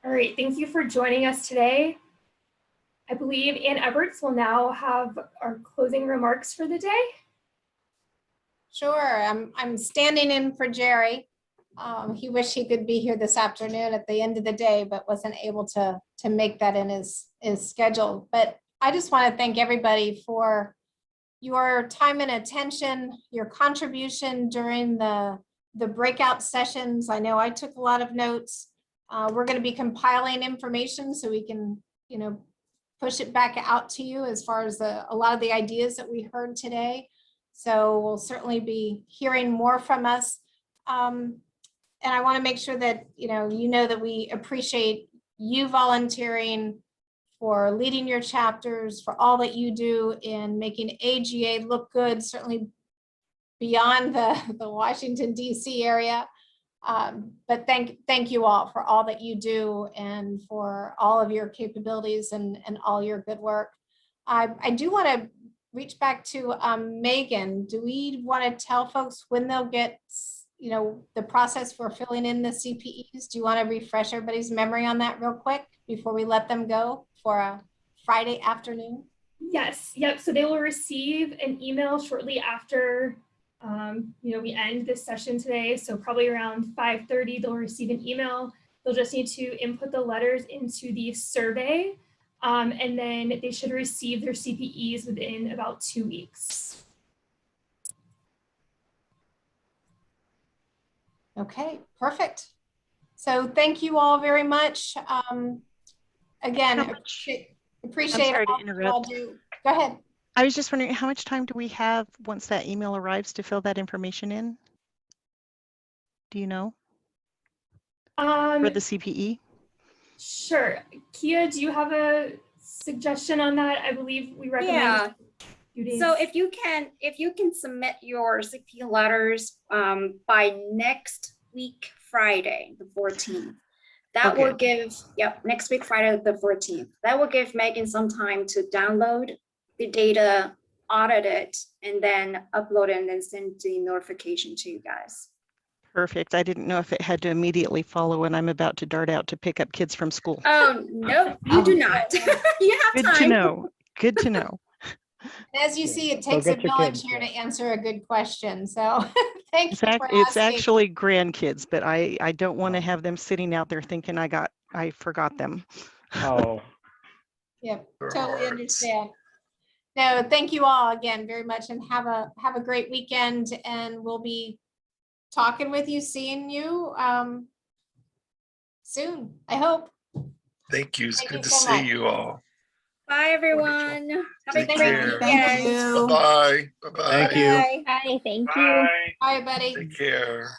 All right, thank you for joining us today. I believe Ann Everts will now have our closing remarks for the day. Sure, I'm standing in for Jerry. He wished he could be here this afternoon at the end of the day, but wasn't able to make that in his schedule. But I just want to thank everybody for your time and attention, your contribution during the breakout sessions. I know I took a lot of notes. We're going to be compiling information so we can, push it back out to you as far as a lot of the ideas that we heard today. So we'll certainly be hearing more from us. And I want to make sure that, you know that we appreciate you volunteering, for leading your chapters, for all that you do in making AGA look good, certainly beyond the Washington, D.C. area. But thank you all for all that you do and for all of your capabilities and all your good work. I do want to reach back to Megan. Do we want to tell folks when they'll get, the process for filling in the CPEs? Do you want to refresh everybody's memory on that real quick before we let them go for a Friday afternoon? Yes, yep. So they will receive an email shortly after we end this session today. So probably around 5:30, they'll receive an email. They'll just need to input the letters into the survey. And then they should receive their CPEs within about 2 weeks. Okay, perfect. So thank you all very much. Again, appreciate sorry to all you all interrupt. do. Go ahead. I was just wondering, how much time do we have once that email arrives to fill that information in? Do you know? For the CPE? Sure. Kia, do you have a suggestion on that? I believe we recommend. Yeah. Few days. So if you can submit your CPE letters by next week, Friday, the 14th, that will give, next week, Friday, the 14th, that will give Megan some time to download the data, audit it, and then upload it and then send the notification to you guys. Perfect. I didn't know if it had to immediately follow when I'm about to dart out to pick up kids from school. Oh, no, you do not. You have Good time. to know. Good to know. As you see, it Go takes a get your village kids, here to yeah. answer a good question. So thank you for It's asking. actually grandkids, but I don't want to have them sitting out there thinking I forgot them. Oh, Yep, totally understand. No, thank you all again very much, and have a great weekend, and we'll be talking with you, seeing you soon, I hope. Thank you. It's Thank good you to so see much. you all. Bye, everyone. Have a Take great care. weekend. Bye-bye. Bye-bye. Thank you. Hi, thank you. Bye, buddy. Take care.